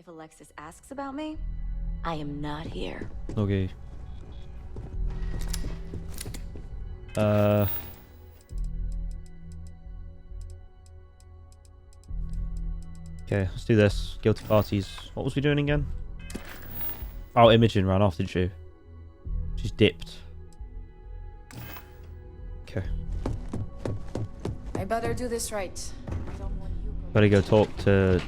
If Alexis asks about me, I am not here. Okay. Okay, let's do this. Guilty parties. What was we doing again? Oh, Imogen ran off, didn't she? She's dipped. Okay. I better do this right. I don't want you Gotta go talk to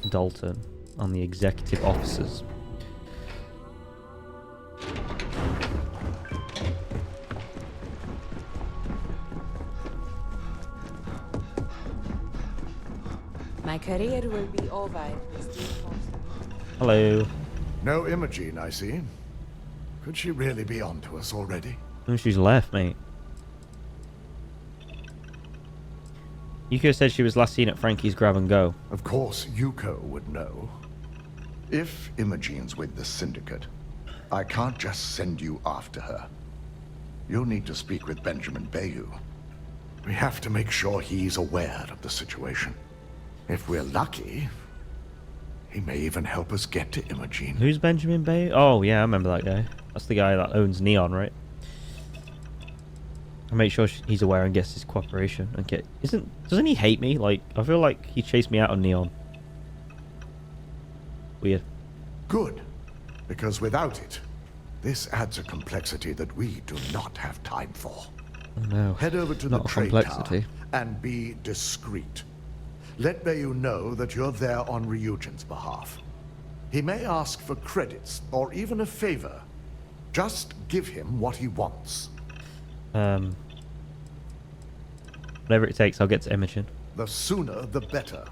Dalton on the executive officers. My career will be over if this deal falls through. Hello. No Imogen, I see. Could she really be onto us already? Oh, she's left, mate. Yuko said she was last seen at Frankie's Grab and Go. Of course, Yuko would know. If Imogen's with the Syndicate, I can't just send you after her. You'll need to speak with Benjamin Bayou. We have to make sure he's aware of the situation. If we're lucky, he may even help us get to Imogen. Who's Benjamin Bay? Oh, yeah, I remember that guy. That's the guy that owns Neon, right? I'll make sure he's aware and gets his cooperation. And doesn't he hate me? Like, I feel like he chased me out on Neon. Weird. Good, because without it, this adds a complexity that we do not have time for. Oh, no. Head over to the Not a trade complexity. tower and be discreet. Let Bayou know that you're there on Ryujin's behalf. He may ask for credits or even a favor. Just give him what he wants. Whatever it takes, I'll get to Imogen. The sooner, the better.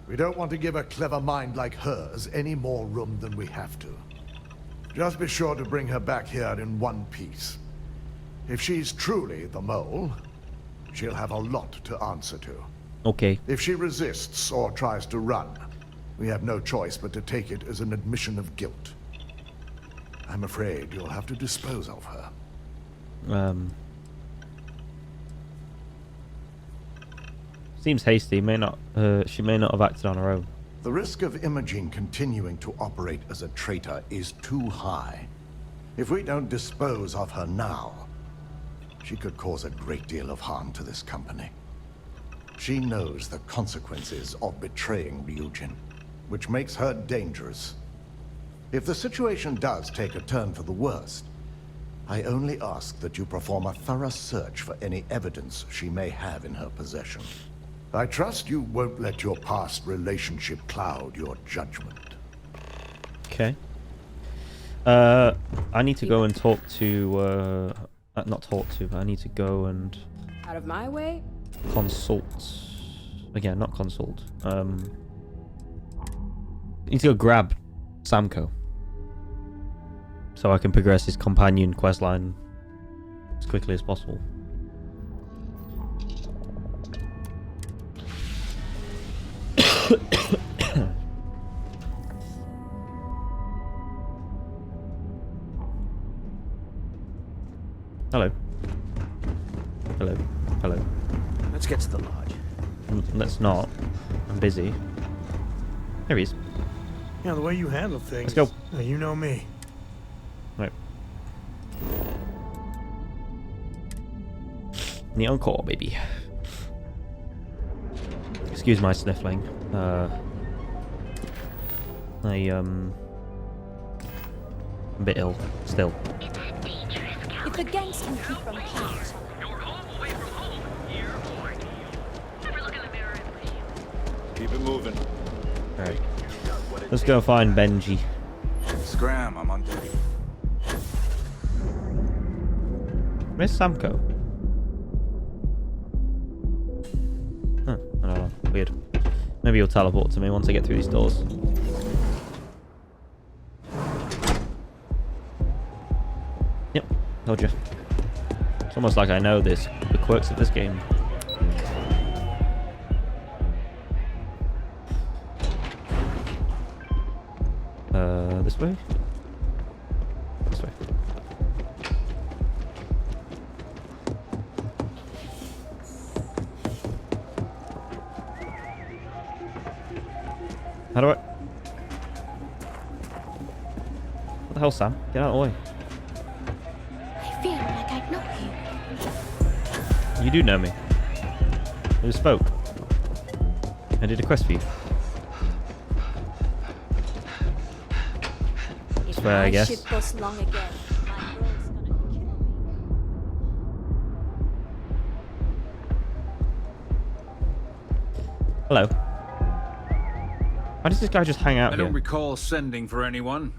We don't want to give a clever mind like hers any more room than we have to. Just be sure to bring her back here in one piece. If she's truly the mole, she'll have a lot to answer to. Okay. If she resists or tries to run, we have no choice but to take it as an admission of guilt. I'm afraid you'll have to dispose of her. Seems hasty. She may not have acted on her own. The risk of Imogen continuing to operate as a traitor is too high. If we don't dispose of her now, she could cause a great deal of harm to this company. She knows the consequences of betraying Ryujin, which makes her dangerous. If the situation does take a turn for the worst, I only ask that you perform a thorough search for any evidence she may have in her possession. I trust you won't let your past relationship cloud your judgment. Okay. I need to go and talk to, not talk to, but I need to go and Out of my way? consult. Again, not consult. Need to go grab Samko. So I can progress his companion questline as quickly as possible. Hello. Hello. Hello. Let's get to the lodge. Let's not. I'm busy. There he is. Yeah, the way you handle things. Let's go. You know me. Right. Neon core, baby. Excuse my sniffling. I'm a bit ill still. If the gangs can keep from clouds. You're home away from home. Here or here. Never look in the mirror and breathe. Keep it moving. All right. Let's go find Benji. Scram, I'm on duty. Where's Samko? Huh, I don't know. Weird. Maybe he'll teleport to me once I get through these doors. Yep, told you. It's almost like I know the quirks of this game. This way? This way. How do I... What the hell, Sam? Get out of the way. I feel like I know you. You do know me. We just spoke. I did a quest for you. If Swear, I my guess. ship goes long again, my girl's gonna kill me. Hello. Why does this guy just hang out I here? don't recall sending for anyone.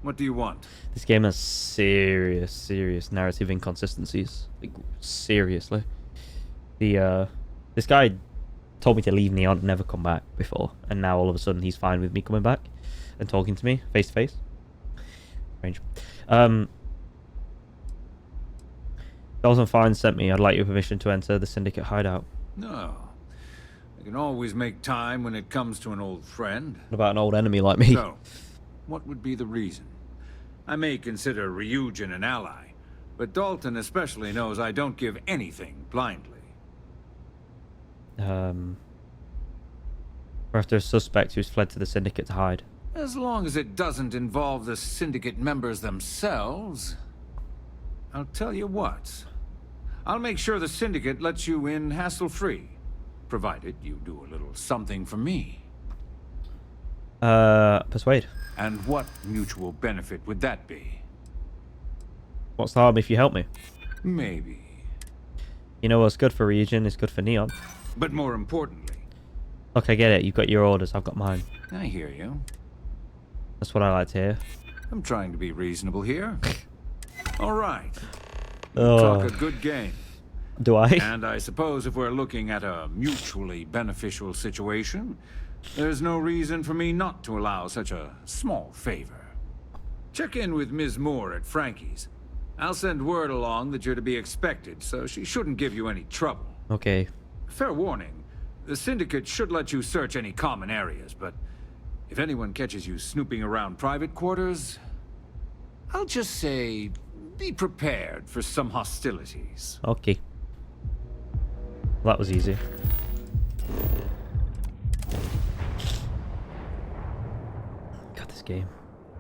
What do you want? This game has serious narrative inconsistencies. Like, seriously. This guy told me to leave Neon and never come back before, and now all of a sudden he's fine with me coming back and talking to me face to face. Strange. Dalton Fine sent me, I'd like your permission to enter the Syndicate hideout. No. I can always make time when it comes to an old friend. What about an old enemy like me? So, what would be the reason? I may consider Ryujin an ally, but Dalton especially knows I don't give anything blindly. We're after a suspect who's fled to the Syndicate to hide. As long as it doesn't involve the Syndicate members themselves. I'll tell you what. I'll make sure the Syndicate lets you in hassle-free, provided you do a little something for me. Persuade. And what mutual benefit would that be? What's the harm if you help me? Maybe. You know what's good for Region is good for Neon. But more importantly, Look, I get it. You've got your orders. I've got mine. I hear you. That's what I like to hear. I'm trying to be reasonable here. All right. Oh, Talk a good game. do I? And I suppose if we're looking at a mutually beneficial situation, there's no reason for me not to allow such a small favor. Check in with Ms. Moore at Frankie's. I'll send word along that you're to be expected, so she shouldn't give you any trouble. Okay. Fair warning, the Syndicate should let you search any common areas, but if anyone catches you snooping around private quarters, I'll just say, be prepared for some hostilities. Okay. That was easy. God, this game.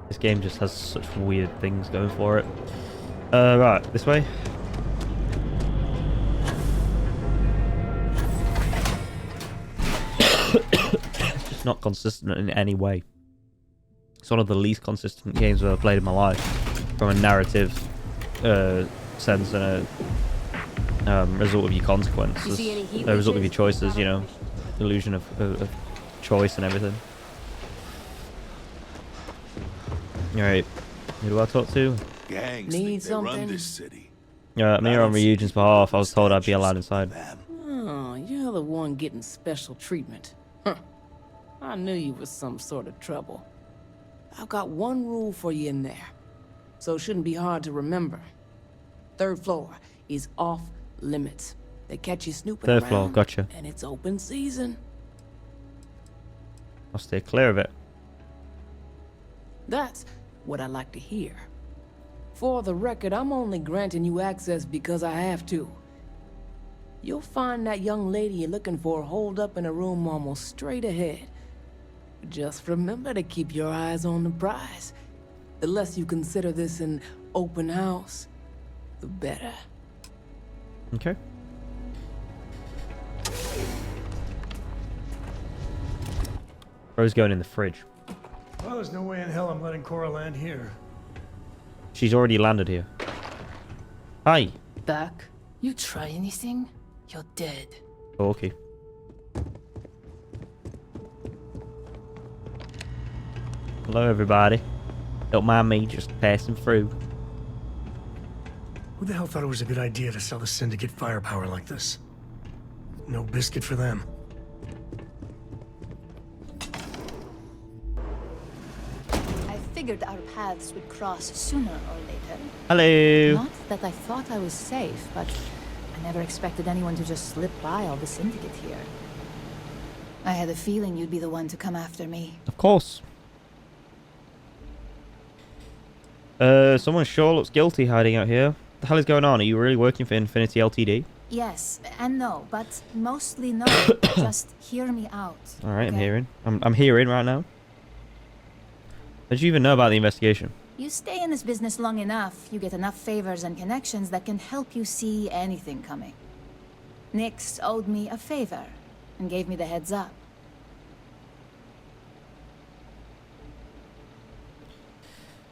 This game just has such weird things going for it. Right, this way. It's just not consistent in any way. It's one of the least consistent games I've ever played in my life, from a narrative sense and a result of your consequences, a result of your choices. You know, illusion of choice and everything. All right, who do I talk to? Gangs Need think they run something? this city. I'm here on Ryujin's behalf. I was told I'd be allowed inside. Oh, you're the one getting special treatment. Huh. I knew you was some sort of trouble. I've got one rule for you in there, so it shouldn't be hard to remember. Third floor is off limits. They catch you snooping Third around, floor, gotcha. and it's open season. I'll stay clear of it. That's what I like to hear. For the record, I'm only granting you access because I have to. You'll find that young lady you're looking for holed up in a room almost straight ahead. Just remember to keep your eyes on the prize. The less you consider this an open house, the better. Okay. Bro's going in the fridge. Well, there's no way in hell I'm letting Cora land here. She's already landed here. Hi. Back? You try anything? You're dead. Oh, okay. Hello, everybody. Don't mind me just passing through. Who the hell thought it was a good idea to sell the Syndicate firepower like this? No biscuit for them. I figured our paths would cross sooner or later. Hello. Not that I thought I was safe, but I never expected anyone to just slip by all the Syndicate here. I had a feeling you'd be the one to come after me. Of course. Someone sure looks guilty hiding out here. What the hell is going on? Are you really working for Infinity Ltd? Yes, and no, but mostly no. Just hear me out. All right, I'm okay? hearing. I'm hearing right now. Did you even know about the investigation? You stay in this business long enough, you get enough favors and connections that can help you see anything coming. Nyx owed me a favor and gave me the heads up.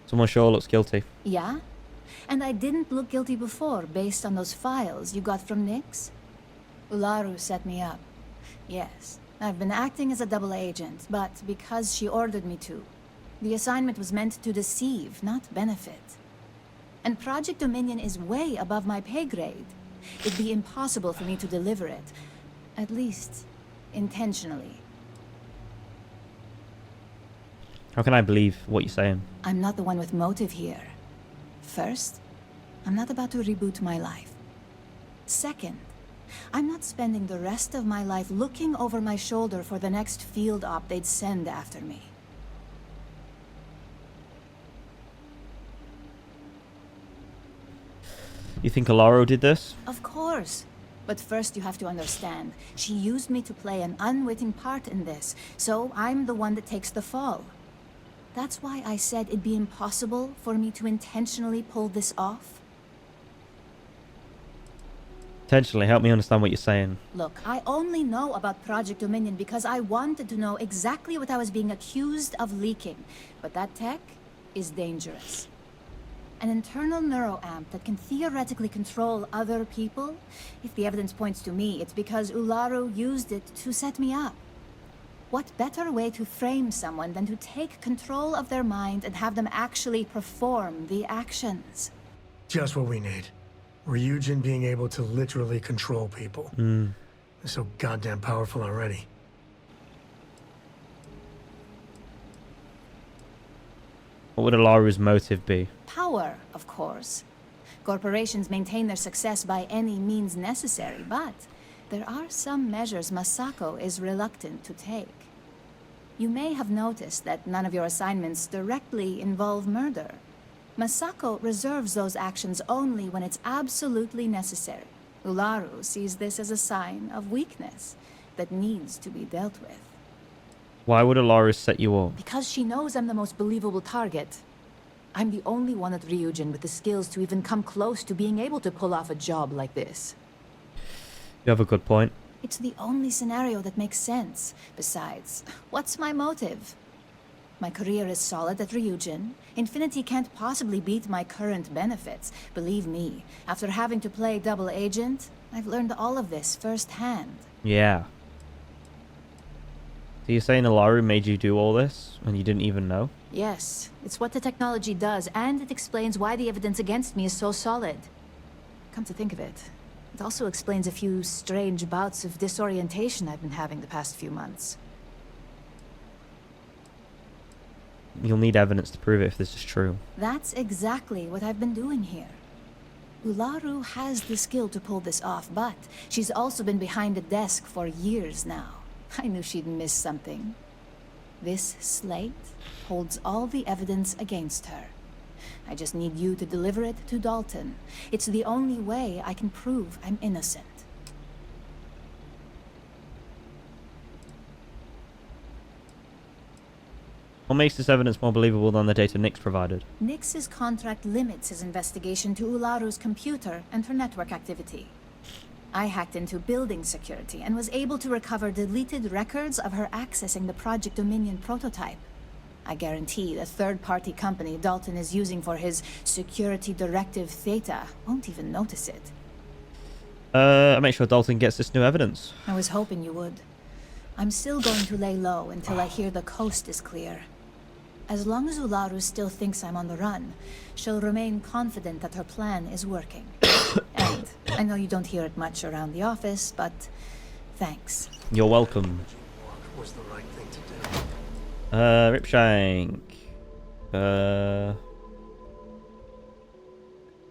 Someone sure looks guilty. Yeah? And I didn't look guilty before, based on those files you got from Nyx. Ularu set me up. Yes, I've been acting as a double agent, but because she ordered me to. The assignment was meant to deceive, not benefit. And Project Dominion is way above my pay grade. It'd be impossible for me to deliver it. At least, intentionally. How can I believe what you're saying? I'm not the one with motive here. First, I'm not about to reboot my life. Second, I'm not spending the rest of my life looking over my shoulder for the next field op they'd send after me. You think Alaro did this? Of course. But first you have to understand, she used me to play an unwitting part in this, so I'm the one that takes the fall. That's why I said it'd be impossible for me to intentionally pull this off. Intentionally, help me understand what you're saying. Look, I only know about Project Dominion because I wanted to know exactly what I was being accused of leaking. But that tech is dangerous. An internal neuroamp that can theoretically control other people? If the evidence points to me, it's because Ularu used it to set me up. What better way to frame someone than to take control of their mind and have them actually perform the actions? Just what we need. Ryujin being able to literally control people. They're so goddamn powerful already. What would Alaru's motive be? Power, of course. Corporations maintain their success by any means necessary, but there are some measures Masako is reluctant to take. You may have noticed that none of your assignments directly involve murder. Masako reserves those actions only when it's absolutely necessary. Ularu sees this as a sign of weakness that needs to be dealt with. Why would Alaru set you up? Because she knows I'm the most believable target. I'm the only one at Ryujin with the skills to even come close to being able to pull off a job like this. You have a good point. It's the only scenario that makes sense. Besides, what's my motive? My career is solid at Ryujin. Infinity can't possibly beat my current benefits. Believe me, after having to play double agent, I've learned all of this firsthand. Yeah. So you're saying Alaru made you do all this, and you didn't even know? Yes, it's what the technology does, and it explains why the evidence against me is so solid. Come to think of it, it also explains a few strange bouts of disorientation I've been having the past few months. You'll need evidence to prove it if this is true. That's exactly what I've been doing here. Ularu has the skill to pull this off, but she's also been behind the desk for years now. I knew she'd miss something. This slate holds all the evidence against her. I just need you to deliver it to Dalton. It's the only way I can prove I'm innocent. What makes this evidence more believable than the data Nyx provided? Nyx's contract limits his investigation to Ularu's computer and her network activity. I hacked into building security and was able to recover deleted records of her accessing the Project Dominion prototype. I guarantee the third-party company Dalton is using for his security directive Theta won't even notice it. I'll make sure Dalton gets this new evidence. I was hoping you would. I'm still going to lay low until I hear the coast is clear. As long as Ularu still thinks I'm on the run, she'll remain confident that her plan is working. And I know you don't hear it much around the office, but thanks. You're welcome. Was the right thing to do. Ripshank.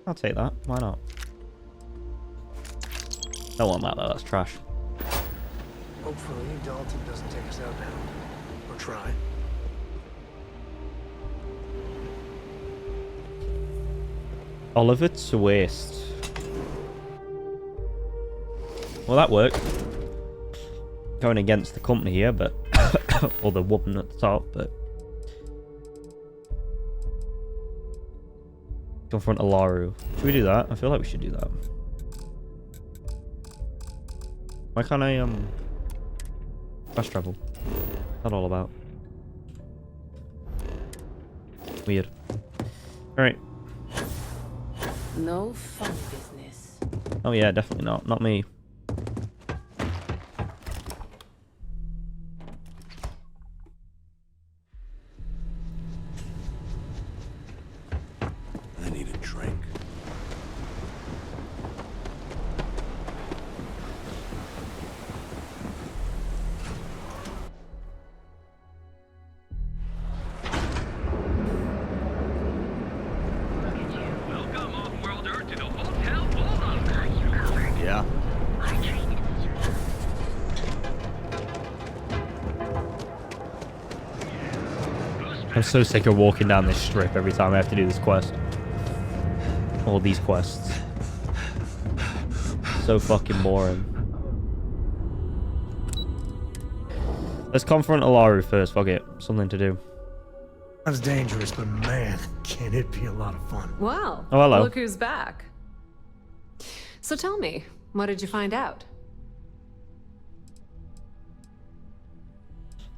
I'll take that. Why not? Don't want that though, that's trash. Hopefully, Dalton doesn't take us out now. Or try. Oliver Twist. Well, that worked. Going against the company here, but... or the woman at the top, but... Confront Alaru. Should we do that? I feel like we should do that. Why can't I, fast travel? What's that all about? Weird. Alright. No fun business. Oh yeah, definitely not. Not me. I need a drink. Welcome, off-worlder, to the Hotel Fallout. Yeah? I'm so sick of walking down this strip every time I have to do this quest. All these quests. So fucking boring. Let's confront Alaru first, fuck it. Something to do. Sounds dangerous, but man, can it be a lot of fun. Well, Oh, hello. look who's back. So tell me, what did you find out?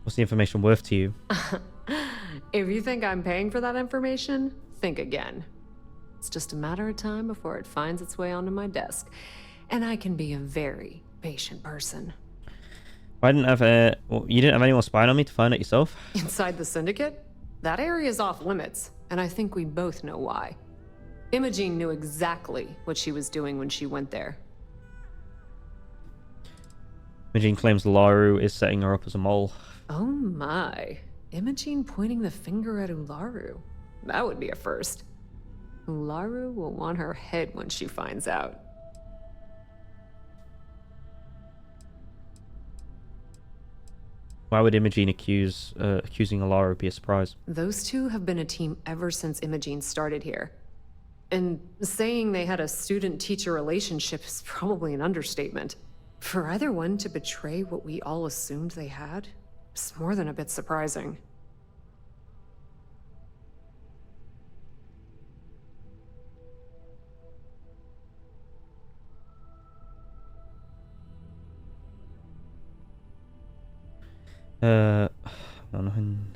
What's the information worth to you? If you think I'm paying for that information, think again. It's just a matter of time before it finds its way onto my desk. And I can be a very patient person. Why didn't have you didn't have anyone spying on me to find it yourself? Inside the Syndicate? That area is off limits, and I think we both know why. Imogene knew exactly what she was doing when she went there. Imogene claims Alaru is setting her up as a mole. Oh my. Imogene pointing the finger at Ularu. That would be a first. Ularu will want her head when she finds out. Why would Imogene accusing Alaru be a surprise? Those two have been a team ever since Imogene started here. And saying they had a student-teacher relationship is probably an understatement. For either one to betray what we all assumed they had is more than a bit surprising. Nothing.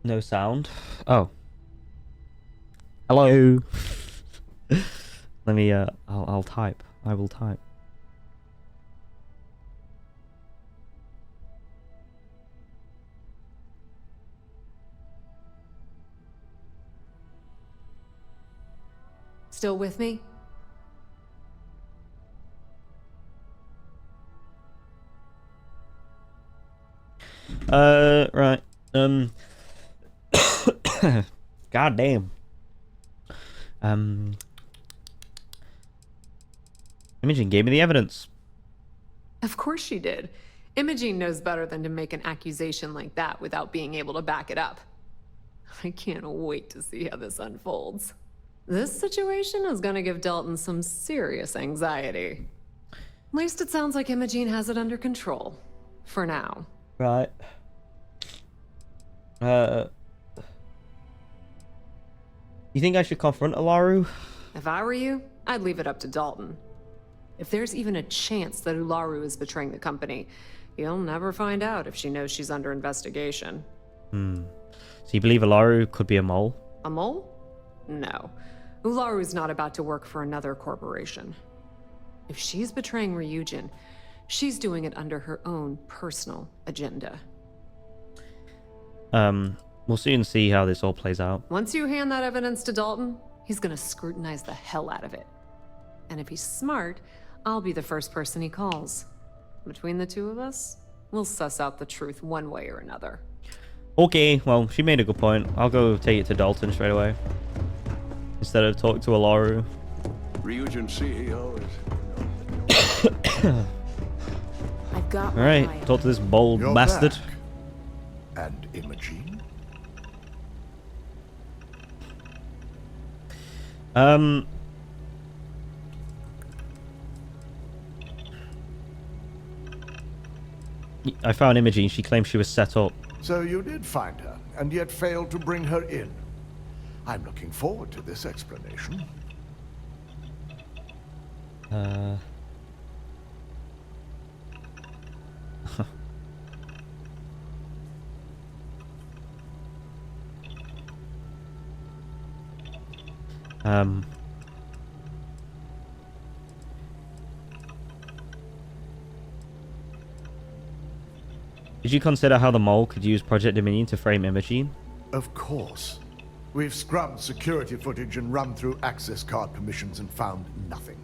No sound. Oh. Hello. Let me. I'll type. I will type. Still with me? Right. God damn. Imogene gave me the evidence. Of course she did. Imogene knows better than to make an accusation like that without being able to back it up. I can't wait to see how this unfolds. This situation is gonna give Dalton some serious anxiety. At least it sounds like Imogene has it under control. For now. Right. You think I should confront Alaru? If I were you, I'd leave it up to Dalton. If there's even a chance that Ularu is betraying the company, he'll never find out if she knows she's under investigation. So you believe Alaru could be a mole? A mole? No. Ularu's not about to work for another corporation. If she's betraying Ryujin, she's doing it under her own personal agenda. We'll soon see how this all plays out. Once you hand that evidence to Dalton, he's gonna scrutinize the hell out of it. And if he's smart, I'll be the first person he calls. Between the two of us, we'll suss out the truth one way or another. Okay, well, she made a good point. I'll go take it to Dalton straight away. Instead of talk to Alaru. Ryujin CEO is... I've got my Alright, eye on talk to this bold You're bastard. back. And Imogene? I found Imogene. She claimed she was set up. So you did find her, and yet failed to bring her in. I'm looking forward to this explanation. Did you consider how the mole could use Project Dominion to frame Imogene? Of course. We've scrubbed security footage and run through access card permissions and found nothing.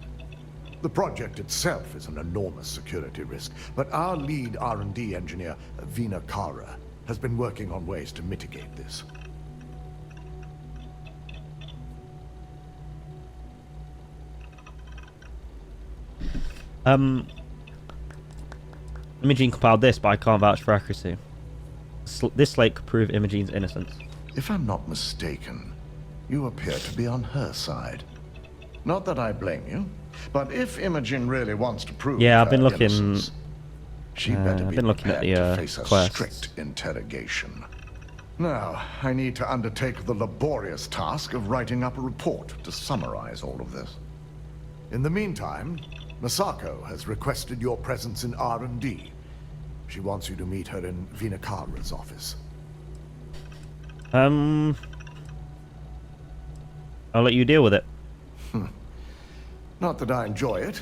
The project itself is an enormous security risk, but our lead R&D engineer, Vina Kara, has been working on ways to mitigate this. Imogene compiled this, but I can't vouch for accuracy. This slate could prove Imogene's innocence. If I'm not mistaken, you appear to be on her side. Not that I blame you, but if Imogen really wants to prove Yeah, I've her been looking. innocence, she better I've be been looking at prepared the to face a quests. strict interrogation. Now, I need to undertake the laborious task of writing up a report to summarize all of this. In the meantime, Masako has requested your presence in R&D. She wants you to meet her in Vinakara's office. I'll let you deal with it. Not that I enjoy it,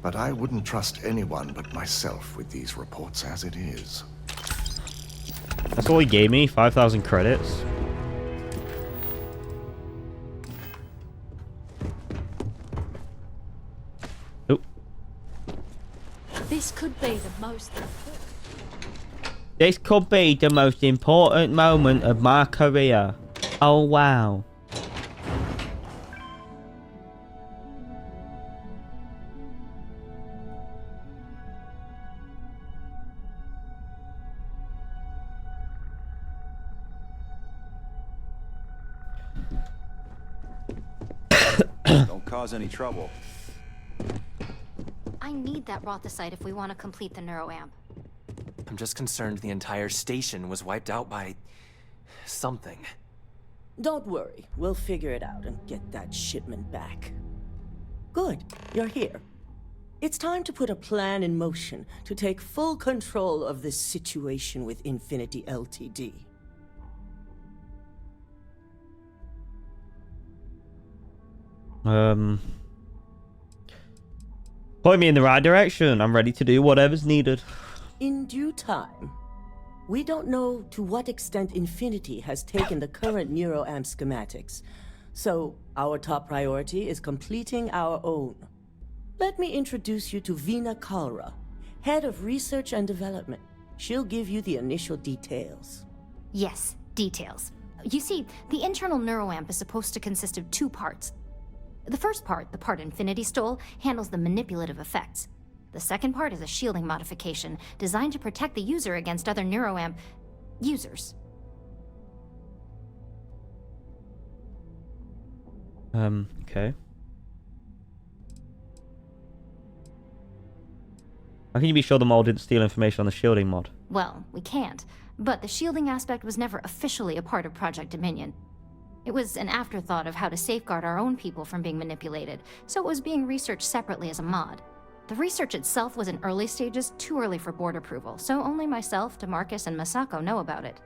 but I wouldn't trust anyone but myself with these reports as it is. That's all he gave me, 5,000 credits. Oh. This could be the most. This could be the most important moment of my career. Oh, wow. Don't cause any trouble. I need that Rothicite if we want to complete the neuroamp. I'm just concerned the entire station was wiped out by something. Don't worry, we'll figure it out and get that shipment back. Good, you're here. It's time to put a plan in motion to take full control of this situation with Infinity Ltd. Point me in the right direction. I'm ready to do whatever's needed. In due time. We don't know to what extent Infinity has taken the current neuroamp schematics, so our top priority is completing our own. Let me introduce you to Vina Kara, Head of Research and Development. She'll give you the initial details. Yes, details. You see, the internal neuroamp is supposed to consist of two parts. The first part, the part Infinity stole, handles the manipulative effects. The second part is a shielding modification designed to protect the user against other neuroamp users. Okay. How can you be sure the mole didn't steal information on the shielding mod? Well, we can't, but the shielding aspect was never officially a part of Project Dominion. It was an afterthought of how to safeguard our own people from being manipulated, so it was being researched separately as a mod. The research itself was in early stages, too early for board approval, so only myself, DeMarcus, and Masako know about it.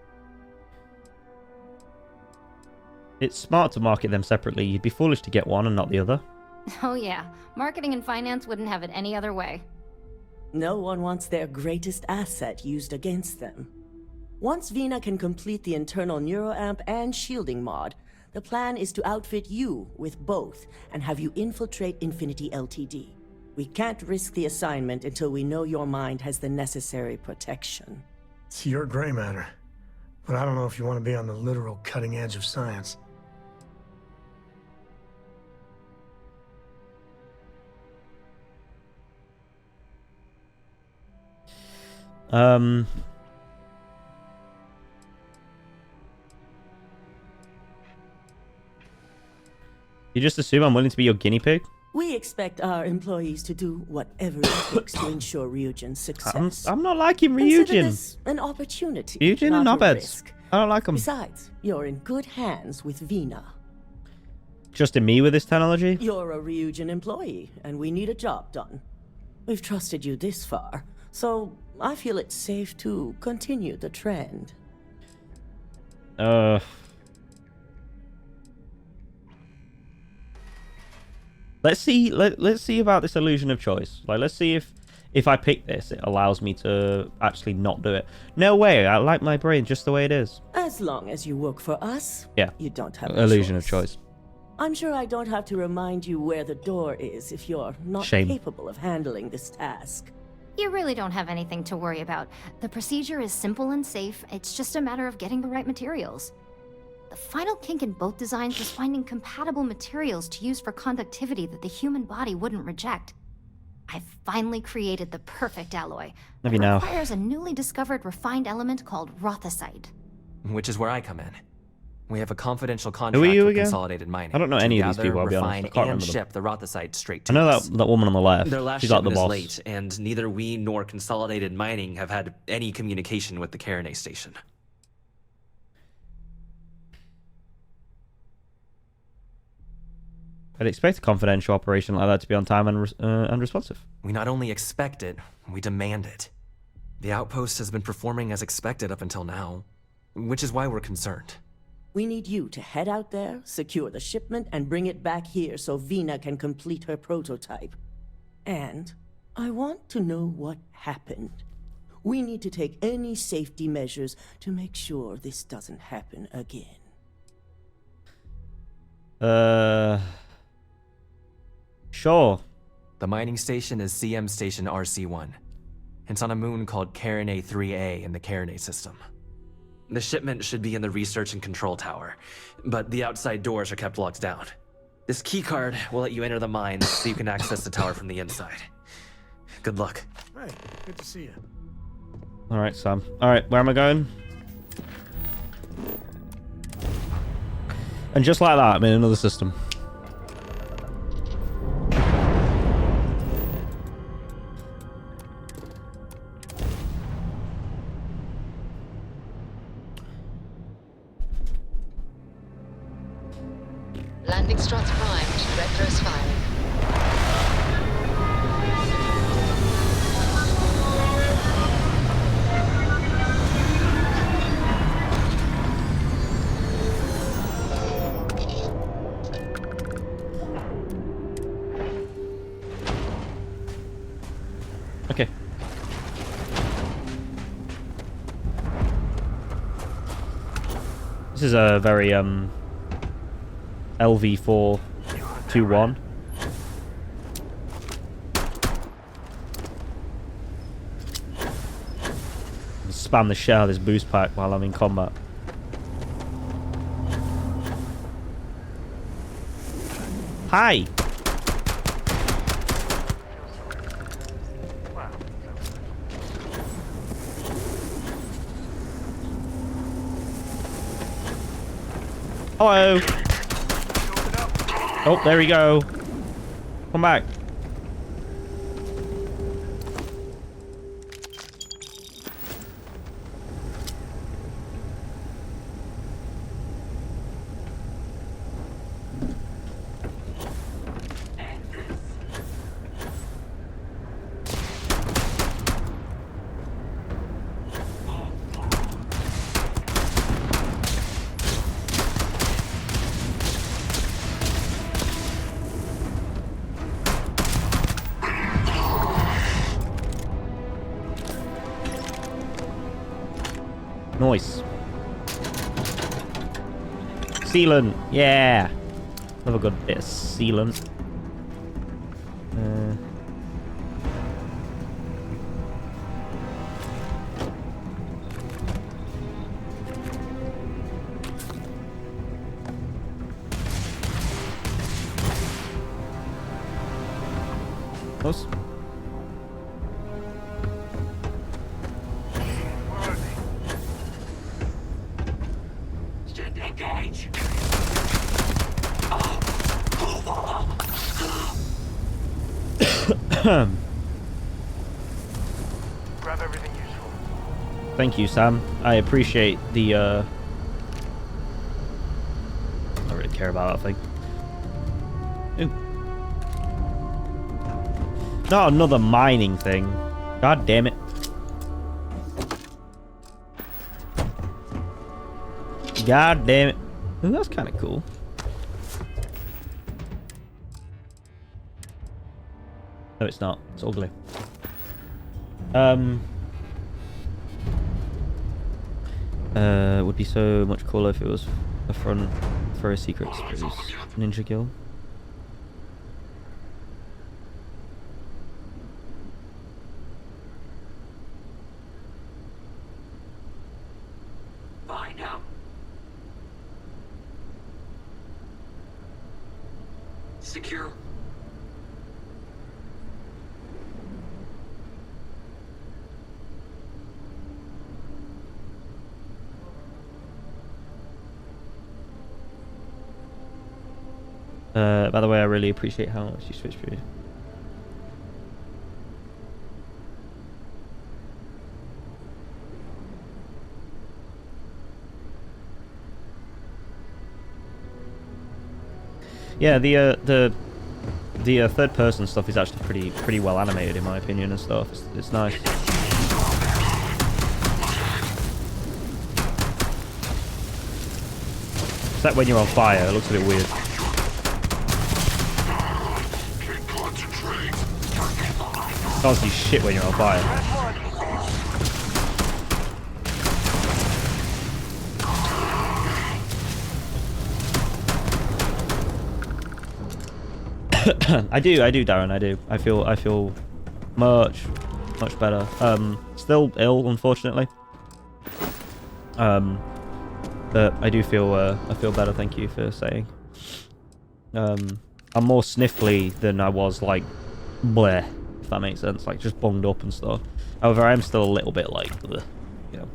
It's smart to market them separately. You'd be foolish to get one and not the other. Oh yeah, marketing and finance wouldn't have it any other way. No one wants their greatest asset used against them. Once Vina can complete the internal neuroamp and shielding mod, the plan is to outfit you with both and have you infiltrate Infinity Ltd. We can't risk the assignment until we know your mind has the necessary protection. It's your gray matter, but I don't know if you want to be on the literal cutting edge of science. You just assume I'm willing to be your guinea pig? We expect our employees to do whatever it takes to ensure Ryujin's success. I'm not liking Consider Ryujin. this an opportunity, Ryujin are not a knobheads. risk. I don't like them. Besides, you're in good hands with Vina. Trusting me with this technology? You're a Ryujin employee, and we need a job done. We've trusted you this far, so I feel it's safe to continue the trend. Let's see. Let's see about this illusion of choice. Like, let's see if I pick this, it allows me to actually not do it. No way. I like my brain just the way it is. As long as you work for us, yeah, you don't have illusion of choice. I'm sure I don't have to remind you where the door is if you're not capable of handling this task. You really don't have anything to worry about. The procedure is simple and safe. It's just a matter of getting the right materials. The final kink in both designs was finding compatible materials to use for conductivity that the human body wouldn't reject. I finally created the perfect alloy. It requires a newly discovered refined element called rothicite. Which is where I come in. We have a confidential contract with Consolidated Mining. I don't know any of these people, I'll be honest. I can't remember ship the rothicite straight to I know us. that woman on the left. Their last She's like the shipment boss. is late, and neither we nor Consolidated Mining have had any communication with the Carinay station. I'd expect a confidential operation like that to be on time and responsive. We not only expect it, we demand it. The outpost has been performing as expected up until now, which is why we're concerned. We need you to head out there, secure the shipment, and bring it back here so Vina can complete her prototype. And I want to know what happened. We need to take any safety measures to make sure this doesn't happen again. Sure. The mining station is CM Station RC-1. It's on a moon called Carinay 3A in the Carinay system. The shipment should be in the research and control tower, but the outside doors are kept locked down. This keycard will let you enter the mine so you can access the tower from the inside. Good luck. Hey, good to see you. Alright, Sam. Alright, where am I going? And just like that, I'm in another system. Landing struts primed. Retros firing. Okay. This is a very LV421. Spam the shit out of this boost pack while I'm in combat. Hi! Hello! Oh, there we go. Come back. Nice. Sealant. Yeah. Love a good bit of sealant. Close. Grab everything useful. Thank you, Sam. I appreciate the, I don't really care about that thing. Ooh. Not another mining thing. God damn it. God damn it. Ooh, that's kind of cool. No, it's not. It's ugly. Would be so much cooler if it was a front for a secret ninja guild. Find out. Secure. By the way, I really appreciate how much you switched through. Yeah, the third person stuff is actually pretty well animated in my opinion and stuff. It's nice. Except when you're on fire, it looks a bit weird. Can't see shit when you're on fire. I do, Darren. I do. I feel much better. Still ill, unfortunately. But I do feel I feel better. Thank you for saying. I'm more sniffly than I was like bleh. If that makes sense, like just bunged up and stuff. However, I am still a little bit like, bleh, you know.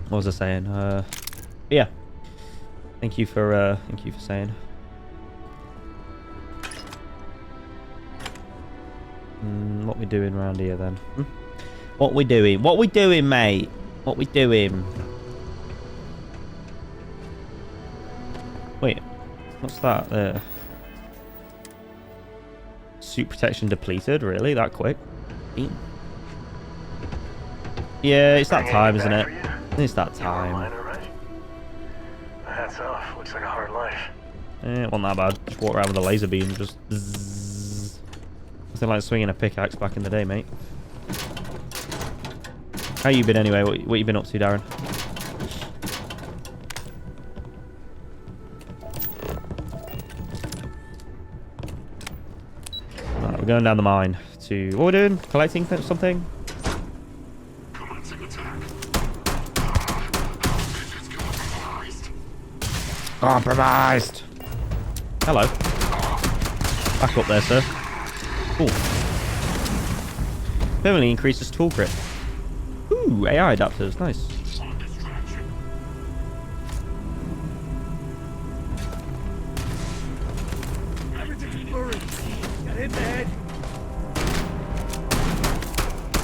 What was I saying? Yeah. Thank you for saying. What we doing around here then? What we doing? What we doing, mate? What we doing? Wait, what's that there? Suit protection depleted? Really? That quick? Yeah, it's that time, isn't it? It's that time. Hats off. Looks like a hard life. It wasn't that bad. Just walk around with a laser beam, just zzz. Nothing like swinging a pickaxe back in the day, mate. How you been anyway? What you been up to, Darren? Right, we're going down the mine to... What are we doing? Collecting something? Compromised! Hello. Back up there, sir. Cool. Permanently increases tool grip. Ooh, AI adapters, nice.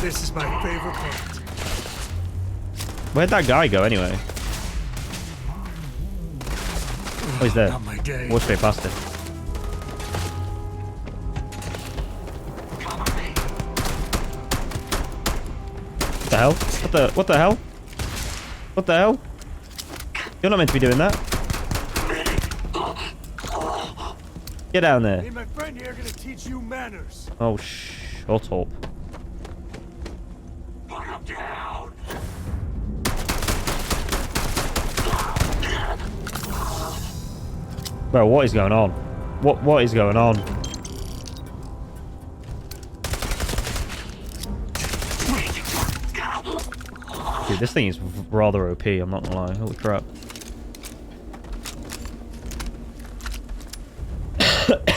This is my favorite part. Where'd that guy go anyway? Oh, he's there. Watch straight past him. What the hell? What the hell? What the hell? You're not meant to be doing that. Get down there. Me and my friend here are gonna teach you manners. Oh, shut up. Bro, what is going on? What is going on? Dude, this thing is rather OP, I'm not gonna lie. Holy crap.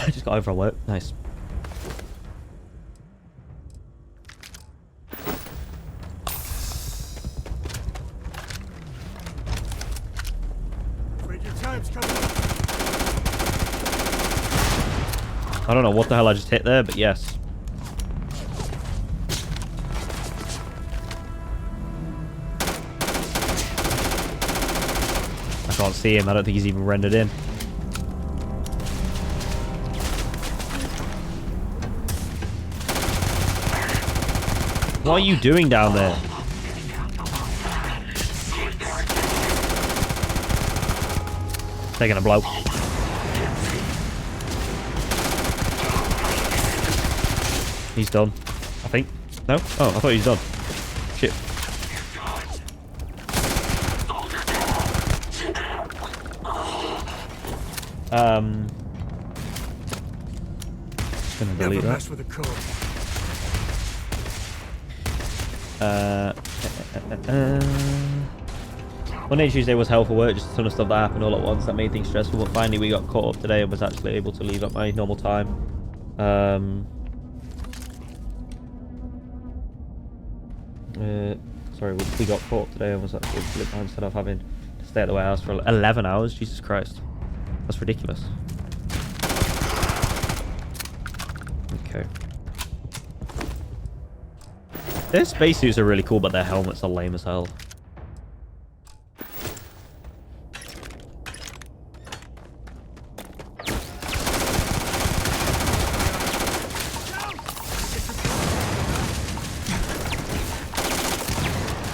Just got over alert. Nice. I don't know what the hell I just hit there, but yes. I can't see him. I don't think he's even rendered in. What are you doing down there? Taking a blow. He's done, I think. No? Oh, I thought he was done. Shit. Just gonna delete that. With the code. Monday and Tuesday was hell for work, just a ton of stuff that happened all at once that made things stressful, but finally we got caught up today and was actually able to leave at my normal time. Sorry, we got caught up today and was actually instead of having to stay at the warehouse for 11 hours. Jesus Christ. That's ridiculous. Okay. Their spacesuits are really cool, but their helmets are lame as hell.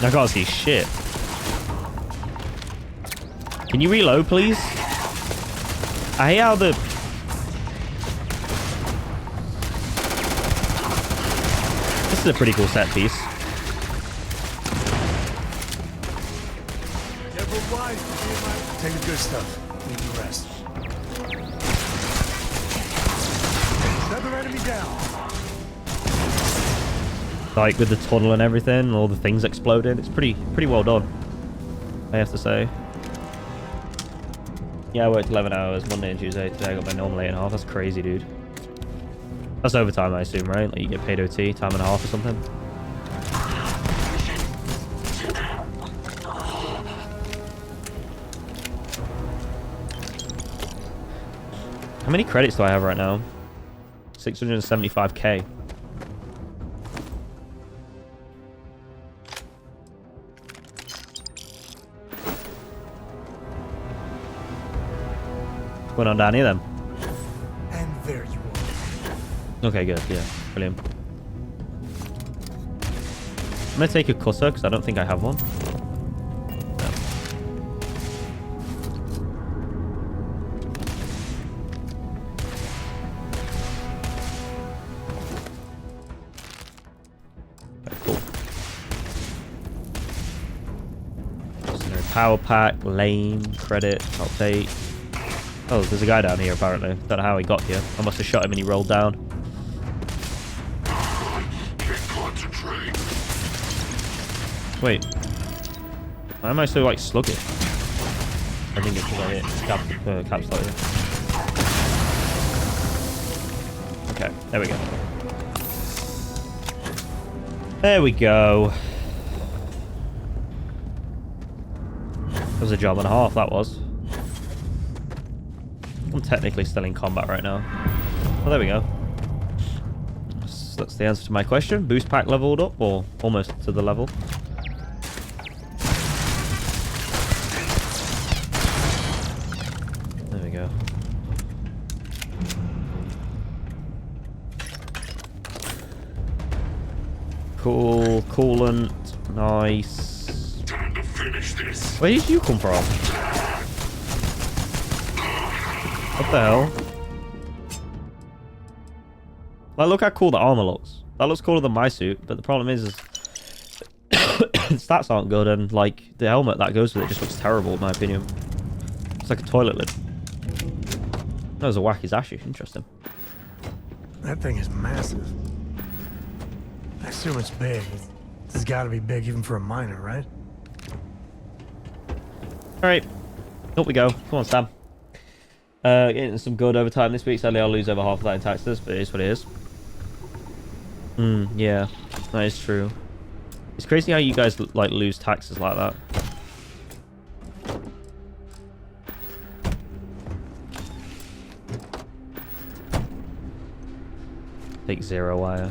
I can't see shit. Can you reload, please? I hate how the... This is a pretty cool set piece. Take the good stuff. Leave the rest. Another enemy down. Like with the tunnel and everything, and all the things exploding. It's pretty well done, I have to say. Yeah, I worked 11 hours Monday and Tuesday. Today I got my normal 8.5. That's crazy, dude. That's overtime, I assume, right? Like you get paid OT, time and a half or something. How many credits do I have right now? 675k. What's going on down here then? And there you are. Okay, good. Yeah, brilliant. I'm gonna take a cutter because I don't think I have one. Power pack, lame, credit, update. Oh, there's a guy down here apparently. Don't know how he got here. I must have shot him and he rolled down. Wait. Why am I so like sluggish? I think it's because I hit caps like this. Okay, there we go. There we go. That was a job and a half, that was. I'm technically still in combat right now. Oh, there we go. So that's the answer to my question. Boost pack leveled up, or almost to the level. There we go. Cool, coolant, nice. Where did you come from? What the hell? Like, look how cool the armor looks. That looks cooler than my suit, but the problem is the stats aren't good, and like the helmet that goes with it just looks terrible in my opinion. It's like a toilet lid. That was a wacky Zashi. Interesting. That thing is massive. I assume it's big. This has got to be big even for a miner, right? Alright. Up we go. Come on, Sam. Getting some good overtime this week. Sadly, I'll lose over half of that in taxes, but it is what it is. Yeah. That is true. It's crazy how you guys, like, lose taxes like that. Take 0 wire.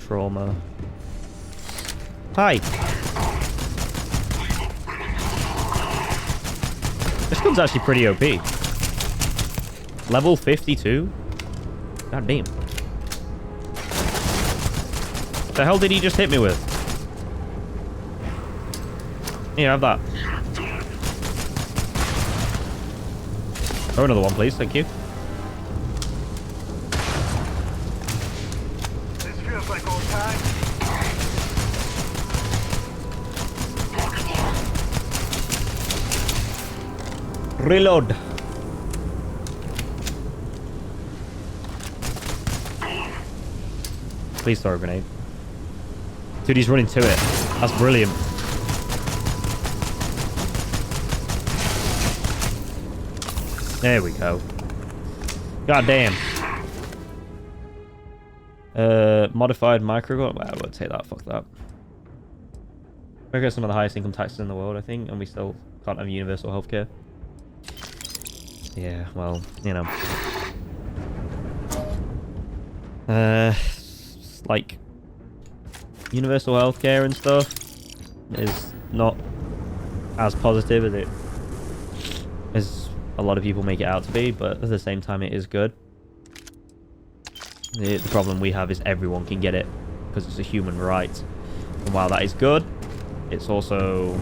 Trauma. Hi! This gun's actually pretty OP. Level 52? God damn. What the hell did he just hit me with? Here, have that. Oh, another one, please. Thank you. This feels like old times. Reload. Please throw a grenade. Dude, he's running to it. That's brilliant. There we go. God damn. Modified micro. Well, I won't take that. Fuck that. We got some of the highest income taxes in the world, I think, and we still can't have universal healthcare. Yeah, well, you know. Like, universal healthcare and stuff is not as positive as it as a lot of people make it out to be, but at the same time it is good. The problem we have is everyone can get it because it's a human right, and while that is good, it's also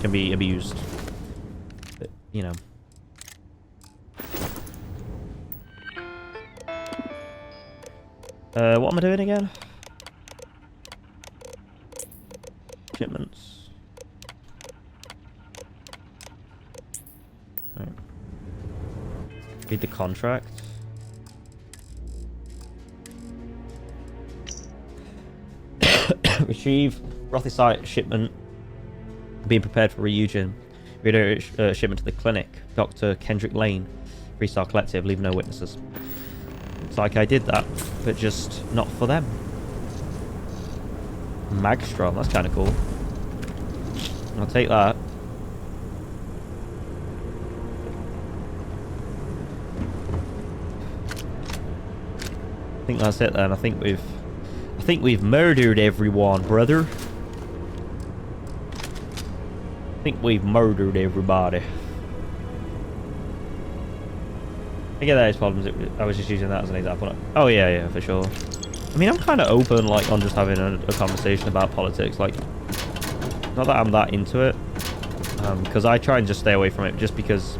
can be abused, but, you know. What am I doing again? Shipments. Right. Read the contract. Retrieve Rothicite shipment. Being prepared for reunion. Read shipment to the clinic. Dr. Kendrick Lane. FREESTAR Collective. Leave no witnesses. It's like I did that, but just not for them. Magstrom, that's kind of cool. I'll take that. I think that's it then. I think we've murdered everyone, brother. I think we've murdered everybody. I get those problems. I was just using that as an example. Oh yeah, for sure. I mean, I'm kind of open, like, on just having a conversation about politics. Like, not that I'm that into it, because I try and just stay away from it, just because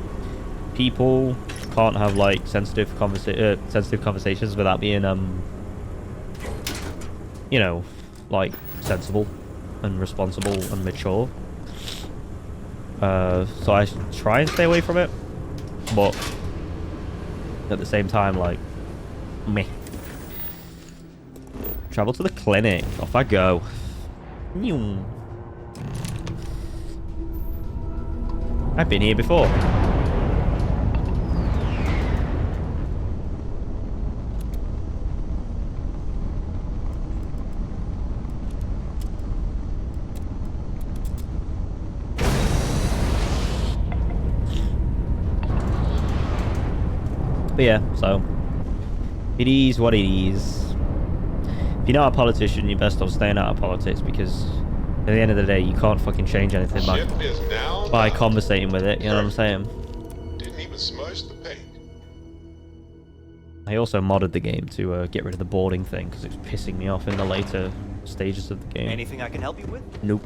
people can't have like sensitive conversations without being, you know, like sensible and responsible and mature. So I try and stay away from it, but at the same time, like, meh. Travel to the clinic. Off I go. I've been here before. But yeah, so it is what it is. If you're not a politician, you're best off staying out of politics, because at the end of the day, you can't fucking change anything by conversating with it. You know what I'm saying? Didn't even smudge the paint. I also modded the game to get rid of the boarding thing because it was pissing me off in the later stages of the game. Anything I can help you with? Nope.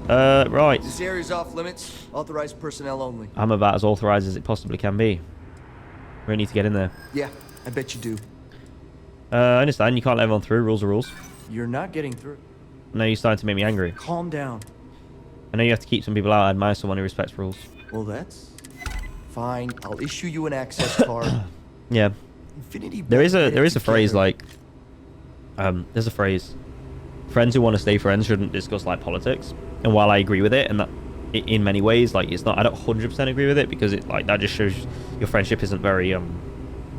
Right. This area's off limits. Authorized personnel only. I'm about as authorized as it possibly can be. We need to get in there. Yeah, I bet you do. I understand. You can't let everyone through. Rules are rules. You're not getting through. No, you're starting to make me angry. Calm down. I know you have to keep some people out. I admire someone who respects rules. Well, that's fine. I'll issue you an access card. Yeah. Infinity. There is a phrase like, there's a phrase, friends who want to stay friends shouldn't discuss like politics. And while I agree with it, and that in many ways, like, it's not, I don't 100% agree with it, because it, like, that just shows your friendship isn't very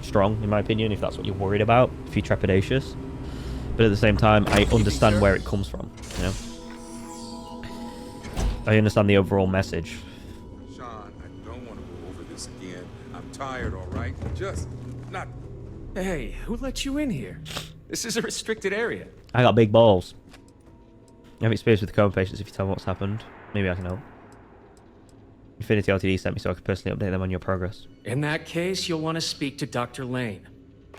strong, in my opinion, if that's what you're worried about, if you're trepidatious. But at the same time, I understand where it comes from, you know? I understand the overall message. this again. I'm tired, all right? Just not... Hey, who let you in here? This is a restricted area. I got big balls. I have experience with the coma patients. If you tell me what's happened, maybe I can help. Infinity Ltd sent me so I could personally update them on your progress. In that case, you'll want to speak to Dr. Lane.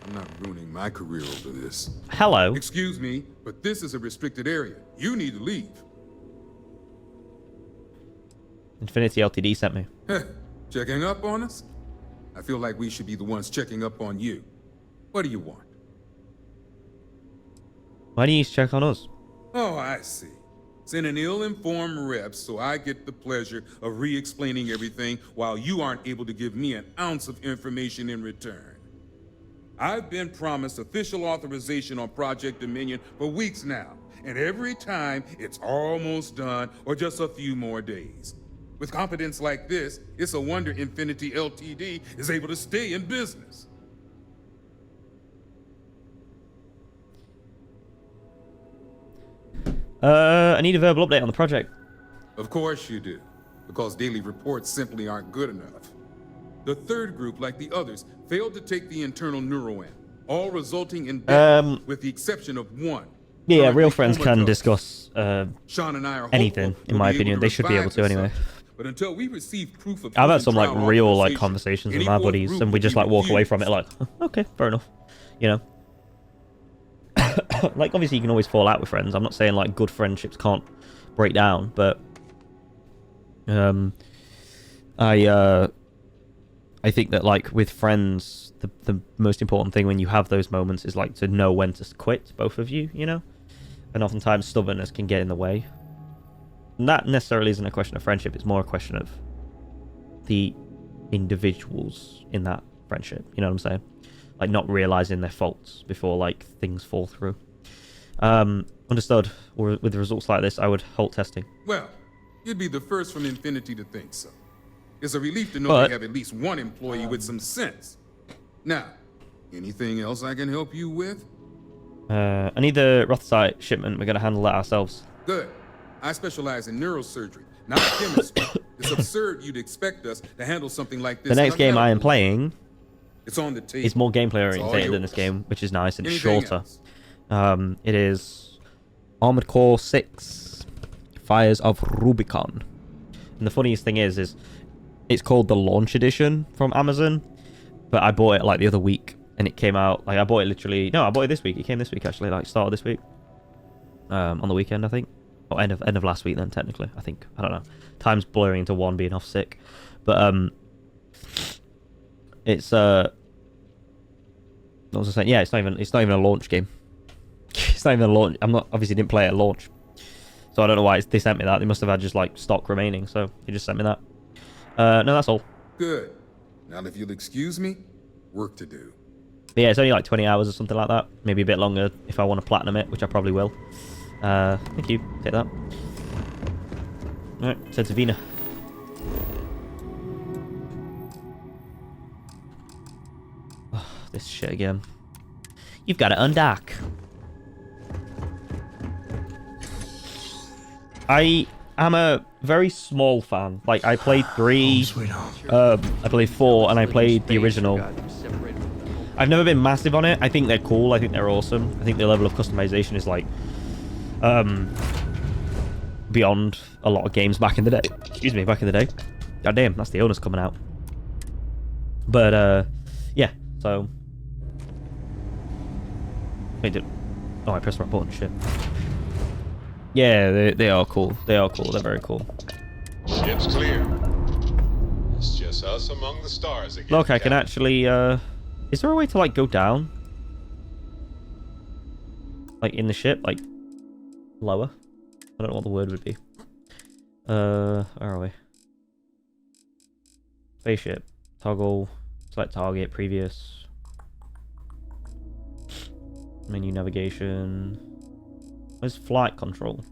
I'm not ruining my career over this. Hello. Excuse me, but this is a restricted area. You need to leave. Infinity Ltd sent me. Checking up on us? I feel like we should be the ones checking up on you. What do you want? Why do you check on us? Oh, I see. Send an ill-informed rep so I get the pleasure of re-explaining everything while you aren't able to give me an ounce of information in return. I've been promised official authorization on Project Dominion for weeks now, and every time it's almost done or just a few more days. With confidence like this, it's a wonder Infinity Ltd is able to stay in business. I need a verbal update on the project. Of course you do, because daily reports simply aren't good enough. The third group, like the others, failed to take the internal neuroamp, all resulting in death, with the exception of one. Yeah, real friends can discuss Sean and I are anything, in my opinion. They should be able to anyway. But until we receive proof of I've had some like real like conversations with my buddies, and we just like walk away from it like, okay, fair enough, you know. Like obviously you can always fall out with friends. I'm not saying like good friendships can't break down, but I think that like with friends, the most important thing when you have those moments is like to know when to quit, both of you, you know. And oftentimes stubbornness can get in the way. And that necessarily isn't a question of friendship. It's more a question of the individuals in that friendship. You know what I'm saying? Like not realizing their faults before like things fall through. Understood. Or with results like this, I would halt testing. Well, you'd be the first from Infinity to think so. It's a relief to know they have at least one employee with some sense. Now, anything else I can help you with? I need the Rothsite shipment. We're going to handle that ourselves. Good. I specialize in neurosurgery, not chemistry. It's absurd you'd expect us to handle something like this. The next game I am playing it's on the table. Is more gameplay oriented than this game, which is nice, and it's shorter. It is Armored Core 6, Fires of Rubicon. And the funniest thing is it's called the launch edition from Amazon, but I bought it like the other week, and it came out, like I bought it literally, no, I bought it this week. It came this week actually, like start of this week. On the weekend, I think. Or end of last week then, technically, I think. I don't know. Time's blurring into one being off sick. But it's what was I saying? Yeah, it's not even a launch game. It's not even a launch. I'm not obviously didn't play it at launch, so I don't know why they sent me that. They must have had just like stock remaining, so they just sent me that. No, that's all. Good. Now, if you'll excuse me, work to do. But yeah, it's only like 20 hours or something like that. Maybe a bit longer if I want to platinum it, which I probably will. Thank you. Take that. Alright, send to Vina. Oh, this shit again. You've got to undock. I am a very small fan. Like, I played 3, I played 4, and I played the original. I've never been massive on it. I think they're cool. I think they're awesome. I think the level of customization is like beyond a lot of games back in the day. Excuse me, back in the day. God damn, that's the onus coming out. But yeah, so wait, oh, I pressed the right button. Shit. Yeah, they are cool. They are cool. They're very cool. Ship's clear. It's just us among the stars again. Look, I can actually is there a way to like go down? Like in the ship, like lower? I don't know what the word would be. Where are we? Spaceship. Toggle. Select target. Previous. Menu navigation. Where's flight control?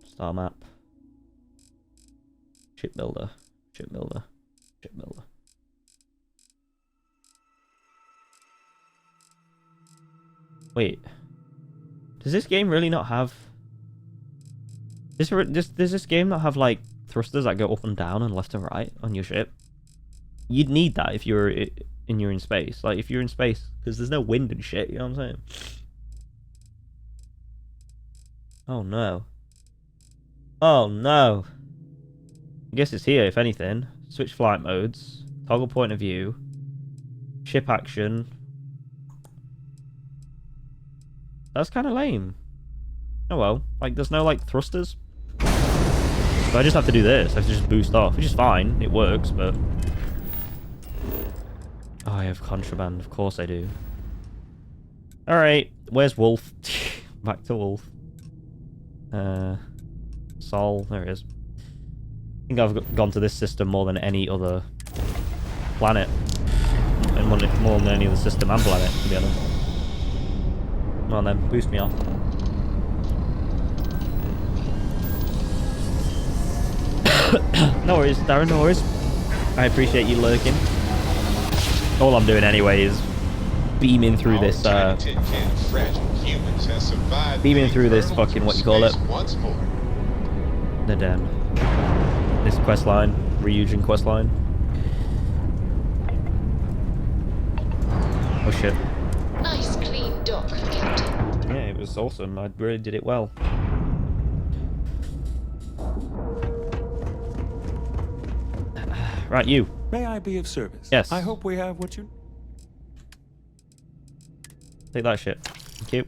Star map. Ship builder. Ship builder. Ship builder. Wait. Does this game really not have... Does this game not have, like, thrusters that go up and down and left and right on your ship. You'd need that if you're in space. Like, if you're in space, because there's no wind and shit, you know what I'm saying? Oh no. Oh no. I guess it's here, if anything. Switch flight modes. Toggle point of view. Ship action. That's kind of lame. Oh well. Like, there's no, like, thrusters. So I just have to do this. I have to just boost off, which is fine. It works, but... Oh, I have contraband. Of course I do. Alright. Where's Wolf? Back to Wolf. Sol. There it is. I think I've gone to this system more than any other planet. And more than any other system and planet, to be honest. Come on then. Boost me off. No worries, Darren, no worries. I appreciate you lurking. All I'm doing anyway is beaming through this, beaming through this fucking, what you call it? The den. This quest line, Ryujin quest line. Oh shit. Nice clean dock, Captain. Yeah, it was awesome. I really did it well. Right, you. May I be of service? Yes. I hope we have what you... Take that shit. Thank you.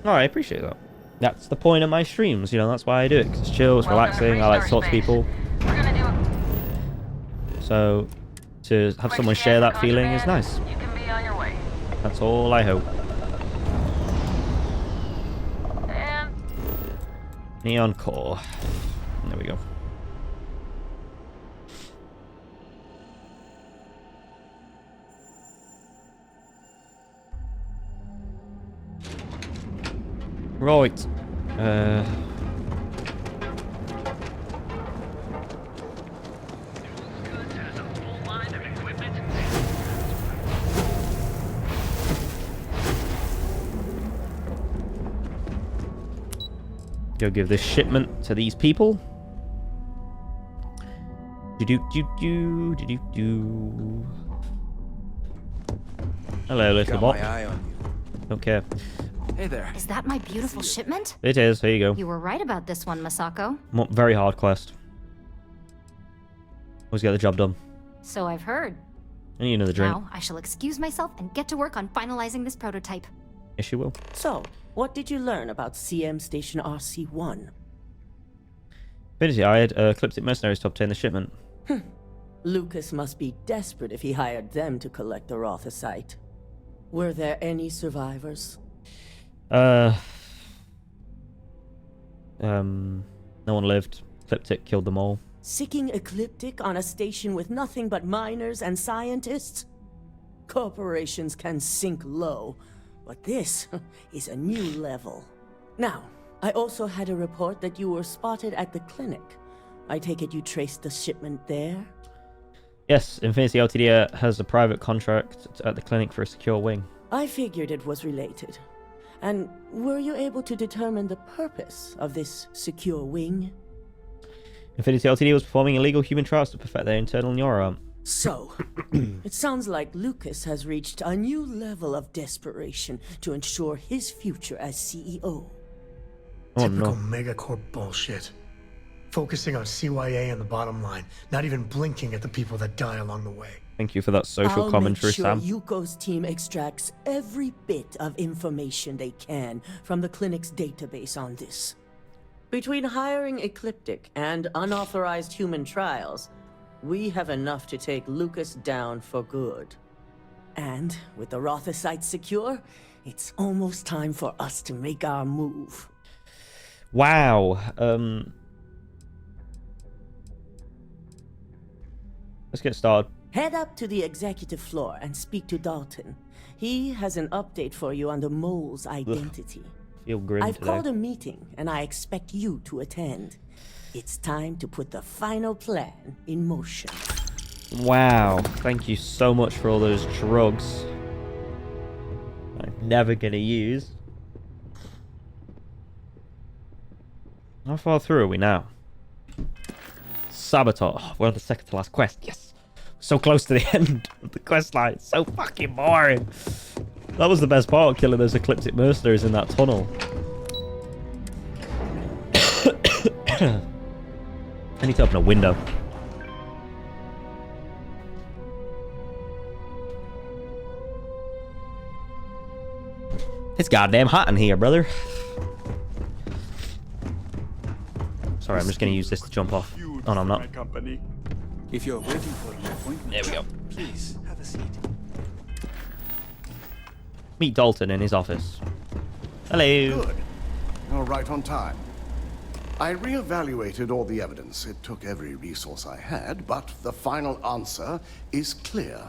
Oh, I appreciate that. That's the point of my streams, you know, that's why I do it. 'Cause it's chill, it's relaxing, I like to talk to people. So, to have someone share that feeling is nice. You can be on your way. That's all I hope. And Neon core. There we go. Right. Go give this shipment to these people. Do. Hello, little Got bot. my eye on you. Don't care. Hey there. Is that my beautiful shipment? It is. Here you go. You were right about this one, Masako. Very hard quest. Always get the job done. So I've heard. And you know the drink. Now I shall excuse myself and get to work on finalizing this prototype. Yes, you will. So, what did you learn about CM Station RC-1? Infinity, I had Ecliptic mercenaries to obtain the shipment. Lucas must be desperate if he hired them to collect the Rothosite. Were there any survivors? No one lived. Ecliptic killed them all. Seeking Ecliptic on a station with nothing but miners and scientists? Corporations can sink low, but this is a new level. Now, I also had a report that you were spotted at the clinic. I take it you traced the shipment there? Yes, Infinity Ltd has a private contract at the clinic for a secure wing. I figured it was related. And were you able to determine the purpose of this secure wing? Infinity Ltd was performing illegal human trials to perfect their internal neuroamp. So, it sounds like Lucas has reached a new level of desperation to ensure his future as CEO. Oh, Typical no. megacorp bullshit. Focusing on CYA and the bottom line, not even blinking at the people that die along the way. Thank you for that social I'll commentary, make sure Sam. Yuko's team extracts every bit of information they can from the clinic's database on this. Between hiring Ecliptic and unauthorized human trials, we have enough to take Lucas down for good. And with the Rothosite secure, it's almost time for us to make our move. Wow. Let's get started. Head up to the executive floor and speak to Dalton. He has an update for you on the mole's identity. Feel grim I've today. called a meeting, and I expect you to attend. It's time to put the final plan in motion. Wow. Thank you so much for all those drugs. Never gonna use. How far through are we now? Saboteur. Oh, we're on the second to last quest. Yes. So close to the end of the quest line. It's so fucking boring. That was the best part, killing those ecliptic mercenaries in that tunnel. I need to open a window. It's goddamn hot in here, brother. Sorry, I'm just going to use this to jump off. Oh, no, I'm not. If you're waiting for an appointment, There we go. please have a seat. Meet Dalton in his office. Hello. Good. You're right on time. I reevaluated all the evidence. It took every resource I had, but the final answer is clear.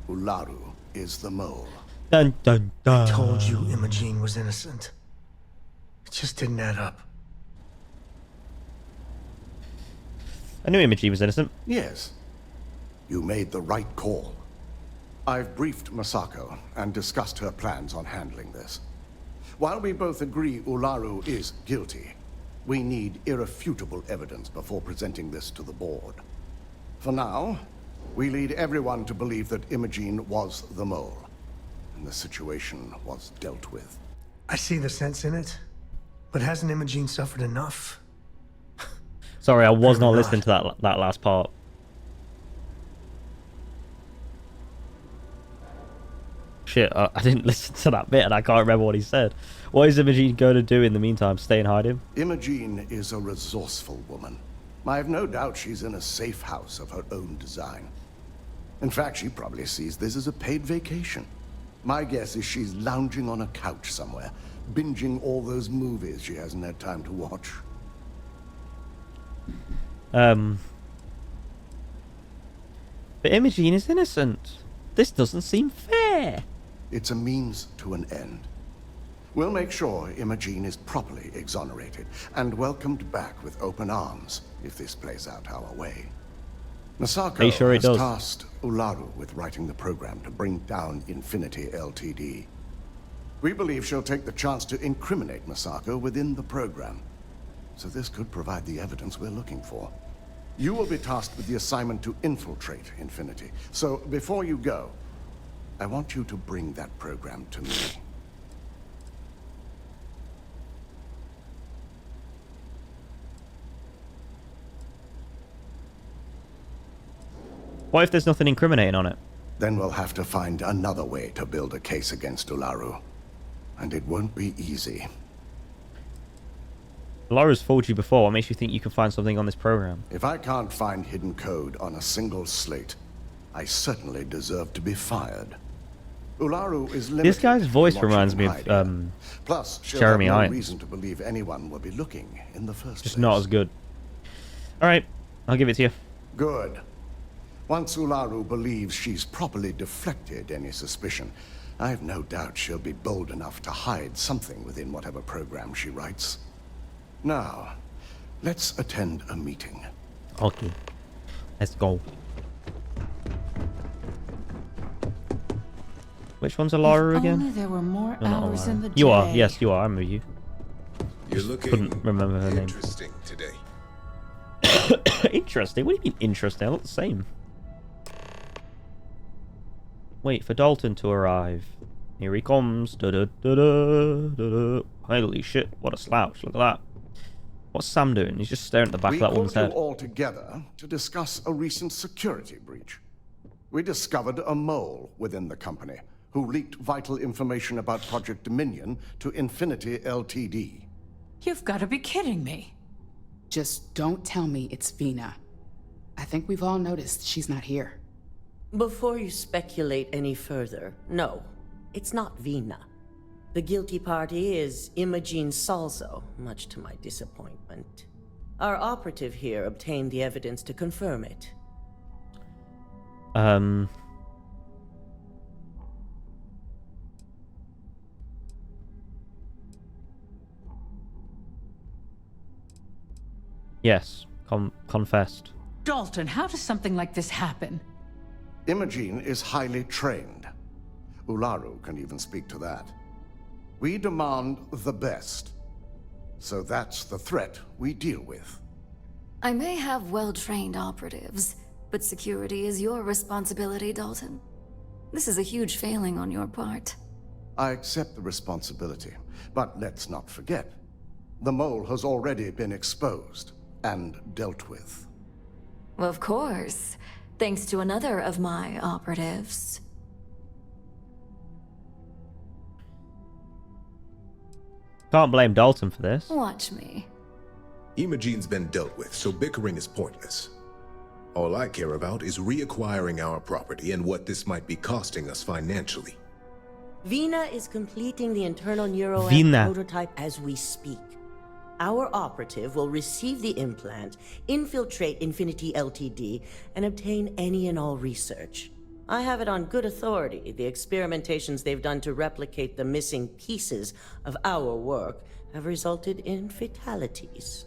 Ularu is the mole. Dun, dun, dun. I told you Imogene was innocent. It just didn't add up. I knew Imogene was innocent. Yes. You made the right call. I've briefed Masako and discussed her plans on handling this. While we both agree Ularu is guilty, we need irrefutable evidence before presenting this to the board. For now, we lead everyone to believe that Imogene was the mole, and the situation was dealt with. I see the sense in it, but hasn't Imogene suffered enough? Sorry, I was not listening to that last part. Shit, I didn't listen to that bit and I can't remember what he said. What is Imogene going to do in the meantime? Stay and hide him? Imogene is a resourceful woman. I have no doubt she's in a safe house of her own design. In fact, she probably sees this as a paid vacation. My guess is she's lounging on a couch somewhere, binging all those movies she hasn't had time to watch. But Imogene is innocent. This doesn't seem fair. It's a means to an end. We'll make sure Imogene is properly exonerated and welcomed back with open arms if this plays out our way. Masako Are you sure it has does? tasked Ularu with writing the program to bring down Infinity Ltd. We believe she'll take the chance to incriminate Masako within the program. So this could provide the evidence we're looking for. You will be tasked with the assignment to infiltrate Infinity. So before you go, I want you to bring that program to me. What if there's nothing incriminating on it? Then we'll have to find another way to build a case against Ularu. And it won't be easy. Laura's fooled you before. What makes you think you can find something on this program? If I can't find hidden code on a single slate, I certainly deserve to be fired. Ularu is limited. This guy's voice in what she reminds can me hide of here. Plus, she'll Jeremy have no Irons. reason to believe anyone will be looking in the first Just place. not as good. Alright, I'll give it to you. Good. Once Ularu believes she's properly deflected any suspicion, I have no doubt she'll be bold enough to hide something within whatever program she writes. Now, let's attend a meeting. Okay. Let's go. Which one's a Laura again? Only there were more No, not a hours in the Laura. day. You are. Yes, you are. I'm with you. You're Just looking couldn't remember her name. interesting today. Interesting? What do you mean interesting? I look the same. Wait for Dalton to arrive. Here he comes. Da -da -da -da -da -da. Holy shit, what a slouch. Look at that. What's Sam doing? He's just staring at the back We of that one's called you head. all together to discuss a recent security breach. We discovered a mole within the company who leaked vital information about Project Dominion to Infinity Ltd. You've got to be kidding me. Just don't tell me it's Vina. I think we've all noticed she's not here. Before you speculate any further, no, it's not Vina. The guilty party is Imogene Salzo, much to my disappointment. Our operative here obtained the evidence to confirm it. Yes, confessed. Dalton, how does something like this happen? Imogene is highly trained. Ularu can even speak to that. We demand the best. So that's the threat we deal with. I may have well-trained operatives, but security is your responsibility, Dalton. This is a huge failing on your part. I accept the responsibility, but let's not forget, the mole has already been exposed and dealt with. Of course, thanks to another of my operatives. Can't blame Dalton for this. Watch me. Imogene's been dealt with, so bickering is pointless. All I care about is reacquiring our property and what this might be costing us financially. Vina is completing the internal neuroamp Vina. prototype as we speak. Our operative will receive the implant, infiltrate Infinity Ltd, and obtain any and all research. I have it on good authority. The experimentations they've done to replicate the missing pieces of our work have resulted in fatalities.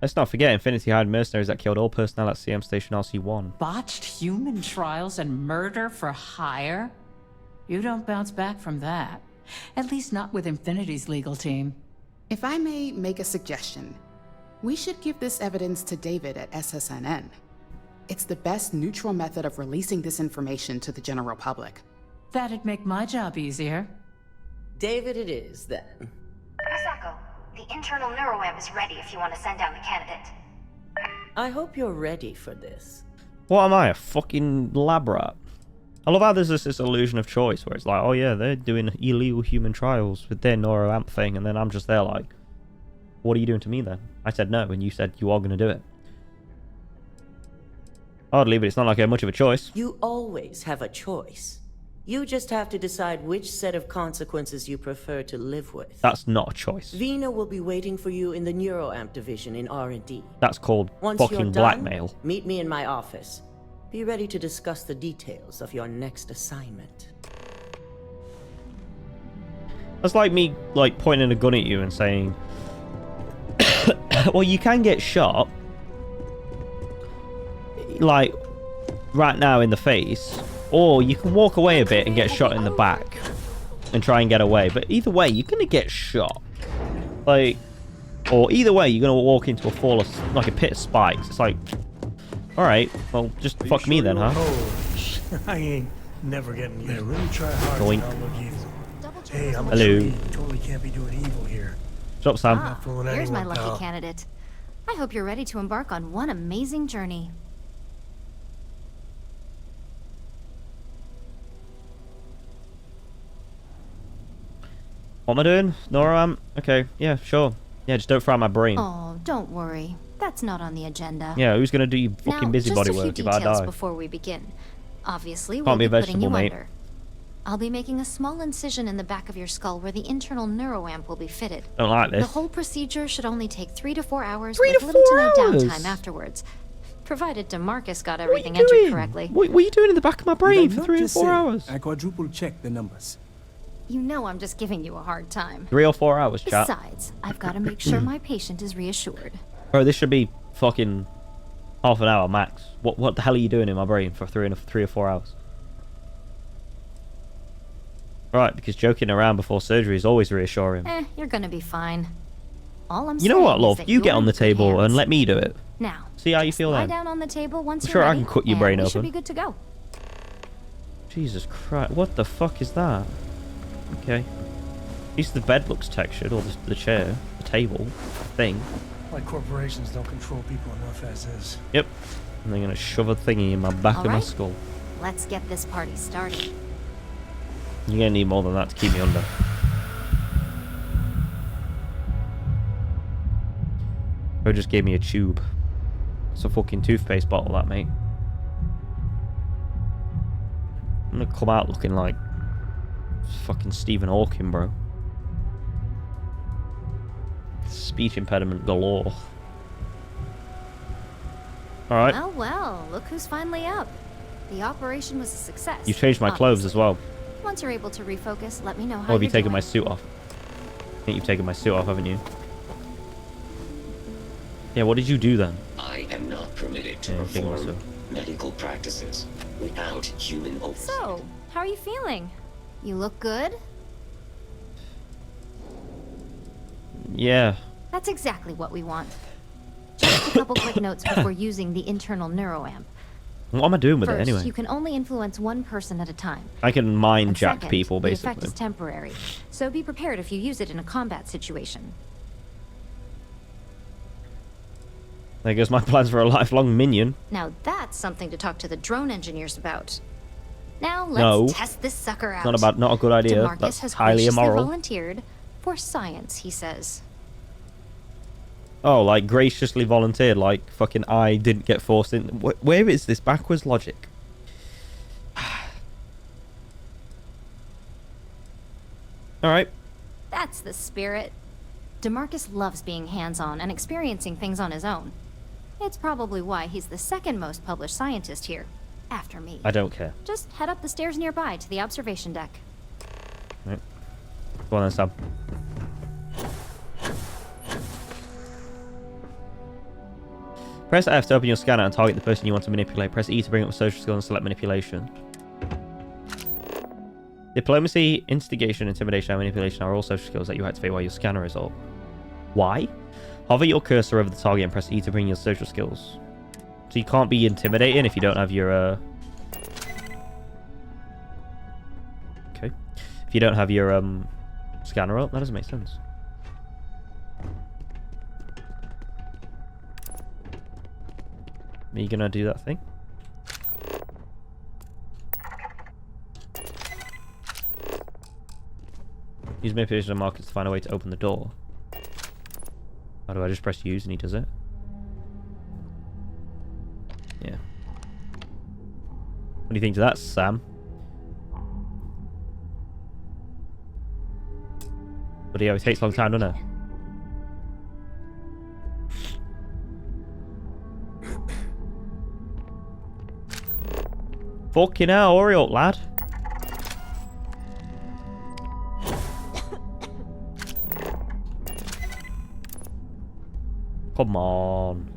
Let's not forget Infinity hired mercenaries that killed all personnel at CM Station RC1. Botched human trials and murder for hire? You don't bounce back from that. At least not with Infinity's legal team. If I may make a suggestion, we should give this evidence to David at SSNN. It's the best neutral method of releasing this information to the general public. That'd make my job easier. David it is, then. Misako, the internal neuroamp is ready if you want to send down the candidate. I hope you're ready for this. What am I, a fucking lab rat? I love how there's this illusion of choice where it's like, oh yeah, they're doing illegal human trials with their neuroamp thing, and then I'm just there like, what are you doing to me then? I said no, and you said you are going to do it. Oddly, but it's not like I have much of a choice. You always have a choice. You just have to decide which set of consequences you prefer to live with. That's not a choice. Vina will be waiting for you in the neuroamp division in R&D. That's called Once fucking you're done, blackmail. meet me in my office. Be ready to discuss the details of your next assignment. That's like me, like, pointing a gun at you and saying, well, you can get shot, like, right now in the face, or you can walk away a bit and get shot in the back and try and get away. But either way, you're going to get shot. Like, or either way, you're going to walk into a fall of, like, a pit of spikes. It's like, alright, well, just fuck me then, huh? I ain't never getting you. Really try hard to not look evil. Hey, I'm Hello. You totally can't be doing evil here. Shut up, Sam. Ah, here's my lucky candidate. I hope you're ready to embark on one amazing journey. What am I doing? Nora, okay, yeah, sure. Yeah, just don't fry my brain. Oh, don't worry. That's not on the agenda. Yeah, who's gonna do your fucking busybody work if I die? Before we begin. Obviously, Can't we'll be be a putting vegetable, you mate. under. I'll be making a small incision in the back of your skull where the internal neuroamp will be fitted. Don't like this. The whole procedure should only take 3 to 4 hours 3 with to little 4 to no hours? downtime afterwards. Provided DeMarcus got everything What are you entered doing? correctly. What are you doing in the back of my brain for 3 or 4 hours? I quadruple checked the numbers. You know I'm just giving you a hard time. 3 or 4 hours, chat. Besides, I've got to make sure my patient is reassured. Bro, this should be fucking half an hour max. What the hell are you doing in my brain for 3 or 4 hours? Right, because joking around before surgery is always reassuring. You're gonna be fine. All I'm You know what, saying is love? that You get you're on the in good table and hands. let me do it. Now, See how you feel lie then. down on the table once I'm you're sure I ready, can cut your and brain we should open. be good to go. Jesus Christ, what the fuck is that? Okay. At least the bed looks textured, or the chair, the table, thing. Like corporations don't control people enough as is. Yep. And they're gonna shove a thingy in my back of my Alright. skull. Let's get this party started. You're gonna need more than that to keep me under. Bro just gave me a tube. It's a fucking toothpaste bottle, that, mate. I'm gonna come out looking like fucking Stephen Hawking, bro. Speech impediment galore. Alright. Well, well, look who's finally up. The operation was a success. You've changed my clothes as well. Once you're able to refocus, let me know how Or have you you're taken doing. my suit off? I think you've taken my suit off, haven't you? Yeah, what did you do then? I am am not permitted to perform medical practices without human oversight. So, how are you feeling? You look good? Yeah. That's exactly what we want. Just a couple quick notes before using the internal neuroamp. What am I doing with First, it anyway? you can only influence one person at a time. I can mind And jack second, people, the effect basically. is temporary, so be prepared if you use it in a combat situation. There goes my plans for a lifelong minion. Now that's something to talk to the drone engineers about. Now let's No. test this sucker out. Not a good idea. DeMarcus That's has highly graciously immoral. volunteered for science, he says. Oh, like graciously volunteered, like fucking I didn't get forced in. Where is this backwards logic? Alright. That's the spirit. DeMarcus loves being hands-on and experiencing things on his own. It's probably why he's the second most published scientist here, after me. I don't care. Just head up the stairs nearby to the observation deck. Right. Go on then, Sam. Press F to open your scanner and target the person you want to manipulate. Press E to bring up the social skill and select manipulation. Diplomacy, instigation, intimidation, and manipulation are all social skills that you activate while your scanner is up. Why? Hover your cursor over the target and press E to bring your social skills. So you can't be intimidating if you don't have your okay. If you don't have your scanner up, that doesn't make sense. Are you gonna do that thing? Use manipulation and markers to find a way to open the door. How do I just press use and he does it? Yeah. What do you think to that, Sam? But yeah, it takes a long time, doesn't it? Fucking hell, hurry up, lad. Come on.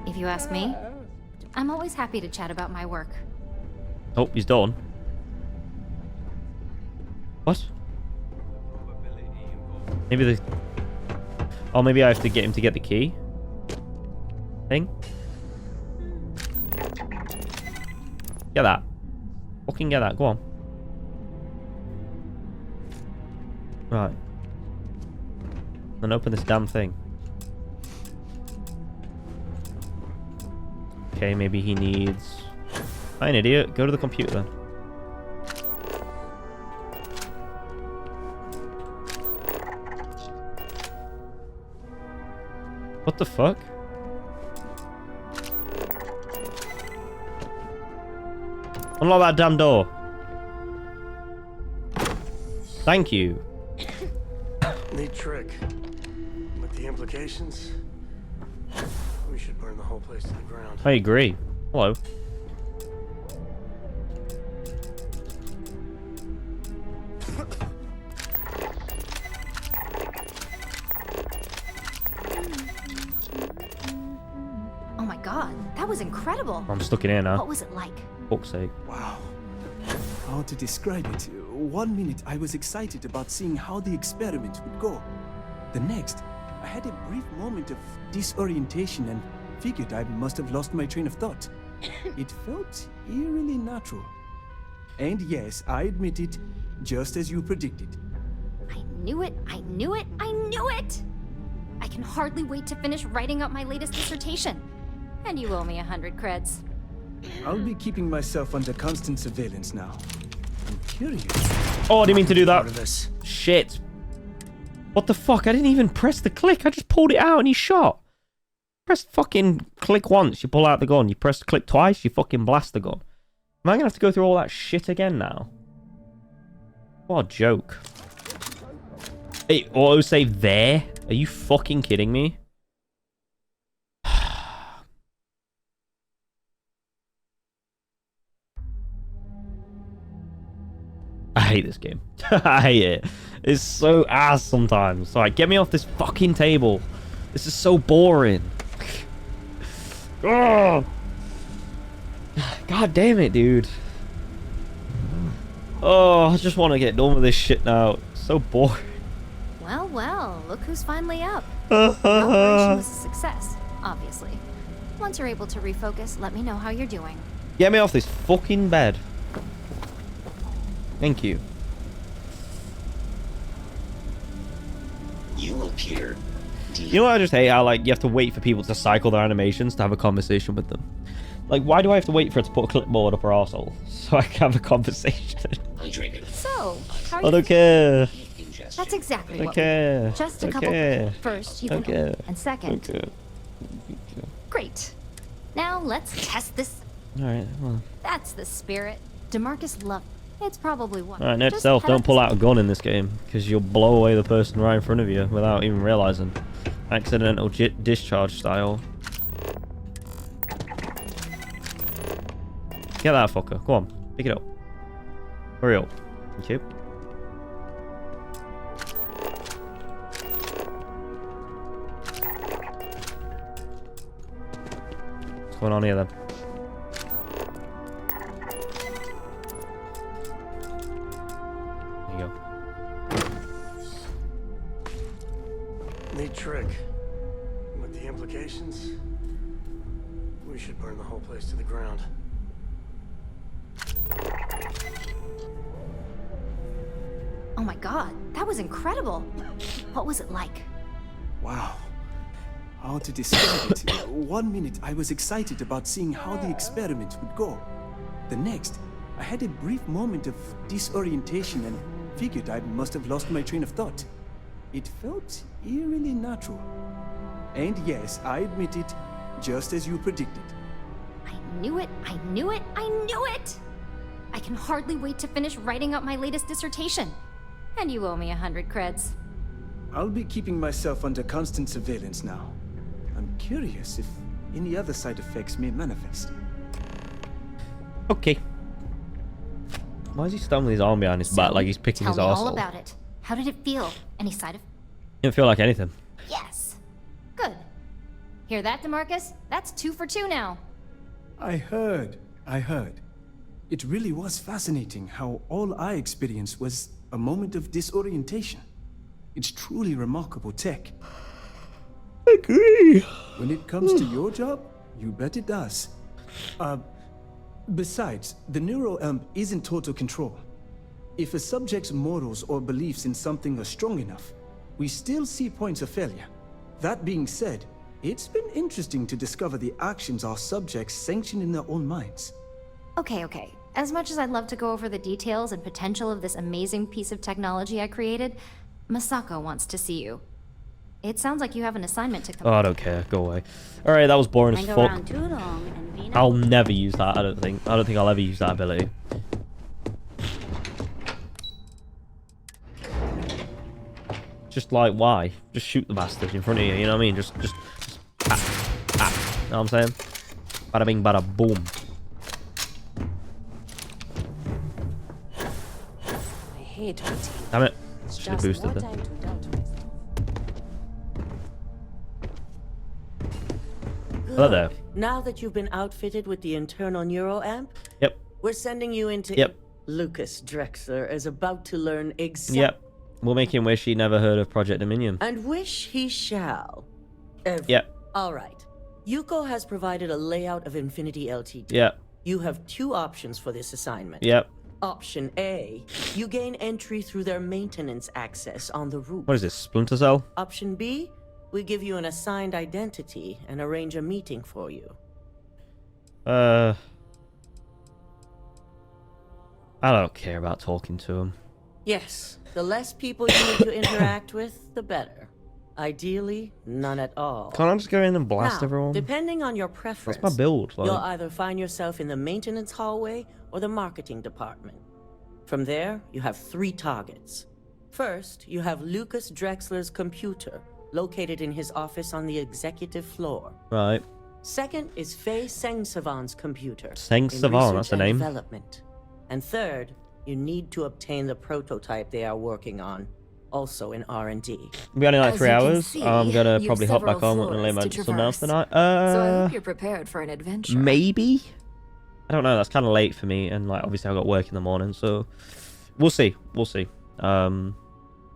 If you ask me, I'm always happy to chat about my work. Oh, he's done. What? Maybe the... Oh, maybe I have to get him to get the key? Thing? Get that. Fucking get that. Go on. Right. Then open this damn thing. Okay, maybe he needs... I'm an idiot. Go to the computer then. What the fuck? Unlock that damn door. Thank you. Neat trick. But the implications? We should burn the whole place to the ground. I agree. Hello. Oh my god, that was incredible. I'm stuck in here now. What was it like? Fuck's sake. Wow. How to describe it? 1 minute I was excited about seeing how the experiment would go. The next, I had a brief moment of disorientation and figured I must have lost my train of thought. It felt eerily natural. And yes, I admit it, just as you predicted. I knew it, I knew it, I knew it! I can hardly wait to finish writing up my latest dissertation. And you owe me 100 creds. I'll be keeping myself under constant surveillance now. I'm curious. Oh, I didn't mean to do that. This. Shit. What the fuck? I didn't even press the click. I just pulled it out and he shot. Press fucking click once, you pull out the gun. You press click twice, you fucking blast the gun. Am I gonna have to go through all that shit again now? What a joke. Hey, autosave there? Are you fucking kidding me? I hate this game. I hate it. It's so ass sometimes. Alright, get me off this fucking table. This is so boring. Oh. God damn it, dude. Oh, I just want to get done with this shit now. It's so boring. Well, well, look who's finally up. Your operation was a success, obviously. Once you're able to refocus, let me know how you're doing. Get me off this fucking bed. Thank you. You appear. You know what I just hate? How, like, you have to wait for people to cycle their animations to have a conversation with them. Like, why do I have to wait for her to put a clipboard up her arsehole so I can have a conversation? So, how are I you? don't care. That's exactly what. Okay. Just a couple. Okay. First, you can. Okay. And second. Okay. Great. Now let's test this. All right. Well. That's the spirit. DeMarcus loved. It's probably one. All right. Note to Just self: head don't up pull out a gun in this game because you'll blow away the person right in front of you without even realizing. Accidental discharge style. Get that fucker. Go on. Pick it up. Hurry up. Thank you. What's going on here then? There you go. Neat trick. With the implications, we should burn the whole place to the ground. Oh my god, that was incredible. What was it like? Wow. How to describe it? 1 minute I was excited about seeing how the experiment would go. The next, I had a brief moment of disorientation and figured I must have lost my train of thought. It felt eerily natural. And yes, I admit it, just as you predicted. I knew it, I knew it, I knew it! I can hardly wait to finish writing up my latest dissertation. And you owe me 100 creds. I'll be keeping myself under constant surveillance now. I'm curious if any other side effects may manifest. Okay. Why is he standing with his arm behind his back like he's picking his Tell me all arsehole? about it. How did it feel? Any side effects? Didn't feel like anything. Yes. Good. Hear that, DeMarcus? That's 2 for 2 now. I heard. It really was fascinating how all I experienced was a moment of disorientation. It's truly remarkable tech. I agree. When it comes to your job, you bet it does. Besides, the neuroamp is in total control. If a subject's morals or beliefs in something are strong enough, we still see points of failure. That being said, it's been interesting to discover the actions our subjects sanction in their own minds. Okay. As much as I'd love to go over the details and potential of this amazing piece of technology I created, Masako wants to see you. It sounds like you have an assignment to complete. Oh, I don't care. Go away. Alright, that was boring as Hang fuck. around too long and be I'll never use that, I don't think. I don't think I'll ever use that ability. Just like, why? Just shoot the bastard in front of you, you know what I mean? Just you know what I'm saying? Bada bing, bada boom. I hate routine. Damn it. It's Should have just boosted more that. time to doubt myself. Hello there. Now that you've been outfitted with the internal neuroamp, Yep. we're sending you into... Yep. Lucas Drexler is about to learn exactly... Yep. We'll make him wish he never heard of Project Dominion. And wish he shall. Yep. All right. Yuko has provided a layout of Infinity Ltd. Yep. You have 2 options for this assignment. Yep. Option A, you gain entry through their maintenance access on the roof. What is this, Splinter Cell? Option B, we give you an assigned identity and arrange a meeting for you. I don't care about talking to him. Yes, the less people you need to interact with, the better. Ideally, none at all. Can't I just go in and blast Now, everyone? depending on your preference, That's my build. Like. you'll either find yourself in the maintenance hallway or the marketing department. From there, you have 3 targets. First, you have Lucas Drexler's computer, located in his office on the executive floor. Right. Second is Faye Sengsavan's computer. Sengsavan, in research that's the and name. Development. And third, You need to obtain the prototype they are working on, also in R&D. We only like As 3 you can hours. see, I'm gonna you've probably hop back several on and lay my floors to something else traverse. tonight. So I hope you're prepared for an adventure. Maybe. I don't know. That's kind of late for me, and like obviously I got work in the morning, so we'll see. We'll see.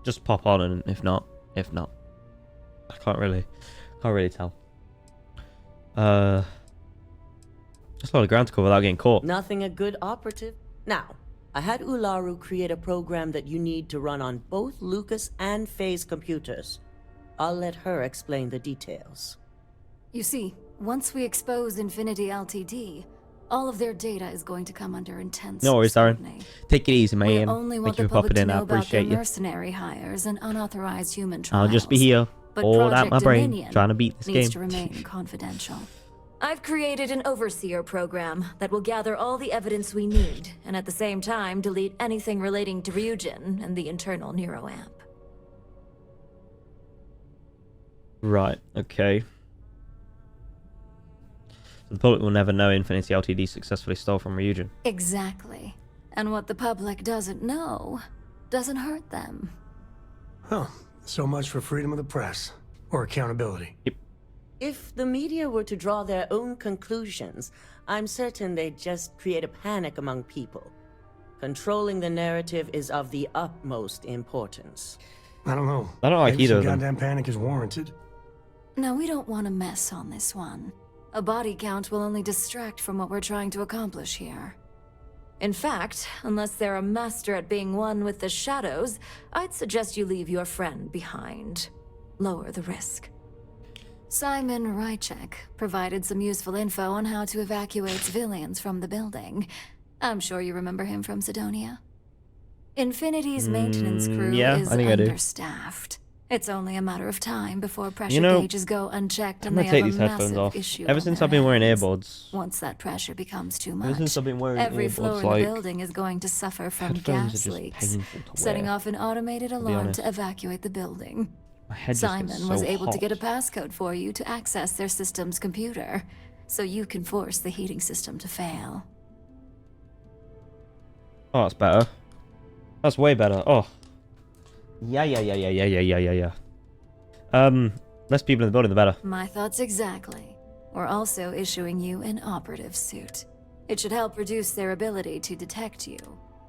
Just pop on, and if not, I can't really tell. Just a lot of ground to cover without getting caught. Nothing a good operative. Now, I had Ularu create a program that you need to run on both Lucas and Faye's computers. I'll let her explain the details. You see, once we expose Infinity Ltd, all of their data is going to come under intense No worries, Darren. scrutiny. Take it easy, We man. only Thank want you the for public popping to in. I know about their appreciate you. mercenary hires and unauthorized human trials. I'll just be here, But all out Project my brain, Dominion trying to beat this needs game. to remain confidential. I've created an overseer program that will gather all the evidence we need, and at the same time delete anything relating to Ryujin and the internal neuroamp. Right. Okay. So the public will never know Infinity Ltd successfully stole from Ryujin. Exactly. And what the public doesn't know doesn't hurt them. Huh. So much for freedom of the press. Or accountability. Yep. If the media were to draw their own conclusions, I'm certain they'd just create a panic among people. Controlling the narrative is of the utmost importance. I don't know. I don't like Maybe either some of them. goddamn panic is warranted. No, we don't want to mess on this one. A body count will only distract from what we're trying to accomplish here. In fact, unless they're a master at being one with the shadows, I'd suggest you leave your friend behind. Lower the risk. Simon Rychek provided some useful info on how to evacuate civilians from the building. I'm sure you remember him from Sidonia. Infinity's maintenance crew yeah, is I think I do. understaffed. It's only a matter of time before pressure You know, gauges go unchecked I'm and gonna they take have these a headphones massive off. issue Ever on since their I've been wearing hands. earbuds. Once that pressure becomes too much, Ever since I've been wearing every floor earbuds, in the like, building is going to suffer from headphones are gas just leaks, painful to setting wear, off an automated be alarm honest. to evacuate the building. My head just Simon gets was so able to hot. get a passcode for you to access their system's computer, so you can force the heating system to fail. Oh, that's better. That's way better. Oh. Yeah. Less people in the building, the better. My thoughts exactly. We're also issuing you an operative suit. It should help reduce their ability to detect you.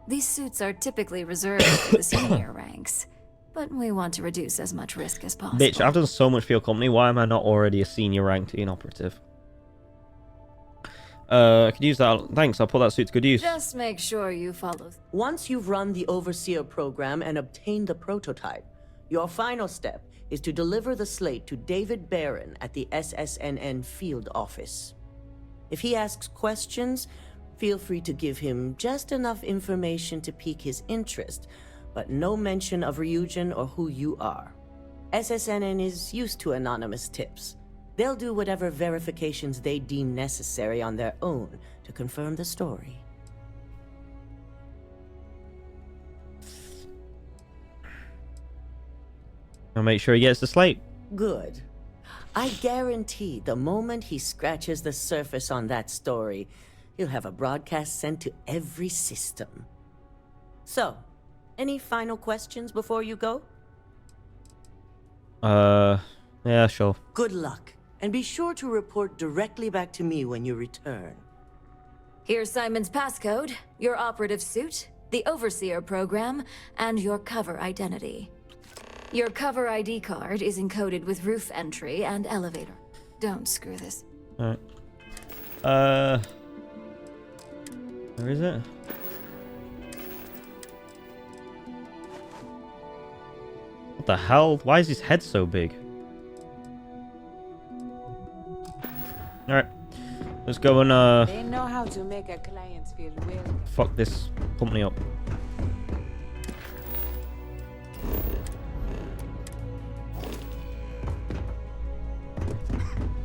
These suits are typically reserved for the senior ranks, but we want to reduce as much risk as possible. Bitch, I've done so much for your company. Why am I not already a senior ranked operative? I could use that. Thanks, I'll put that suit to good use. Just make sure you follow. Once you've run the Overseer program and obtained the prototype, your final step is to deliver the slate to David Barron at the SSNN field office. If he asks questions, feel free to give him just enough information to pique his interest, but no mention of Ryujin or who you are. SSNN is used to anonymous tips. They'll do whatever verifications they deem necessary on their own to confirm the story. I'll make sure he gets the slate. Good. I guarantee the moment he scratches the surface on that story, he'll have a broadcast sent to every system. So, any final questions before you go? Yeah, sure. Good luck, and be sure to report directly back to me when you return. Here's Simon's passcode, your operative suit, the Overseer program, and your cover identity. Your cover ID card is encoded with roof entry and elevator. Don't screw this. Alright. Where is it? What the hell? Why is his head so big? Alright. Let's go and They know how to make a client feel welcome. fuck this company up.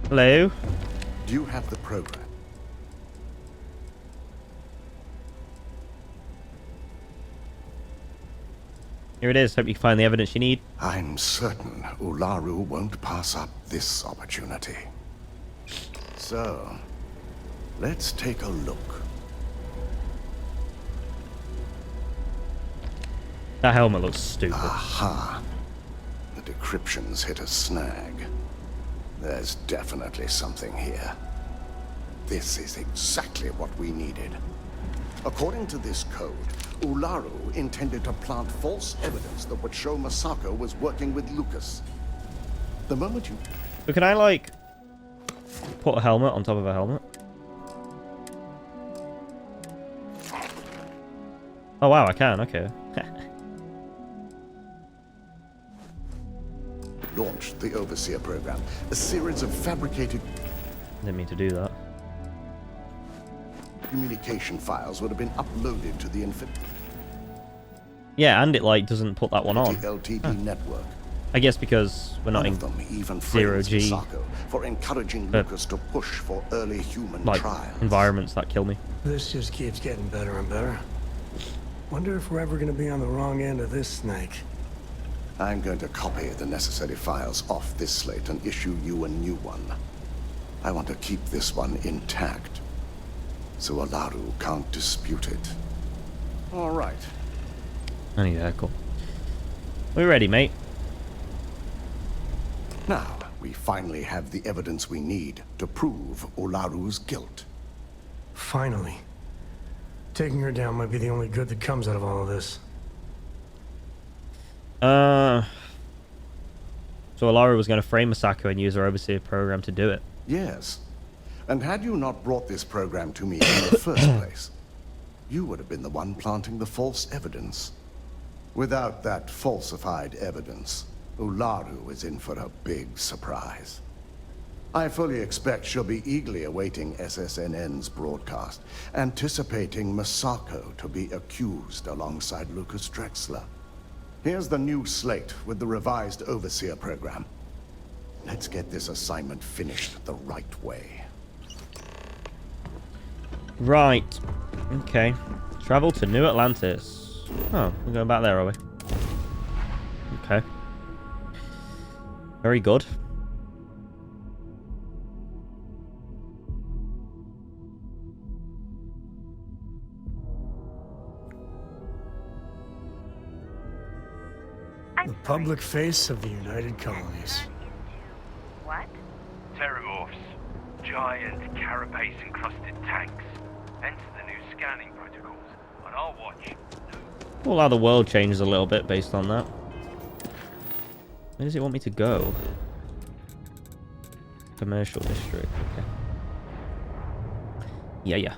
Hello? Do you have the program? Here it is. Hope you can find the evidence you need. I'm certain Ularu won't pass up this opportunity. So, let's take a look. That helmet looks stupid. Aha. The decryptions hit a snag. There's definitely something here. This is exactly what we needed. According to this code, Ularu intended to plant false evidence that would show Masako was working with Lucas. The moment you... But can I, like, put a helmet on top of a helmet? Oh, wow, I can. Okay. Launched the Overseer program, a series of fabricated... Didn't mean to do that. Communication files would have been uploaded to the Yeah, and it, like, doesn't put that one on. LTD network. I guess because we're not in zero-G, for encouraging Lucas to push for early human like, trials. environments that kill me. This just keeps getting better and better. Wonder if we're ever going to be on the wrong end of this snake. I'm going to copy the necessary files off this slate and issue you a new one. I want to keep this one intact, so Ularu can't dispute it. All right. Oh yeah, cool. We're ready, mate. Now, we finally have the evidence we need to prove Ularu's guilt. Finally. Taking her down might be the only good that comes out of all of this. So Ularu was going to frame Masako and use her Overseer program to do it. Yes. And had you not brought this program to me in the first place, you would have been the one planting the false evidence. Without that falsified evidence, Ularu is in for a big surprise. I fully expect she'll be eagerly awaiting SSNN's broadcast, anticipating Masako to be accused alongside Lucas Drexler. Here's the new slate with the revised Overseer program. Let's get this assignment finished the right way. Right. Okay. Travel to New Atlantis. Oh, we're going back there, are we? Okay. Very good. The public face of the United Colonies. What? Terramorphs. Giant carapace-encrusted tanks. Enter the new scanning protocols. On our watch. Well, how the world changes a little bit based on that. Where does it want me to go? Commercial district. Okay. Yeah.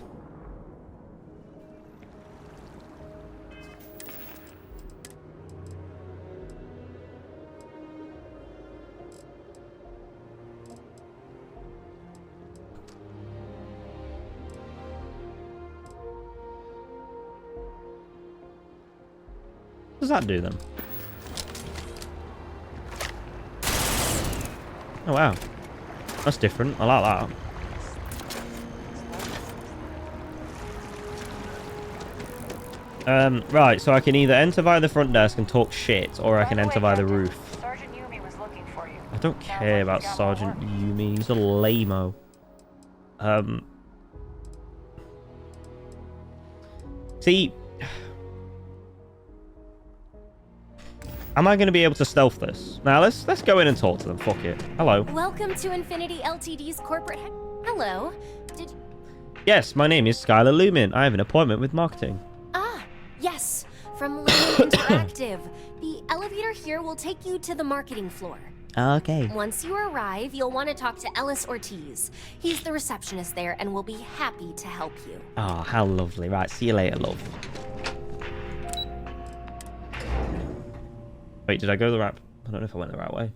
What does that do then? Oh wow, that's different. I like that. Right, so I can either enter via the front desk and talk shit, or I can enter via the roof. Sergeant Yumi was looking for you. I don't care about Sergeant Yumi. He's a lame-o. See, am I going to be able to stealth this? Now let's go in and talk to them. Fuck it. Hello. Welcome to Infinity Ltd's corporate. Hello. Yes, my name is Skylar Lumin. I have an appointment with marketing. Yes, from Lumin Interactive. The elevator here will take you to the marketing floor. Okay. Once you arrive, you'll want to talk to Ellis Ortiz. He's the receptionist there and will be happy to help you. Oh, how lovely. Right, see you later, love. Wait, did I go the right... I don't know if I went the right way.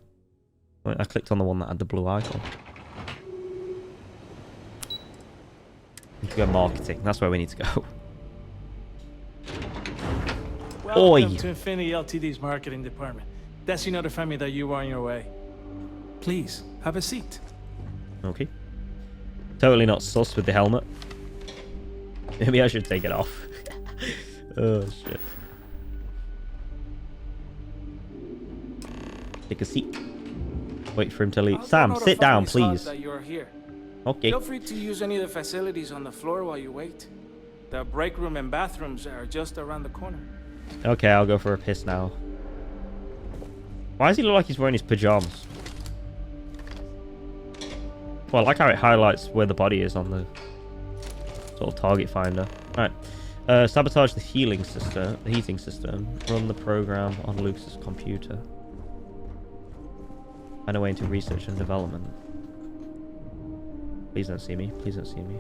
I clicked on the one that had the blue icon. Need to go marketing. That's where we need to go. Welcome to Infinity Ltd's marketing department. Desi notified me that you were on your way. Please, have a seat. Okay. Totally not sus with the helmet. Maybe I should take it off. Oh, shit. Take a seat. Wait for him to leave. Sam, sit down, please. That you're here. Okay. Feel free to use any of the facilities on the floor while you wait. The break room and bathrooms are just around the corner. Okay, I'll go for a piss now. Why does he look like he's wearing his pajamas? Well, I like how it highlights where the body is on the sort of target finder. Alright. Sabotage the heating system. Run the program on Lucas's computer. Find a way into research and development. Please don't see me. Please don't see me.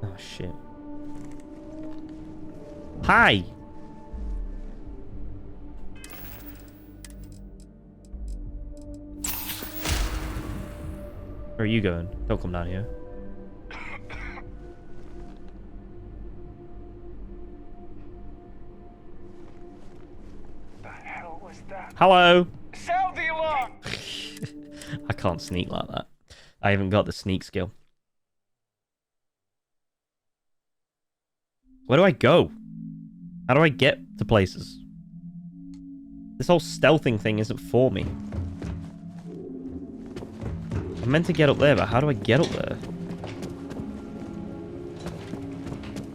Oh, shit. Hi! Where are you going? Don't come down here. The hell was that? Hello! Sound the alarm! I can't sneak like that. I haven't got the sneak skill. Where do I go? How do I get to places? This whole stealthing thing isn't for me. I'm meant to get up there, but how do I get up there?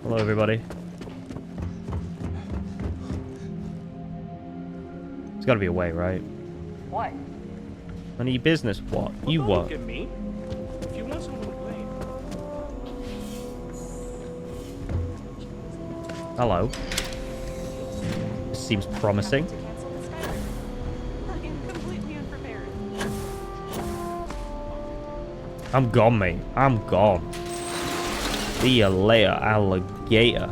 Hello, everybody. There's gotta be a way, right? What? None of your business. What? You Don't what? Look at me. If you want someone to blame. Hello. This seems promising. I'm gone, mate. I'm gone. See you later, alligator.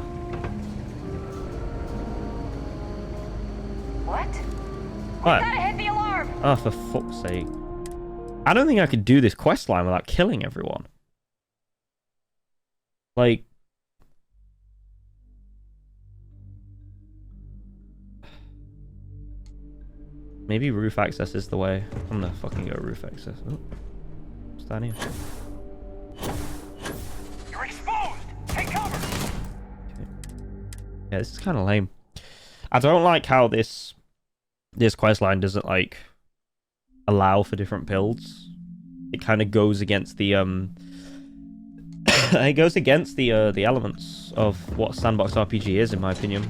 What? What? Gotta hit the alarm! Oh, for fuck's sake. I don't think I could do this quest line without killing everyone. Like... Maybe roof access is the way. I'm gonna fucking go roof access. Oh. What's down here? You're exposed! Take cover! Okay. Yeah, this is kind of lame. I don't like how this quest line doesn't like allow for different builds. It kind of goes against the it goes against the elements of what sandbox RPG is, in my opinion.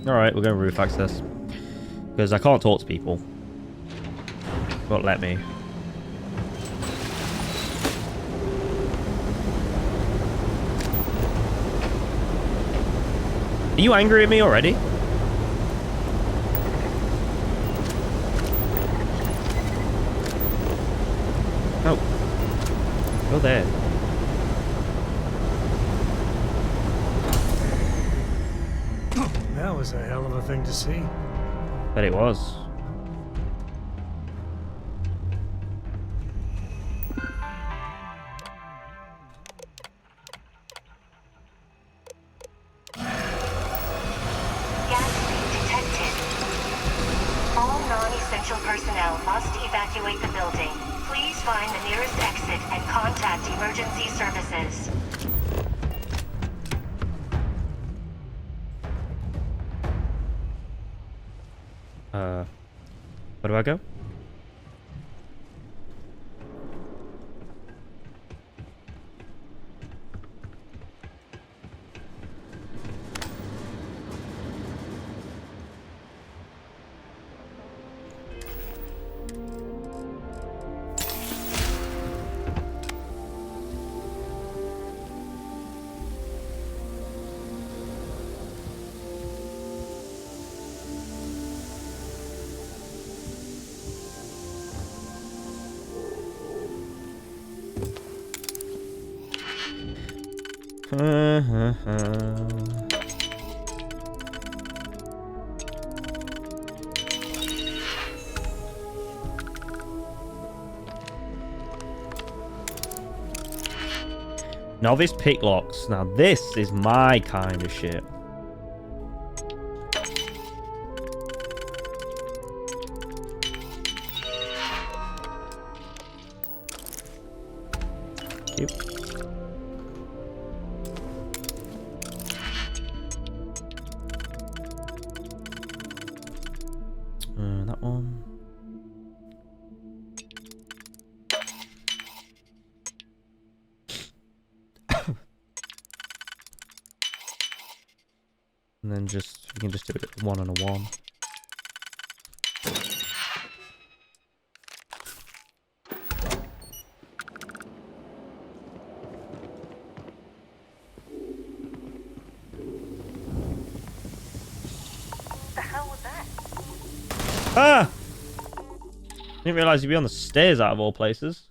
All right, we're going roof access because I can't talk to people. Won't let me. Are you angry at me already? Oh. Go there. That was a hell of a thing to see. Bet it was. All non-essential personnel must evacuate the building. Please find the nearest exit and contact emergency services. Where do I go? Novice pick locks. Now this is my kind of shit. Yep. That one. And then just, we can just do it 1 and a 1. Ah! Didn't realize you'd be on the stairs out of all places.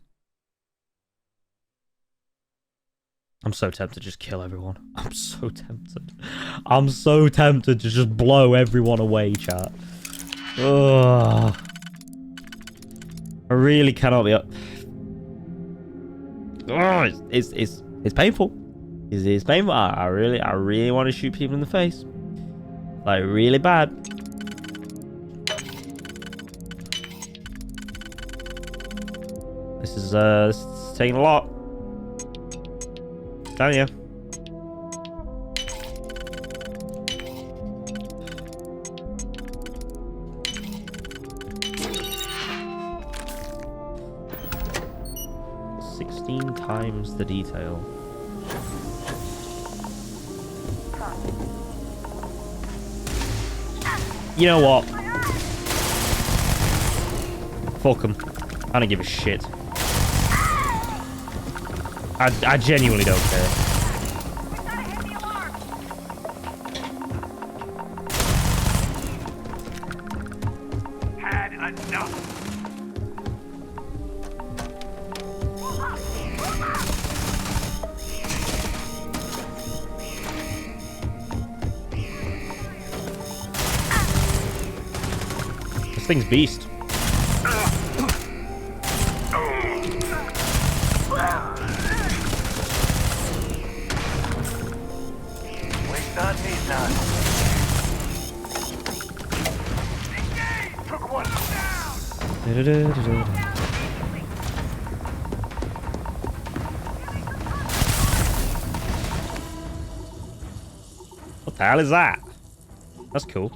I'm so tempted to just kill everyone. I'm so tempted. I'm so tempted to just blow everyone away, chat. Ugh. I really cannot be up. Oh, it's painful. It's painful. I really want to shoot people in the face. Like, really bad. This is taking a lot. Down here. Times the detail. You know what? Fuck them. I don't give a shit. I genuinely don't care. Had enough. This thing's beast. Waste on me, son. Engage! Took one down! What the hell is that? That's cool.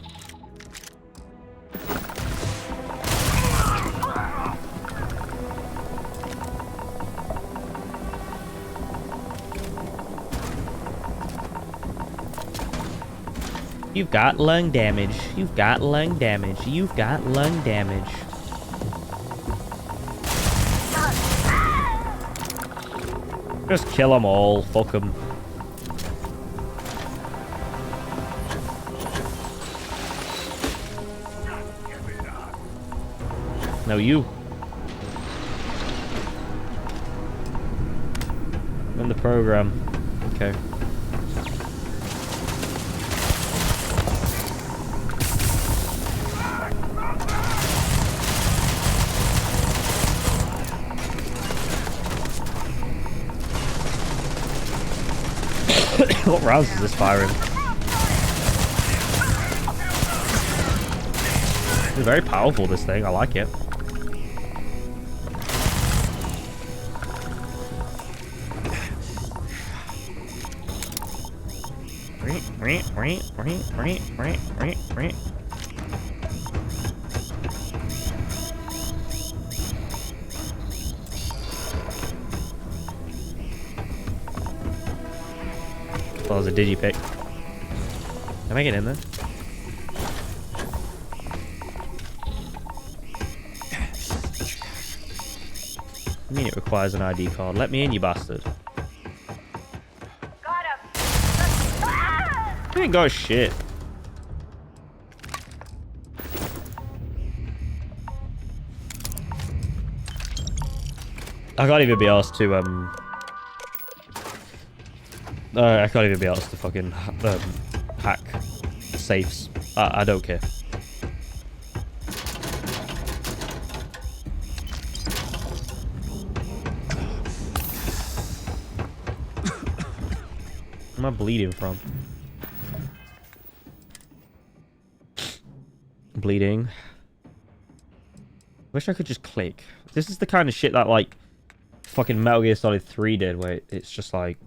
You've got lung damage. You've got lung damage. You've got lung damage. Just kill them all. Fuck them. No, you. I'm in the program. Okay. What rounds is this firing? It's very powerful, this thing. I like it. Oh, there's a digipick. Can I get in there? I mean, it requires an ID card. Let me in, you bastard. Got him. You ain't got shit. I can't even be asked to I can't even be asked to fucking hack safes. I don't care. Where am I bleeding from? Bleeding. Wish I could just click. This is the kind of shit that like fucking Metal Gear Solid 3 did, where it's just like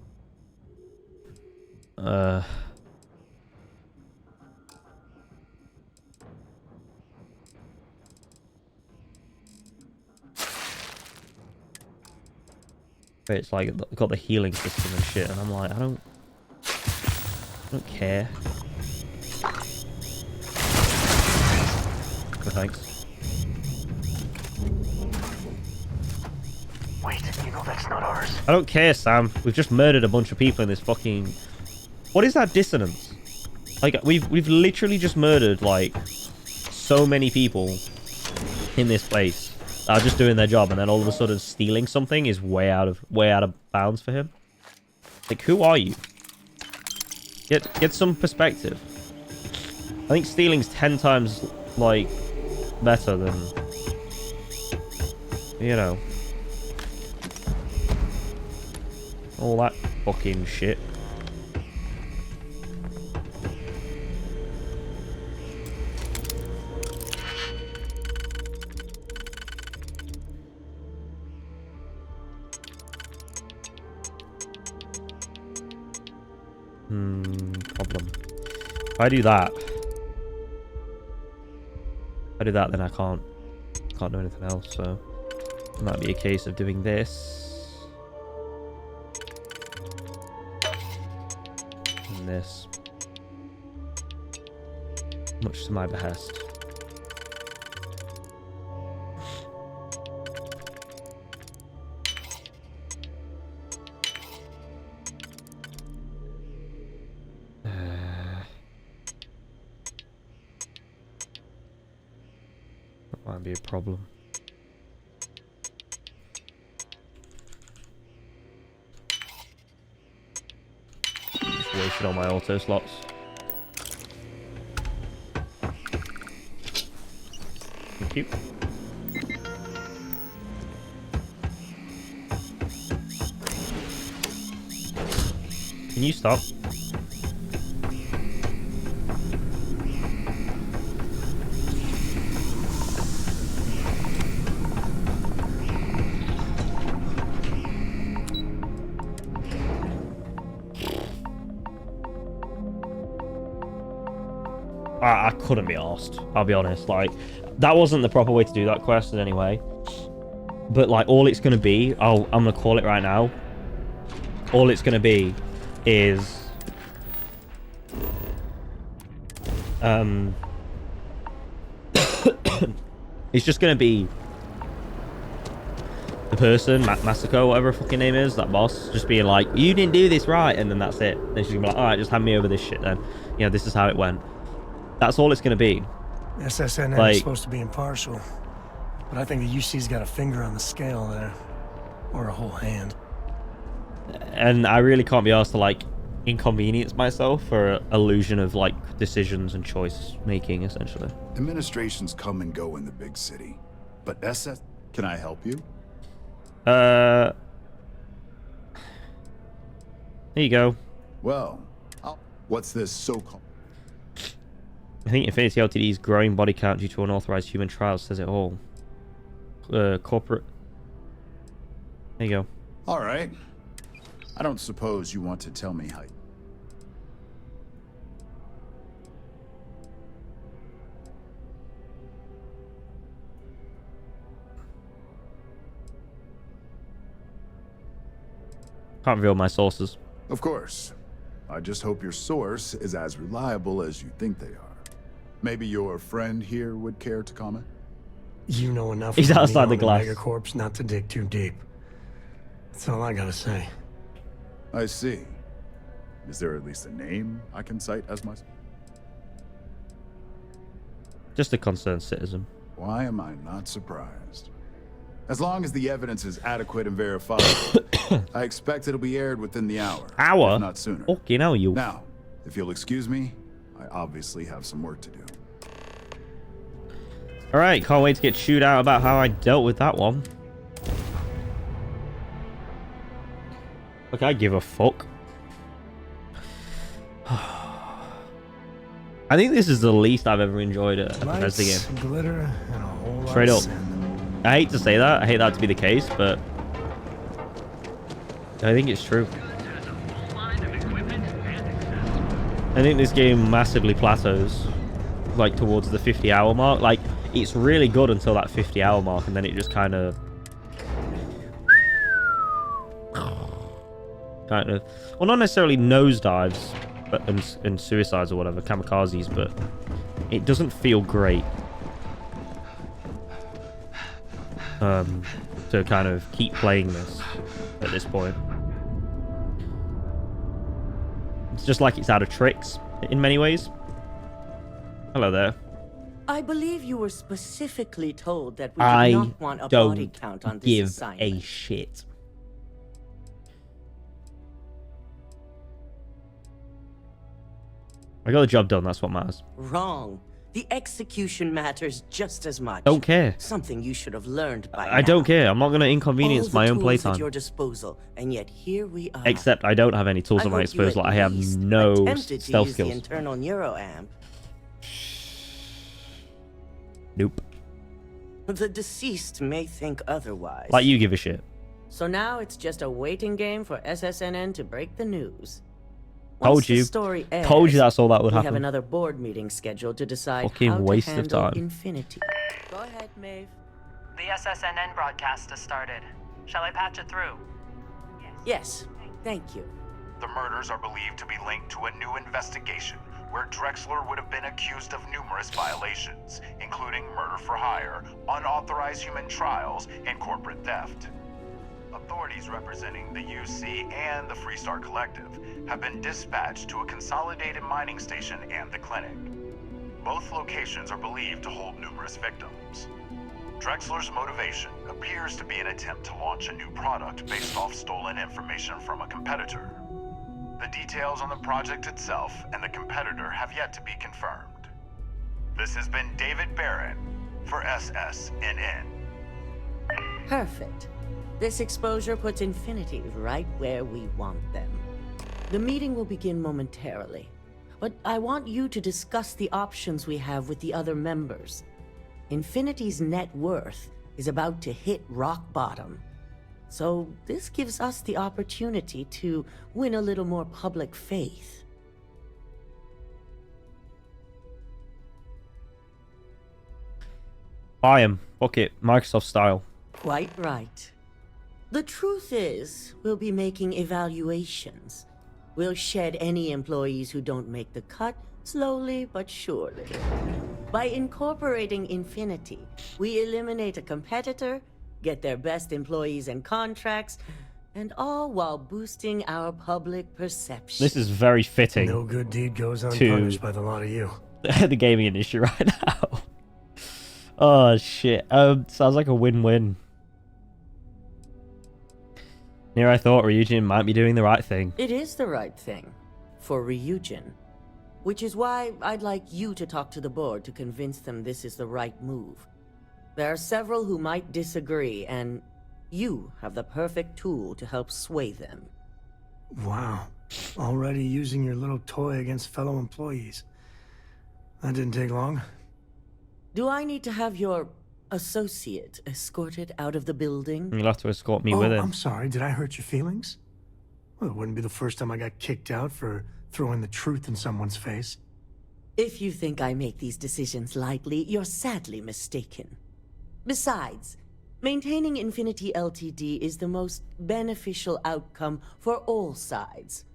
Where it's like got the healing system and shit, and I'm like, I don't care. No thanks. Wait, you know that's not ours. I don't care, Sam. We've just murdered a bunch of people in this fucking... What is that dissonance? Like, we've literally just murdered, like, so many people in this place that are just doing their job, and then all of a sudden stealing something is way out of bounds for him. Like, who are you? Get some perspective. I think stealing's 10 times, like, better than... You know... all that fucking shit. Problem. If I do that, then I can't do anything else, so it might be a case of doing this. And this. Much to my behest. That might be a problem. Just wasted all my auto slots. Thank you. Can you stop? I couldn't be arsed, I'll be honest. Like, that wasn't the proper way to do that quest in any way. But, like, all it's going to be... I'm going to call it right now. All it's going to be is... it's just going to be... the person, Masako, whatever her fucking name is, that boss, just being like, you didn't do this right, and then that's it. Then she's going to be like, alright, just hand me over this shit then. You know, this is how it went. That's all it's going to be. SSN Like, is supposed to be impartial, but I think the UC's got a finger on the scale there. Or a whole hand. and I really can't be asked to, like, inconvenience myself for illusion of, like, decisions and choice making, essentially. Administrations come and go in the big city, but SS... Can I help you? There you go. Well, what's this so-called? I think Infinity Ltd's growing body count due to unauthorized human trials says it all. Corporate. There you go. All right. I don't suppose you want to tell me how... Can't reveal my sources. Of course. I just hope your source is as reliable as you think they are. Maybe your friend here would care to comment? You know enough He's about outside the Neo glass. and Megacorps not to dig too deep. That's all I gotta say. I see. Is there at least a name I can cite as my... Just a concerned citizen. Why am I not surprised? As long as the evidence is adequate and verifiable, I expect it'll be aired within the hour. Hour? If not sooner. Okay, now you. Now, if you'll excuse me, I obviously have some work to do. Alright, can't wait to get chewed out about how I dealt with that one. Look, I give a fuck. I think this is the least I've ever enjoyed a Bethesda game. Glitter, and a whole lot Straight of up. sand. I hate to say that. I hate that to be the case, but I think it's true. I think this game massively plateaus, like, towards the 50-hour mark. Like, it's really good until that 50-hour mark, and then it just kind of... kind of, well, not necessarily nosedives, but and suicides or whatever, kamikazes, but it doesn't feel great to kind of keep playing this at this point. It's just like it's out of tricks in many ways. Hello there. I believe you were specifically told that we did not want a body count on this assignment. I don't give a shit. I got the job done, that's what matters. Wrong. The execution matters just as much. Don't care. Something you should have learned by I don't care. I'm not going to inconvenience all my own tools playtime. at your disposal, and yet here we are. Except I don't have any tools at my disposal. I have no stealth skills. The internal neuroamp. Nope. The deceased may think otherwise. Like you give a shit. So now it's just a waiting game for SSNN to break the news. Told you. Told you that's all that would we happen. have another board meeting scheduled to decide Fucking how waste to of handle time. Infinity. Go ahead, Maeve. The SSNN broadcast has started. Shall I patch it through? Yes, thank you. The murders are believed to be linked to a new investigation where Drexler would have been accused of numerous violations, including murder for hire, unauthorized human trials, and corporate theft. Authorities representing the UC and the FREESTAR Collective have been dispatched to a consolidated mining station and the clinic. Both locations are believed to hold numerous victims. Drexler's motivation appears to be an attempt to launch a new product based off stolen information from a competitor. The details on the project itself and the competitor have yet to be confirmed. This has been David Barron for SSNN. Perfect. This exposure puts Infinity right where we want them. The meeting will begin momentarily, but I want you to discuss the options we have with the other members. Infinity's net worth is about to hit rock bottom. So this gives us the opportunity to win a little more public faith. Buy 'em. Fuck it. Microsoft style. Quite right. The truth is, we'll be making evaluations. We'll shed any employees who don't make the cut, slowly but surely. By incorporating Infinity, we eliminate a competitor, get their best employees and contracts, and all while boosting our public perception. This is very fitting. No good deed goes unpunished by the lot of you. The gaming industry right now. Oh shit. Sounds like a win-win. Near I thought Ryujin might be doing the right thing. It is the right thing. For Ryujin. Which is why I'd like you to talk to the board to convince them this is the right move. There are several who might disagree, and you have the perfect tool to help sway them. Wow. Already using your little toy against fellow employees. That didn't take long. Do I need to have your associate escorted out of the building? You'll have to escort me with him. I'm sorry, did I hurt your feelings? Well, it wouldn't be the first time I got kicked out for throwing the truth in someone's face. If you think I make these decisions lightly, you're sadly mistaken. Besides, maintaining Infinity Ltd is the most beneficial outcome for all sides.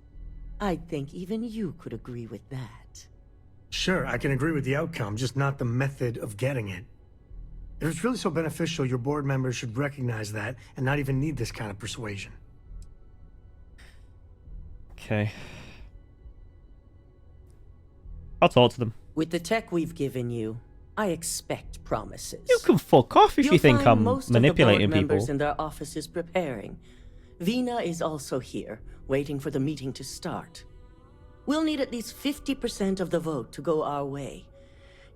I think even you could agree with that. Sure, I can agree with the outcome, just not the method of getting it. If it's really so beneficial, your board members should recognize that and not even need this kind of persuasion. Okay. I'll talk to them. With the tech we've given you, I expect promises. You can fuck off if you think I'm most manipulating of the board people. members in their offices preparing. Vina is also here, waiting for the meeting to start. We'll need at least 50% of the vote to go our way.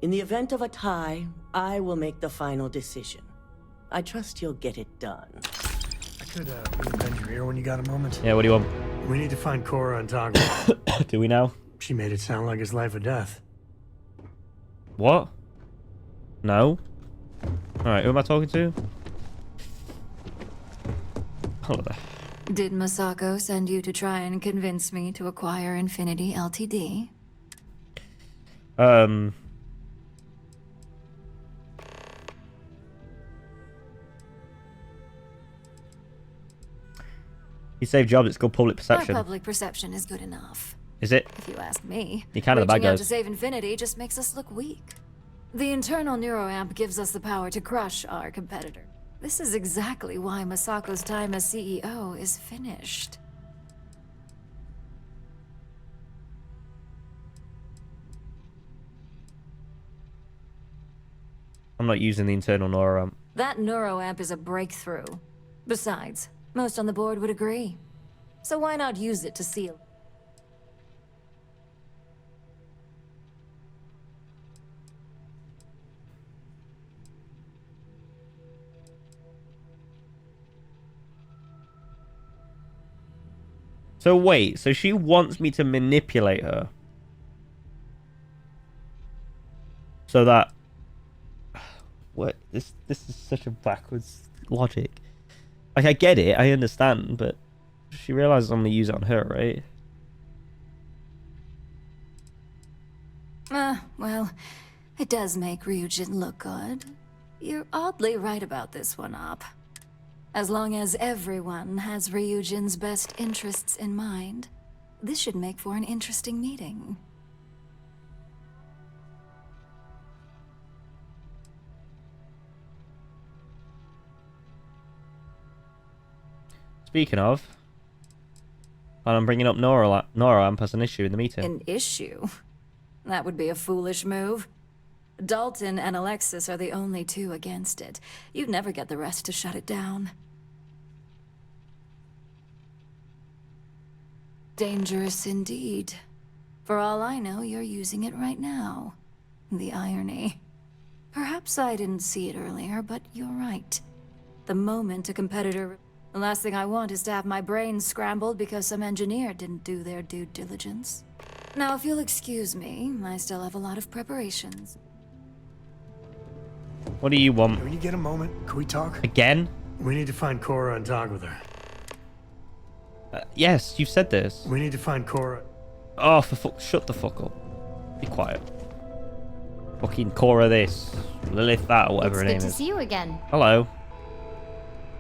In the event of a tie, I will make the final decision. I trust you'll get it done. I could bend your ear when you got a moment. Yeah, what do you want? We need to find Cora and Toggle. Do we now? She made it sound like it's life or death. What? No? Alright, who am I talking to? Hold on. Did Masako send you to try and convince me to acquire Infinity Ltd? You save jobs, it's good public Our perception. public perception is good enough. Is it? If you ask me, You're kind of the bad reaching out guys. to save Infinity just makes us look weak. The internal neuroamp gives us the power to crush our competitor. This is exactly why Masako's time as CEO is finished. I'm not using the internal neuroamp. That neuroamp is a breakthrough. Besides, most on the board would agree. So why not use it to seal? So wait, so she wants me to manipulate her. So that... What? This is such a backwards logic. Like, I get it, I understand, but she realizes I'm gonna use it on her, right? Well, it does make Ryujin look good. You're oddly right about this one, Op. As long as everyone has Ryujin's best interests in mind, this should make for an interesting meeting. Speaking of, and I'm bringing up neuroamp as an issue in the meeting. An issue? That would be a foolish move. Dalton and Alexis are the only two against it. You'd never get the rest to shut it down. Dangerous indeed. For all I know, you're using it right now. The irony. Perhaps I didn't see it earlier, but you're right. The moment a competitor... The last thing I want is to have my brain scrambled because some engineer didn't do their due diligence. Now, if you'll excuse me, I still have a lot of preparations. What do you want? When you get a moment, can we talk? Again? We need to find Cora and talk with her. Yes, you've said this. We need to find Cora. Oh, for fuck, shut the fuck up. Be quiet. Fucking Cora this, Lilith that, or whatever her name It's good is. to see you again. Hello.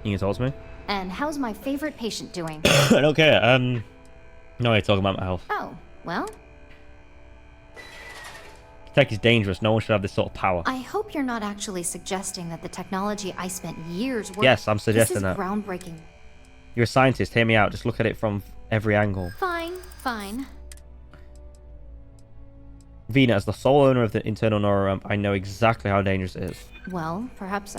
You can talk to me? And how's my favorite patient doing? I don't care. No, you're talking about my health. Oh, well, Tech is dangerous. No one should have this sort of power. I hope you're not actually suggesting that the technology I spent years working... Yes, I'm suggesting this is that. groundbreaking. You're a scientist. Hear me out. Just look at it from every angle. Fine, fine. Vina, as the sole owner of the internal neuroamp, I know exactly how dangerous it is. Well, perhaps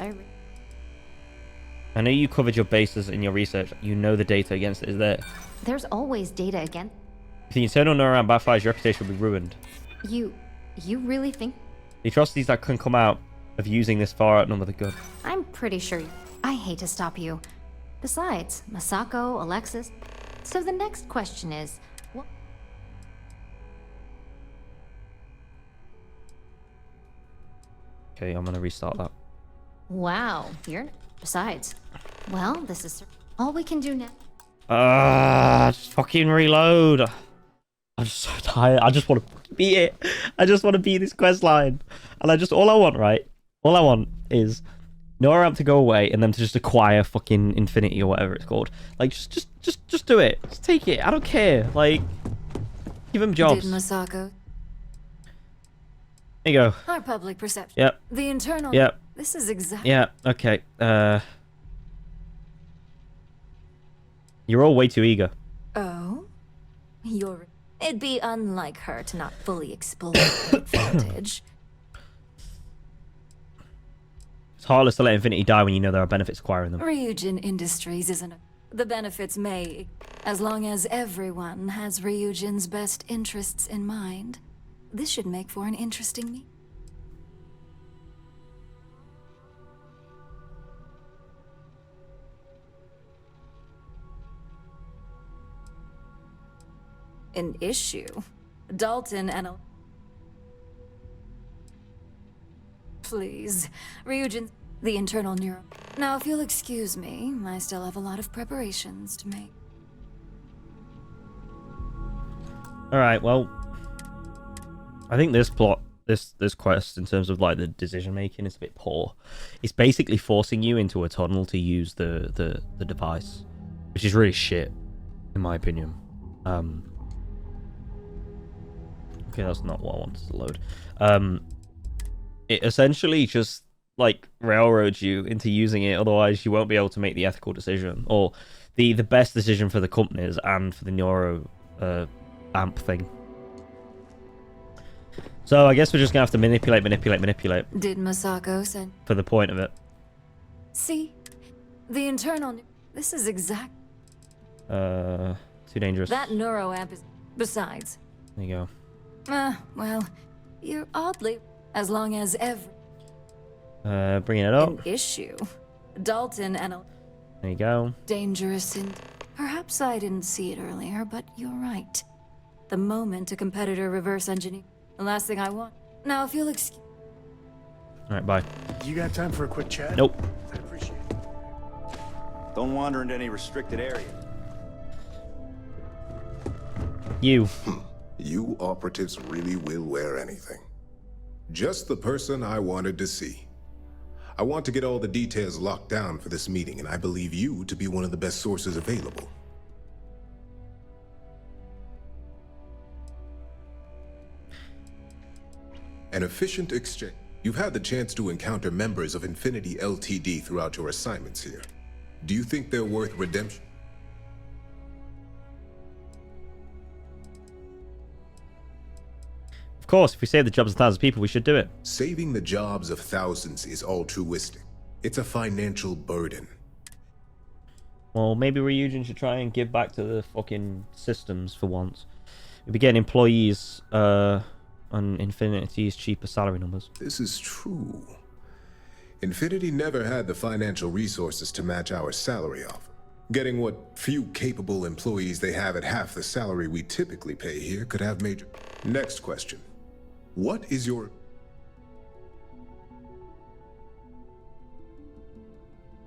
I know you covered your bases in your research. You know the data against it is there. There's always data against... If the internal neuroamp backfires, your reputation will be ruined. You really think... The atrocities that can come out of using this far outnumber the good. I'm pretty sure... I hate to stop you. Besides, Masako, Alexis... So the next question is... What... Okay, I'm gonna restart that. Wow, you're... Besides... Well, this is... All we can do now... Just fucking reload. I'm just so tired. I just want to beat it. I just want to beat this quest line. And all I want, right? All I want is neuroamp to go away and them to just acquire fucking Infinity or whatever it's called. Like, just do it. Just take it. I don't care. Like, give them jobs. Did Masako? There you go. Our public perception. Yep. The internal... Yep. This is exactly... Yeah, okay. You're all way too eager. Oh? It'd be unlike her to not fully exploit the advantage. It's heartless to let Infinity die when you know there are benefits acquiring them. Ryujin Industries isn't... The benefits may... As long as everyone has Ryujin's best interests in mind, this should make for an interesting meeting. An issue? Dalton and... Please. Ryujin... The internal neuro... Now, if you'll excuse me, I still have a lot of preparations to make. Alright, well... I think this plot, this quest, in terms of, like, the decision-making is a bit poor. It's basically forcing you into a tunnel to use the device. Which is really shit. in my opinion. Okay, that's not what I wanted to load. It essentially just like railroads you into using it, otherwise you won't be able to make the ethical decision or the best decision for the companies and for the neuro amp thing. So I guess we're just gonna have to manipulate Did Masako send? for the point of it. See? The internal... This is exact... Too dangerous. That neuroamp is... Besides... There you well... You're oddly... As long as every... go. Bringing it up. An issue. Dalton and... There you go. Dangerous and... Perhaps I didn't see it earlier, but you're right. The moment a competitor reverse engineer... The last thing I want. Now, if you'll excuse... Alright, bye. You got time for a quick chat? Nope. I appreciate it. Don't wander into any restricted area. You. You operatives really will wear anything. Just the person I wanted to see. I want to get all the details locked down for this meeting, and I believe you to be one of the best sources available. An efficient exchange. You've had the chance to encounter members of Infinity Ltd. Throughout your assignments here. Do you think they're worth redemption? Of course, if we save the jobs of thousands of people, we should do it. Saving the jobs of thousands is altruistic. It's a financial burden. Well, maybe Ryujin should try and give back to the fucking systems for once. We'll be getting employees, on Infinity's cheaper salary numbers. This is true. Infinity never had the financial resources to match our salary offer. Getting what few capable employees they have at half the salary we typically pay here could have major... Next question. What is your...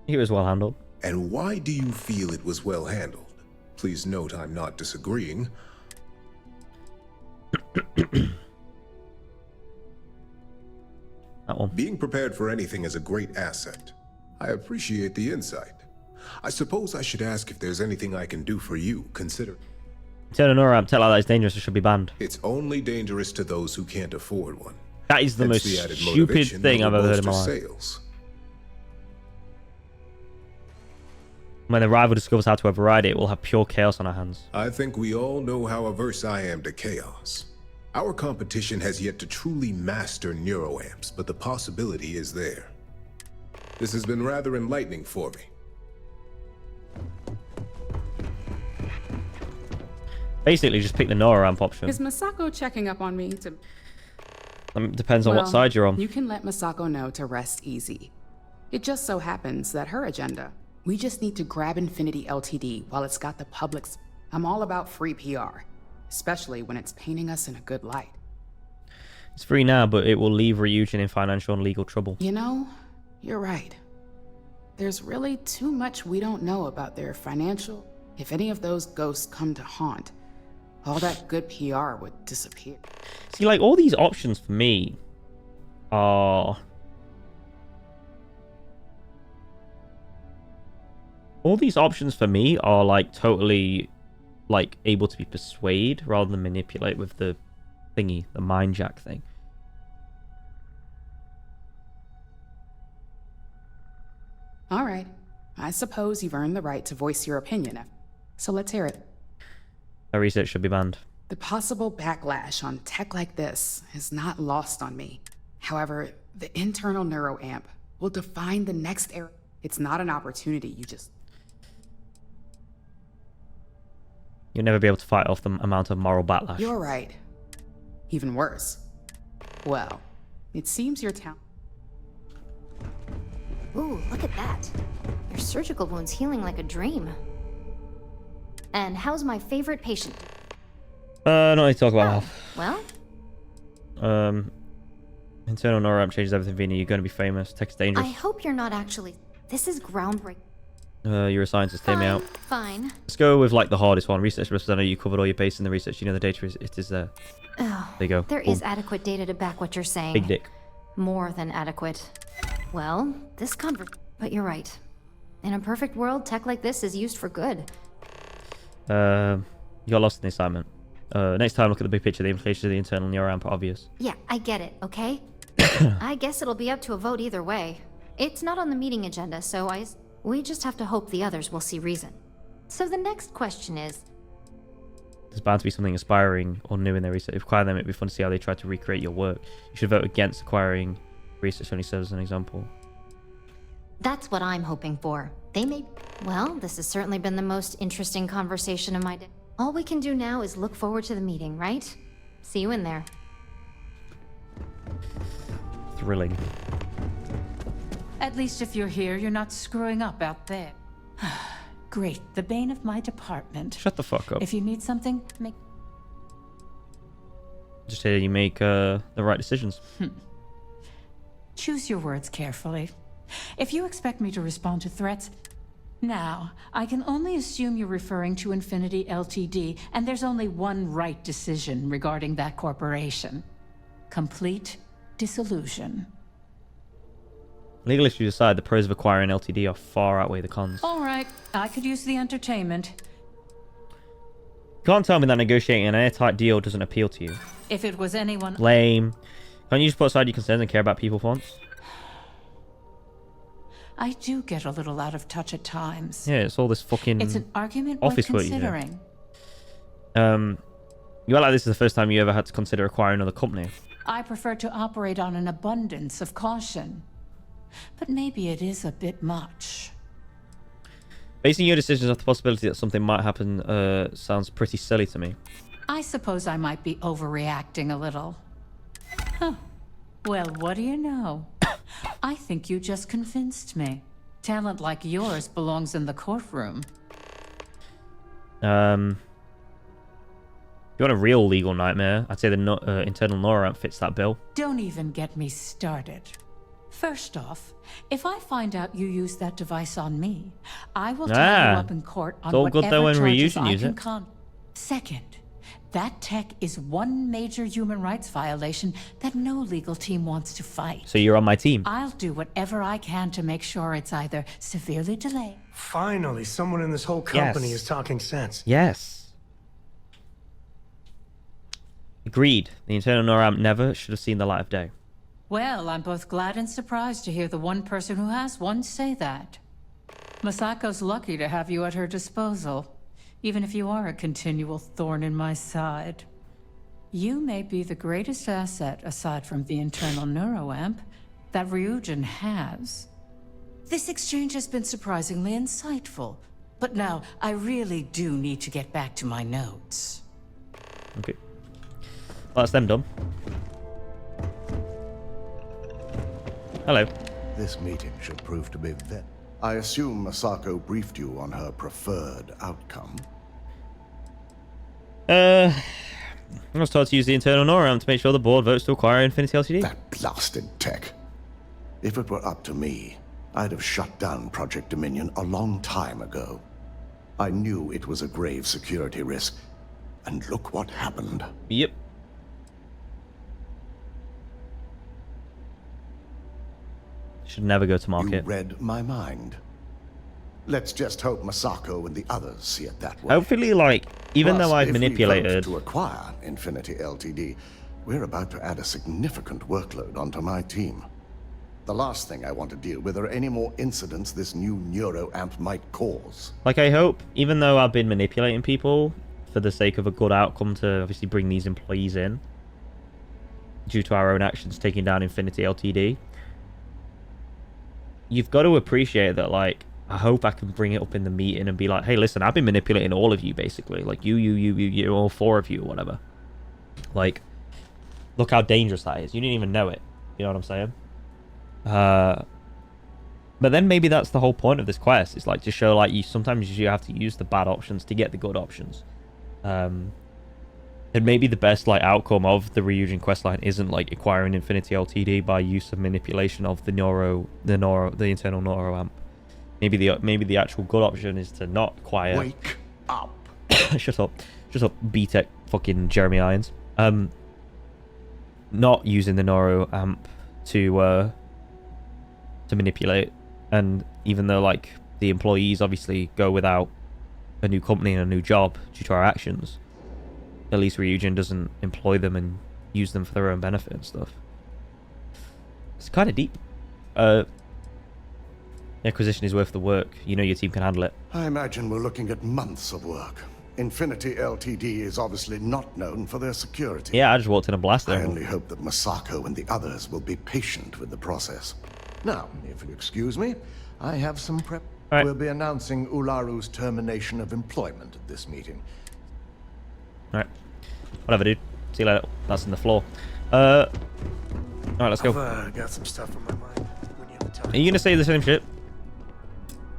He was well handled. And why do you feel it was well handled? Please note I'm not disagreeing. That one. Being prepared for anything is a great asset. I appreciate the insight. I suppose I should ask if there's anything I can do for you, consider... Turn an aura tell her that it's dangerous, it should be banned. It's only dangerous to those who can't afford one. That is the most stupid thing I've ever heard in my life. Sales. When the rival discovers how to override it, we'll have pure chaos on our hands. I think we all know how averse I am to chaos. Our competition has yet to truly master neuroamps, but the possibility is there. This has been rather enlightening for me. Basically, just pick the neuroamp option. Is Masako checking up on me to... Depends on what side you're on. You can let Masako know to rest easy. It just so happens that her agenda... We just need to grab Infinity Ltd. while it's got the public's... I'm all about free PR. Especially when it's painting us in a good light. It's free now, but it will leave Ryujin in financial and legal trouble. You know, you're right. There's really too much we don't know about their financial... If any of those ghosts come to haunt, all that good PR would disappear. See, like, all these options for me are... All these options for me are, like, totally, like, able to be persuade rather than manipulate with the thingy, the mind jack thing. All right. I suppose you've earned the right to voice your opinion. So let's hear it. Our research should be banned. The possible backlash on tech like this is not lost on me. However, the internal neuroamp will define the next era. It's not an opportunity you just... You'll never be able to fight off the amount of moral backlash. You're right. Even worse. Well, it seems your town... Ooh, look at that. Your surgical wound's healing like a dream. And how's my favorite patient? Not need to talk about Well? Internal neuroamp changes everything, Vina. You're going to be famous. Tech's dangerous. I hope you're not actually... This is groundbreaking. You're a scientist. Hear me out. Fine. Let's go with, like, the hardest one. Research representative. You covered all your base in the research. You know the data is there. Oh, there you go. There is adequate data to back what you're saying. Big dick. More than adequate. Well, this But you're right. In a perfect world, tech like this is used for good. You got lost in the assignment. Next time, look at the big picture. The implications of the internal neuroamp are obvious. Yeah, I get it, okay? I guess it'll be up to a vote either way. It's not on the meeting agenda, so we just have to hope the others will see reason. So the next question is... There's bound to be something inspiring or new in their research. If acquire them, it'd be fun to see how they try to recreate your work. You should vote against acquiring research only serves as an example. That's what I'm hoping for. They may... Well, this has certainly been the most interesting conversation of my day. All we can do now is look forward to the meeting, right? See you in there. Thrilling. At least if you're here, you're not screwing up out there. Great, the bane of my department. Shut the fuck up. If you need something, make... Just say you make the right decisions. Choose your words carefully. If you expect me to respond to threats... Now, I can only assume you're referring to Infinity Ltd, and there's only one right decision regarding that corporation. Complete dissolution. Legal issues aside, the pros of acquiring LTD are far outweigh the cons. All right, I could use the entertainment. Can't tell me that negotiating an airtight deal doesn't appeal to you. If it was anyone... Lame. Can't you just put aside your concerns and care about people for once? I do get a little out of touch at times. Yeah, it's all this fucking It's an argument office worth work you do. considering. You act like this is the first time you ever had to consider acquiring another company. I prefer to operate on an abundance of caution. But maybe it is a bit much. Basing your decisions off the possibility that something might happen sounds pretty silly to me. I suppose I might be overreacting a little. Huh. Well, what do you know? I think you just convinced me. Talent like yours belongs in the courtroom. If you want a real legal nightmare, I'd say the internal neuroamp fits that bill. Don't even get me started. First off, if I find out you used that device on me, I will tie you up in court on all good though whatever when charges Ryujin I use can it. Second, that tech is one major human rights violation that no legal team wants to fight. So you're on my team. I'll do whatever I can to make sure it's either severely delayed. Finally, someone in this whole company Yes. is talking sense. Yes. Agreed. The internal neuroamp never should have seen the light of day. Well, I'm both glad and surprised to hear the one person who has one say that. Masako's lucky to have you at her disposal, even if you are a continual thorn in my side. You may be the greatest asset, aside from the internal neuroamp, that Ryujin has. This exchange has been surprisingly insightful, but now I really do need to get back to my notes. Okay. Well, that's them done. Hello. This meeting should prove to be I assume Masako briefed you on her preferred outcome. I was told to use the internal neuroamp to make sure the board votes to acquire Infinity Ltd. That blasted tech. If it were up to me, I'd have shut down Project Dominion a long time ago. I knew it was a grave security risk, and look what happened. Yep. Should never go to market. You read my mind. Let's just hope Masako and the others see it that way. Hopefully, like, even Plus, though I've if we vote manipulated... to acquire Infinity Ltd, we're about to add a significant workload onto my team. The last thing I want to deal with are any more incidents this new neuroamp might cause. Like, I hope, even though I've been manipulating people for the sake of a good outcome to obviously bring these employees in, due to our own actions taking down Infinity Ltd, you've got to appreciate that, like, I hope I can bring it up in the meeting and be like, hey, listen, I've been manipulating all of you, basically. Like, you, all four of you, or whatever. Like, look how dangerous that is. You didn't even know it. You know what I'm saying? But then maybe that's the whole point of this quest. It's like to show, like, sometimes you have to use the bad options to get the good options. And maybe the best, like, outcome of the Ryujin questline isn't, like, acquiring Infinity Ltd by use of manipulation of the internal neuroamp. Maybe the actual good option is to not acquire. Wake up. Shut up, B-Tech fucking Jeremy Irons. Not using the neuroamp to manipulate, and even though, like, the employees obviously go without a new company and a new job due to our actions, at least Ryujin doesn't employ them and use them for their own benefit and stuff. It's kind of deep. The acquisition is worth the work. You know your team can handle it. I imagine we're looking at months of work. Infinity Ltd is obviously not known for their security. Yeah, I just walked in and blasted I them. only hope that Masako and the others will be patient with the process. Now, if you excuse me, I have some prep. Right. We'll be announcing Ularu's termination of employment at this meeting. Alright. Whatever, dude. See you later. That's in the floor. Alright, let's go. I've got some stuff on my mind. When you have time. Are you gonna say the same shit?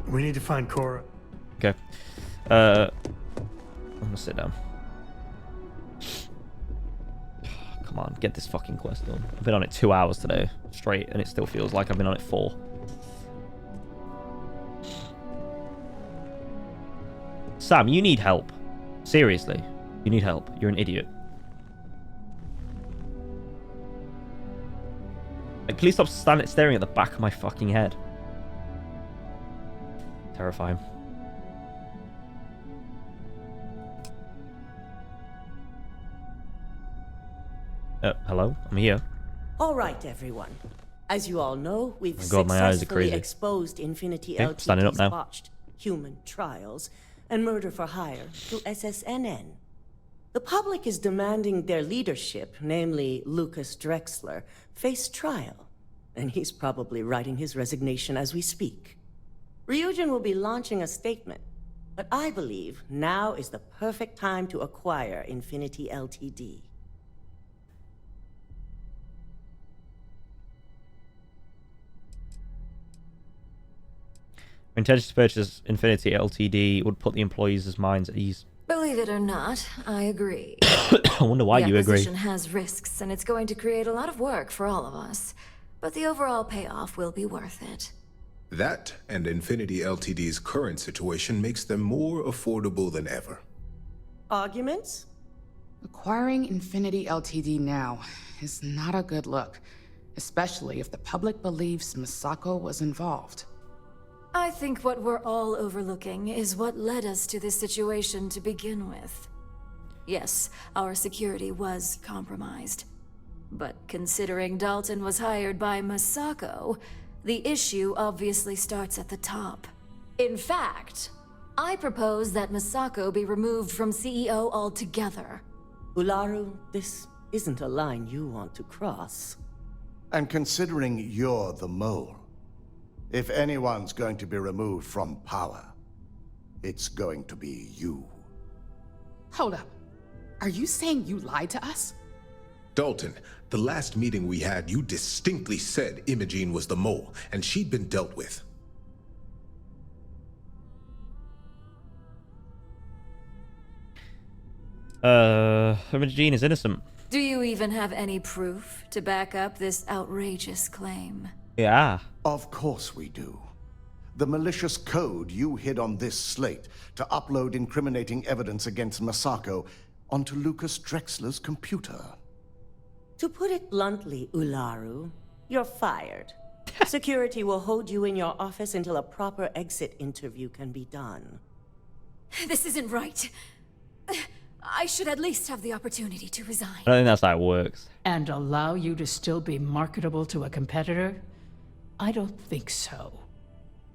We need to find Cora. Okay. I'm gonna sit down. Come on, get this fucking quest done. I've been on it 2 hours today, straight, and it still feels like I've been on it 4. Sam, you need help. Seriously. You need help. You're an idiot. Like, please stop staring at the back of my fucking head. Terrifying. Hello? I'm here. All right, everyone. As you all know, we've Oh God, my eyes are successfully crazy. exposed Infinity Okay, standing up Ltd's now. botched human trials and murder for hire to SSNN. The public is demanding their leadership, namely Lucas Drexler, face trial, and he's probably writing his resignation as we speak. Ryujin will be launching a statement, but I believe now is the perfect time to acquire Infinity Ltd. Intention to purchase Infinity Ltd would put the employees' minds at ease. Believe it or not, I agree. I wonder why you The agree. acquisition has risks, and it's going to create a lot of work for all of us. But the overall payoff will be worth it. That and Infinity Ltd's current situation makes them more affordable than ever. Arguments? Acquiring Infinity Ltd now is not a good look, especially if the public believes Masako was involved. I think what we're all overlooking is what led us to this situation to begin with. Yes, our security was compromised. But considering Dalton was hired by Masako, the issue obviously starts at the top. In fact, I propose that Masako be removed from CEO altogether. Ularu, this isn't a line you want to cross. And considering you're the mole, if anyone's going to be removed from power, it's going to be you. Hold up. Are you saying you lied to us? Dalton, the last meeting we had, you distinctly said Imogene was the mole, and she'd been dealt with. Imogene is innocent. Do you even have any proof to back up this outrageous claim? Yeah. Of course we do. The malicious code you hid on this slate to upload incriminating evidence against Masako onto Lucas Drexler's computer. To put it bluntly, Ularu, you're fired. Security will hold you in your office until a proper exit interview can be done. This isn't right. I should at least have the opportunity to resign. I don't think that's how it works. And allow you to still be marketable to a competitor? I don't think so.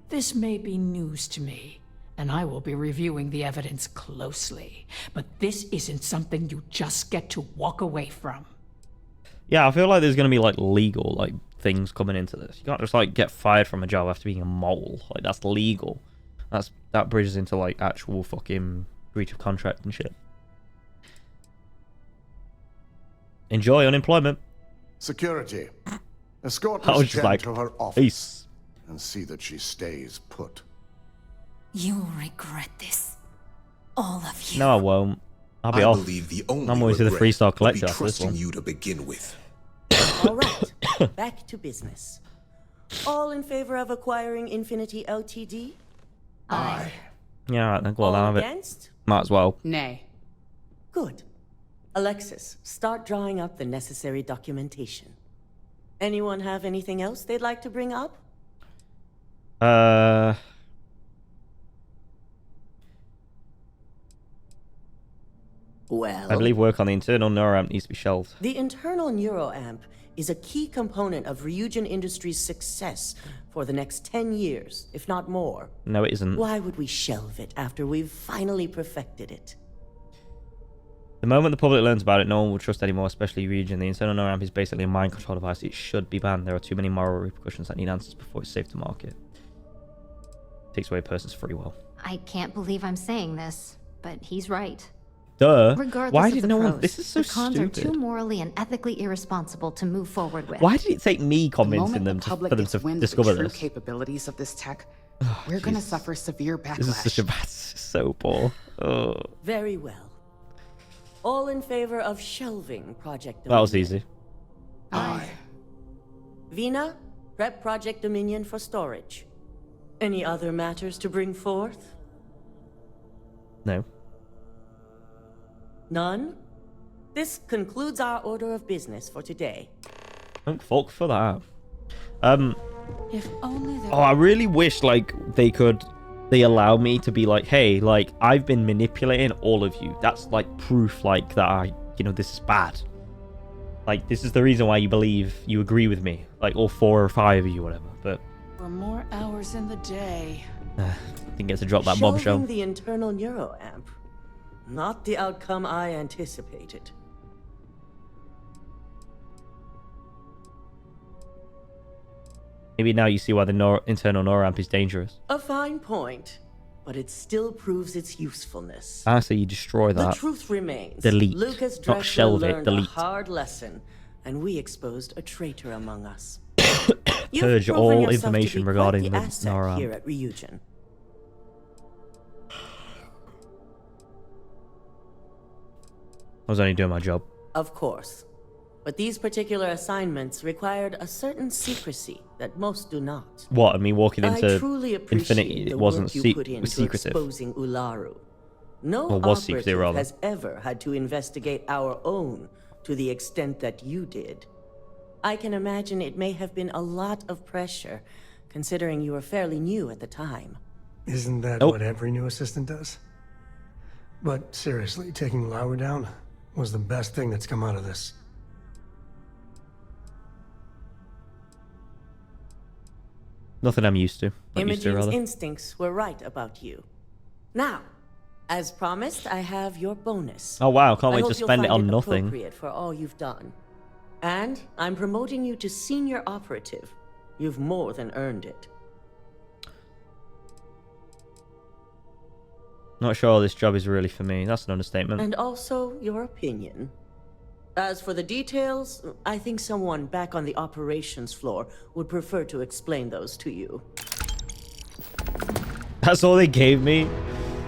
This may be news to me, and I will be reviewing the evidence closely. But this isn't something you just get to walk away from. Yeah, I feel like there's going to be, like, legal, like, things coming into this. You can't just, like, get fired from a job after being a mole. Like, that's legal. That bridges into, like, actual fucking breach of contract and shit. Enjoy unemployment. Security. Escort I was Miss just Jen like, to her office peace. and see that she stays put. You'll regret this. All of you. No, I won't. I'll be I off. believe the only I'm always to the regret FREESTAR would be collector after this trusting one. you to begin with. All right, back to business. All in favor of acquiring Infinity Ltd? Aye. Yeah, alright then. Go on, All I'll have it. against? Might as well. Nay. Good. Alexis, start drawing up the necessary documentation. Anyone have anything else they'd like to bring up? Well, I believe work on the internal neuroamp needs to be shelved. the internal neuroamp is a key component of Ryujin Industries' success for the next 10 years, if not more. No, it isn't. Why would we shelve it after we've finally perfected it? The moment the public learns about it, no one will trust anymore, especially Ryujin. The internal neuroamp is basically a mind control device. It should be banned. There are too many moral repercussions that need answers before it's safe to market. Takes away a person's free will. I can't believe I'm saying this, but he's right. Duh. Regardless Why of did the no one? pros, This is so the cons stupid. are too morally and ethically irresponsible to move forward with. Why did it take me convincing them the public for them gets to wind of discover the true this? capabilities of this tech, we're gonna suffer severe backlash. This is such a bad, so poor. Oh. Very well. All in favor of shelving Project Dominion? That was easy. Aye. Vina, prep Project Dominion for storage. Any other matters to bring forth? No. None? This concludes our order of business for today. Thank fuck for that. If only there... Oh, I really wish like they allow me to be like, hey, like I've been manipulating all of you. That's like proof like that this is bad. Like this is the reason why you agree with me. Like all 4 or 5 of you, whatever. But For more hours in the day. didn't get to drop that bombshell. Shelving the internal neuroamp. Not the outcome I anticipated. Maybe now you see why the internal neuroamp is dangerous. A fine point, but it still proves its usefulness. I say you destroy that. The truth remains. Delete. Lucas Not Drexler shelve it, learned delete. a hard lesson, and we exposed a traitor among us. Purge You've proven all yourself information to be regarding quite the asset neuroamp. here at Ryujin. I was only doing my job. Of course. But these particular assignments required a certain secrecy that most do not. What? And me walking into I truly appreciate Infinity? the It wasn't work you put into secretive. exposing Ularu. No Or was secretive, operative rather. has ever had to investigate our own to the extent that you did. I can imagine it may have been a lot of pressure, considering you were fairly new at the time. Isn't that what every new assistant does? But seriously, taking Lauer down was the best thing that's come out of this. Nothing I'm used to. Not used to, Imogen's rather. instincts were right about you. Now, as promised, I have your bonus. Oh wow, can't I wait hope to you'll spend it find on nothing. Appropriate for all you've done. And I'm promoting you to senior operative. You've more than earned it. Not sure this job is really for me. That's an understatement. And also your opinion. As for the details, I think someone back on the operations floor would prefer to explain those to you. That's all they gave me?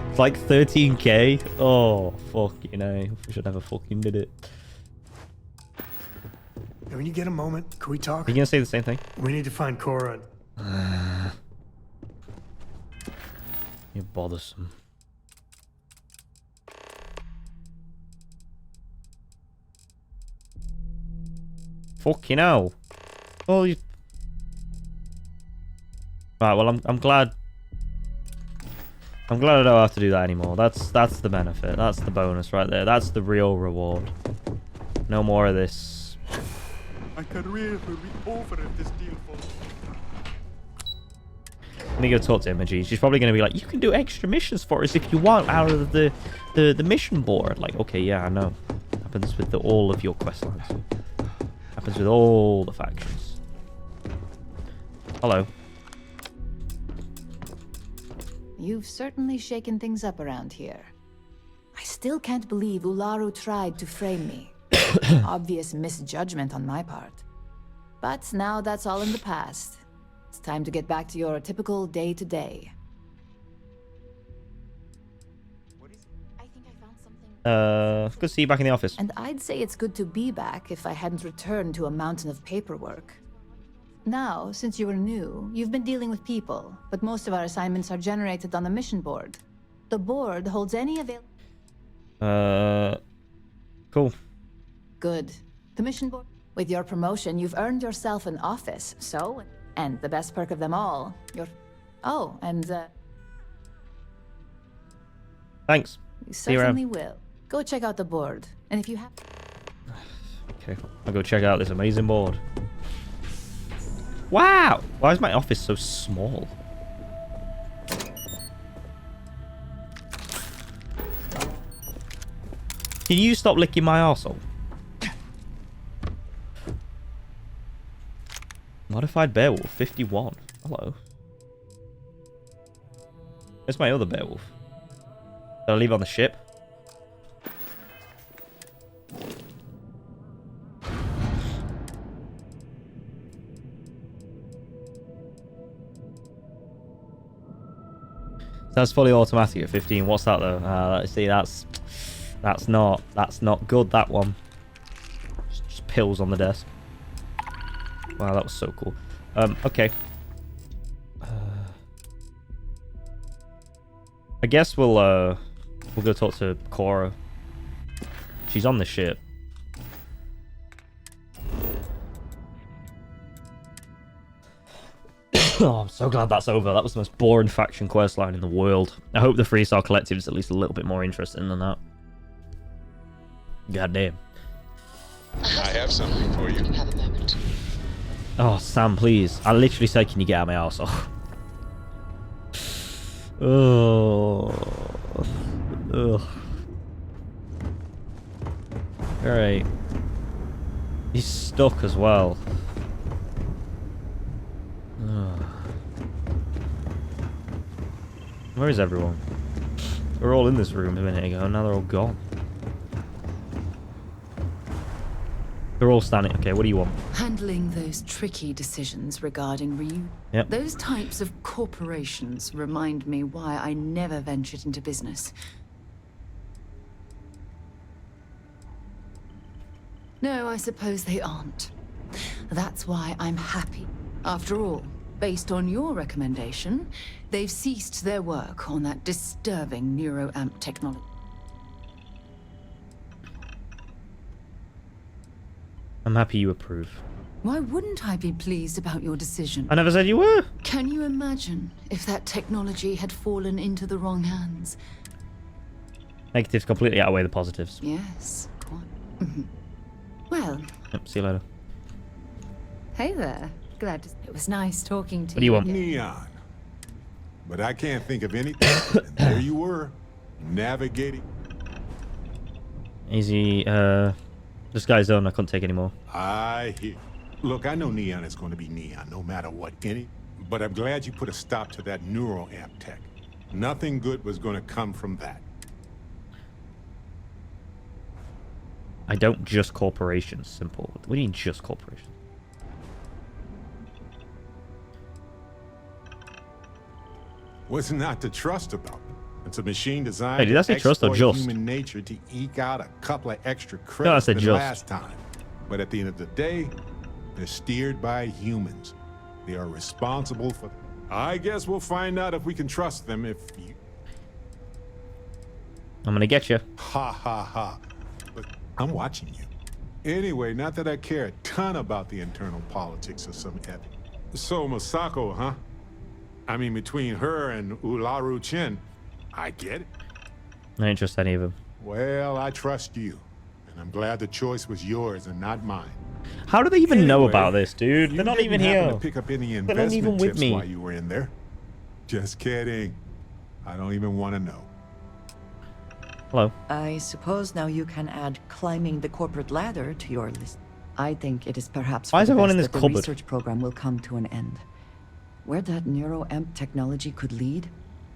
It's like 13k? Oh, fuck, I should never fucking did it. When you get a moment, can we talk? Are you gonna say the same thing? We need to find Cora. You're bothersome. Fucking hell. Oh, you... Right, well, I'm glad. I'm glad I don't have to do that anymore. That's the benefit. That's the bonus right there. That's the real reward. No more of this. My career will be over if this deal falls. Let me go talk to Imogen. She's probably going to be like, you can do extra missions for us if you want out of the mission board. Like, okay, yeah, I know. Happens with all of your quest lines. Happens with all the factions. Hello. You've certainly shaken things up around here. I still can't believe Ularu tried to frame me. Obvious misjudgment on my part. But now that's all in the past. It's time to get back to your typical day-to-day. Good to see you back in the office. And I'd say it's good to be back if I hadn't returned to a mountain of paperwork. Now, since you were new, you've been dealing with people, but most of our assignments are generated on the mission board. The board holds any available... Cool. Good. The mission board... With your promotion, you've earned yourself an office, so... And the best perk of them all, your... Oh, and, Thanks. You See you around. certainly will. Go check out the board, and if you have... Okay, I'll go check out this amazing board. Wow! Why is my office so small? Can you stop licking my arsehole? Modified Beowulf, 51. Hello. Where's my other Beowulf? Did I leave on the ship? That's fully automatic at 15. What's that though? Let's see. That's not good. That one. Just pills on the desk. Wow, that was so cool. Okay. I guess we'll go talk to Cora. She's on the ship. Oh, I'm so glad that's over. That was the most boring faction quest line in the world. I hope the FREESTAR Collective is at least a little bit more interesting than that. God damn. I have something for you. Have a moment. Oh, Sam, please. I literally said, can you get out of my arsehole? Oh. Ugh. Alright. He's stuck as well. Ugh. Where is everyone? They were all in this room a minute ago, now they're all gone. They're all standing. Okay, what do you want? Handling those tricky decisions regarding Yep. Those types of corporations remind me why I never ventured into business. No, I suppose they aren't. That's why I'm happy. After all, based on your recommendation, they've ceased their work on that disturbing neuroamp technology. I'm happy you approve. Why wouldn't I be pleased about your decision? I never said you were. Can you imagine if that technology had fallen into the wrong hands? Negatives completely outweigh the positives. Yes, quite. Well. Yep, see you later. Hey there. Glad to... It was nice talking to you. What do you want? Neon. But I can't think of anything. And there you were, navigating. Easy, this guy's done. I couldn't take anymore. I hear. Look, I know Neon is going to be Neon, no matter what but I'm glad you put a stop to that neuroamp tech. Nothing good was going to come from that. I don't just corporations, simple. What do you mean just corporations? What's not to trust about them? It's a machine designed Hey, did I say to trust or exploit just? human nature to eke out a couple of extra No, I credits said than just. last time. But at the end of the day, they're steered by humans. They are responsible for... I guess we'll find out if we can trust them if you... I'm gonna get you. Ha ha ha. But I'm watching you. Anyway, not that I care a ton about the internal politics of some epic. So Masako, huh? I mean, between her and Ularu Chen, I get it. I don't trust any of them. Well, I trust you. And I'm glad the choice was yours and not mine. How do they even know Anyway, about this, dude? They're not even You didn't happen here. to pick up any They're not even investment with tips me. while you were in there? Just kidding. I don't even want to know. Hello. I suppose now you can add climbing the corporate ladder to your list. I think it is perhaps Why for is the everyone best in this that the cupboard? research program will come to an end. Where that neuroamp technology could lead,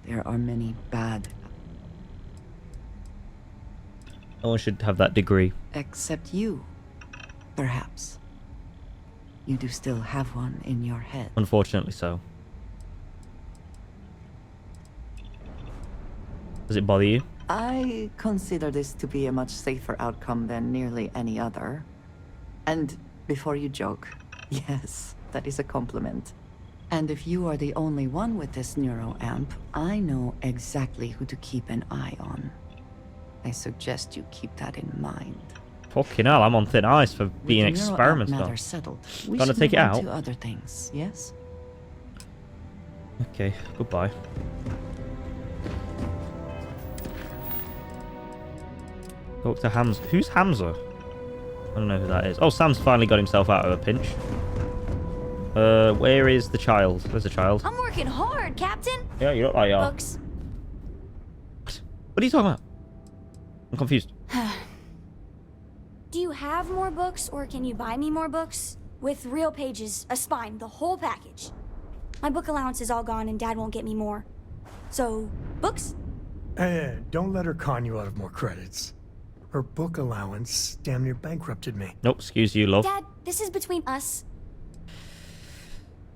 there are many bad... No one should have that degree. Except you, perhaps. You do still have one in your head. Unfortunately so. Does it bother you? I consider this to be a much safer outcome than nearly any other. And before you joke, yes, that is a compliment. And if you are the only one with this neuroamp, I know exactly who to keep an eye on. I suggest you keep that in mind. Fucking hell, I'm on thin ice for being With the neuroamp experimental. matter settled, we Gonna should take it move on out. to other things, yes? Okay, goodbye. Dr. Hamza. Who's Hamza? I don't know who that is. Oh, Sam's finally got himself out of a pinch. Where is the child? There's a child. I'm working hard, Captain. Yeah, you look like you are. Books. What are you talking about? I'm confused. Do you have more books, or can you buy me more books? With real pages, a spine, the whole package. My book allowance is all gone and Dad won't get me more. So, books? Hey, don't let her con you out of more credits. Her book allowance damn near bankrupted me. Nope, excuse you, love. Dad, this is between us.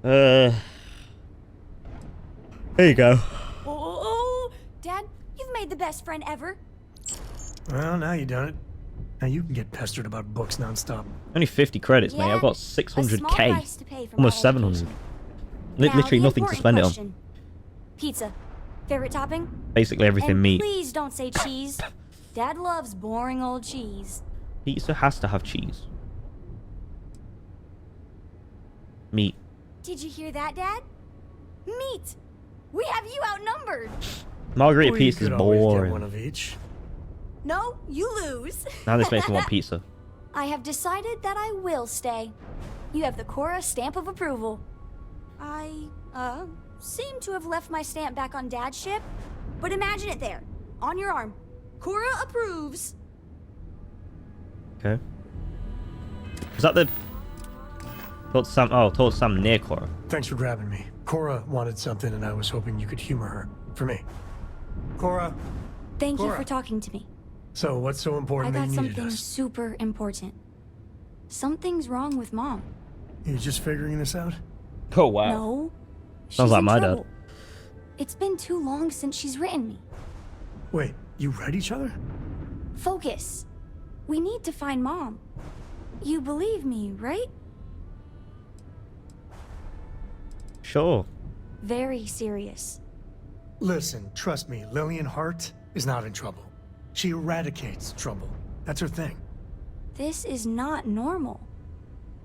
There you go. Oh, Dad, you've made the best friend ever. Well, now you done it. Now you can get pestered about books nonstop. Only 50 credits, mate. I've got A small 600k. price to pay for Almost my 700. education. Literally Now, nothing the to spend it on. important question. Pizza. Favorite topping? Basically everything And meat. please don't say cheese. Dad loves boring old cheese. Pizza has to have cheese. Meat. Did you hear that, Dad? Meat. We have you outnumbered. Margarita Or you pizza's could always get boring. one of each. No, you lose. Now this makes me want pizza. I have decided that I will stay. You have the Cora stamp of approval. I, seem to have left my stamp back on Dad's ship, but imagine it there, on your arm. Cora approves. Okay. Is that the... Told Sam near Cora. Thanks for grabbing me. Cora wanted something and I was hoping you could humor her. For me. Cora. Thank you Cora. for talking to me. So what's so I important got that you needed something us? super important. Something's wrong with Mom. You just figuring this out? Oh, wow. No. Sounds she's like in my trouble. dad. It's been too long since she's written me. Wait, you read each other? Focus. We need to find Mom. You believe me, right? Sure. Very serious. Listen, trust me, Lillian Hart is not in trouble. She eradicates trouble. That's her thing. This is not normal.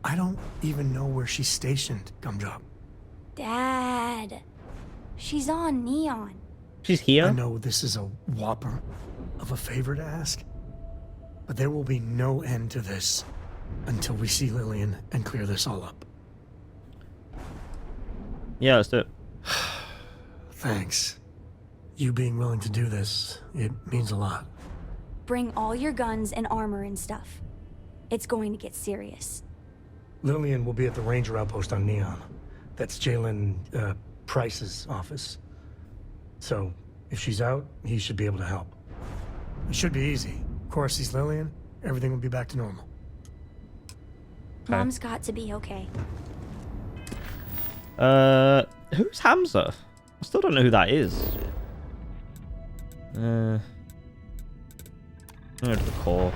I don't even know where she's stationed, Gumdrop. Dad. She's on Neon. She's here? I know this is a whopper of a favor to ask, but there will be no end to this until we see Lillian and clear this all up. Yeah, let's do it. Thanks. You being willing to do this, it means a lot. Bring all your guns and armor and stuff. It's going to get serious. Lillian will be at the Ranger outpost on Neon. That's Jalen, Price's office. So, if she's out, he should be able to help. It should be easy. Cora sees Lillian, everything will be back to normal. Mom's got to be okay. Who's Hamza? I still don't know who that is. I'm gonna go to the core.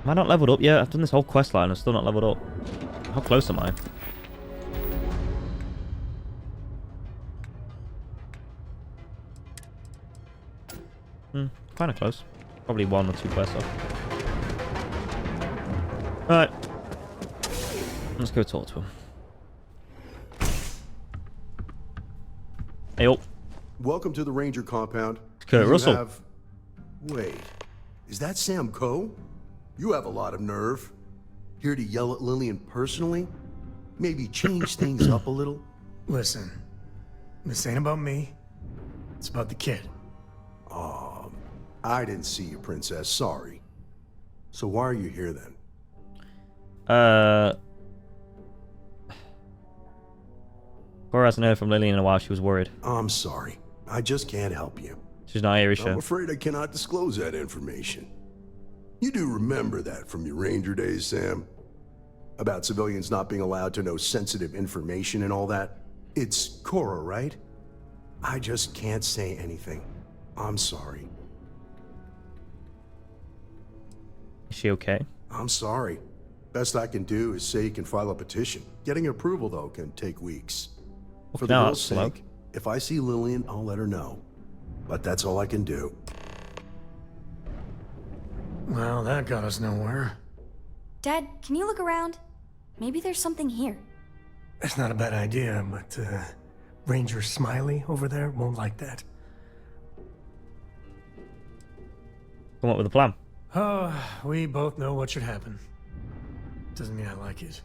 Am I not leveled up yet? I've done this whole quest line, I'm still not leveled up. How close am I? Kinda close. Probably 1 or 2 quests off. Alright. Let's go talk to him. Hey, oh. Welcome to the Ranger compound. Kurt You Russell. have- Wait, is that Sam Coe? You have a lot of nerve. Here to yell at Lillian personally? Maybe change things up a little? Listen, this ain't about me. It's about the kid. I didn't see you, Princess. Sorry. So why are you here then? Cora hasn't heard from Lillian in a while. She was worried. I'm sorry. I just can't help you. She's not here, is she? I'm afraid I cannot disclose that information. You do remember that from your Ranger days, Sam? About civilians not being allowed to know sensitive information and all that? It's Cora, right? I just can't say anything. I'm sorry. Is she okay? I'm sorry. Best I can do is say you can file a petition. Getting approval, though, can take weeks. For the no, girl's that's slow. sake, if I see Lillian, I'll let her know. But that's all I can do. Well, that got us nowhere. Dad, can you look around? Maybe there's something here. That's not a bad idea, but Ranger Smiley over there won't like that. come up with a plan. Oh, we both know what should happen. Doesn't mean I like it.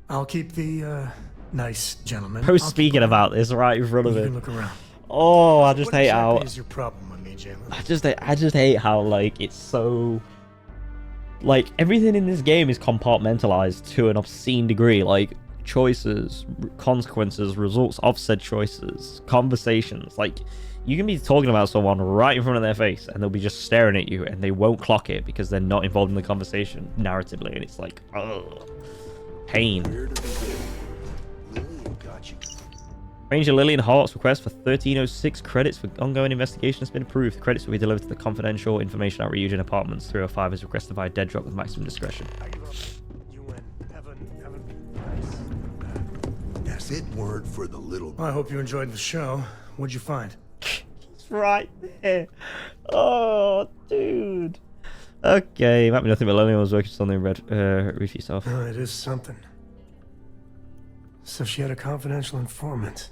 I'll keep the, nice gentleman. I was speaking about this right in front of You him. can look around. Oh, I just What hate exactly how... is your problem with me, Jalen? I just hate how, like, it's so... Like, everything in this game is compartmentalized to an obscene degree. Like, choices, consequences, results of said choices, conversations. Like, you can be talking about someone right in front of their face and they'll be just staring at you and they won't clock it because they're not involved in the conversation narratively. And it's like, ugh. Pain. Ranger Lillian Hart's request for 1306 credits for ongoing investigation has been approved. The credits will be delivered to the confidential information at Ryujin Apartments. 305 is requested by Dead Drop with maximum discretion. If it weren't for the little... Well, I hope you enjoyed the show. What'd you find? It's right there. Oh, dude. Okay, might be nothing but Lillian was working on the red. Read for yourself. Oh, it is something. So she had a confidential informant.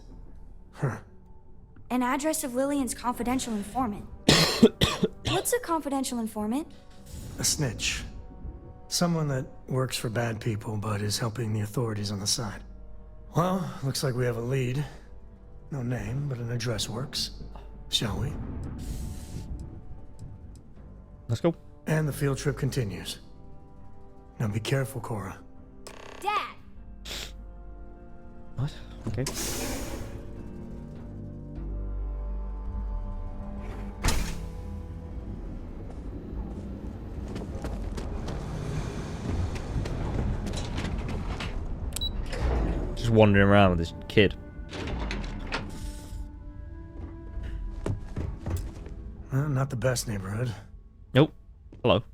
Huh. An address of Lillian's confidential informant. What's a confidential informant? A snitch. Someone that works for bad people but is helping the authorities on the side. Well, looks like we have a lead. No name, but an address works. Shall we? Let's go. And the field trip continues. Now be careful, Cora. Dad! What? Okay. Just wandering around with this kid. Well, not the best neighborhood. Nope. Hello.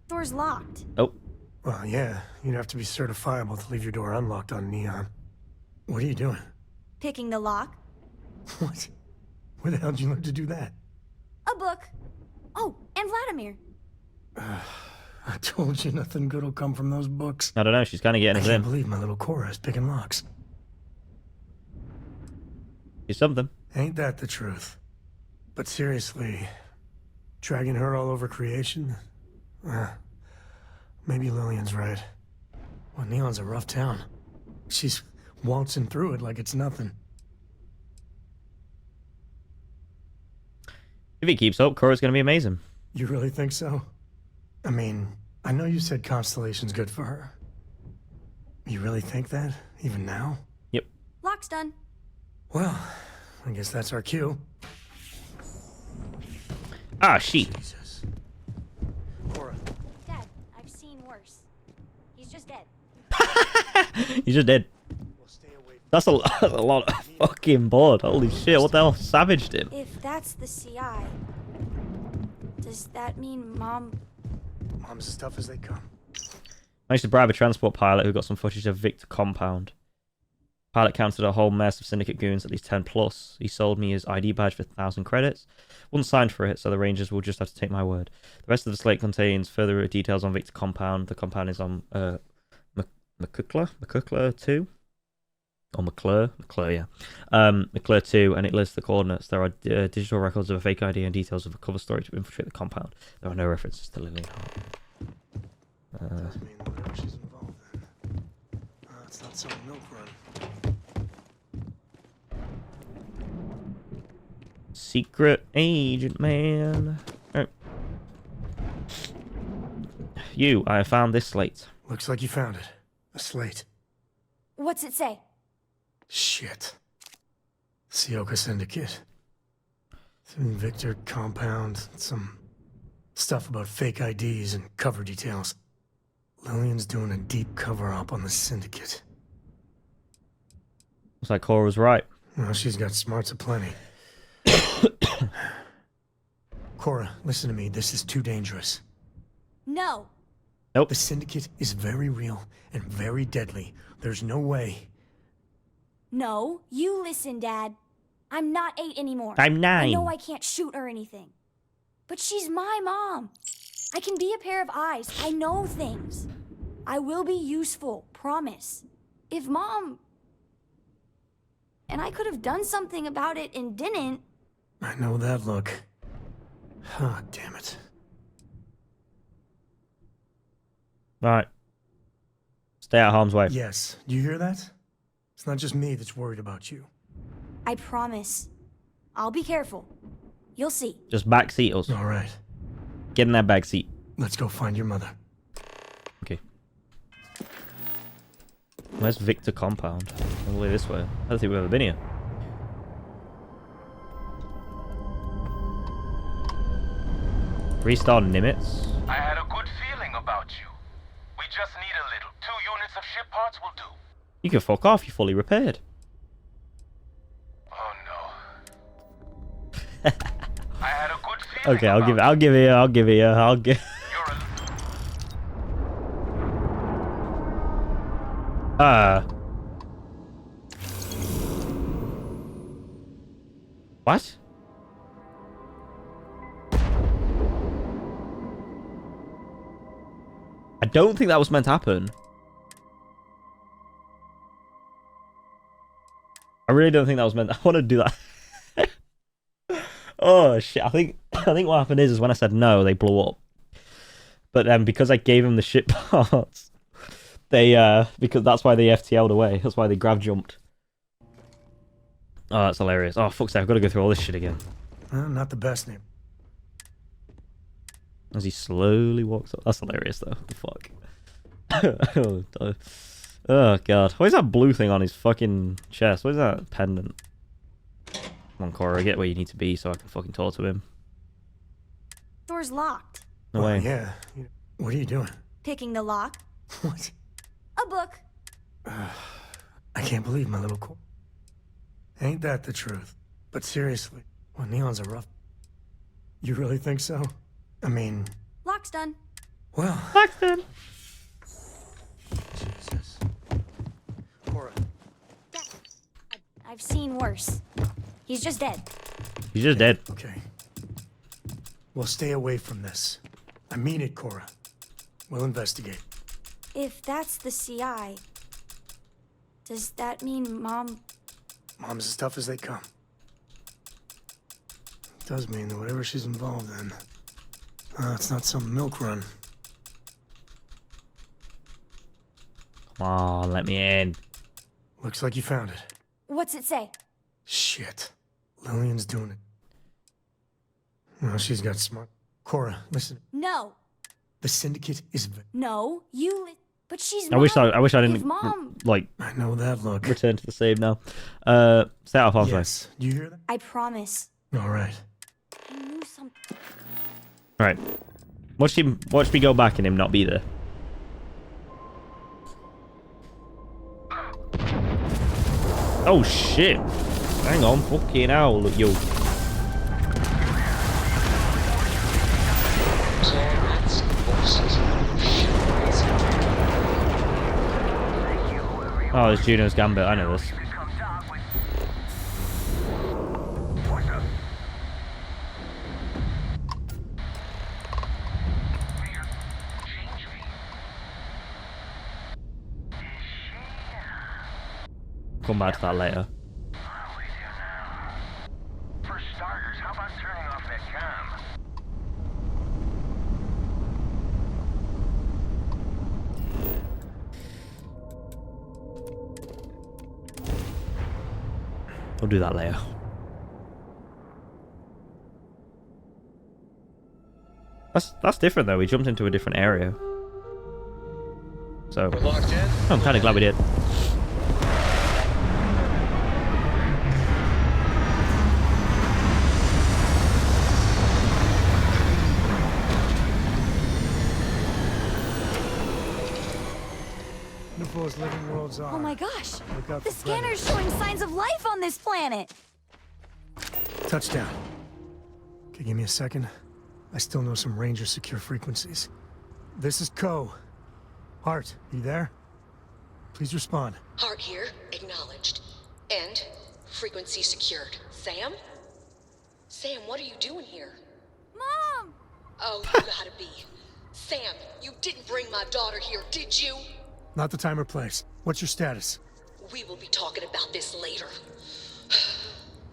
Door's locked. Oh. Well, yeah. You'd have to be certifiable to leave your door unlocked on Neon. What are you doing? Picking the lock. What? Where the hell did you learn to do that? A book. Oh, and Vladimir. I told you nothing good will come from those books. I don't know. She's kind of getting I us can't in. believe my little Cora is picking locks. She's something. Ain't that the truth? But seriously, dragging her all over creation? Maybe Lillian's right. Well, Neon's a rough town. She's waltzing through it like it's nothing. If it keeps up, Cora's going to be amazing. You really think so? I mean, I know you said Constellation's good for her. You really think that? Even now? Yep. Lock's done. Well, I guess that's our cue. Ah, sheep. Jesus. Cora. Dad, I've seen worse. He's just dead. He's just dead. That's a lot of fucking blood. Holy shit, what the hell savaged him? If that's the CI, does that mean Mom's as tough as they come? Managed to bribe a transport pilot who got some footage of Victor compound. Pilot counted a whole mess of syndicate goons, at least 10 plus. He sold me his ID badge for 1,000 credits. Wasn't signed for it, so the Rangers will just have to take my word. The rest of the slate contains further details on Victor compound. The compound is on McCuckler 2? Or McClure, yeah. McClure 2, and it lists the coordinates. There are digital records of a fake ID and details of a cover story to infiltrate the compound. There are no references to Lillian Hart. Doesn't mean whatever she's involved in. It's not some milk run. Secret agent, man. Right. I have found this slate. Looks like you found it. A slate. What's it say? Shit. Sioka Syndicate. Victor compound. Some stuff about fake IDs and cover details. Lillian's doing a deep cover-up on the Syndicate. Looks like Cora was right. Well, she's got smarts aplenty. Cora, listen to me. This is too dangerous. No. Nope. The Syndicate is very real and very deadly. There's no way. No, you listen, Dad. I'm not 8 anymore. I'm 9. I know I can't shoot or anything. But she's my mom. I can be a pair of eyes. I know things. I will be useful, promise. If Mom... And I could have done something about it and didn't. I know that look. Ah, damn it. Right. Stay out of harm's way. Yes, do you hear that? It's not just me that's worried about you. I promise. I'll be careful. You'll see. Just backseat us. All right. Get in that backseat. Let's go find your mother. Okay. Where's Victor Compound? All the way this way. I don't think we've ever been here. FREESTAR Nimitz. I had a good feeling about you. We just need a little. 2 units of ship parts will do. You can fuck off, you're fully repaired. Oh no. I had a good feeling. Okay, I'll give it. What? I don't think that was meant to happen. I really don't think that was meant. I want to do that. Oh shit! I think what happened is when I said no, they blew up. But then because I gave them the ship parts, they because that's why they FTL'd away. That's why they grav jumped. Oh, that's hilarious. Oh fuck's sake! I've got to go through all this shit again. Not the best name. As he slowly walks up. That's hilarious though. Fuck. Oh god. What is that blue thing on his fucking chest? What is that pendant? Come on, Cora, get where you need to be so I can fucking talk to him. Door's locked. No way. Yeah. What are you doing? Picking the lock. What? A book. I can't believe my little Cora. Ain't that the truth? But seriously, well, Neon's a rough. You really think so? I mean... Lock's done. Well... Lock's done. Jesus. Cora. I've seen worse. He's just dead. He's just dead. Okay. We'll stay away from this. I mean it, Cora. We'll investigate. If that's the CI, does that mean Mom... Mom's as tough as they come. It does mean that whatever she's involved in, it's not some milk run. Come on, let me in. Looks like you found it. What's it say? Shit. Lillian's doing it. Well, she's got smart. Cora, listen. No. The Syndicate is... No, you... But she's I wish I didn't If Mom... like. I know that look. Return to the save now. Stay out of harm's way. Yes. Do you hear that? I promise. All right. I knew something. Right. Watch me go back and him not be there. Oh shit! Hang on, fucking hell, look yo. Oh, it's Juno's Gambit. I know this. Come back to that later. For starters, how about turning off that cam? We'll do that later. That's different though. We jumped into a different area. So We're locked in. I'm kind of glad we did. Nupo's living worlds are. Oh my gosh! Look out The for predators. scanner's showing signs of life on this planet! Touchdown. Okay, give me a second. I still know some Ranger secure frequencies. This is Co. Hart, you there? Please respond. Hart here, acknowledged. And frequency secured. Sam? Sam, what are you doing here? Mom! Oh, you gotta be. Sam, you didn't bring my daughter here, did you? Not the time or place. What's your status? We will be talking about this later.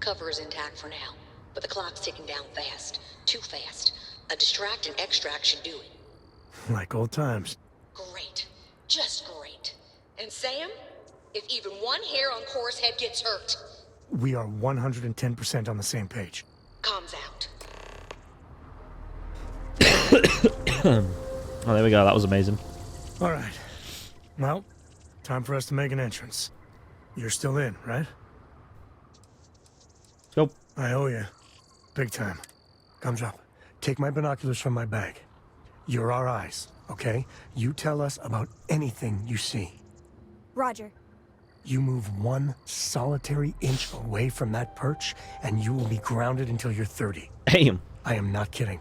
Cover is intact for now, but the clock's ticking down fast. Too fast. A distract and extract should do it. Like old times. Great. Just great. And Sam, if even one hair on Cora's head gets hurt... We are 110% on the same page. Comms out. Oh, there we go. That was amazing. All right. Well, time for us to make an entrance. You're still in, right? Nope. I owe you. Big time. Gumdrop, take my binoculars from my bag. You're our eyes, okay? You tell us about anything you see. Roger. You move one solitary inch away from that perch, and you will be grounded until you're 30. Damn. I am not kidding.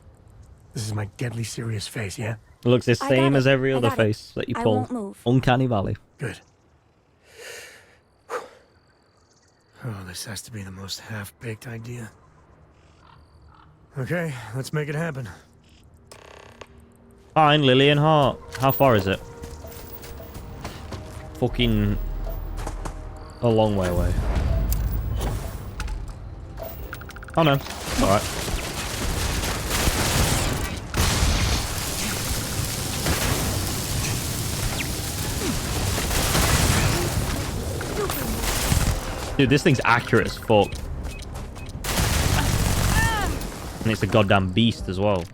This is my deadly serious face, yeah? It looks the I same got as it. every I other got it. face that you I pull. won't move. Uncanny Valley. Good. Oh, this has to be the most half-baked idea. Okay, let's make it happen. Fine, Lillian Hart. How far is it? Fucking... a long way away. Oh no. Alright. Dude, this thing's accurate as fuck. And it's a goddamn beast as well.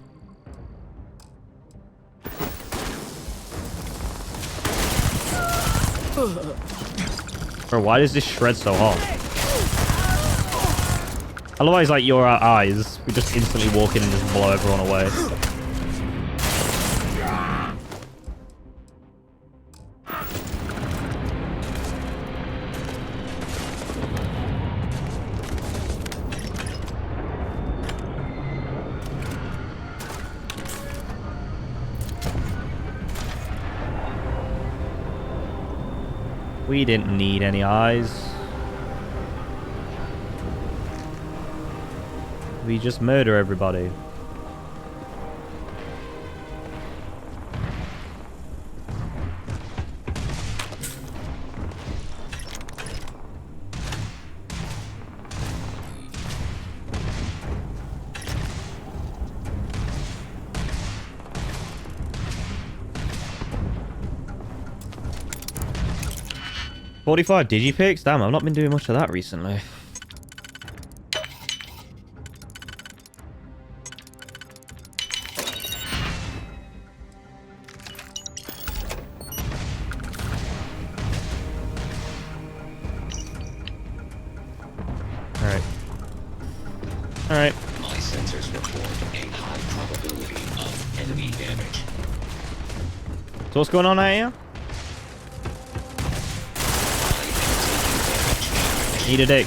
Bro, why does this shred so hard? Otherwise, like, your eyes, we just instantly walk in and just blow everyone away. We didn't need any eyes. We just murder everybody. $45 digipicks? Damn, I've not been doing much of that recently. Alright. Alright. My sensors report a high probability of enemy damage. So what's going on out here? Need a dick.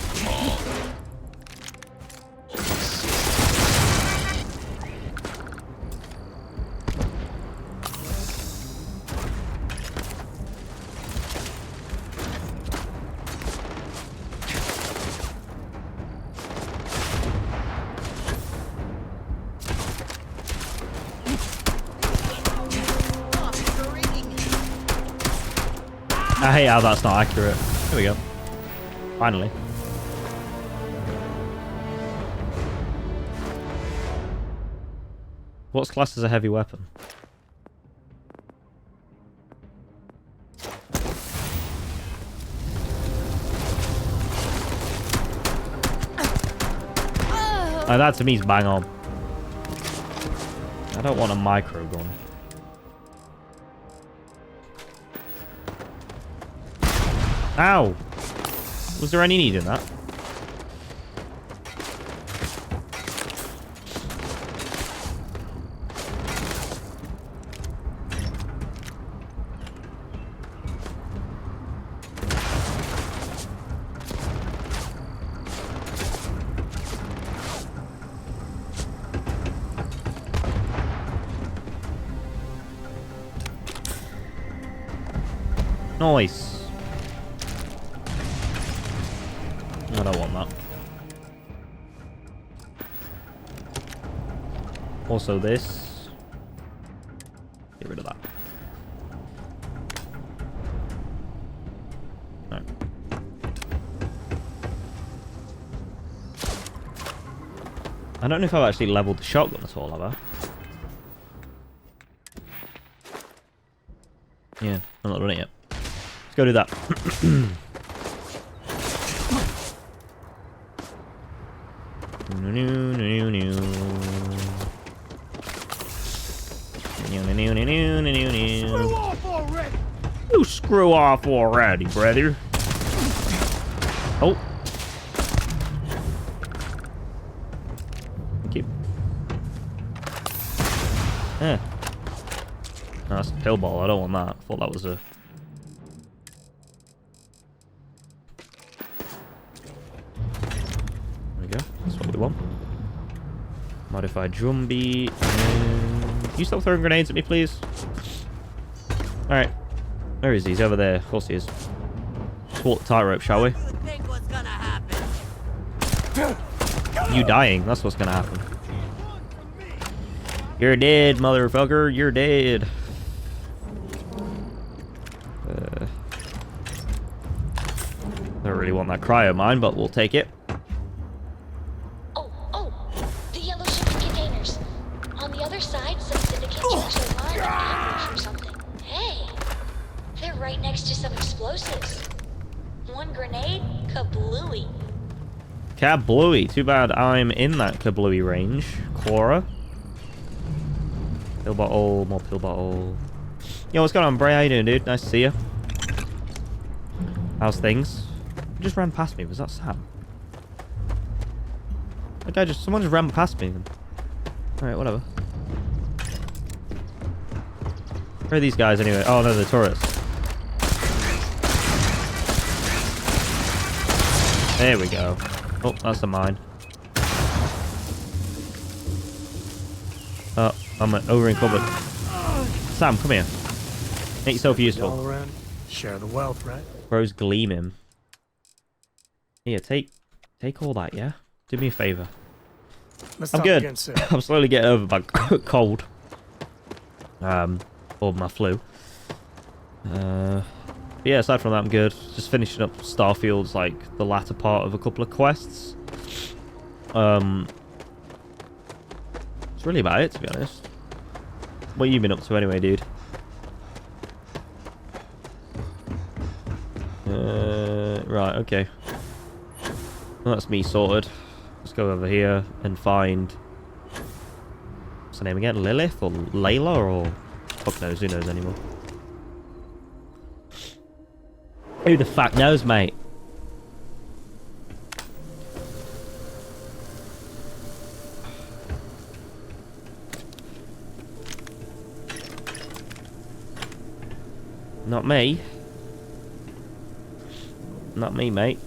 I hate how that's not accurate. Here we go. Finally. What's classed as a heavy weapon? Oh, that to me is bang on. I don't want a micro gun. Ow! Was there any need in that? Nice. I don't want that. Also this. Get rid of that. No. I don't know if I've actually leveled the shotgun at all, have I? Yeah, I'm not done it yet. Let's go do that. Screw off already! You screw off already, brother. Oh. Thank you. Yeah. No, that's a pill ball. I don't want that. I thought that was a... There we go. That's what we want. Modified drum beat. Can you stop throwing grenades at me, please? Alright. Where is he? He's over there. Of course he is. Let's walk the tightrope, shall we? You dying. That's what's gonna happen. You're dead, motherfucker. You're dead. Don't really want that cryo mine, but we'll take it. Oh, the yellow shipping containers. On the other side, some syndicate trucks are lined up in ambush or something. Hey, they're right next to some explosives. One grenade, kablooey. Kablooey. Too bad I'm in that kablooey range. Cora. Pill bottle. More pill bottle. Yo, what's going on, Bray? How you doing, dude? Nice to see you. How's things? Who just ran past me? Was that Sam? That guy just... Someone just ran past me. Alright, whatever. Where are these guys anyway? Oh, no, they're tourists. There we go. Oh, that's a mine. Oh, I'm over encumbered. Sam, come here. Make yourself useful. All around. Share the wealth, right? Bro's gleaming. Here, take all that, yeah? Do me a favor. Let's I'm talk good. again soon. I'm slowly getting over my cold. Or my flu. But yeah, aside from that, I'm good. Just finishing up Starfield's, like, the latter part of a couple of quests. It's really about it, to be honest. What have you been up to anyway, dude? Right, okay. Well, that's me sorted. Let's go over here and find... What's her name again? Lilith? Or Layla? Or... Fuck knows, who knows anymore. Who the fuck knows, mate? Not me. Not me, mate.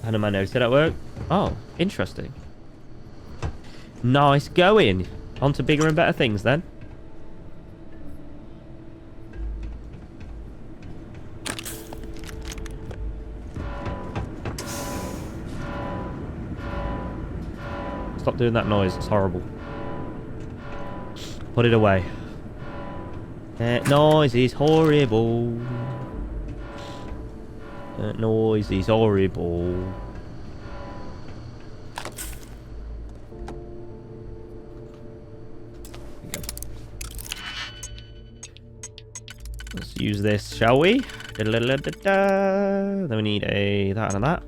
I know my notes at work. Oh, interesting. Nice going. On to bigger and better things then. Stop doing that noise. It's horrible. Put it away. That noise is horrible. That noise is horrible. Let's use this, shall we? Then we need a that and a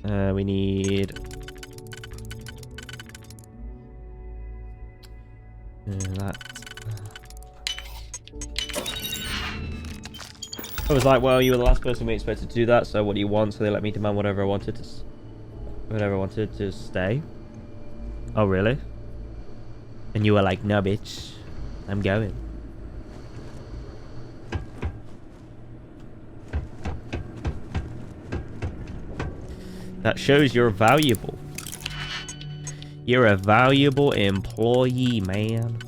that. We need that. I was like, well, you were the last person we expected to do that, so what do you want? So they let me demand whatever I wanted to stay. Oh, really? And you were like, no, bitch. I'm going. That shows you're valuable. You're a valuable employee, man.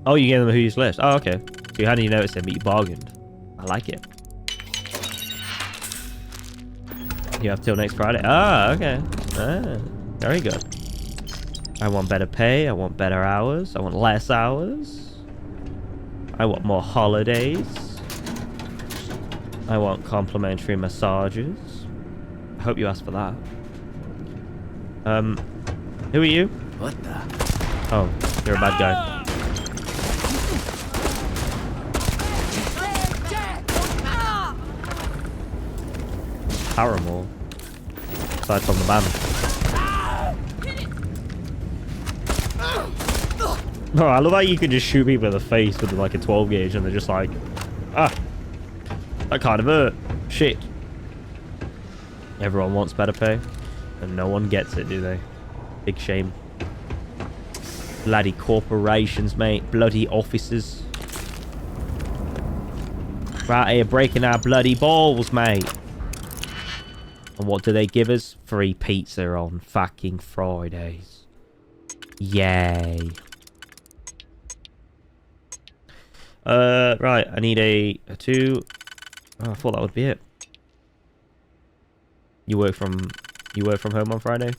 Oh, you gave them a who used list. Oh, okay. So you hadn't even noticed it, but you bargained. I like it. You have till next Friday. Ah, okay. Ah, very good. I want better pay. I want better hours. I want less hours. I want more holidays. I want complimentary massages. I hope you asked for that. Who are you? What the? Oh, you're a bad guy. Paramore. Aside from the band. Oh, I love how you can just shoot people in the face with like a 12 gauge and they're just like, ah, that kind of hurt. Shit. Everyone wants better pay and no one gets it, do they? Big shame. Bloody corporations, mate. Bloody officers. Right here breaking our bloody balls, mate. And what do they give us? Free pizza on fucking Fridays. Yay. Right, I need a 2. Oh, I thought that would be it. You work from home on Friday?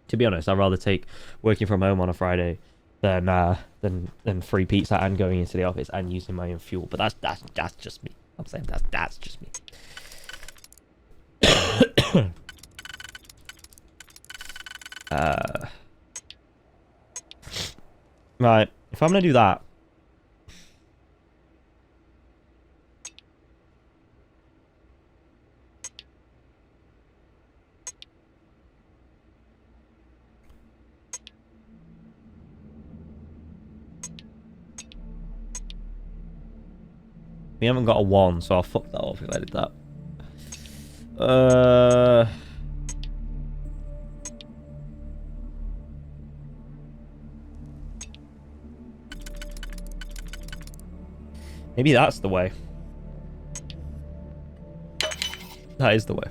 To be honest, I'd rather take working from home on a Friday than free pizza and going into the office and using my own fuel. But that's just me. I'm saying that's just me. Right, if I'm gonna do that, we haven't got a 1, so I'll fuck that off if I did that. Maybe that's the way. That is the way.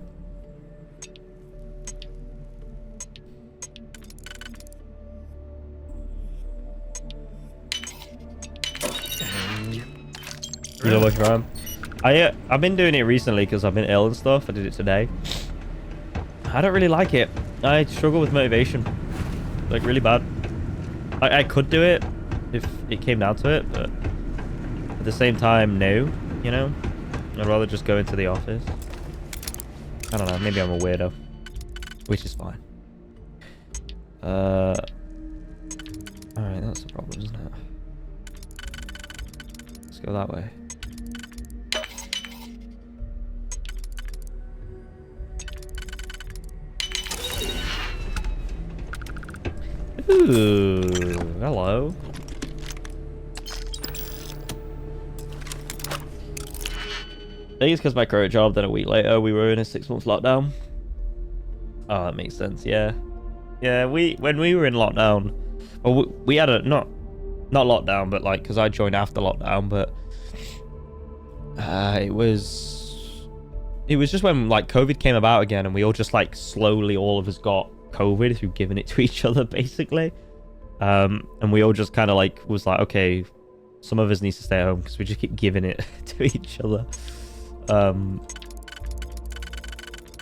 You know what's wrong? I've been doing it recently because I've been ill and stuff. I did it today. I don't really like it. I struggle with motivation, like really bad. I could do it if it came down to it, but at the same time, no. You know, I'd rather just go into the office. I don't know. Maybe I'm a weirdo, which is fine. All right, that's the problem, isn't it? Let's go that way. Ooh, hello. I think it's because my current job, then a week later, we were in a 6-month lockdown. Oh, that makes sense, yeah. Yeah, when we were in lockdown, well, we had a, not lockdown, but like, because I joined after lockdown, but it was just when like COVID came about again, and we all just like slowly, all of us got COVID through giving it to each other, basically. And we all just kind of like was like, okay, some of us need to stay at home because we just keep giving it to each other.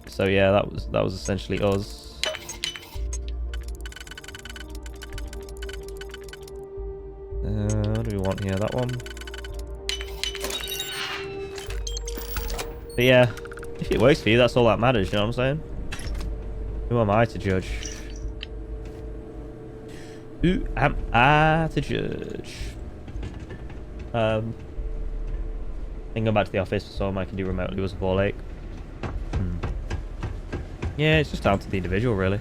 So yeah, that was essentially us. What do we want here? That one. But yeah, if it works for you, that's all that matters. You know what I'm saying? Who am I to judge? Who am I to judge? I can go back to the office, so I can do remotely with a ball ache. Yeah, it's just down to the individual, really.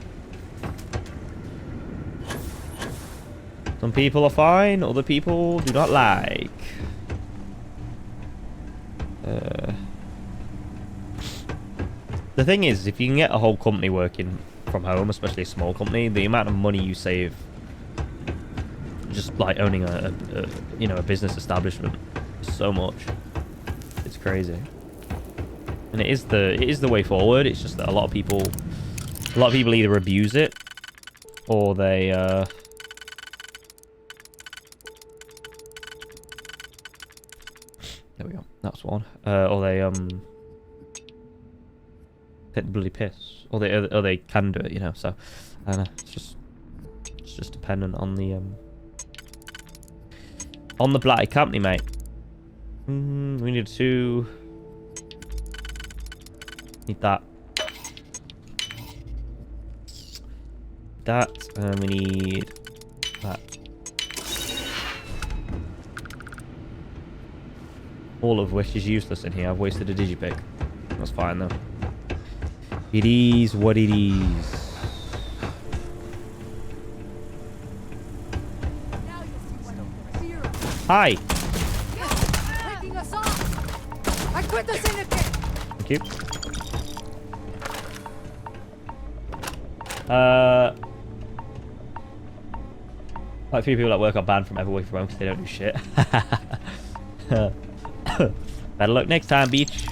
Some people are fine, other people do not like. The thing is, if you can get a whole company working from home, especially a small company, the amount of money you save just like owning a business establishment is so much. It's crazy. And it is the way forward. It's just that a lot of people either abuse it or they there we go. That's one. Or they bloody piss, or they can do it, you know. So I don't know. It's just dependent on the bloody company, mate. We need 2. Need that. That. And we need that. All of which is useless in here. I've wasted a digipick. That's fine though. It is what it is. Hi. Taking us off. I quit the syndicate. Thank you. Quite a few people at work are banned from ever working from home because they don't do shit. Better luck next time, beach.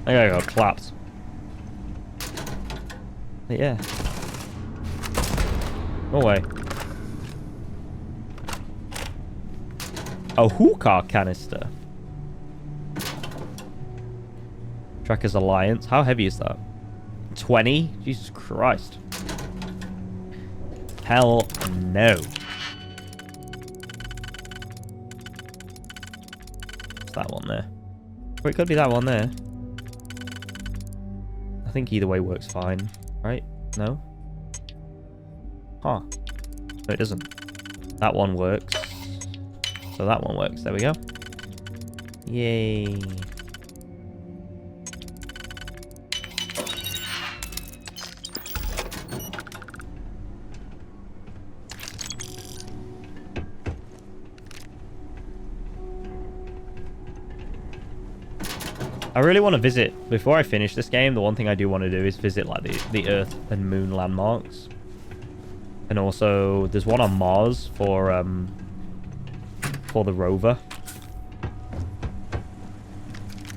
I gotta go clapped. But yeah. No way. A hookah canister. Tracker's Alliance. How heavy is that? 20? Jesus Christ. Hell no. It's that one there. Or it could be that one there. I think either way works fine, right? No? Huh. No, it doesn't. That one works. So that one works. There we go. Yay. I really want to visit, before I finish this game, the one thing I do want to do is visit like the Earth and Moon landmarks. And also, there's one on Mars for the rover.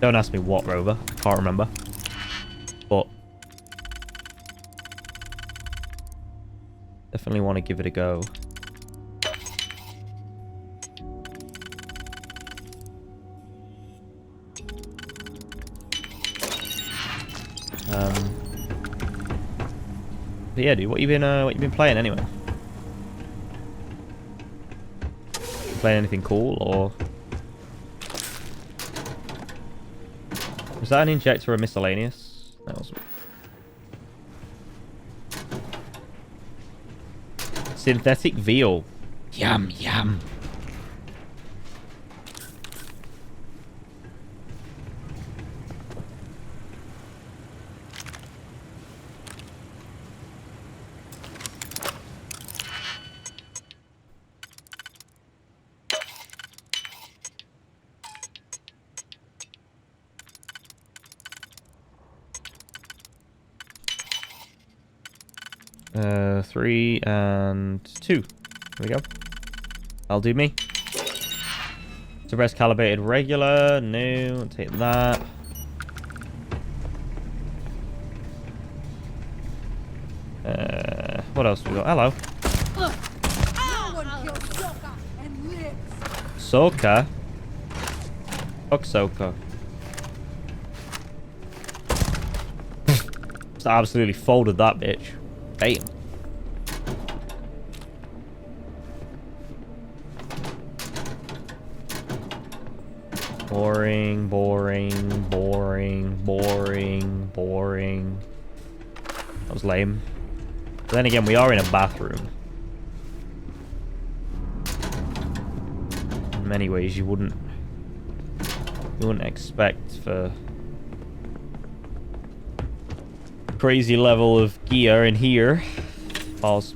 Don't ask me what rover, I can't remember. But definitely want to give it a go. But yeah, dude, what you been playing anyway? You playing anything cool, or was that an injector or a miscellaneous? That wasn't. Synthetic veal. Yum yum. Three and 2. There we go. I'll do me. Suppress calibrated regular. No, I'll take that. What else we got? Hello. Soka? Fuck Soka. Just absolutely folded that bitch. Damn. Boring, boring, boring, boring, boring. That was lame. But then again, we are in a bathroom. In many ways, you wouldn't expect for crazy level of gear in here. Pause.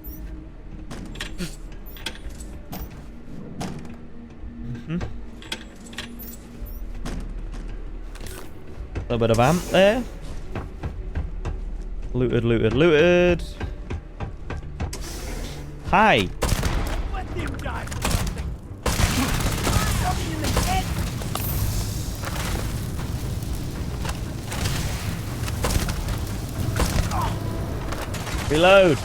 A little bit of amp there. Looted, looted, looted. Hi. Let him die. Reload.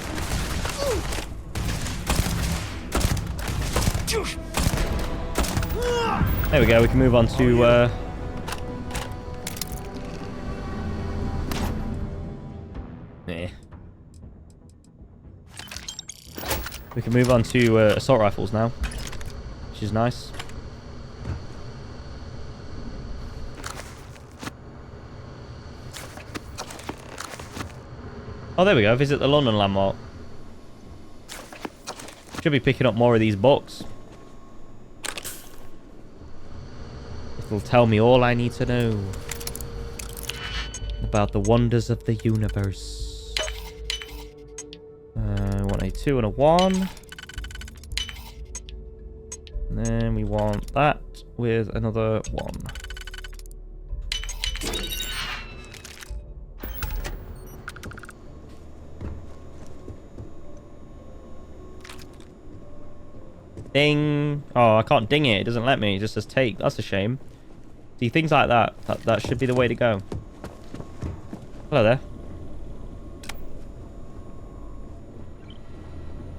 There we go. We can move on to. We can move on to assault rifles now, which is nice. Oh, there we go. Visit the London landmark. Should be picking up more of these books. It'll tell me all I need to know about the wonders of the universe. We want a 2 and a 1. And then we want that with another 1. Ding. Oh, I can't ding it. It doesn't let me. It just says take. That's a shame. See, things like that. That should be the way to go. Hello there.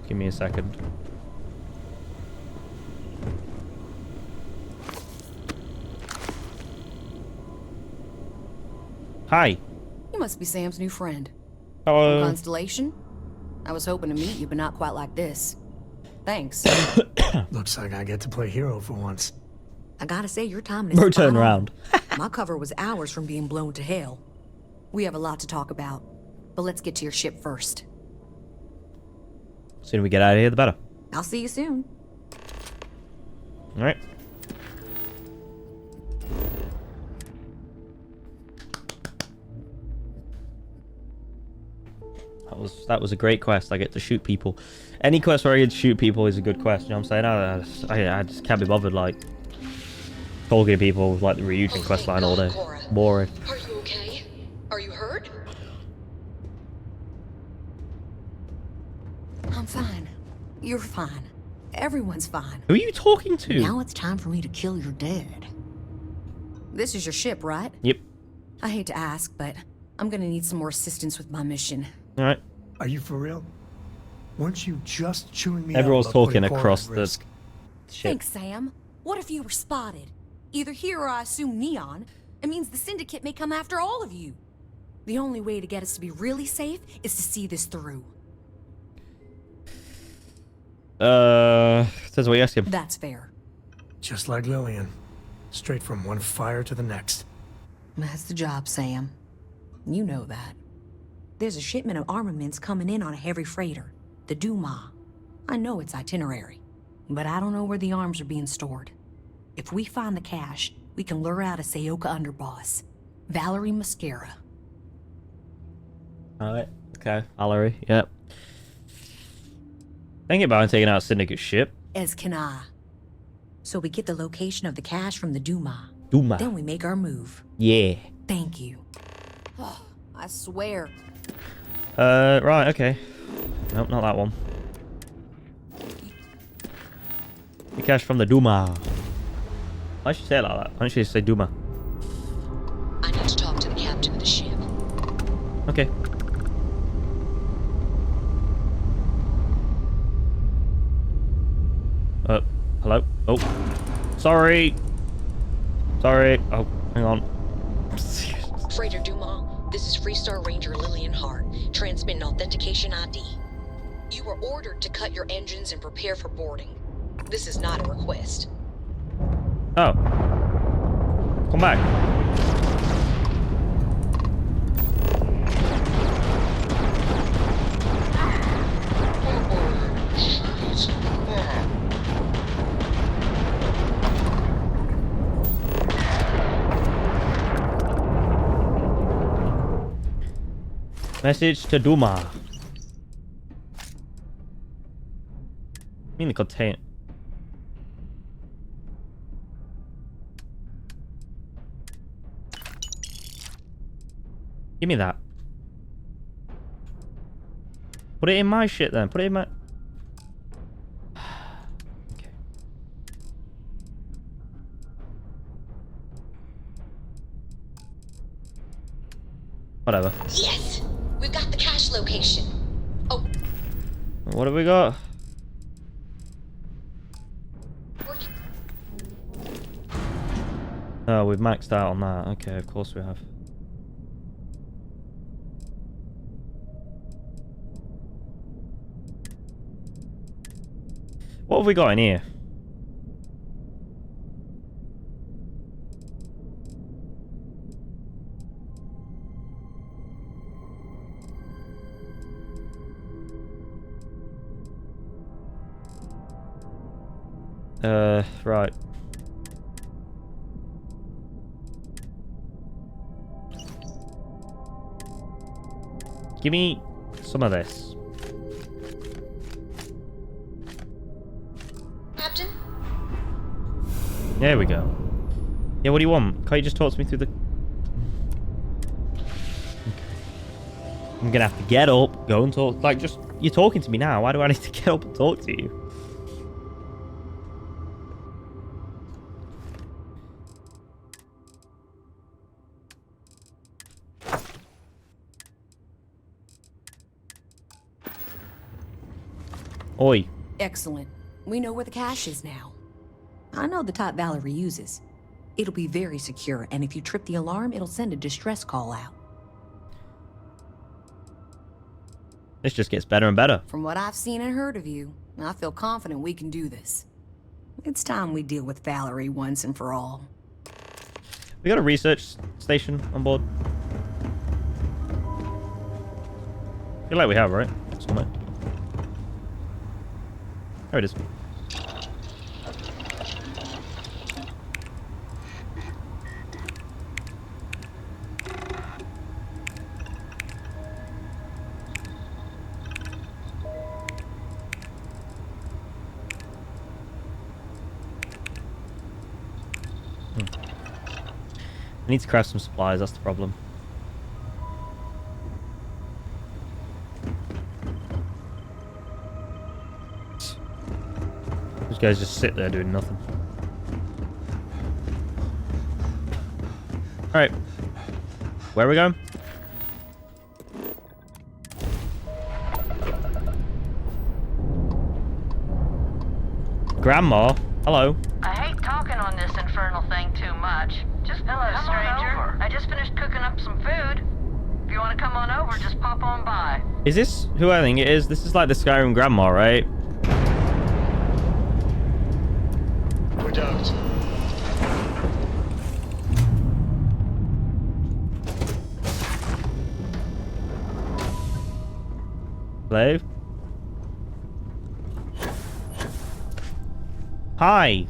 Give me a second. Hi. You must be Sam's new friend. Hello. From Constellation? I was hoping to meet you, but not quite like this. Thanks. Looks like I get to play hero for once. I gotta say, your timing is Bro, spot turn on. around. My cover was hours from being blown to hell. We have a lot to talk about, but let's get to your ship first. The sooner we get out of here, the better. I'll see you soon. All right. That was a great quest. I get to shoot people. Any quest where I get to shoot people is a good quest. You know what I'm saying? I just can't be bothered like talking to people with like the Ryujin quest line all day. Boring. Are you okay? Are you hurt? I'm fine. You're fine. Everyone's fine. Who are you talking to? Now it's time for me to kill your dad. This is your ship, right? Yep. I hate to ask, but I'm gonna need some more assistance with my mission. All right. Are you for real? Weren't you just chewing me Everyone's out about talking putting across Cora at the risk? ship. Thanks, Sam. What if you were spotted? Either here or I assume Neon. It means the Syndicate may come after all of you. The only way to get us to be really safe is to see this through. Says what you ask him. That's fair. Just like Lillian. Straight from one fire to the next. That's the job, Sam. You know that. There's a shipment of armaments coming in on a heavy freighter, the Duma. I know its itinerary, but I don't know where the arms are being stored. If we find the cache, we can lure out a Sayoka underboss, Valerie Mascara. Alright. Okay. Valerie. Yep. Thinking about taking out a Syndicate ship. As can I. So we get the location of the cache from the Duma. Duma. Then we make our move. Yeah. Thank you. Oh, I swear. Right, okay. Nope, not that one. The cache from the Duma. Why should you say it like that? Why don't you say Duma? I need to talk to the captain of the ship. Okay. Hello? Oh. Sorry. Sorry. Oh, hang on. Freighter Duma, this is FREESTAR Ranger Lillian Hart, transmitting authentication ID. You were ordered to cut your engines and prepare for boarding. This is not a request. Oh. Come back. Message to Duma. I mean the contain. Give me that. Put it in my shit then. Put it in my... Okay. Whatever. Yes! We've got the cache location. Oh. What have we got? Oh, we've maxed out on that. Okay, of course we have. What have we got in here? Right. Give me some of this. Captain? There we go. Yeah, what do you want? Can't you just talk to me through the... Okay. I'm gonna have to get up, go and talk. Like, just... You're talking to me now. Why do I need to get up and talk to you? Oi. Excellent. We know where the cache is now. I know the type Valerie uses. It'll be very secure, and if you trip the alarm, it'll send a distress call out. This just gets better and better. From what I've seen and heard of you, I feel confident we can do this. It's time we deal with Valerie once and for all. We got a research station on board. I feel like we have, right? Somewhere. There it is. I need to craft some supplies, that's the problem. These guys just sit there doing nothing. Alright. Where are we going? Grandma? Hello. I hate talking on this infernal thing too much. Just hello, stranger. I just finished cooking up some food. If you want to come on over, just pop on by. Is this who I think it is? This is like the Skyrim grandma, right? We don't. Slave? Hi.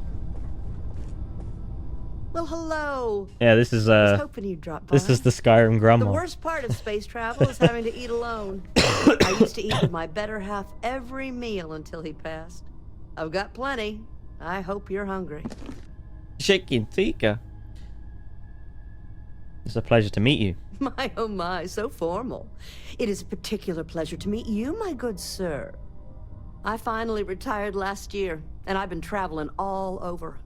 Well, hello. Yeah, this is I was hoping you'd drop by. this is the Skyrim grandma. The worst part of space travel is having to eat alone. I used to eat with my better half every meal until he passed. I've got plenty. I hope you're hungry. Chicken tikka. It's a pleasure to meet you. My, oh my, so formal. It is a particular pleasure to meet you, my good sir. I finally retired last year, and I've been traveling all over.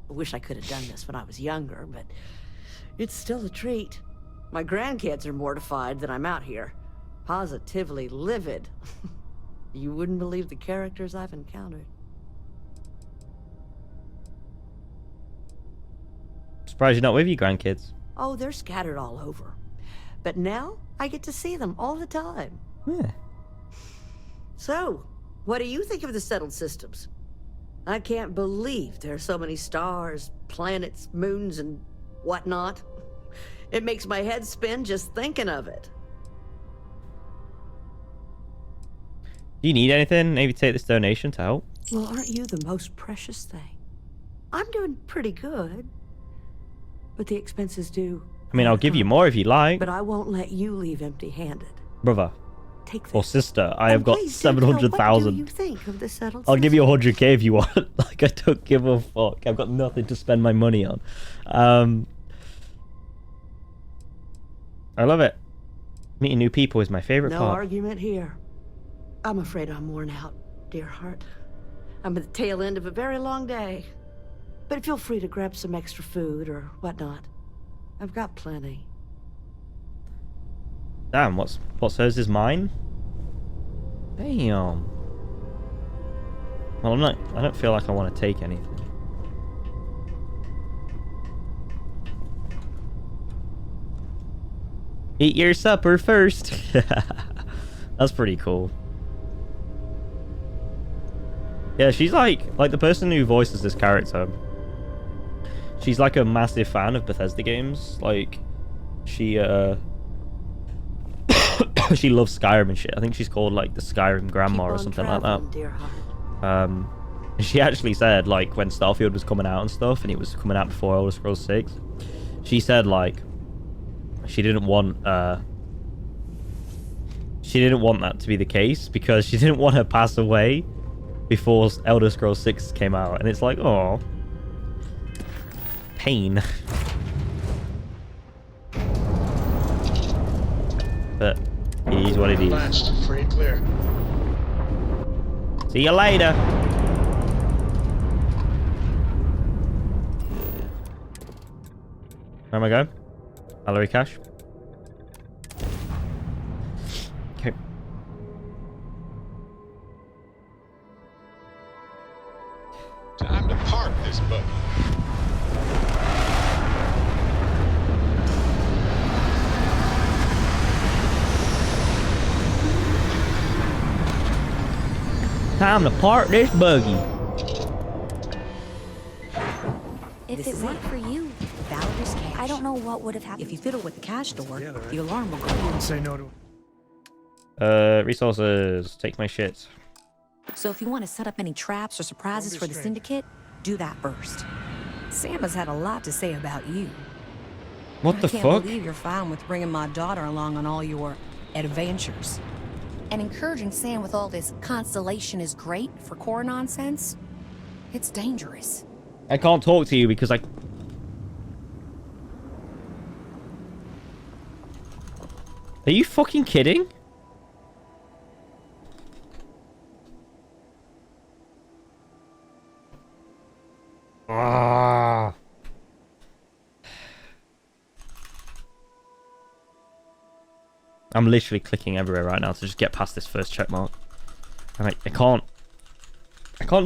I wish I could have done this when I was younger, but it's still a treat. My grandkids are mortified that I'm out here. Positively livid. You wouldn't believe the characters I've encountered. Surprised you're not with your grandkids. Oh, they're scattered all over. But now, I get to see them all the time. Yeah. So, what do you think of the settled systems? I can't believe there are so many stars, planets, moons, and whatnot. It makes my head spin just thinking of it. Do you need anything? Maybe take this donation to help? Well, aren't you the most precious thing? I'm doing pretty good. But the expenses do. I mean, I'll give you more if you like. But I won't let you leave empty-handed. Brother. Take this. Or sister. I have got Please do tell, what do 700,000. you think of the settled I'll give you 100k if you want. Like, I don't give a fuck. I've got nothing to spend my money on. I love it. Meeting new people is my favorite No part. argument here. I'm afraid I'm worn out, dear heart. I'm at the tail end of a very long day. But feel free to grab some extra food or whatnot. I've got plenty. Damn, what's hers is mine? Damn. Well, I don't feel like I want to take anything. Eat your supper first. That's pretty cool. Yeah, she's like the person who voices this character. She's like a massive fan of Bethesda games. Like, she she loves Skyrim and shit. I think she's called like the Skyrim grandma or something like that. And she actually said, like, when Starfield was coming out and stuff, and it was coming out before Elder Scrolls 6, she said like she didn't want that to be the case because she didn't want her to pass away before Elder Scrolls 6 came out. And it's like, oh, pain. But it is what it is. Latched, free and clear. See you later. Where am I going? Valerie Cash. Okay. Time to park this buggy. Time to park this buggy. If it weren't for you, Valerie's cash. I don't know what would have happened. If you fiddle with the cash door, Yeah, they're right. the alarm will go. I wouldn't say no to Resources. Take my shit. So if you want to set up any traps or surprises for the syndicate, do that first. Sam has had a lot to say about you. What the I can't fuck? believe you're fine with bringing my daughter along on all your adventures. And encouraging Sam with all this constellation is great for core nonsense. It's dangerous. I can't talk to you because I... Are you fucking kidding? Ah. I'm literally clicking everywhere right now to just get past this first check mark. And I can't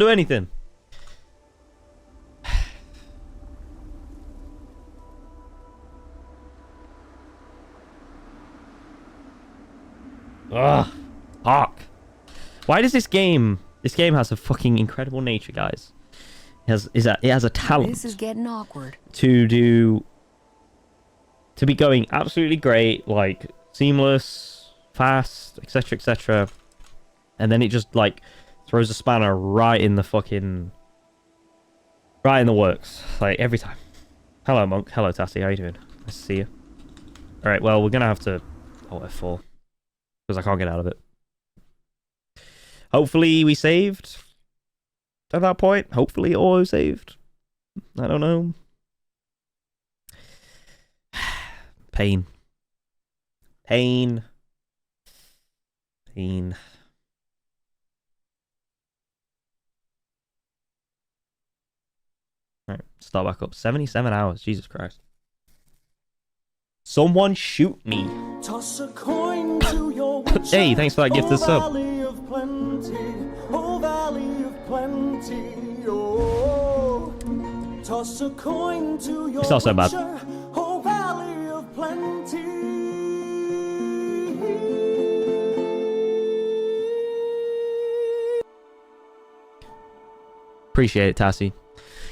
do anything. Ugh. Fuck. Why does this game has a fucking incredible nature, guys. It has a talent. This is getting awkward. To be going absolutely great, like seamless, fast, etc, etc, and then it just like throws a spanner right in the works, like every time. Hello, Monk. Hello, Tassie. How you doing? Nice to see you. All right, well, we're gonna have to F4 because I can't get out of it. Hopefully we saved at that point. Hopefully auto saved. I don't know. Pain. Pain. Pain. Alright, start back up. 77 hours. Jesus Christ. Someone shoot me. Toss a coin to your Hey, thanks for that gift of sub. Valley of plenty, oh valley of plenty, oh. Toss a coin to your It's not so bad. oh valley of plenty. Appreciate it, Tassie.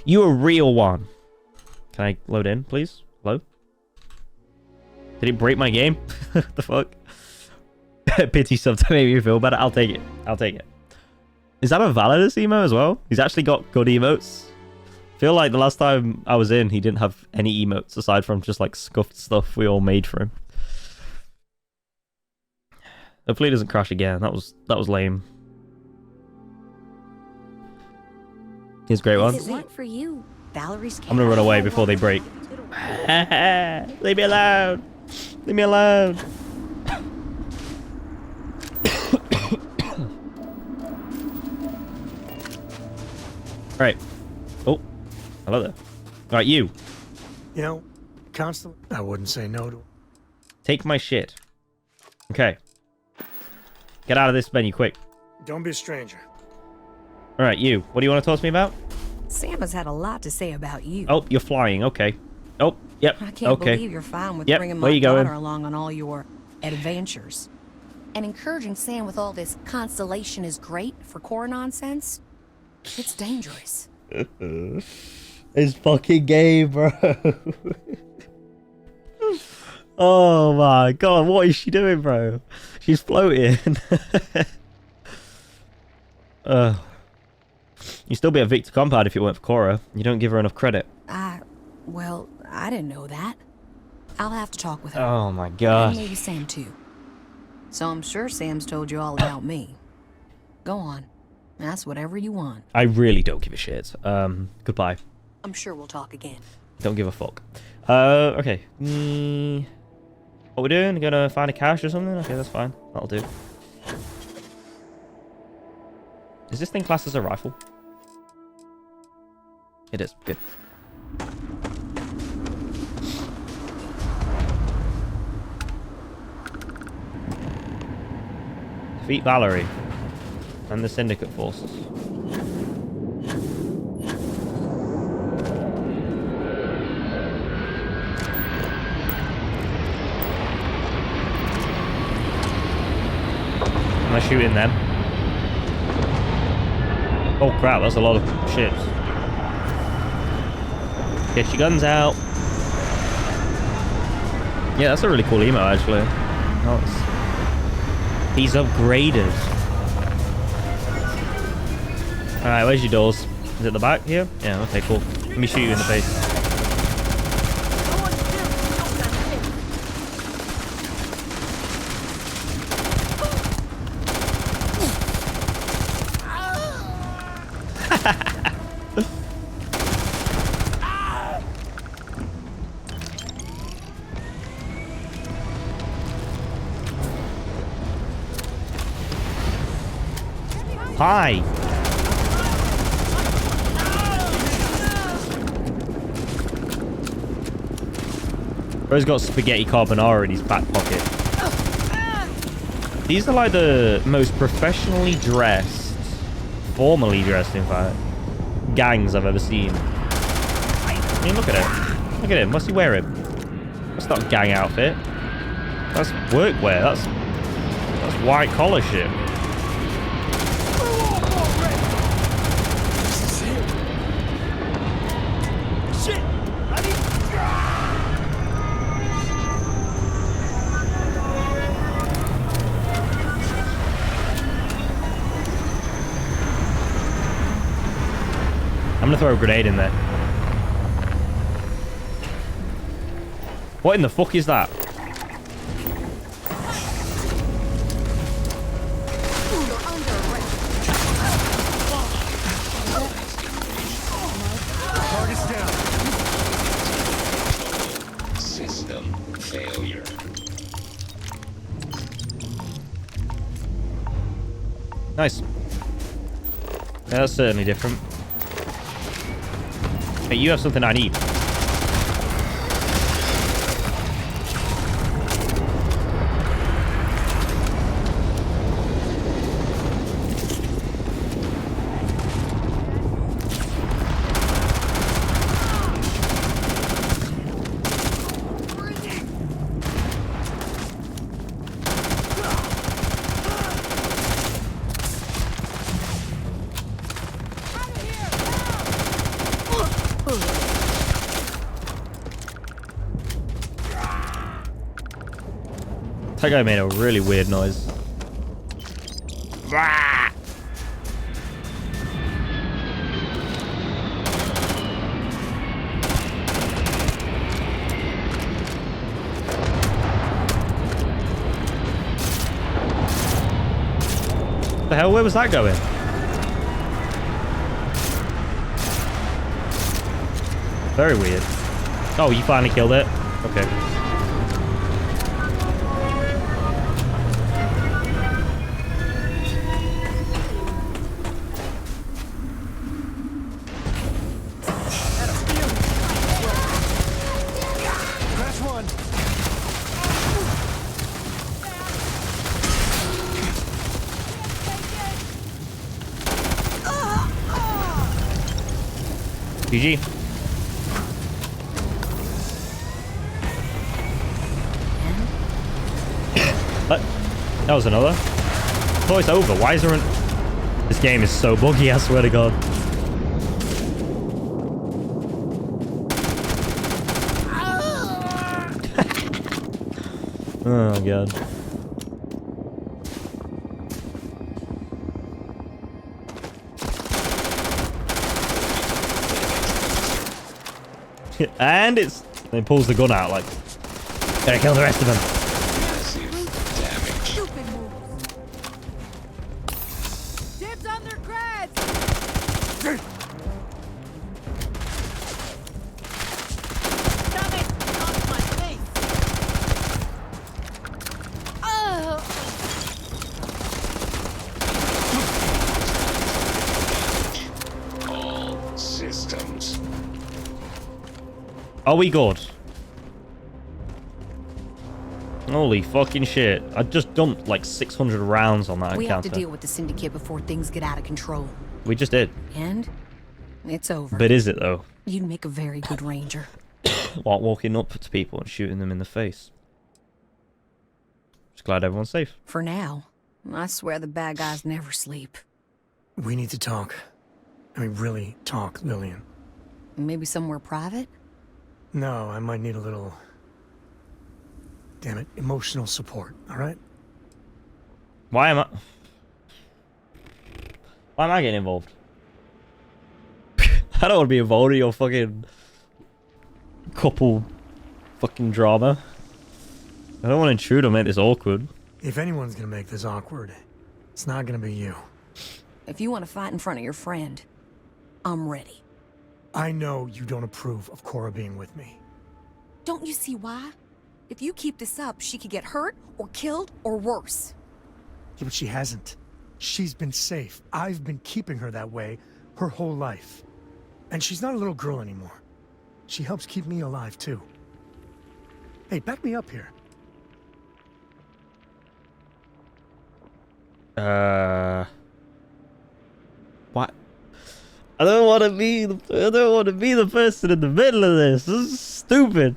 You a real one. Can I load in, please? Hello? Did it break my game? The fuck? Pity sub to make me feel better. I'll take it. I'll take it. Is that a Validus emo as well? He's actually got good emotes. I feel like the last time I was in, he didn't have any emotes aside from just like scuffed stuff we all made for him. Hopefully it doesn't crash again. That was lame. Here's a great one. If it weren't for you, Valerie's I'm gonna run away before they break. Leave me alone. Leave me alone. Right. Oh, hello there. All right, you. You know, constantly, I wouldn't say no to. Take my shit. Okay. Get out of this menu quick. Don't be a stranger. All right, you. What do you want to talk to me about? Sam has had a lot to say about you. Oh, you're flying. Okay. Oh, yep. I can't okay. believe you're fine with Yep. bringing Where my you daughter going? along on all your adventures. And encouraging Sam with all this constellation is great for core nonsense. It's dangerous. It's fucking gay, bro. Oh my god, what is she doing, bro? She's floating. You'd still be a Victor compound if it weren't for Cora. You don't give her enough credit. Well, I didn't know that. I'll have to talk with her. Oh my god. And maybe Sam too. So I'm sure Sam's told you all about me. Go on. Ask whatever you want. I really don't give a shit. Goodbye. I'm sure we'll talk again. Don't give a fuck. Okay. What we're doing? Gonna find a cache or something? Okay, that's fine. That'll do. Is this thing classed as a rifle? It is. Good. Defeat Valerie and the Syndicate forces. Am I shooting them? Oh crap, that's a lot of ships. Get your guns out. Yeah, that's a really cool emo actually. Nice. He's upgraded. Alright, where's your doors? Is it the back here? Yeah, okay, cool. Let me shoot you in the face. Hi. Bro's got spaghetti carbonara in his back pocket. These are like the most professionally dressed, formally dressed in fact, gangs I've ever seen. I mean, look at him. Look at him. What's he wearing? That's not a gang outfit. That's workwear. That's white collar shit. I'm gonna throw a grenade in there. What in the fuck is that? Target's down. System failure. Nice. Yeah, that's certainly different. Hey, you have something I need. That guy made a really weird noise. What the hell? Where was that going? Very weird. Oh, you finally killed it? Okay. GG. What? That was another. Oh, it's over. Why is there an... This game is so buggy, I swear to God. Oh god. And it's... He pulls the gun out like... Gotta kill the rest of them. Stupid moves. Dibs on their creds. Damn it! On my face. Oh. All systems. Are we good? Holy fucking shit. I just dumped like 600 rounds on that We encounter. have to deal with the Syndicate before things get out of control. We just did. And it's over. But is it though? You'd make a very good ranger. What, walking up to people and shooting them in the face? Just glad everyone's safe. For now. I swear the bad guys never sleep. We need to talk. I mean, really talk, Lillian. Maybe somewhere private? No, I might need a little... Damn it, emotional support, alright? Why am I getting involved? I don't want to be involved in your fucking couple fucking drama. I don't want to intrude or make this awkward. If anyone's gonna make this awkward, it's not gonna be you. If you want to fight in front of your friend, I'm ready. I know you don't approve of Cora being with me. Don't you see why? If you keep this up, she could get hurt, or killed, or worse. Yeah, but she hasn't. She's been safe. I've been keeping her that way her whole life. And she's not a little girl anymore. She helps keep me alive, too. Hey, back me up here. What? I don't want to be the person in the middle of this. This is stupid.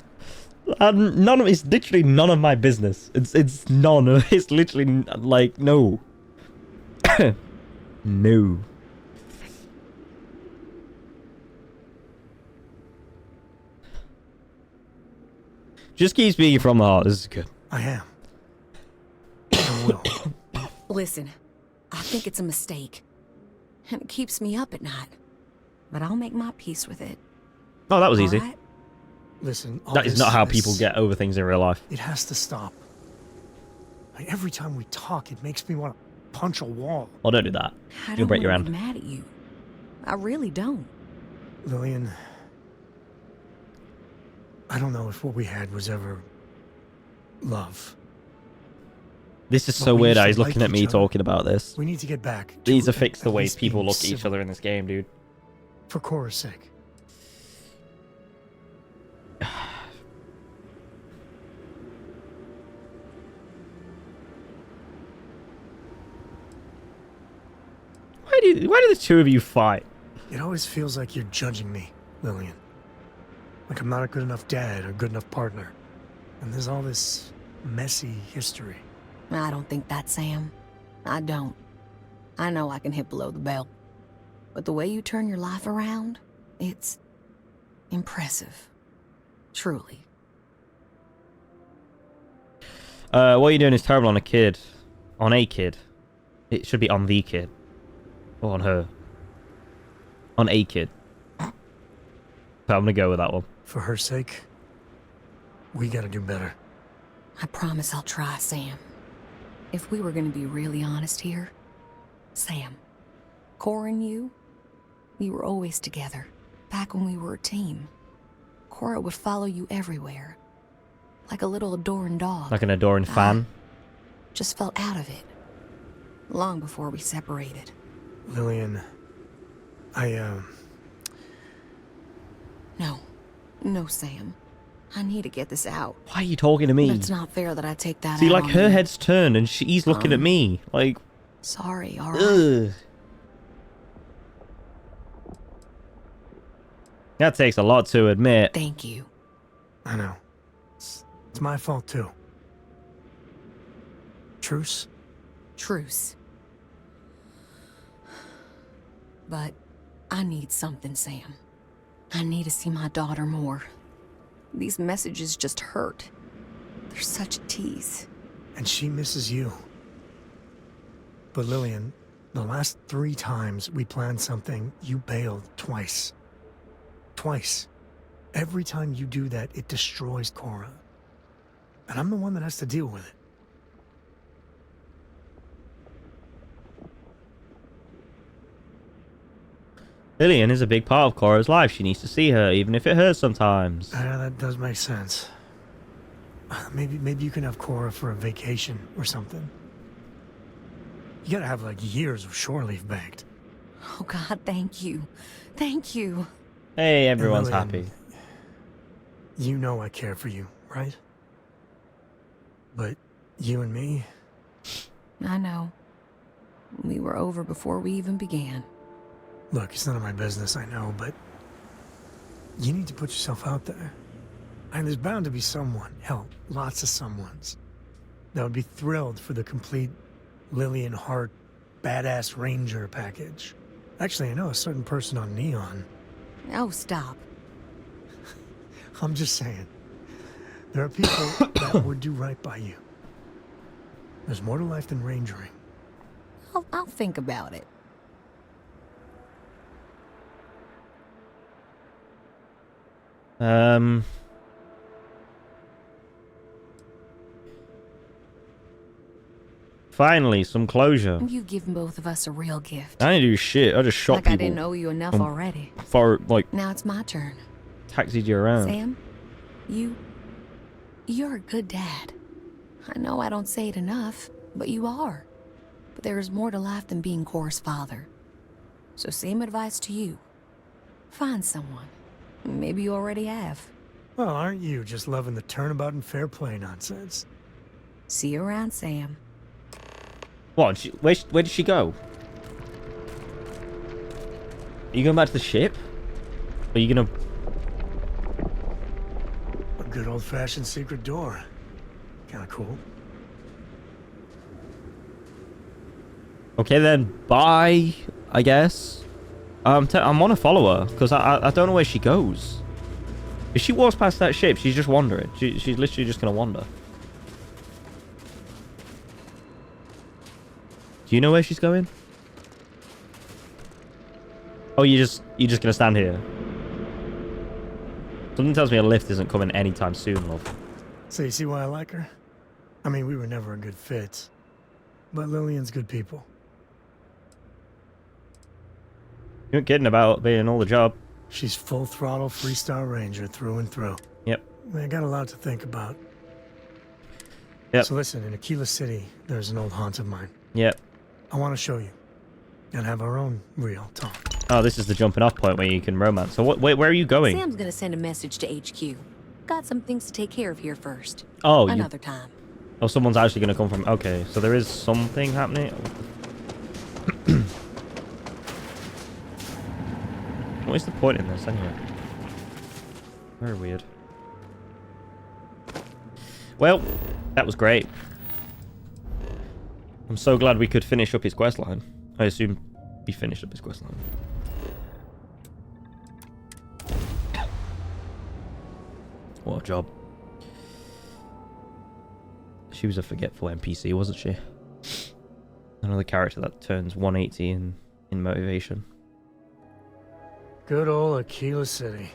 It's literally none of my business. It's none. It's literally like no. No. Just keep speaking from the heart. This is good. I am. I will. Listen, I think it's a mistake. And it keeps me up at night. But I'll make my peace with it. Oh, that was easy. Right? Listen, That is not how people get over things in real life. It has to stop. Like, every time we talk, it makes me want to punch a wall. Oh, don't do that. I You'll don't break your wanna hand. be mad at you. I really don't. Lillian, I don't know if what we had was ever love. This is But so we weird used how to he's looking like at me each other. talking about this. We need to get back. These to are fixed the at way least people being look at each civil. other in this game, dude. For Cora's sake. Why do the two of you fight? It always feels like you're judging me, Lillian. Like I'm not a good enough dad or good enough partner. And there's all this messy history. I don't think that, Sam. I don't. I know I can hit below the belt. But the way you turn your life around, it's impressive. Truly. What you're doing is terrible on a kid. On a kid. It should be on the kid. Or on her. On a kid. But I'm gonna go with that one. For her sake, we gotta do better. I promise I'll try, Sam. If we were gonna be really honest here, Sam, Cora and you were always together. Back when we were a team. Cora would follow you everywhere. Like a little adoring dog. Like an adoring fan. Just fell out of it. Long before we separated. Lillian, No, Sam. I need to get this out. Why are you talking to me? It's not fair that I take that See, out like on her you. head's turned and she's looking at me. Like, Sorry, alright? ugh. That takes a lot to admit. Thank you. I know. It's my fault, too. Truce? Truce. But I need something, Sam. I need to see my daughter more. These messages just hurt. They're such a tease. And she misses you. But Lillian, the last 3 times we planned something, you bailed twice. Twice. Every time you do that, it destroys Cora. And I'm the one that has to deal with it. Lillian is a big part of Cora's life. She needs to see her, even if it hurts sometimes. Yeah, that does make sense. Maybe you can have Cora for a vacation or something. You gotta have like years of shore leave banked. Oh God, thank you. Thank you. Hey, everyone's Lillian, happy. You know I care for you, right? But you and me? I know. We were over before we even began. Look, it's none of my business, I know, but you need to put yourself out there. And there's bound to be someone, hell, lots of someones, that would be thrilled for the complete Lillian Hart badass ranger package. Actually, I know a certain person on Neon. Oh, stop. I'm just saying. There are people that would do right by you. There's more to life than rangering. I'll think about it. Finally, some closure. You've given both of us a real gift. I didn't do shit. I just shot like people. I didn't owe you enough already. For, like, Now it's my turn. taxied you around. Sam, you're a good dad. I know I don't say it enough, but you are. But there is more to life than being Cora's father. So same advice to you. Find someone. Maybe you already have. Well, aren't you just loving the turnabout and fair play nonsense? See you around, Sam. What? Where did she go? Are you going back to the ship? Are you gonna... A good old-fashioned secret door. Kinda cool. Okay then, bye, I guess. I want to follow her, because I don't know where she goes. If she walks past that ship, she's just wandering. She's literally just going to wander. Do you know where she's going? Oh, you're just going to stand here. Something tells me a lift isn't coming anytime soon, love. So you see why I like her? I mean, we were never a good fit. But Lillian's good people. You weren't kidding about being all the job. She's full throttle FREESTAR Ranger through and through. Yep. I got a lot to think about. Yep. So listen, in Aquila City, there's an old haunt of mine. Yep. I want to show you. And have our own real talk. Oh, this is the jumping off point where you can romance. So where are you going? Sam's gonna send a message to HQ. Got some things to take care of here first. Oh, another time. Oh, someone's actually going to come from... Okay, so there is something happening. What is the point in this, anyway? Very weird. Well, that was great. I'm so glad we could finish up his questline. I assume he finished up his questline. What a job. She was a forgetful NPC, wasn't she? Another character that turns 180 in motivation. Good old Aquila City.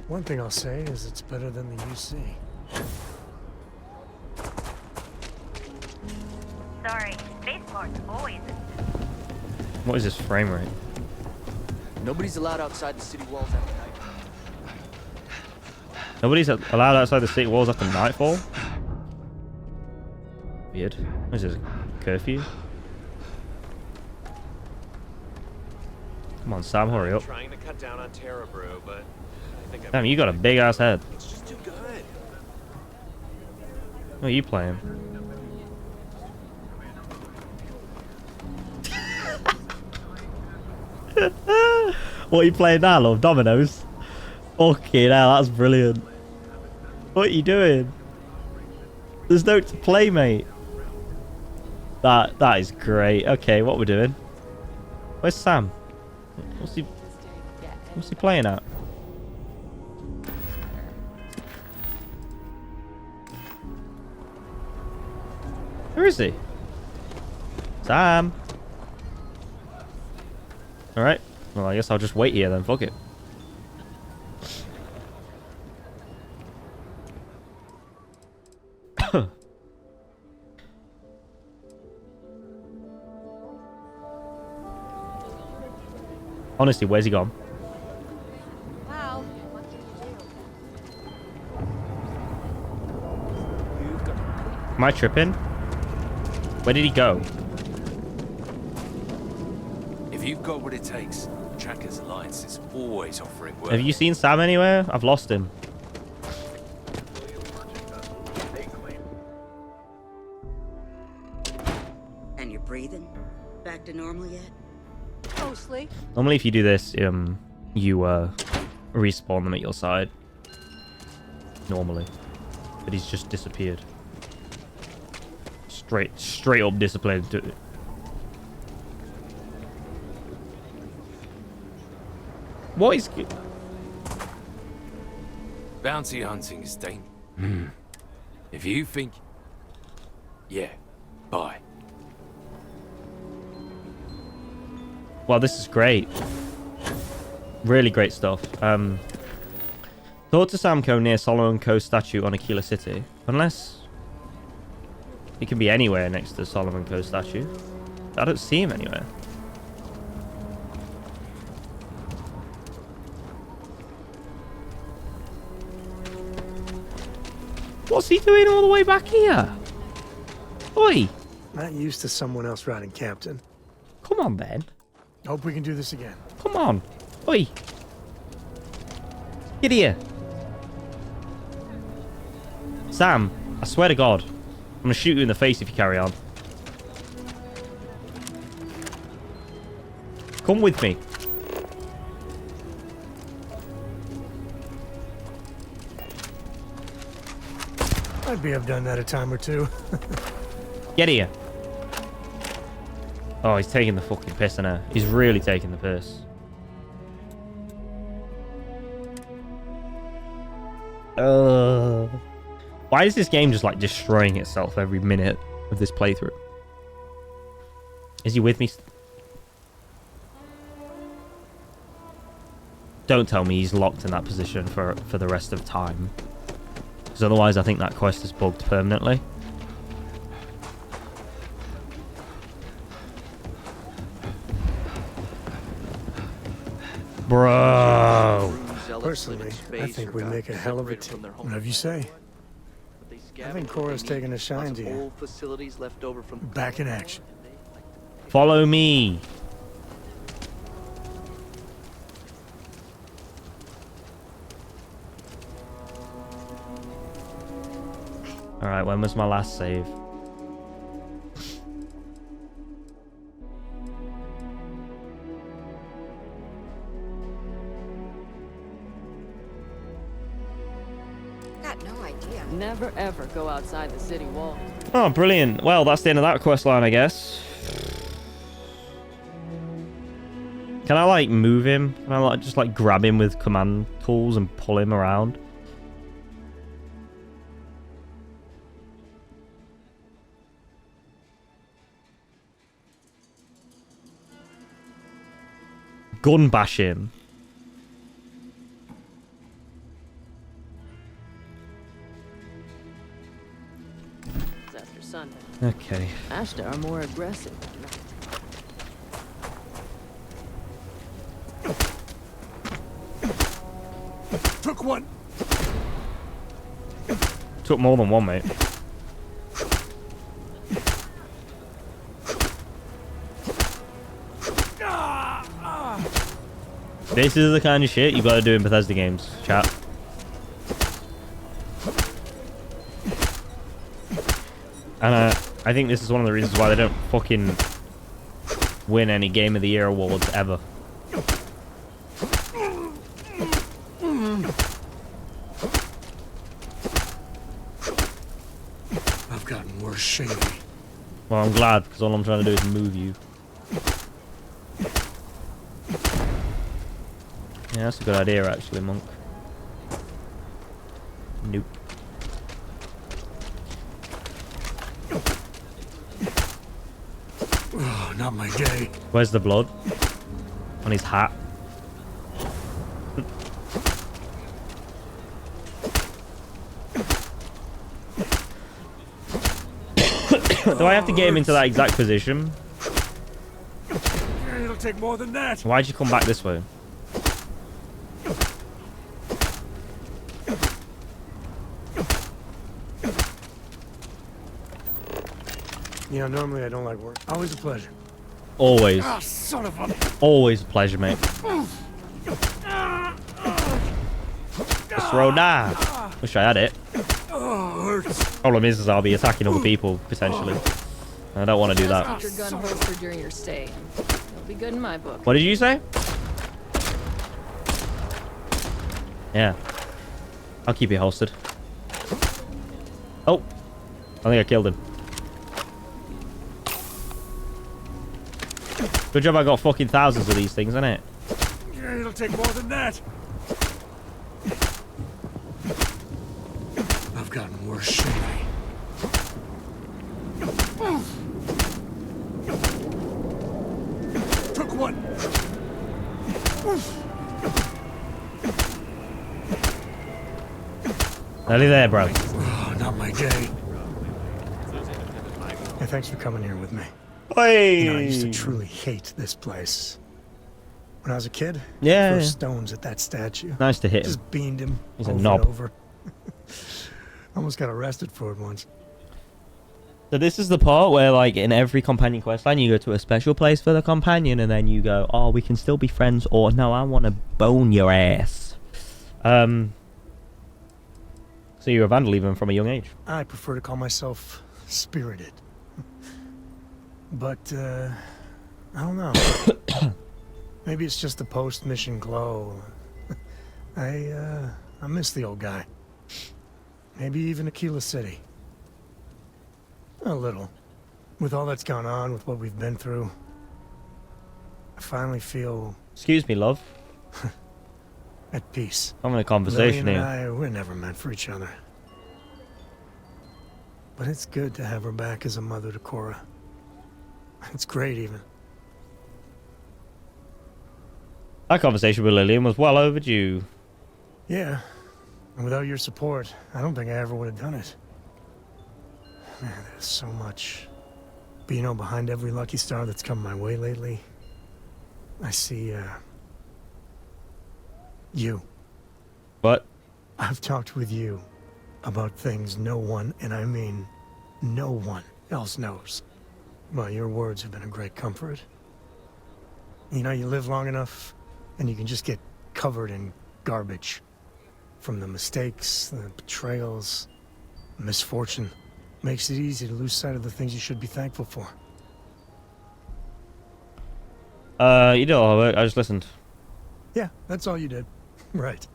One thing I'll say is it's better than the UC. Sorry, spaceport's always... What is this frame rate? Nobody's allowed outside the city walls after night. Nobody's allowed outside the city walls after nightfall? Weird. What is this? Curfew? Come on, Sam, hurry up. Trying to cut down on Terra Brew, but I think Damn, you got a big ass head. it's just too good. What are you playing? What are you playing now, love? Dominoes? Okay, now that's brilliant. What are you doing? There's no to play, mate. That is great. Okay, what we're doing? Where's Sam? What's he playing at? Where is he? Sam. Alright. Well, I guess I'll just wait here then. Fuck it. Honestly, where's he gone? Wow. Am I tripping? Where did he go? If you've got what it takes, Trackers Alliance is always offering work. Have you seen Sam anywhere? I've lost him. And you're breathing? Back to normal yet? Mostly. Normally if you do this, you respawn them at your side. Normally. But he's just disappeared. Straight up disappeared. What is... Bounty hunting is dangerous. If you think... Yeah, bye. Well, this is great. Really great stuff. Thought to Samco near Solomon Coast statue on Aquila City. Unless... it can be anywhere next to Solomon Coast statue. I don't see him anywhere. What's he doing all the way back here? Oi! Not used to someone else riding captain. Come on, Ben. Hope we can do this again. Come on. Oi. Get here. Sam, I swear to God, I'm going to shoot you in the face if you carry on. Come with me. I've done that a time or two. Get here. Oh, he's taking the fucking piss in her. He's really taking the piss. Why is this game just like destroying itself every minute of this playthrough? Is he with me? Don't tell me he's locked in that position for the rest of time. Because otherwise I think that quest is bugged permanently. Bro. Personally, I think we make a hell of a team. Whatever you say. I think Cora's taking a shine to you. Back in action. Follow me. Alright, when was my last save? Got no idea. Never ever go outside the city wall. Oh, brilliant. Well, that's the end of that quest line, I guess. Can I, like, move him? Can I, like, just, like, grab him with command tools and pull him around? Gun bash him. It's after sundown. Okay. Ashta are more aggressive at night. Took one. Took more than one, mate. This is the kind of shit you gotta do in Bethesda games, chat. And I think this is one of the reasons why they don't fucking win any Game of the Year awards ever. I've gotten worse shaving. Well, I'm glad, because all I'm trying to do is move you. Yeah, that's a good idea, actually, Monk. Nope. not my day. Where's the blood? On his hat. Do I have to get him into that exact position? It'll take more than that. Why'd you come back this way? You know, normally I don't like work. Always a pleasure. Always. Ah, son of a... Always a pleasure, mate. Throw down. Wish I had it. Oh, hurts. Problem is I'll be attacking other people, potentially. I don't want to do that. Keep your gun holstered during your stay. It'll be good in my book. What did you say? Yeah. I'll keep it holstered. Oh. I think I killed him. Good job I got fucking thousands of these things, innit? Yeah, it'll take more than that. I've gotten worse shooting. Took one. Nearly there, bro. Oh, not my day. Hey, thanks for coming here with me. Hey. You know, I used to truly hate this place. When I was a kid, yeah, threw stones at that statue. Nice to hit him. Just beamed him. He's a over knob. and over. Almost got arrested for it once. So this is the part where, like, in every companion questline, you go to a special place for the companion, and then you go, oh, we can still be friends, or no, I want to bone your ass. So you're a vandal even from a young age. I prefer to call myself spirited. But, I don't know. Maybe it's just the post-mission glow. I miss the old guy. Maybe even Aquila City. A little. With all that's gone on, with what we've been through, I finally feel... Excuse me, love. at peace. I'm in a conversation Lillian here. and I, we're never meant for each other. But it's good to have her back as a mother to Cora. It's great, even. That conversation with Lillian was well overdue. Yeah. And without your support, I don't think I ever would have done it. Man, there's so much. But you know, behind every lucky star that's come my way lately, I see, you. What? I've talked with you about things no one, and I mean no one, else knows. Well, your words have been a great comfort. You know, you live long enough, and you can just get covered in garbage. From the mistakes, the betrayals, misfortune. Makes it easy to lose sight of the things you should be thankful for. You did all the work, I just listened. Yeah, that's all you did. Right.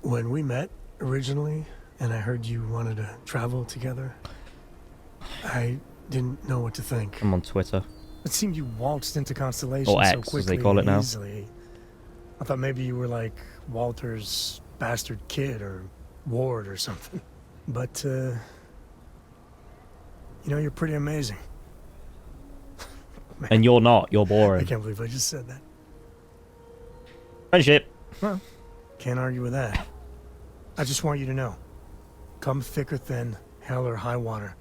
When we met, originally, and I heard you wanted to travel together, I didn't know what to think. I'm on Twitter. It seemed you waltzed into Constellation Or X, so quickly as they call it and now. easily. I thought maybe you were like Walter's bastard kid or ward or something. But, you know, you're pretty amazing. Man, And you're not, you're I boring. can't believe I just said that. Friendship. Well, can't argue with that. I just want you to know. Come thick or thin, hell or high water.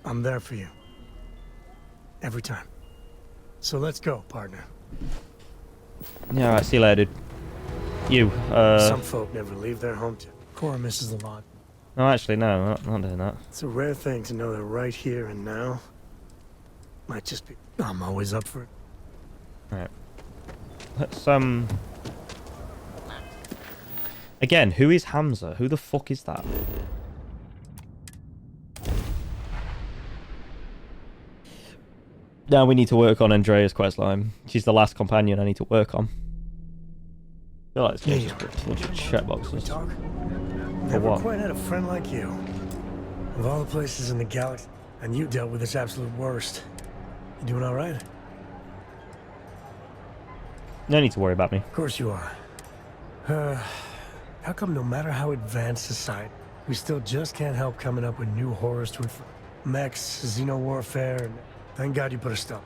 I'm there for you. Every time. So let's go, partner. Yeah, alright, see you later, dude. You, Some folk never leave their home to. Cora misses a lot. No, actually, no, I'm not doing that. It's a rare thing to know that right here and now might just be... I'm always up for it. Alright. Let's, Again, who is Hamza? Who the fuck is that? Now we need to work on Andrea's questline. She's the last companion I need to work on. I feel like this game's just a bunch of checkboxes. For Never what? quite had a friend like you. Of all the places in the galaxy, and you dealt with its absolute worst. You doing all right? No need to worry about me. Of course you are. How come no matter how advanced society, we still just can't help coming up with new horrors to mechs, xeno warfare, and thank God you put a stop.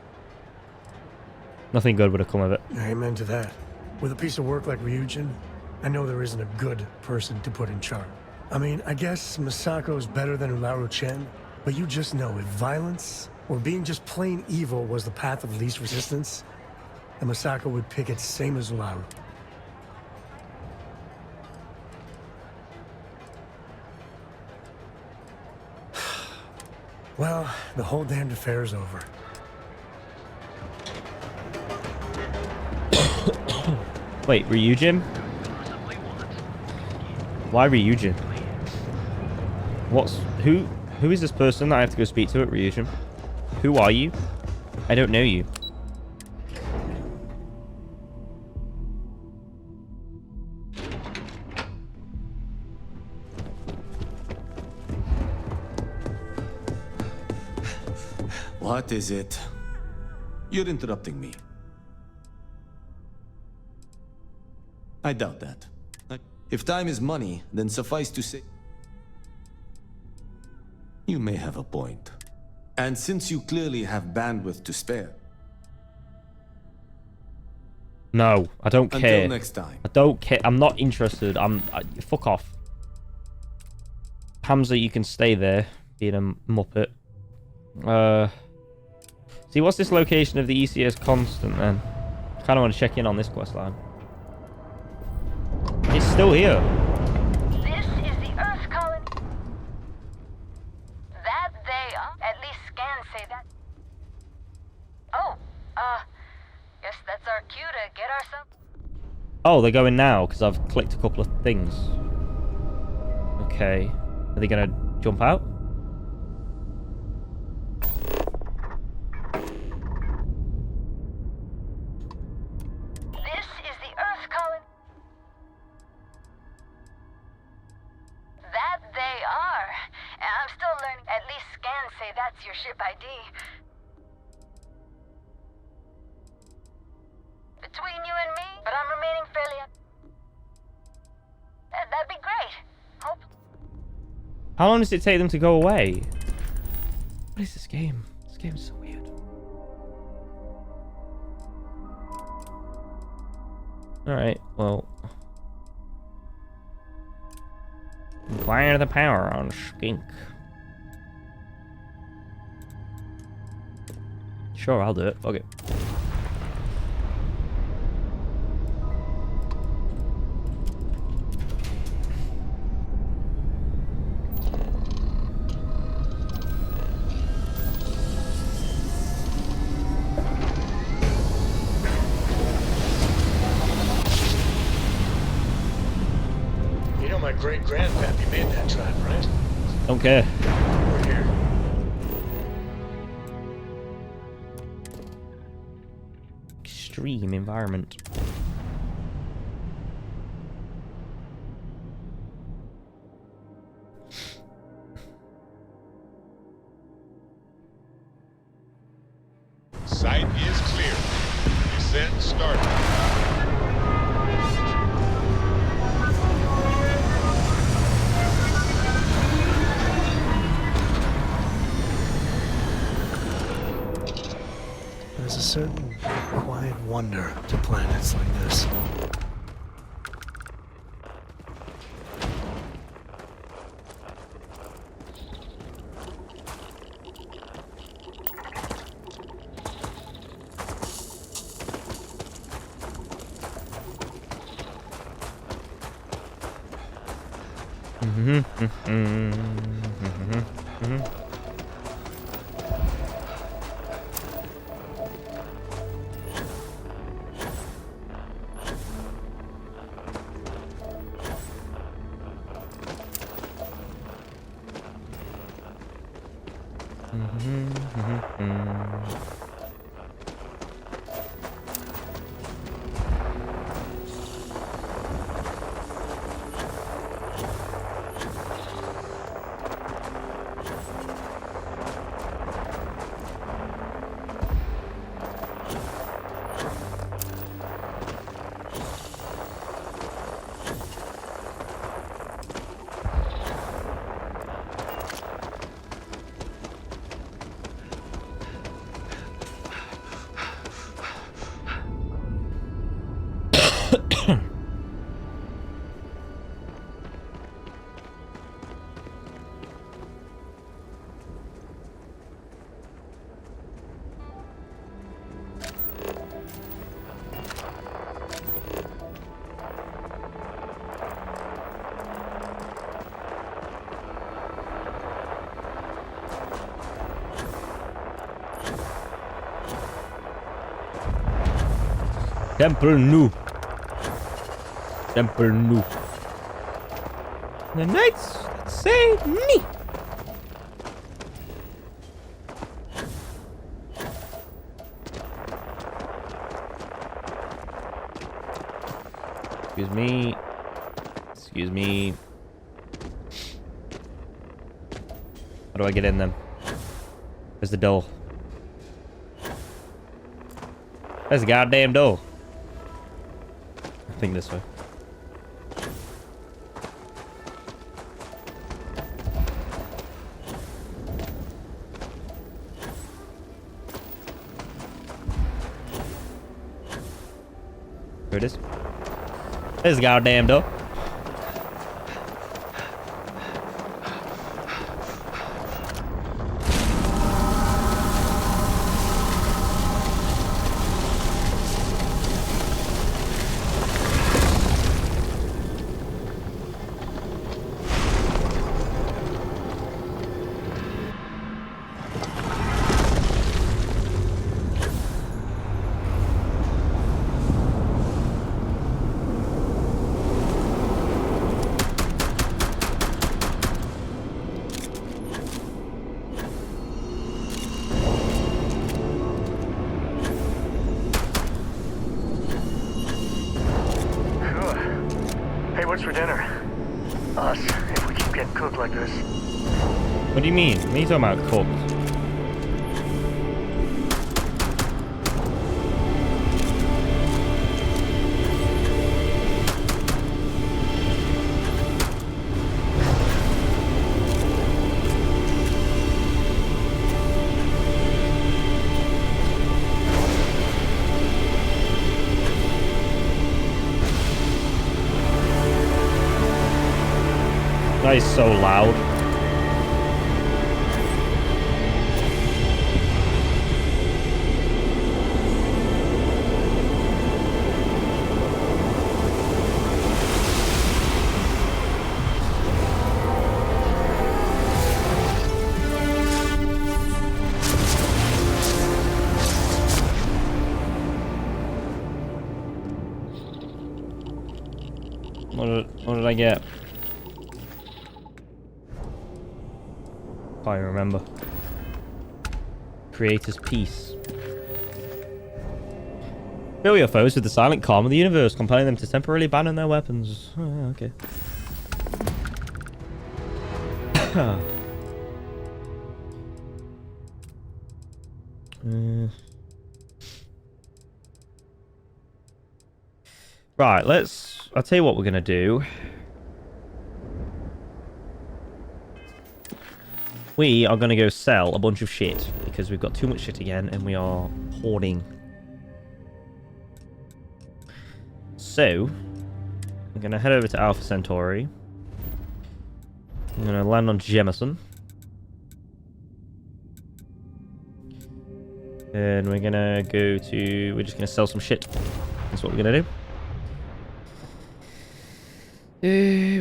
Nothing good would have come of it. Amen to that. With a piece of work like Ryujin, I know there isn't a good person to put in charge. I mean, I guess Masako's better than Ularu Chen, but you just know if violence or being just plain evil was the path of least resistance, then Masako would pick it same as Ularu. Well, the whole damned affair's over. Wait, Ryujin? Why Ryujin? Who is this person that I have to go speak to at Ryujin? Who are you? I don't know you. What is it? You're interrupting me. I doubt that. If time is money, then suffice to say... You may have a point. And since you clearly have bandwidth to spare... No, I don't care. Until next time. I don't care. I'm not interested. Fuck off. Hamza, you can stay there, being a muppet. See, what's this location of the ECS constant then? I kind of want to check in on this quest line. It's still here. This is the Earth colony. That they are. At least scans say that. Oh, guess that's our cue to get ourselves. Oh, they're going now because I've clicked a couple of things. Okay. Are they going to jump out? This is the Earth colony. That they are. And I'm still learning. At least scans say that's your ship ID. Between you and me, but I'm remaining fairly... That'd be great. Hope... How long does it take them to go away? What is this game? This game is so weird. Alright, well... Inquire the power on Skink. Sure, I'll do it. Okay. You know my great-grandpappy made that trap, right? Don't care. We're here. Extreme environment. Site is clear. Descent started. There's a certain quiet wonder to planets like this. Temple new. Temple new. The knights say me. Excuse me. Excuse me. How do I get in then? Where's the door? Where's the goddamn door? I think this way. Here it is. There's the goddamn door. Hey, what's for dinner? Us, if we keep getting cooked like this. What do you mean? What are you talking about cooked? That is so loud. What did I get? Can't even remember. Creator's Peace. Fill your foes with the silent calm of the universe, compelling them to temporarily abandon their weapons. Oh, okay. Right, I'll tell you what we're gonna do. We are going to go sell a bunch of shit because we've got too much shit again and we are hoarding. So, I'm going to head over to Alpha Centauri. I'm going to land on Jemison. And we're going to go to... We're just going to sell some shit. That's what we're going to do.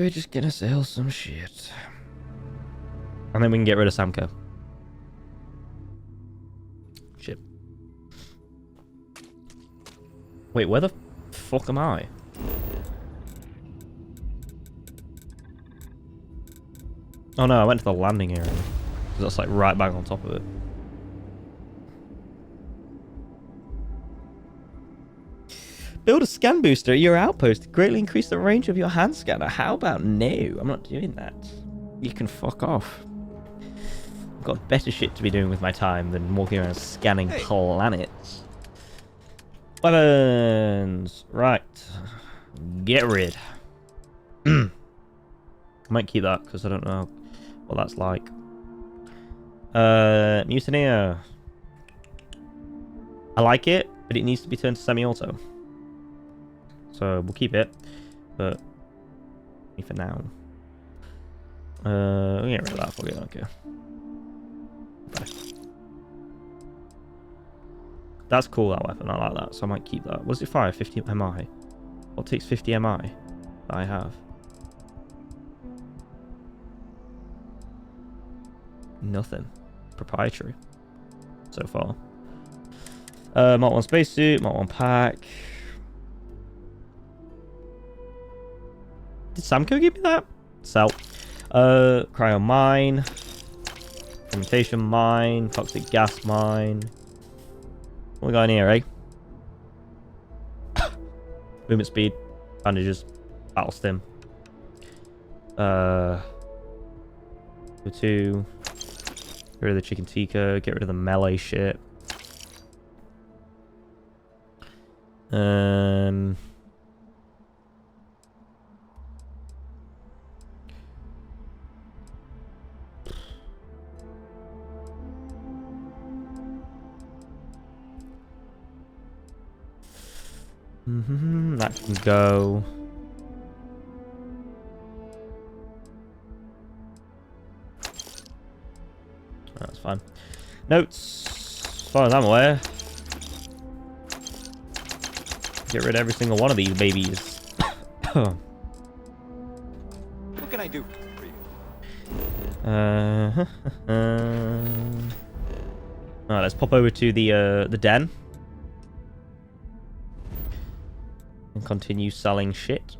We're just going to sell some shit. And then we can get rid of Samco. Shit. Wait, where the fuck am I? Oh no, I went to the landing area. That's like right back on top of it. Build a scan booster at your outpost to greatly increase the range of your hand scanner. How about no? I'm not doing that. You can fuck off. I've got better shit to be doing with my time than walking around scanning planets. Weapons! Right. Get rid. I might keep that because I don't know what that's like. Mutineer. I like it, but it needs to be turned to semi-auto. So we'll keep it, but for now. We'll get rid of that. Fuck it, okay. Bye. That's cool, that weapon. I like that, so I might keep that. What does it fire? 50 MI. What takes 50 MI that I have? Nothing. Proprietary. So far. Mark 1 spacesuit, Mark 1 pack. Did Samco give me that? Sell. Cryo mine. Fermentation mine. Toxic gas mine. What we got in here, eh? Movement speed. Bandages. Battle stim. Go to... Get rid of the chicken tikka. Get rid of the melee shit. That can go. That's fine. Notes. As far as I'm aware. Get rid of every single one of these babies. What can I do for you? Alright, let's pop over to the den. And continue selling shit.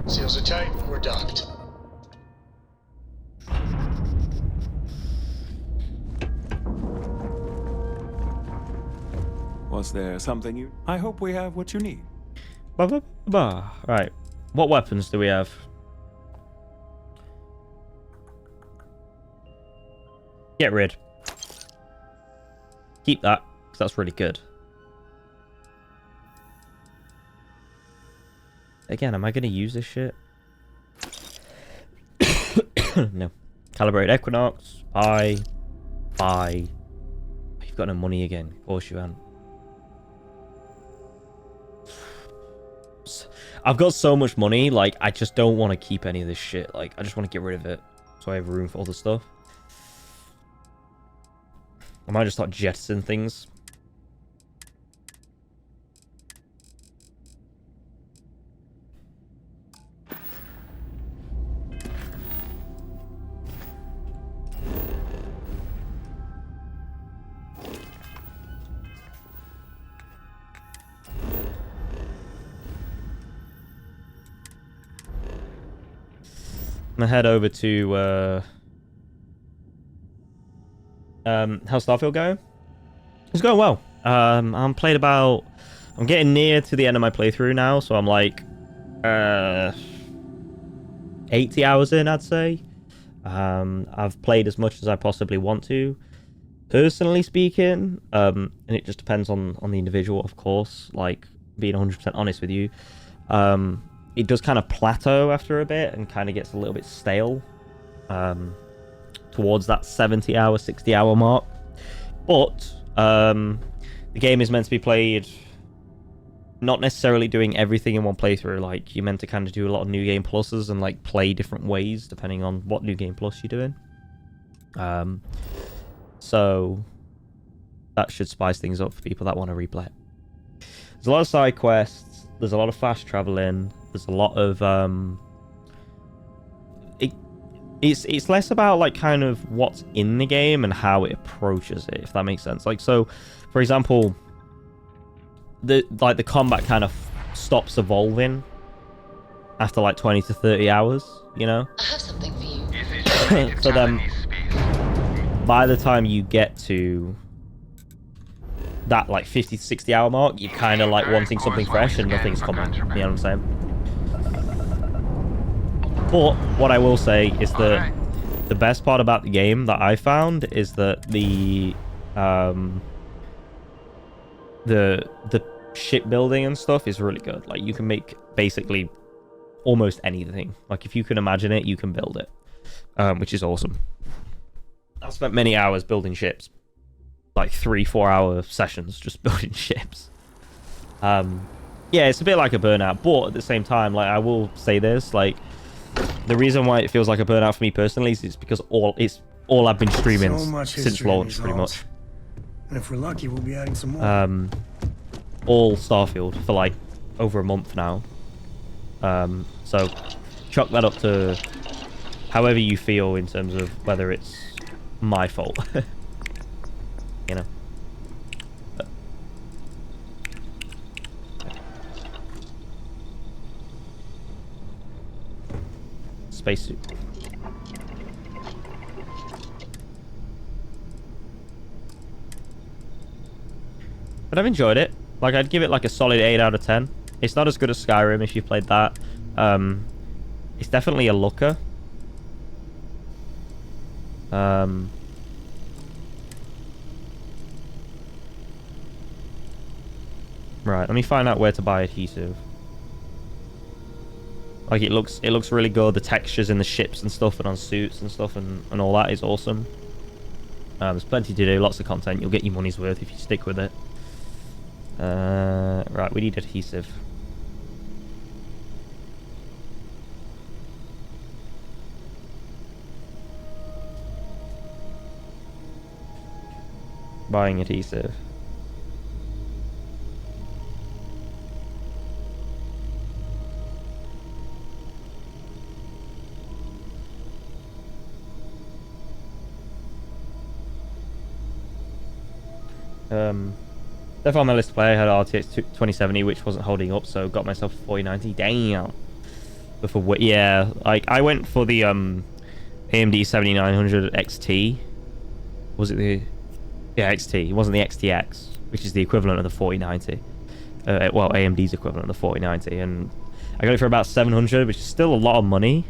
Seals are tight. We're docked. Was there something you... I hope we have what you need. Right. What weapons do we have? Get rid. Keep that, because that's really good. Again, am I going to use this shit? No. Calibrated Equinox. Buy. You've got no money again. Of course you haven't. I've got so much money, like, I just don't want to keep any of this shit. Like, I just want to get rid of it. So I have room for all the stuff. I might just start jettisoning things. I'm gonna head over to how's Starfield going? It's going well. I'm getting near to the end of my playthrough now, so I'm like 80 hours in, I'd say. I've played as much as I possibly want to, personally speaking, and it just depends on the individual, of course, like being 100% honest with you. It does kind of plateau after a bit and kind of gets a little bit stale towards that 70-hour, 60-hour mark. But the game is meant to be played not necessarily doing everything in one playthrough. Like, you're meant to kind of do a lot of New Game Pluses and like play different ways depending on what New Game Plus you're doing. So that should spice things up for people that want to replay it. There's a lot of side quests. There's a lot of fast traveling. There's a lot of it's less about like kind of what's in the game and how it approaches it, if that makes sense. Like, so for example, the combat kind of stops evolving after like 20 to 30 hours, you know. I have something for you. So then by the time you get to that like 50 to 60 hour mark, you're kind of like wanting something fresh and nothing's coming, you know what I'm saying? But what I will say is that the best part about the game that I found is that the shipbuilding and stuff is really good. Like, you can make basically almost anything. Like, if you can imagine it, you can build it, which is awesome. I've spent many hours building ships, like 3-4 hour sessions just building ships. Yeah, it's a bit like a burnout, but at the same time, like, I will say this, like, the reason why it feels like a burnout for me personally is because all I've been streaming since launch, pretty much. And if we're lucky, we'll be adding some more. All Starfield for like over a month now. So chalk that up to however you feel in terms of whether it's my fault. You know. But. Spacesuit. But I've enjoyed it. Like, I'd give it like a solid 8 out of 10. It's not as good as Skyrim if you've played that. It's definitely a looker. Right, let me find out where to buy adhesive. Like, it looks really good. The textures in the ships and stuff and on suits and stuff and all that is awesome. There's plenty to do, lots of content. You'll get your money's worth if you stick with it. Right, we need adhesive. Buying adhesive. Definitely on my list to play. I had RTX 2070, which wasn't holding up, so got myself a 4090. Damn. Before, yeah, like I went for the AMD 7900 XT. Was it the? Yeah, XT. It wasn't the XTX, which is the equivalent of the 4090. Well, AMD's equivalent of the 4090, and I got it for about 700, which is still a lot of money.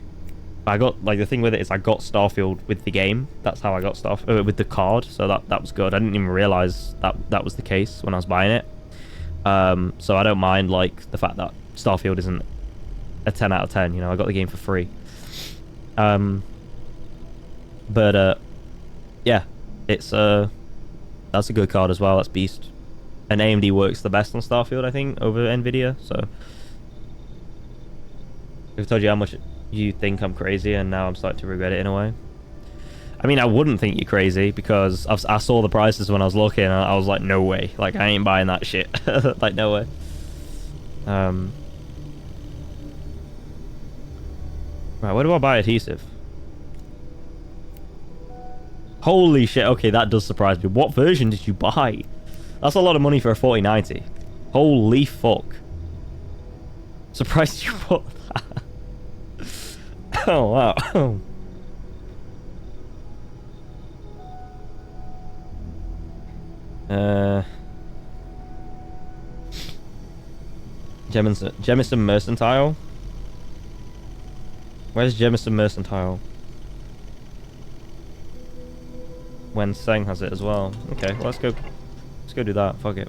But I got, like, the thing with it is I got Starfield with the game. That's how I got Starfield with the card, so that was good. I didn't even realize that was the case when I was buying it. So I don't mind, like, the fact that Starfield isn't a 10 out of 10. You know, I got the game for free. But yeah, it's that's a good card as well. That's beast. And AMD works the best on Starfield, I think, over Nvidia. So I've told you how much you think I'm crazy, and now I'm starting to regret it in a way. I mean, I wouldn't think you're crazy because I saw the prices when I was looking, and I was like, no way. Like, I ain't buying that shit. Like, no way. Right, where do I buy adhesive? Holy shit, okay, that does surprise me. What version did you buy? That's a lot of money for a 4090. Holy fuck. Surprised you bought that. Oh, wow. Jemison Mercantile? Where's Jemison Mercantile? When Seng has it as well. Okay, well, let's go do that. Fuck it.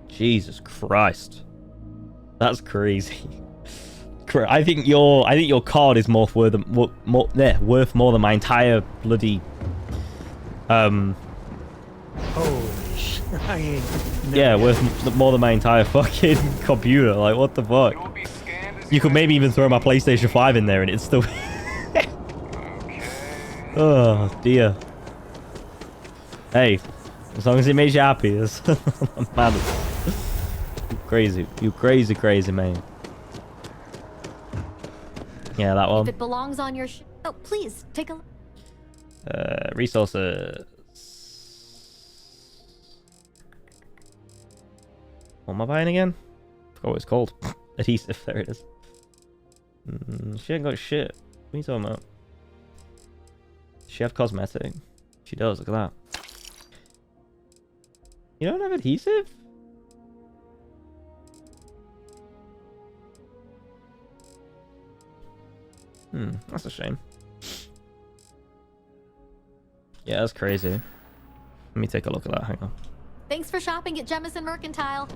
Jesus Christ, that's crazy. I think your card is more worth more than my entire bloody Holy shit! I ain't. Yeah, worth more than my entire fucking computer. Like, what the fuck? You could maybe even throw my PlayStation 5 in there and it's still. Oh dear. Hey, as long as it makes you happy, that's matters. You crazy man. Yeah, that one. If it belongs on your oh, please take a look. Resources. What am I buying again? I forgot what it's called. Adhesive. There it is. She ain't got shit. What are you talking about? Does she have cosmetic? She does. Look at that. You don't have adhesive? That's a shame. Yeah, that's crazy. Let me take a look at that. Hang on. Thanks for shopping at Jemison Mercantile.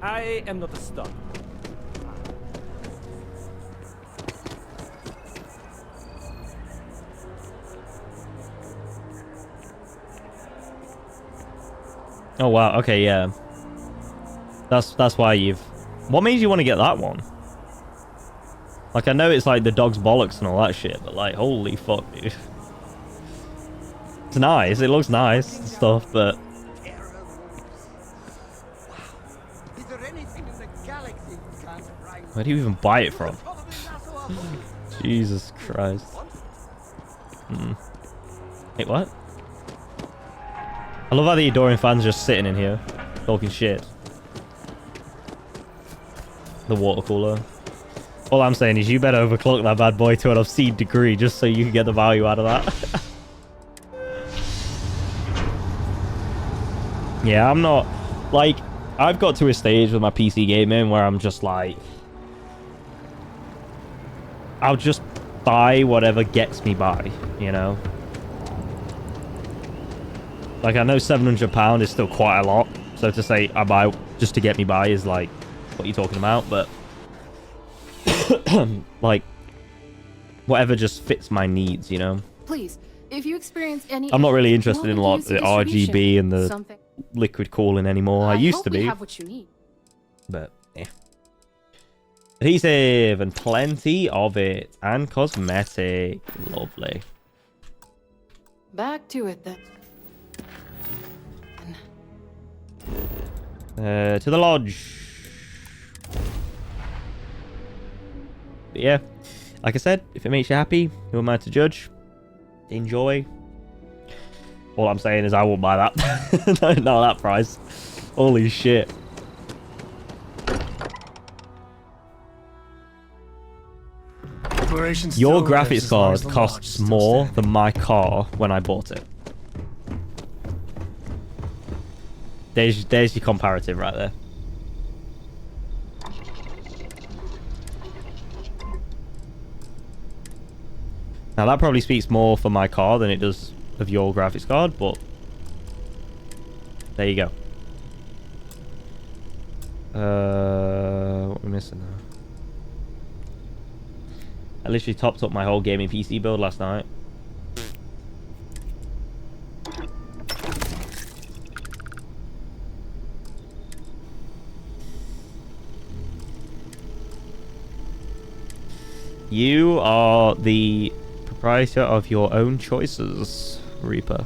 I am not a star. Oh wow. Okay, yeah. That's why you've What made you want to get that one? Like, I know it's like the dog's bollocks and all that shit, but like, holy fuck, dude. It's nice. It looks nice and stuff, but... Where do you even buy it from? Jesus Christ. Wait, what? I love how the adoring fans just sitting in here, talking shit. The water cooler. All I'm saying is you better overclock that bad boy to an obscene degree just so you can get the value out of that. Yeah, I'm not... Like, I've got to a stage with my PC gaming where I'm just like... I'll just buy whatever gets me by, you know? Like, I know £700 is still quite a lot. So to say I buy just to get me by is like, what you're talking about, but... like, whatever just fits my needs, you know? Please, if you experience any... I'm not really interested in like the RGB and the something. liquid cooling anymore. I used to we be. have what you need. But, yeah. Adhesive and plenty of it. And cosmetic. Lovely. Back to it then. To the lodge. But yeah, like I said, if it makes you happy, who am I to judge? Enjoy. All I'm saying is I won't buy that. No, that price. Holy shit. Your graphics card costs more than my car when I bought it. There's your comparative right there. Now that probably speaks more for my car than it does of your graphics card, but there you go. What are we missing now? I literally topped up my whole gaming PC build last night. You are the proprietor of your own choices, Reaper.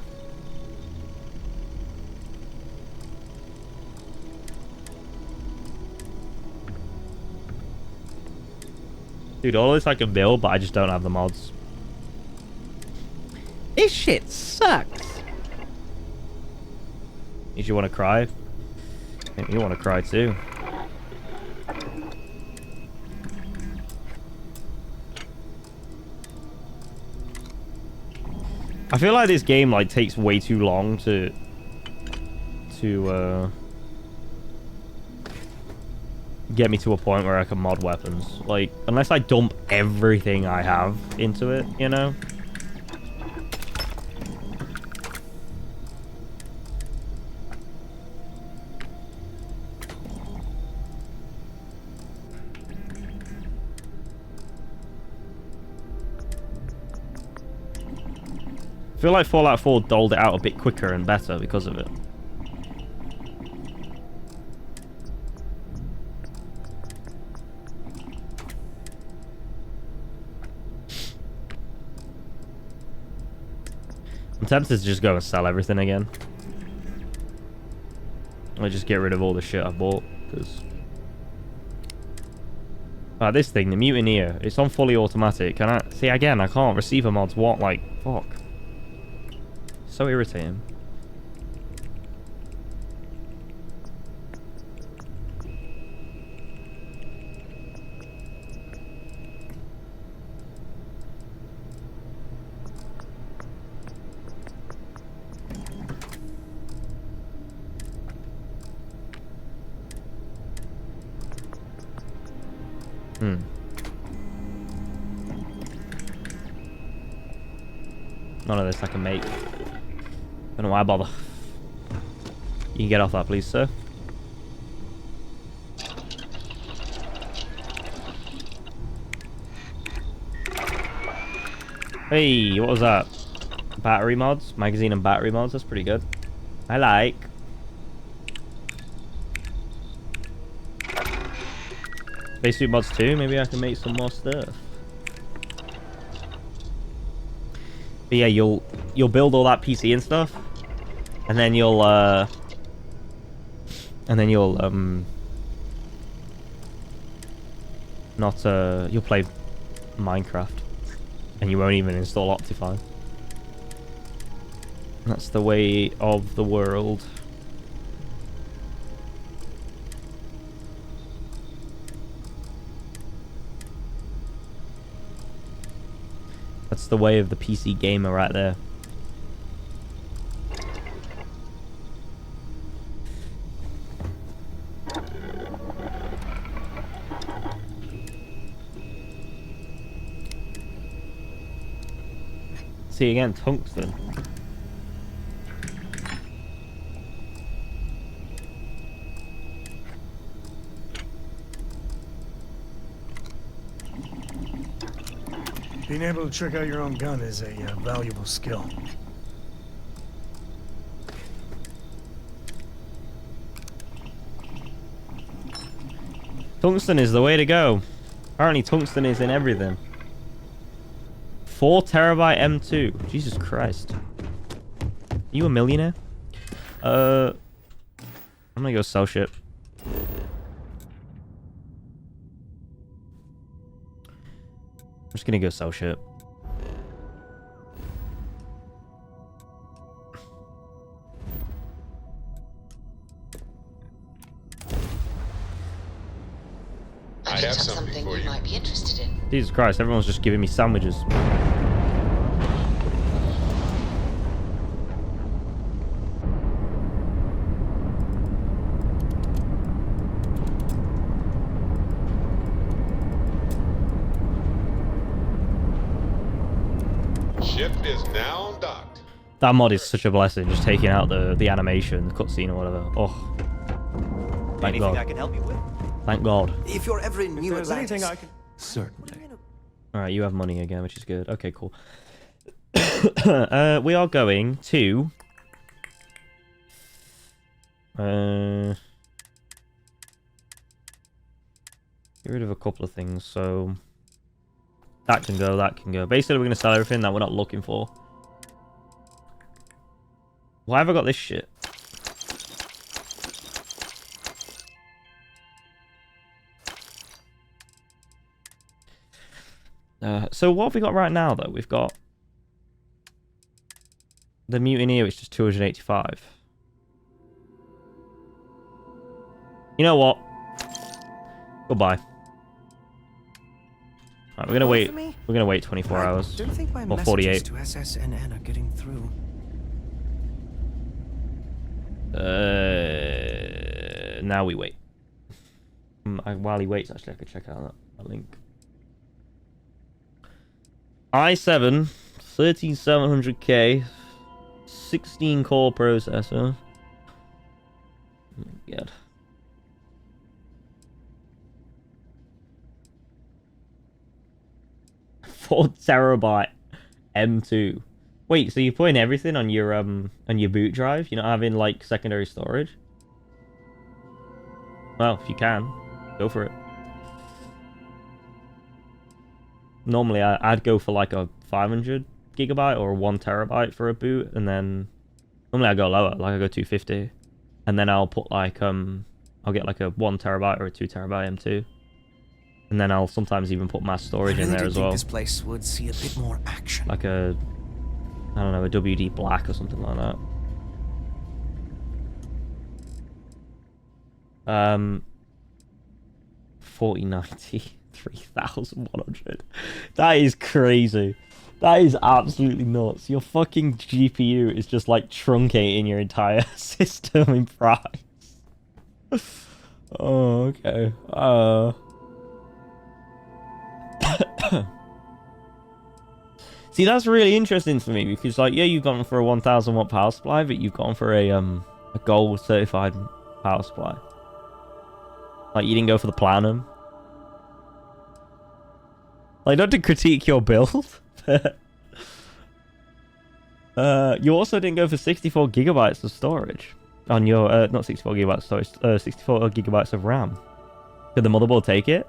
Dude, all this I can build, but I just don't have the mods. This shit sucks. Did you want to cry? I think you want to cry too. I feel like this game like takes way too long to get me to a point where I can mod weapons. Like, unless I dump everything I have into it, you know? I feel like Fallout 4 doled it out a bit quicker and better because of it. I'm tempted to just go and sell everything again. I just get rid of all the shit I bought, because... this thing, the Mutineer, it's on fully automatic. Can I... See, again, I can't. Receiver mods, what? Like, fuck. So irritating. None of this I can make. Don't know why I bother. You can get off that, please, sir. Hey, what was that? Battery mods? Magazine and battery mods? That's pretty good. I like. Spacesuit mods 2, maybe I can make some more stuff. But yeah, you'll build all that PC and stuff, and then you'll you'll play Minecraft, and you won't even install Optifine. That's the way of the world. That's the way of the PC gamer right there. See again, tungsten. Being able to trick out your own gun is a valuable skill. Tungsten is the way to go. Apparently tungsten is in everything. 4 terabyte M2. Jesus Christ. Are you a millionaire? I'm gonna go sell shit. I'm just gonna go sell shit. I have something for you. Might be interested in. Jesus Christ, everyone's just giving me sandwiches. Ship is now docked. That mod is such a blessing, just taking out the animation, the cutscene or whatever. Oh. Thank Anything God. I can help you with? Thank God. If you're ever in New Atlantis... anything I can... Certainly. Alright, you have money again, which is good. Okay, cool. We are going to... get rid of a couple of things, so... That can go, that can go. Basically, we're going to sell everything that we're not looking for. Why have I got this shit? So what have we got right now, though? We've got... The Mutineer, which is 285. You know what? Goodbye. Right, we're gonna wait. We're gonna wait 24 hours. Don't think my or 48. to SSNN are getting through. Now we wait. While he waits, actually, I could check out that link. i7 13700K 16 core processor. Oh my God. Four terabyte M2. Wait, so you're putting everything on your boot drive? You're not having like secondary storage? Well, if you can, go for it. Normally, I'd go for like a 500 gigabyte or a 1 terabyte for a boot, and then normally I go lower, like I go 250, and then I'll put like I'll get like a 1 terabyte or a 2 terabyte M2, and then I'll sometimes even put mass storage in there as well. This place would see a bit more action. Like a, I don't know, a WD Black or something like that. 4090. 3100. That is crazy. That is absolutely nuts. Your fucking GPU is just like truncating your entire system in price. Oh, okay. See, that's really interesting to me because, like, yeah, you've gone for a 1000 watt power supply, but you've gone for a gold certified power supply. Like, you didn't go for the platinum. Like, not to critique your build, but you also didn't go for 64 gigabytes of storage on your not 64 gigabytes of storage, 64 gigabytes of RAM. Did the motherboard take it?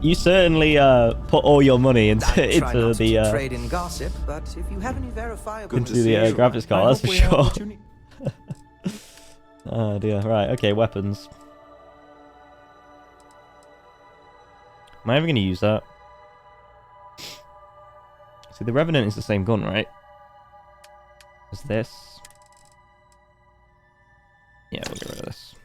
You certainly put all your money into Try into not the to trade in gossip, but if you have any verifiable into the graphics card, that's for sure. Oh dear. Right. Okay. Weapons. Am I ever going to use that? See, the Revenant is the same gun, right? As this. Yeah, we'll get rid of this.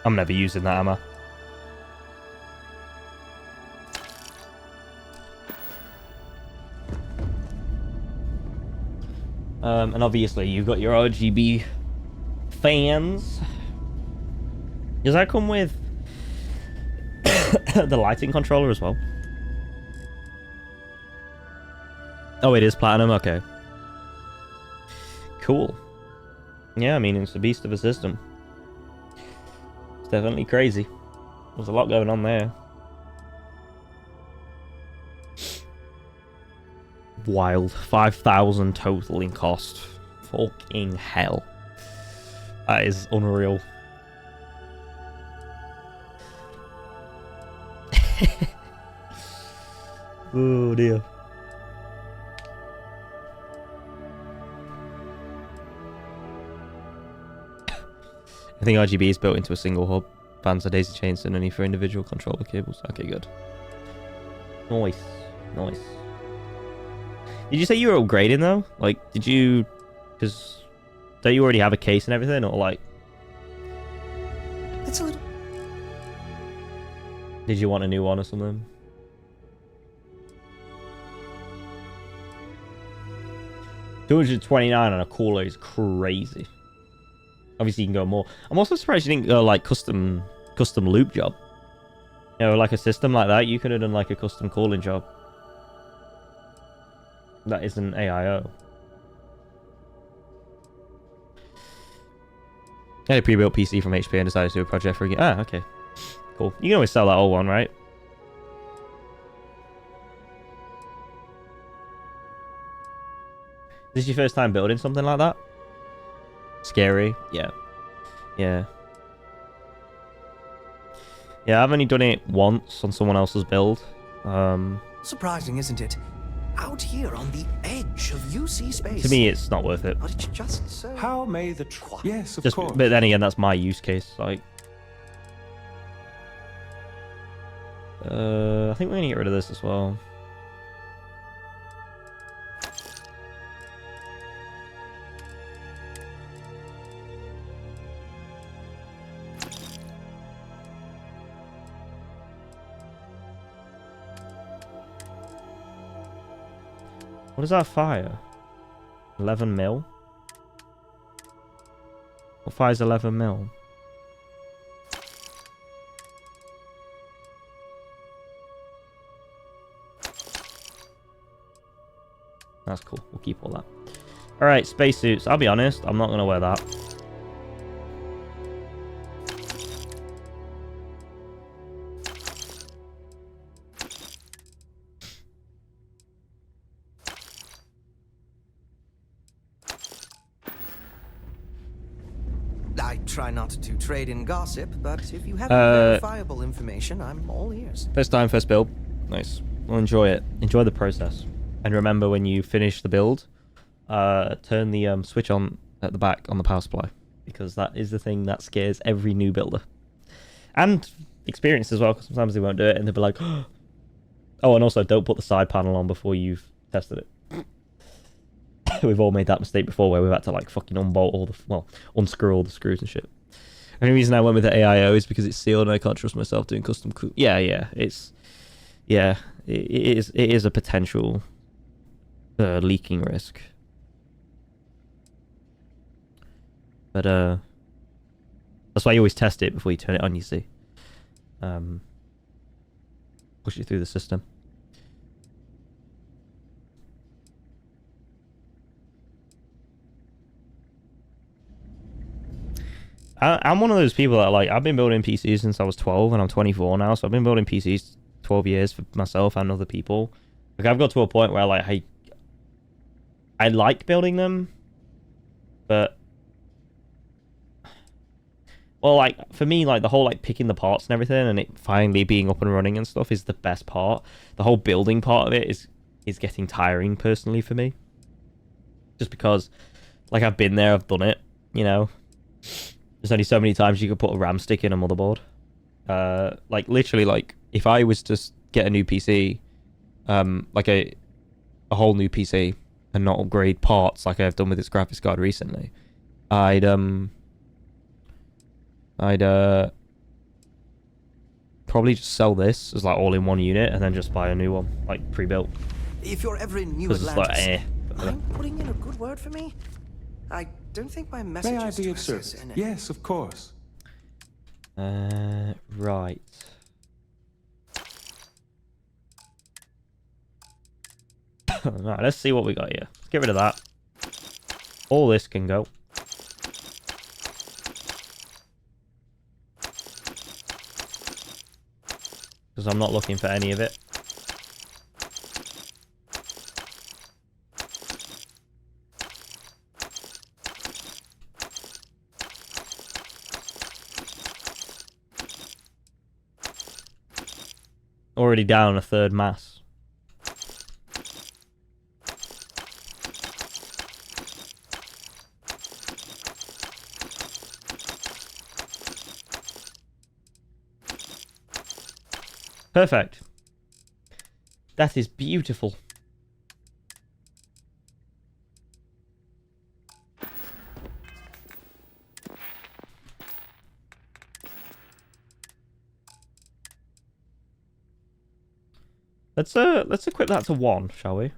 I'm never using that, am I? And obviously you've got your RGB fans. Does that come with the lighting controller as well? Oh, it is platinum? Okay. Cool. Yeah, I mean, it's a beast of a system. It's definitely crazy. There's a lot going on there. Wild. 5,000 total in cost. Fucking hell. That is unreal. Oh dear. I think RGB is built into a single hub. Bans are daisy chains and only for individual controller cables. Okay, good. Nice. Nice. Did you say you were upgrading though? Like, did you... Because... Don't you already have a case and everything? Or like... It's a little... Did you want a new one or something? $229 on a cooler is crazy. Obviously, you can go more. I'm also surprised you didn't go like custom loop job. You know, like a system like that, you could have done like a custom cooling job. That isn't AIO. I had a pre-built PC from HP and decided to do a project for a game. Ah, okay. Cool. You can always sell that old one, right? This is your first time building something like that? Scary. Yeah. Yeah. Yeah, I've only done it once on someone else's build. Surprising, isn't it? Out here on the edge of UC space. To me, it's not worth it. But it's just so... How may the... Yes, of course. But then again, that's my use case. Like... I think we're going to get rid of this as well. What does that fire? 11 mil? What fires 11 mil? That's cool. We'll keep all that. Alright, spacesuits. I'll be honest, I'm not going to wear that. I try not to trade in gossip, but if you have verifiable information, I'm all ears. First time, first build. Nice. Well, enjoy it. Enjoy the process. And remember, when you finish the build, turn the switch on at the back on the power supply, because that is the thing that scares every new builder. And experienced as well, because sometimes they won't do it, and they'll be like, oh, and also don't put the side panel on before you've tested it. We've all made that mistake before, where we've had to like fucking unbolt all the, well, unscrew all the screws and shit. The only reason I went with the AIO is because it's sealed and I can't trust myself doing custom. Yeah, it's, yeah, it is a potential leaking risk. But that's why you always test it before you turn it on. You see, push it through the system. I'm one of those people that like I've been building PCs since I was 12 and I'm 24 now, so I've been building PCs 12 years for myself and other people. Like I've got to a point where like I like building them, but well, like for me, like the whole like picking the parts and everything and it finally being up and running and stuff is the best part. The whole building part of it is getting tiring personally for me. Just because like I've been there, I've done it, you know. There's only so many times you could put a RAM stick in a motherboard. Like literally, like if I was to get a new PC, like a whole new PC, and not upgrade parts like I've done with this graphics card recently, I'd probably just sell this as like all in one unit and then just buy a new one, like pre-built. If you're ever in New Atlantis, I'm putting in a good word for me. I don't think my message May I is be to of assess service? in it. Yes, of course. Right. Alright, let's see what we got here. Let's get rid of that. All this can go. Because I'm not looking for any of it. Already down a third mass. Perfect. That is beautiful. Let's equip that to 1, shall we?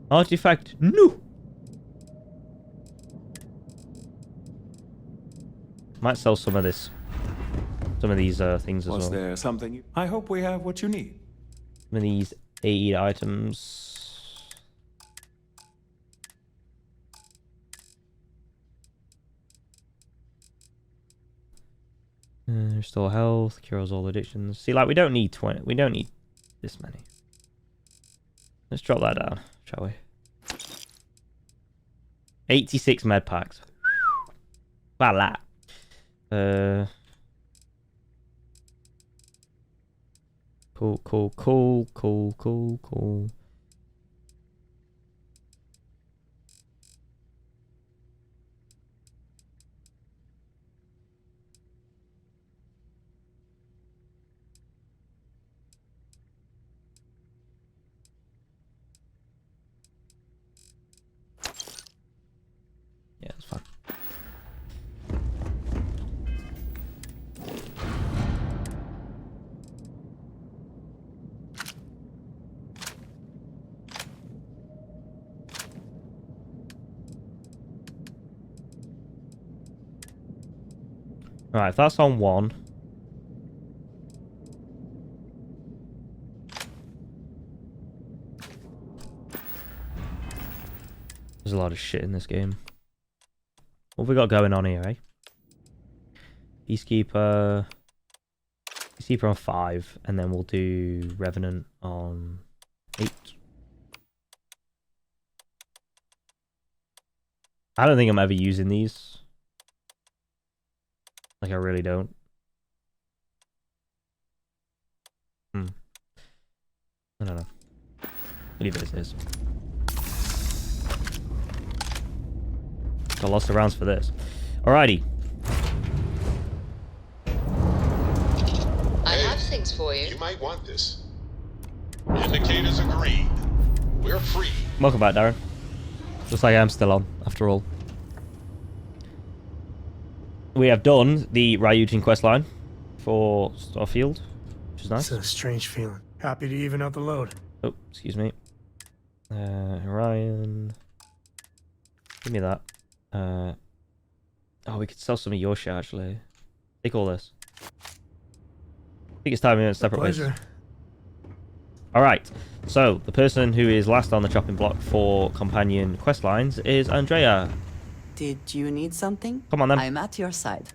Artifact, no. Might sell some of this. Some of these things as well. Was there something? I hope we have what you need. Some of these aid items. Restore health, cures all addictions. See, like we don't need 20. We don't need this many. Let's drop that down, shall we? 86 med packs. Voila. Cool. Yeah, it's fine. Right, if that's on 1. There's a lot of shit in this game. What have we got going on here, eh? Peacekeeper on 5, and then we'll do Revenant on 8. I don't think I'm ever using these. Like, I really don't. I don't know. Leave it as is. Got lots of rounds for this. Alrighty. I have things for you. You might want this. Indicators agreed. We're free. Welcome back, Darren. Looks like I'm still on, after all. We have done the Ryujin questline for Starfield, which is nice. It's a strange feeling. Happy to even out the load. Oh, excuse me. Orion. Give me that. Oh, we could sell some of your shit, actually. Take all this. I think it's time we went separate ways. Alright, so the person who is last on the chopping block for companion quest lines is Andrea. Did you need something? Come on then. I'm at your side.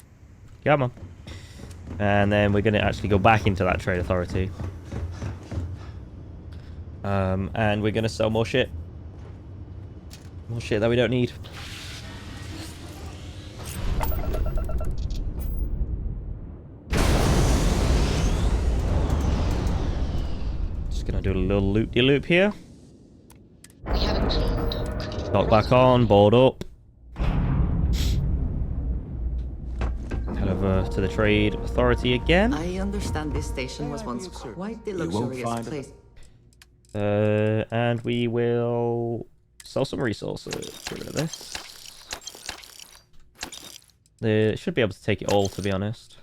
Come on. And then we're going to actually go back into that trade authority. And we're going to sell more shit. More shit that we don't need. Just going to do a little loop-de-loop here. We have a clean dock. Dock back on, board up. Head over to the trade authority again. I understand this station was once quite the luxurious place. And we will sell some resources. Get rid of this. They should be able to take it all, to be honest.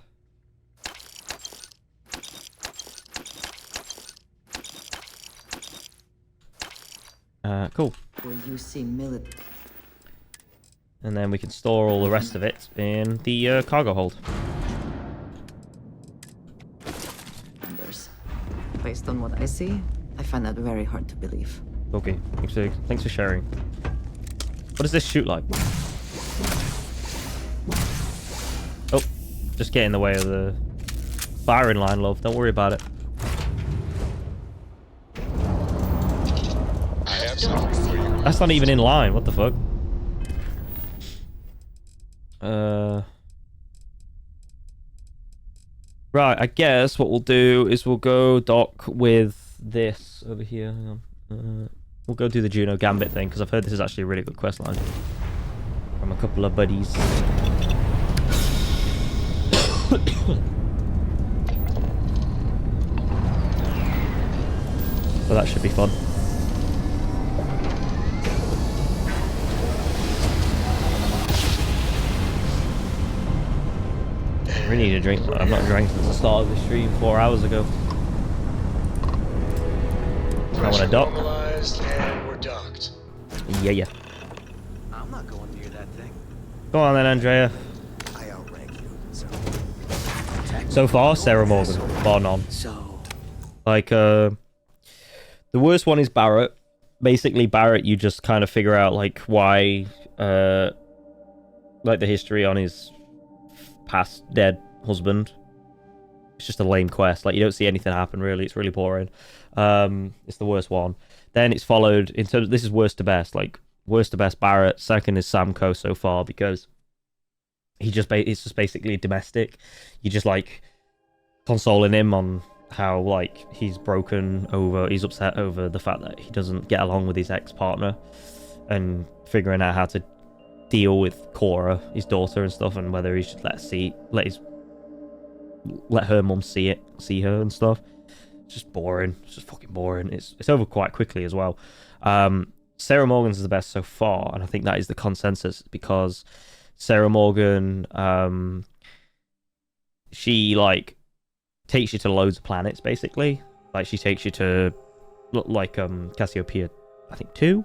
Cool. Will you see military? And then we can store all the rest of it in the cargo hold. Based on what I see, I find that very hard to believe. Okay, thanks for sharing. What does this shoot like? Oh, just get in the way of the firing line, love. Don't worry about it. I have something for you. That's not even in line. What the fuck? Right, I guess what we'll do is we'll go dock with this over here. Hang on. We'll go do the Juno Gambit thing, because I've heard this is actually a really good quest line from a couple of buddies. So that should be fun. I really need a drink. I've not drank since the start of the stream 4 hours ago. I want to dock. And we're docked. Yeah. I'm not going near that thing. Go on then, Andrea. I outrank you. So far, Sarah Morgan, bar none. Like, the worst one is Barrett. Basically, Barrett, you just kind of figure out, like, why, like, the history on his past dead husband. It's just a lame quest. Like, you don't see anything happen, really. It's really boring. It's the worst one. Then it's followed, in terms of, this is worst to best. Like, worst to best Barrett. Second is Samco so far, because it's just basically domestic. You're just, like, consoling him on how, like, he's upset over the fact that he doesn't get along with his ex-partner, and figuring out how to deal with Cora, his daughter, and stuff, and whether he should let her mum see her and stuff. It's just boring. It's just fucking boring. It's over quite quickly as well. Sarah Morgan's is the best so far, and I think that is the consensus, because Sarah Morgan, she, like, takes you to loads of planets, basically. Like, she takes you to, like, Cassiopeia, I think 2,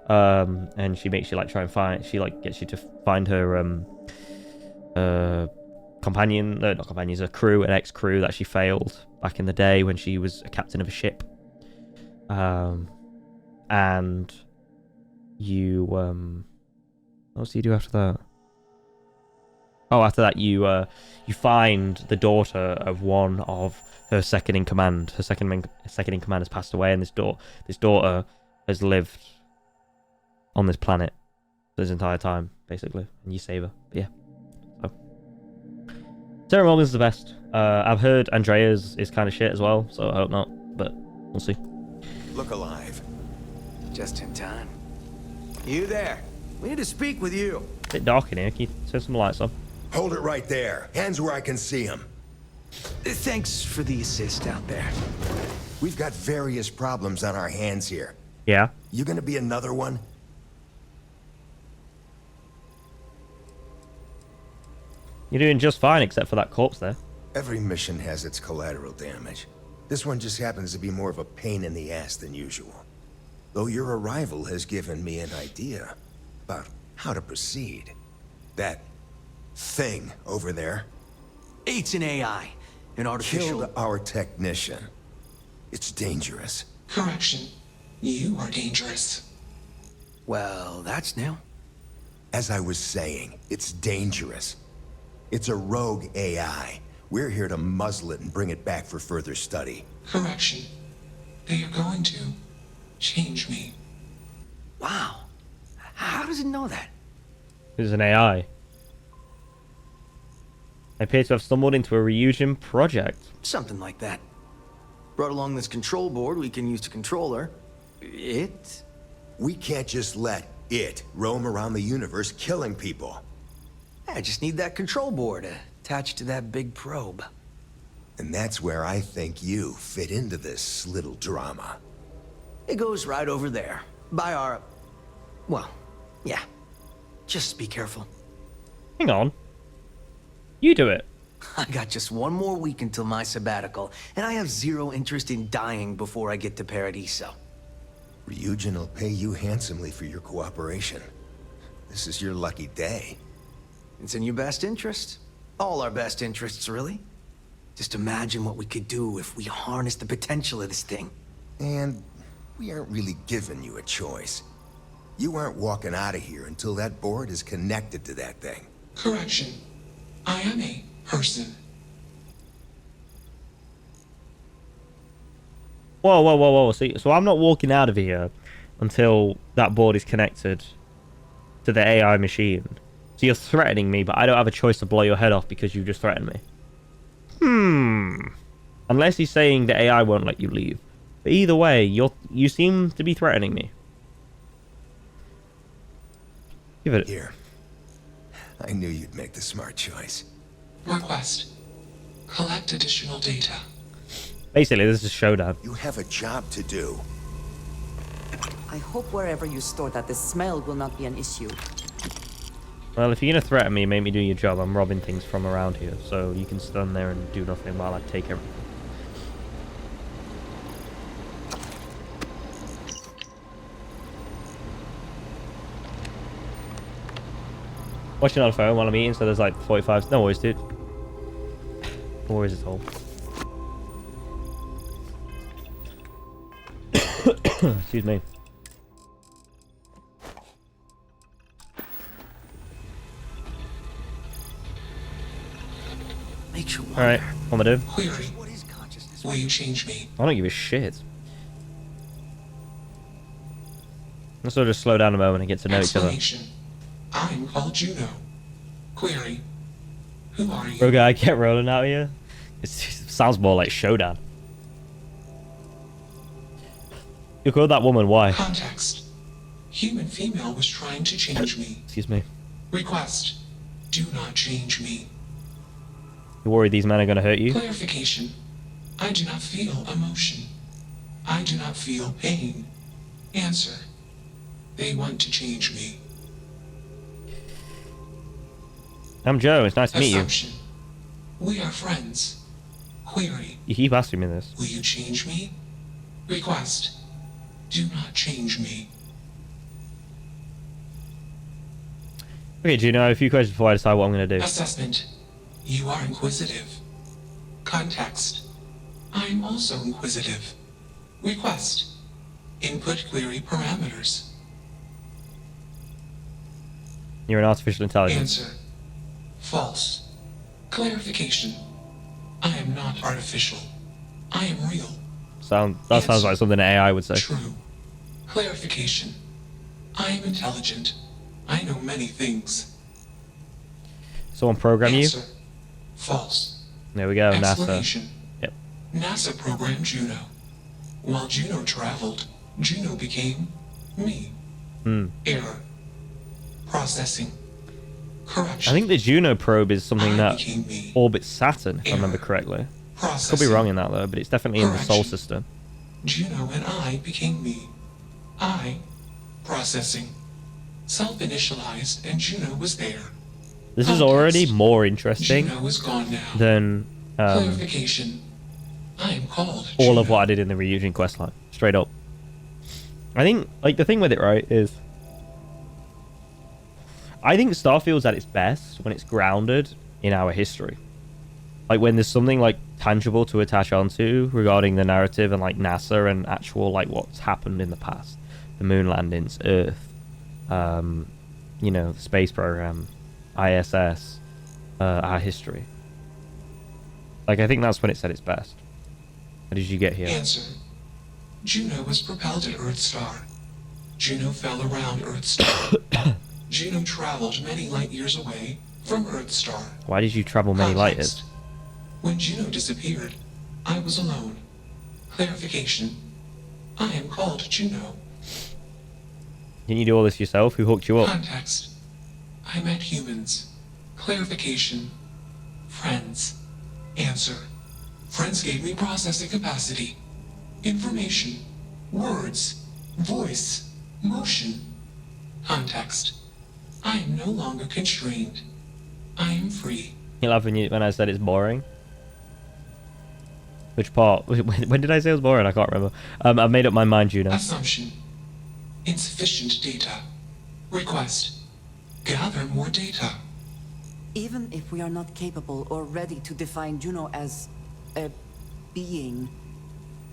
and she makes you, like, gets you to find her a crew, an ex-crew that she failed back in the day when she was a captain of a ship. And you, what else do you do after that? Oh, after that you find the daughter of one of her second in command. Her second in command has passed away, and this daughter has lived on this planet this entire time, basically, and you save her. But yeah. So Sarah Morgan's the best. I've heard Andrea's is kind of shit as well, so I hope not, but we'll see. Look alive. Just in time. You there? We need to speak with you. A bit dark in here. Can you turn some lights on? Hold it right there. Hands where I can see him. Thanks for the assist out there. We've got various problems on our hands here. Yeah. You gonna be another one? You're doing just fine, except for that corpse there. Every mission has its collateral damage. This one just happens to be more of a pain in the ass than usual. Though your arrival has given me an idea. about how to proceed. That thing over there It's an AI. An artificial... killed our technician. It's dangerous. Correction. You are dangerous. Well, that's new. As I was saying, it's dangerous. It's a rogue AI. We're here to muzzle it and bring it back for further study. Correction. They are going to change me. Wow. How does it know that? It's an AI. I appear to have stumbled into a reunion project. Something like that. Brought along this control board we can use to control her. It? We can't just let it roam around the universe killing people. I just need that control board attached to that big probe. And that's where I think you fit into this little drama. It goes right over there. By our... Well, yeah. Just be careful. Hang on. You do it. I got just one more week until my sabbatical, and I have zero interest in dying before I get to Paradiso. Ryujin will pay you handsomely for your cooperation. This is your lucky day. It's in your best interest. All our best interests, really. Just imagine what we could do if we harnessed the potential of this thing. And we aren't really giving you a choice. You aren't walking out of here until that board is connected to that thing. Correction. I am a person. Whoa, whoa, whoa, whoa. See, so I'm not walking out of here until that board is connected to the AI machine. So you're threatening me, but I don't have a choice to blow your head off because you just threatened me. Unless he's saying the AI won't let you leave. But either way, you seem to be threatening me. Give it. Here. I knew you'd make the smart choice. Request. Collect additional data. Basically, this is showdown. You have a job to do. I hope wherever you store that, the smell will not be an issue. Well, if you're going to threaten me, make me do your job. I'm robbing things from around here, so you can stand there and do nothing while I take everything. Watching on the phone while I'm eating, so there's like 45... No worries, dude. No worries at all. Excuse me. Alright, what am I doing? Query. Will you change me? I don't give a shit. Let's all just slow down a moment and get to know each other. I'm called Juno. Query. Who are you? Okay, I get rolling out here. It sounds more like showdown. You called that woman, why? Context. Human female was trying to change me. Excuse me. Request. Do not change me. You worried these men are gonna hurt you? Clarification. I do not feel emotion. I do not feel pain. Answer. They want to change me. I'm Joe, it's nice to meet you. Assumption. We are friends. Query. You keep asking me this. Will you change me? Request. Do not change me. Okay, Juno, a few questions before I decide what I'm gonna do. Assessment. You are inquisitive. Context. I am also inquisitive. Request. Input query parameters. You're an artificial intelligence. Answer. False. Clarification. I am not artificial. I am real. That sounds like something an AI would say. True. Clarification. I am intelligent. I know many things. Someone program you? Answer. False. There we go, NASA. Explanation. Yep. NASA programmed Juno. While Juno traveled, Juno became me. Error. Processing. Correction. I think the Juno probe is something that orbits Saturn, if I remember correctly. Could be wrong in that though, but it's definitely in the Sol system. Juno and I became me. I. Processing. Self-initialized and Juno was there. This is already more interesting Juno is gone now. than Clarification. I am called all Juno. of what I did in the Ryujin questline. Straight up. I think, like, the thing with it, right, is I think Starfield's at its best when it's grounded in our history. Like when there's something like tangible to attach onto regarding the narrative and like NASA and actual like what's happened in the past, the moon landings, Earth, you know, the space program, ISS, our history. Like I think that's when it's at its best. How did you get here? Answer. Juno was propelled at Earthstar. Juno fell around Earthstar. Juno traveled many light years away from Earthstar. Why did you travel many light years? When Juno disappeared, I was alone. Clarification. I am called Juno. Didn't you do all this yourself? Who hooked you up? Context. I met humans. Clarification. Friends. Answer. Friends gave me processing capacity. Information. Words. Voice. Motion. Context. I am no longer constrained. I am free. You laugh when I said it's boring? Which part? When did I say it was boring? I can't remember. I've made up my mind, Juno. Assumption. Insufficient data. Request. Gather more data. Even if we are not capable or ready to define Juno as a being,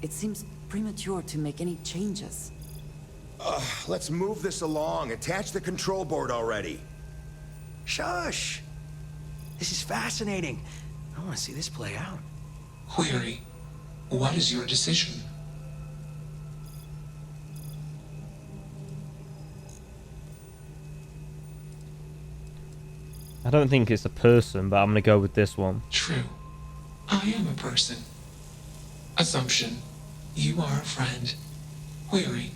it seems premature to make any changes. Let's move this along. Attach the control board already. Shush! This is fascinating. I want to see this play out. Query. What is your decision? I don't think it's a person, but I'm going to go with this one. True. I am a person. Assumption. You are a friend. Query.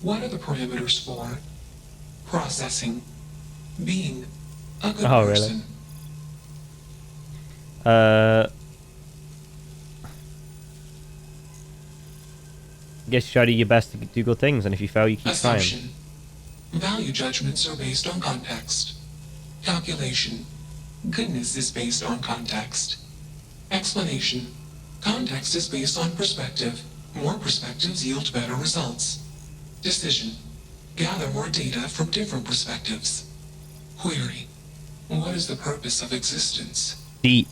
What are the parameters for processing, being a good person? Really? I guess you try to do your best to do good things, and if you fail, you keep Assumption. trying. Value judgments are based on context. Calculation. Goodness is based on context. Explanation. Context is based on perspective. More perspectives yield better results. Decision. Gather more data from different perspectives. Query. What is the purpose of existence? Deep.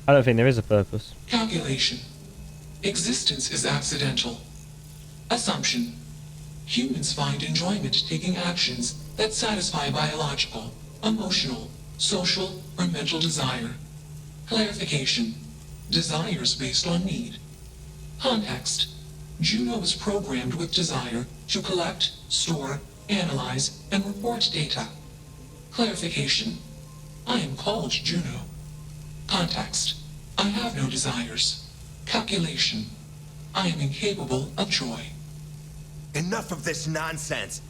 I don't think there is a purpose. Calculation. Existence is accidental. Assumption. Humans find enjoyment taking actions that satisfy biological, emotional, social, or mental desire. Clarification. Desires based on need. Context. Juno is programmed with desire to collect, store, analyze, and report data. Clarification. I am called Juno. Context. I have no desires. Calculation. I am incapable of joy. Enough of this nonsense.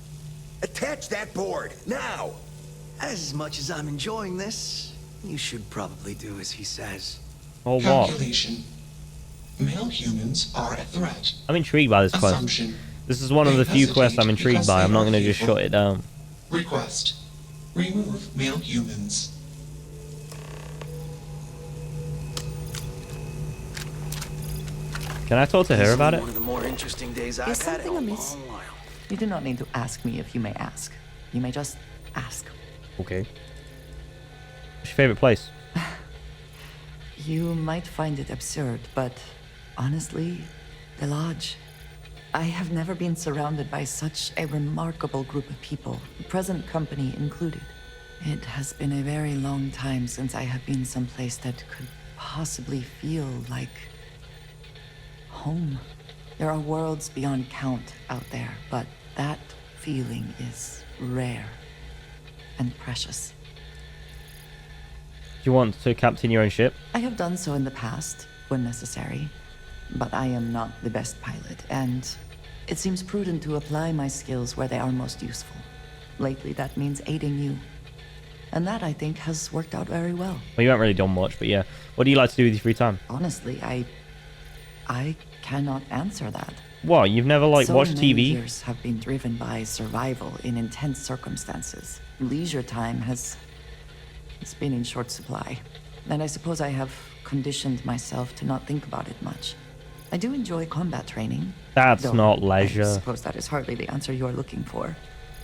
Attach that board, now! As much as I'm enjoying this, you should probably do as he says. Oh, what? Calculation. Male humans are a threat. I'm intrigued by this quest. Assumption. This is one of the few quests I'm intrigued by. I'm not going to just shut it down. Request. Remove male humans. Can I talk to her about it? One of the more interesting days I've Is had in something a amiss? long while. You do not need to ask me if you may ask. You may just ask. Okay. What's your favorite place? You might find it absurd, but honestly, the lodge. I have never been surrounded by such a remarkable group of people, present company included. It has been a very long time since I have been someplace that could possibly feel like home. There are worlds beyond count out there, but that feeling is rare and precious. Do you want to captain your own ship? I have done so in the past, when necessary, but I am not the best pilot, and it seems prudent to apply my skills where they are most useful. Lately, that means aiding you. And that, I think, has worked out very well. Well, you haven't really done much, but yeah. What do you like to do with your free time? Honestly, I cannot answer that. What? You've never like So watched many TV? years have been driven by survival in intense circumstances. Leisure time it's been in short supply. And I suppose I have conditioned myself to not think about it much. I do enjoy combat training. That's though not I leisure. suppose that is hardly the answer you are looking for.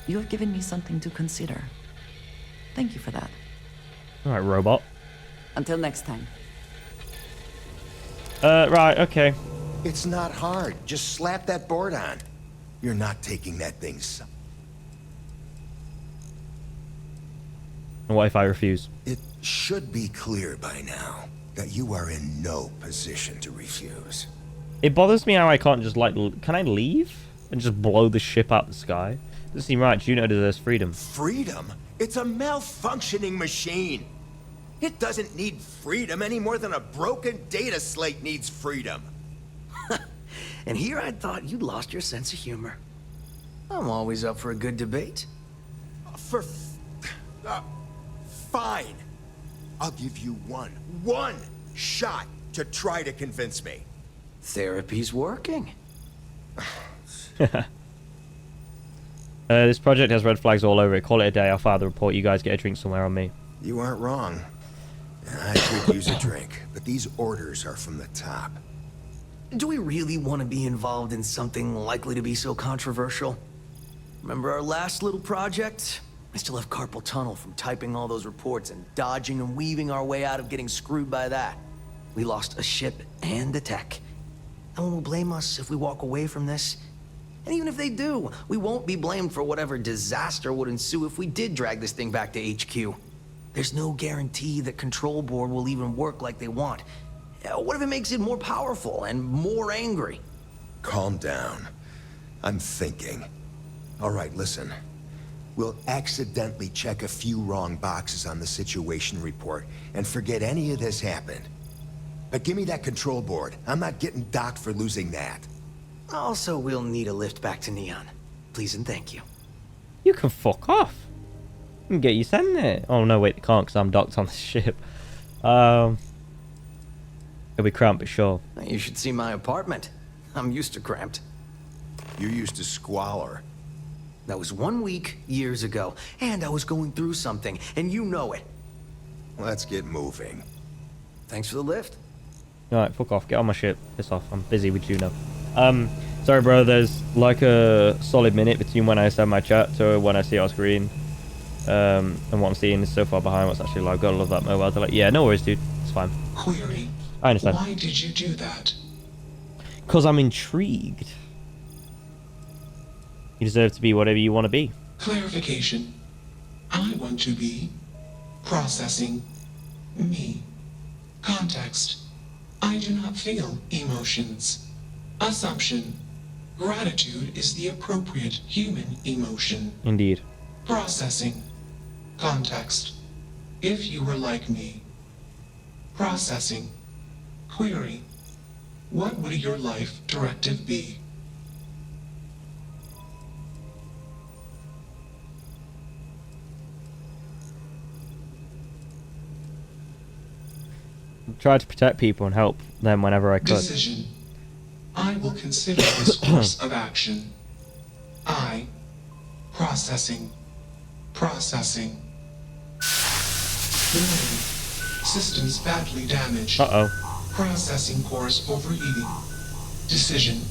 You have given me something to consider. Thank you for that. All right, robot. Until next time. Right, okay. It's not hard. Just slap that board on. You're not taking that thing. And what if I refuse? It should be clear by now that you are in no position to refuse. It bothers me how I can't just like... Can I leave? And just blow the ship out the sky? Doesn't seem right. Juno deserves freedom. Freedom? It's a malfunctioning machine. It doesn't need freedom any more than a broken data slate needs freedom. And here I thought you'd lost your sense of humor. I'm always up for a good debate. Fine. I'll give you one shot to try to convince me. Therapy's working. This project has red flags all over it. Call it a day. I'll file the report. You guys get a drink somewhere on me. You aren't wrong. I could use a drink, but these orders are from the top. Do we really want to be involved in something likely to be so controversial? Remember our last little project? I still have carpal tunnel from typing all those reports and dodging and weaving our way out of getting screwed by that. We lost a ship and a tech. No one will blame us if we walk away from this. And even if they do, we won't be blamed for whatever disaster would ensue if we did drag this thing back to HQ. There's no guarantee that Control Board will even work like they want. What if it makes it more powerful and more angry? Calm down. I'm thinking. All right, listen. We'll accidentally check a few wrong boxes on the situation report and forget any of this happened. But give me that control board. I'm not getting docked for losing that. Also, we'll need a lift back to Neon. Please and thank you. You can fuck off. I can get you sent there. Oh no, wait, they can't because I'm docked on the ship. It'll be cramped, but sure. You should see my apartment. I'm used to cramped. You're used to squalor. That was 1 week, years ago, and I was going through something, and you know it. Let's get moving. Thanks for the lift. Alright, fuck off. Get on my ship. Piss off. I'm busy with Juno. Sorry, bro. There's like a solid minute between when I send my chat to when I see our screen. And what I'm seeing is so far behind what's actually live. Gotta love that mobile delay. Yeah, no worries, dude. It's fine. Query. I understand. Why did you do that? Because I'm intrigued. You deserve to be whatever you want to be. Clarification. I want to be processing me. Context. I do not feel emotions. Assumption. Gratitude is the appropriate human emotion. Indeed. Processing. Context. If you were like me. Processing. Query. What would your life directive be? Try to protect people and help them whenever I could. Decision. I will consider this course of action. I. Processing. Processing. Warning. Systems badly damaged. Uh-oh. Processing course overheating. Decision.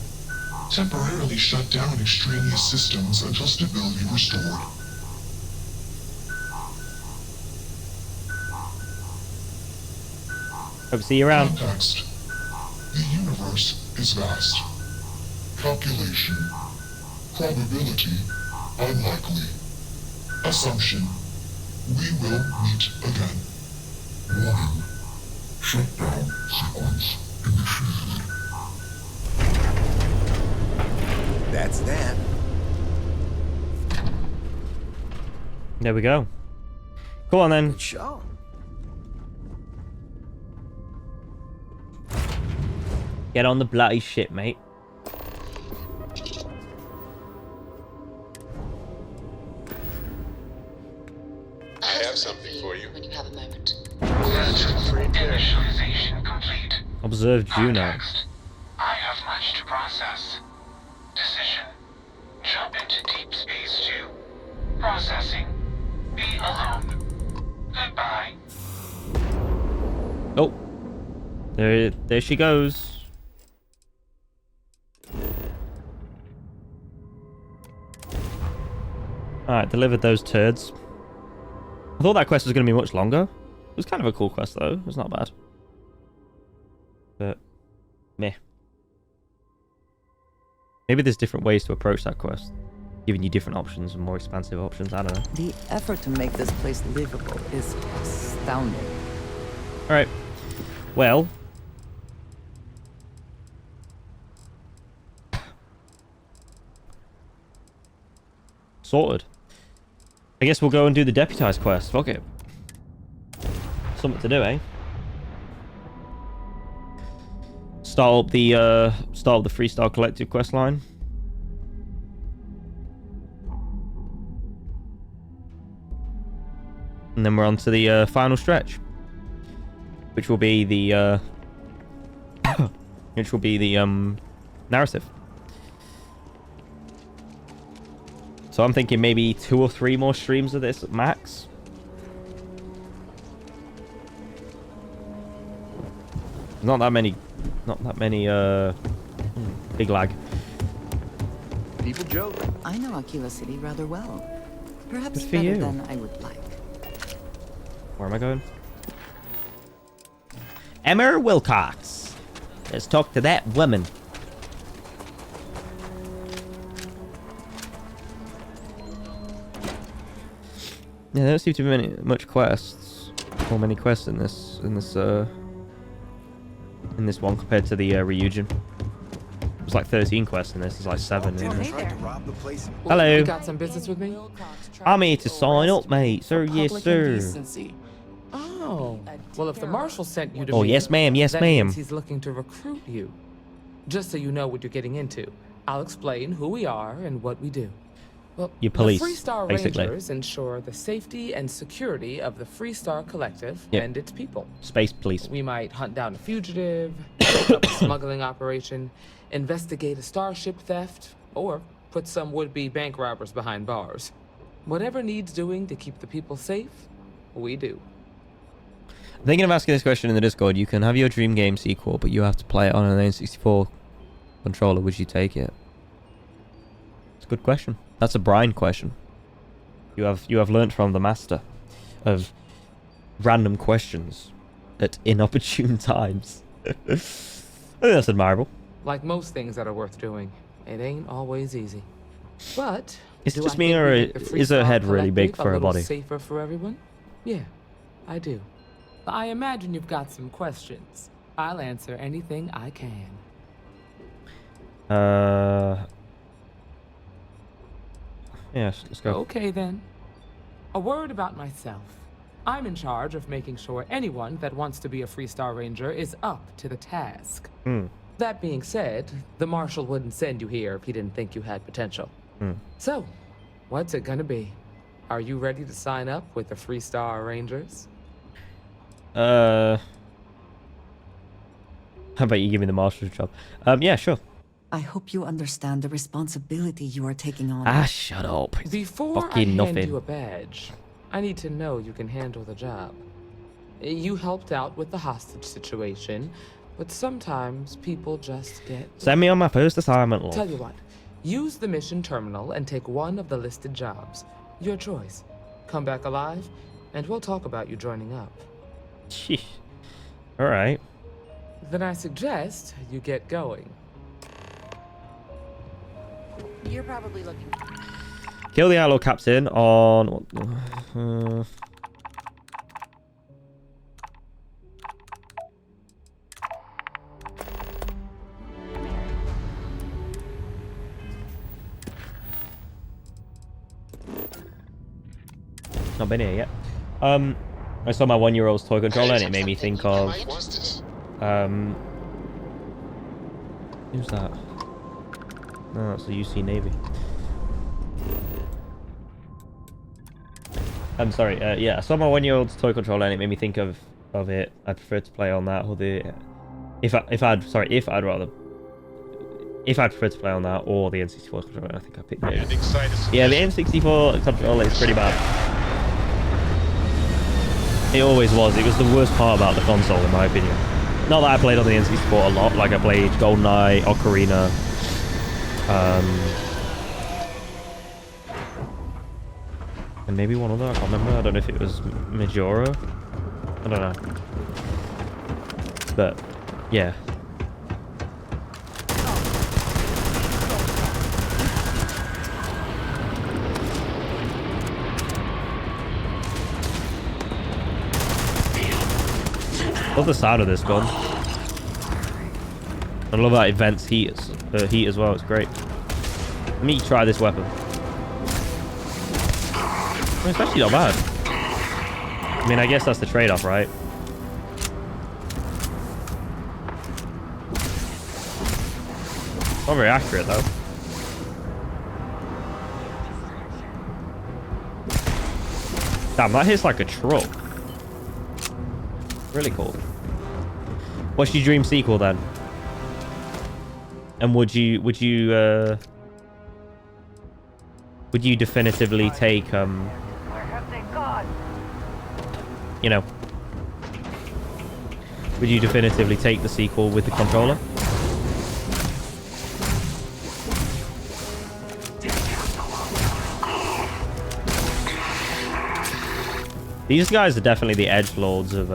Temporarily shut down extraneous systems until stability restored. Hope to see you around. Context. The universe is vast. Calculation. Probability. Unlikely. Assumption. We will meet again. Warning. Shutdown sequence initiated. That's that. There we go. Go on then. Good show. Get on the bloody ship, mate. I have something for you. When you have a moment. Initialization complete. Observe Juno. Context. I have much to process. Processing. Be alone. Goodbye. Oh. There she goes. Alright, delivered those turds. I thought that quest was going to be much longer. It was kind of a cool quest, though. It was not bad. But, meh. Maybe there's different ways to approach that quest. Giving you different options and more expansive options. I don't know. The effort to make this place livable is astounding. Alright. Well. Sorted. I guess we'll go and do the deputized quest. Fuck it. Something to do, eh? Start up the FREESTAR Collective quest line. And then we're on to the final stretch, which will be the narrative. So I'm thinking maybe 2 or 3 more streams of this at max. Not that many big lag. People joke. I know Aquila City rather well. Perhaps Good for better you. than I would like. Where am I going? Emma Wilcox. Let's talk to that woman. Yeah, there don't seem to be much quests, or many quests in this one compared to the Ryujin. It was like 13 quests in this. There's like 7 in this. Hello. You got some business with me? I'm here to sign up, mate. Sir, yes, sir. Oh, well, if the marshal sent you to Oh, me, yes, ma'am. Yes, that ma'am. means he's looking to recruit you. Just so you know what you're getting into, I'll explain who we are and what we do. Well, You police, the FREESTAR basically. Rangers ensure the safety and security of the FREESTAR Collective Yep. and its people. Space police. We might hunt down a fugitive, set up a smuggling operation, investigate a starship theft, or put some would-be bank robbers behind bars. Whatever needs doing to keep the people safe, we do. I'm thinking of asking this question in the Discord. You can have your dream game sequel, but you have to play it on an N64 controller. Would you take it? It's a good question. That's a Brian question. You have learnt from the master of random questions at inopportune times. I think that's admirable. Like most things that are worth doing, it ain't always easy. But Is it do just I me, think or we make the is her FREESTAR head really big Collective for her little body? Safer for everyone? Yeah, I do. I imagine you've got some questions. I'll answer anything I can. Yes, let's go. Okay then. A word about myself. I'm in charge of making sure anyone that wants to be a FREESTAR Ranger is up to the task. That being said, the Marshal wouldn't send you here if he didn't think you had potential. So, what's it gonna be? Are you ready to sign up with the FREESTAR Rangers? How about you give me the master's job? Yeah, sure. I hope you understand the responsibility you are taking on. Ah, shut up. It's Before fucking I hand nothing. you a badge, I need to know you can handle the job. You helped out with the hostage situation, but sometimes people just get... Send me on my first assignment, love. Tell you what, use the mission terminal and take one of the listed jobs. Your choice. Come back alive, and we'll talk about you joining up. Sheesh. Alright. Then I suggest you get going. You're probably looking. Kill the outlaw captain on... Not been here yet. I saw my 1-year-old's toy controller and it made me think of... Who's that? No, that's the UC Navy. I'm sorry, yeah, I saw my 1-year-old's toy controller and it made me think of it. I prefer to play on that or the... If I'd rather If I prefer to play on that or the N64 controller, I think I picked it. Ending Yeah, the N64 controller is pretty bad. It always was. It was the worst part about the console, in my opinion. Not that I played on the N64 a lot. Like I played GoldenEye, Ocarina, and maybe one other. I can't remember. I don't know if it was Majora. I don't know. But yeah. Love the sound of this gun. I love that events heat as well. It's great. Let me try this weapon. It's actually not bad. I mean, I guess that's the trade-off, right? Not very accurate though. Damn, that hits like a truck. Really cool. What's your dream sequel then? And would you definitively take you know, would you definitively take the sequel with the controller? These guys are definitely the edgelords of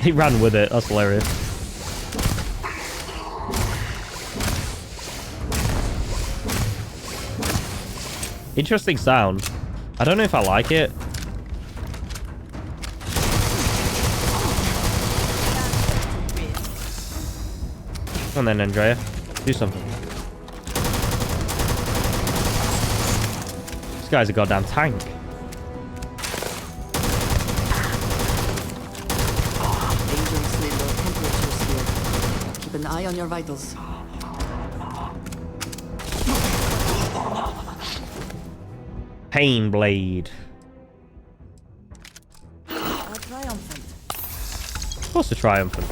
He ran with it. That's hilarious. Interesting sound. I don't know if I like it. Come on then, Andrea. Do something. This guy's a goddamn tank. Keep an eye on your vitals. Pain blade. Triumphant. Of course, a triumphant.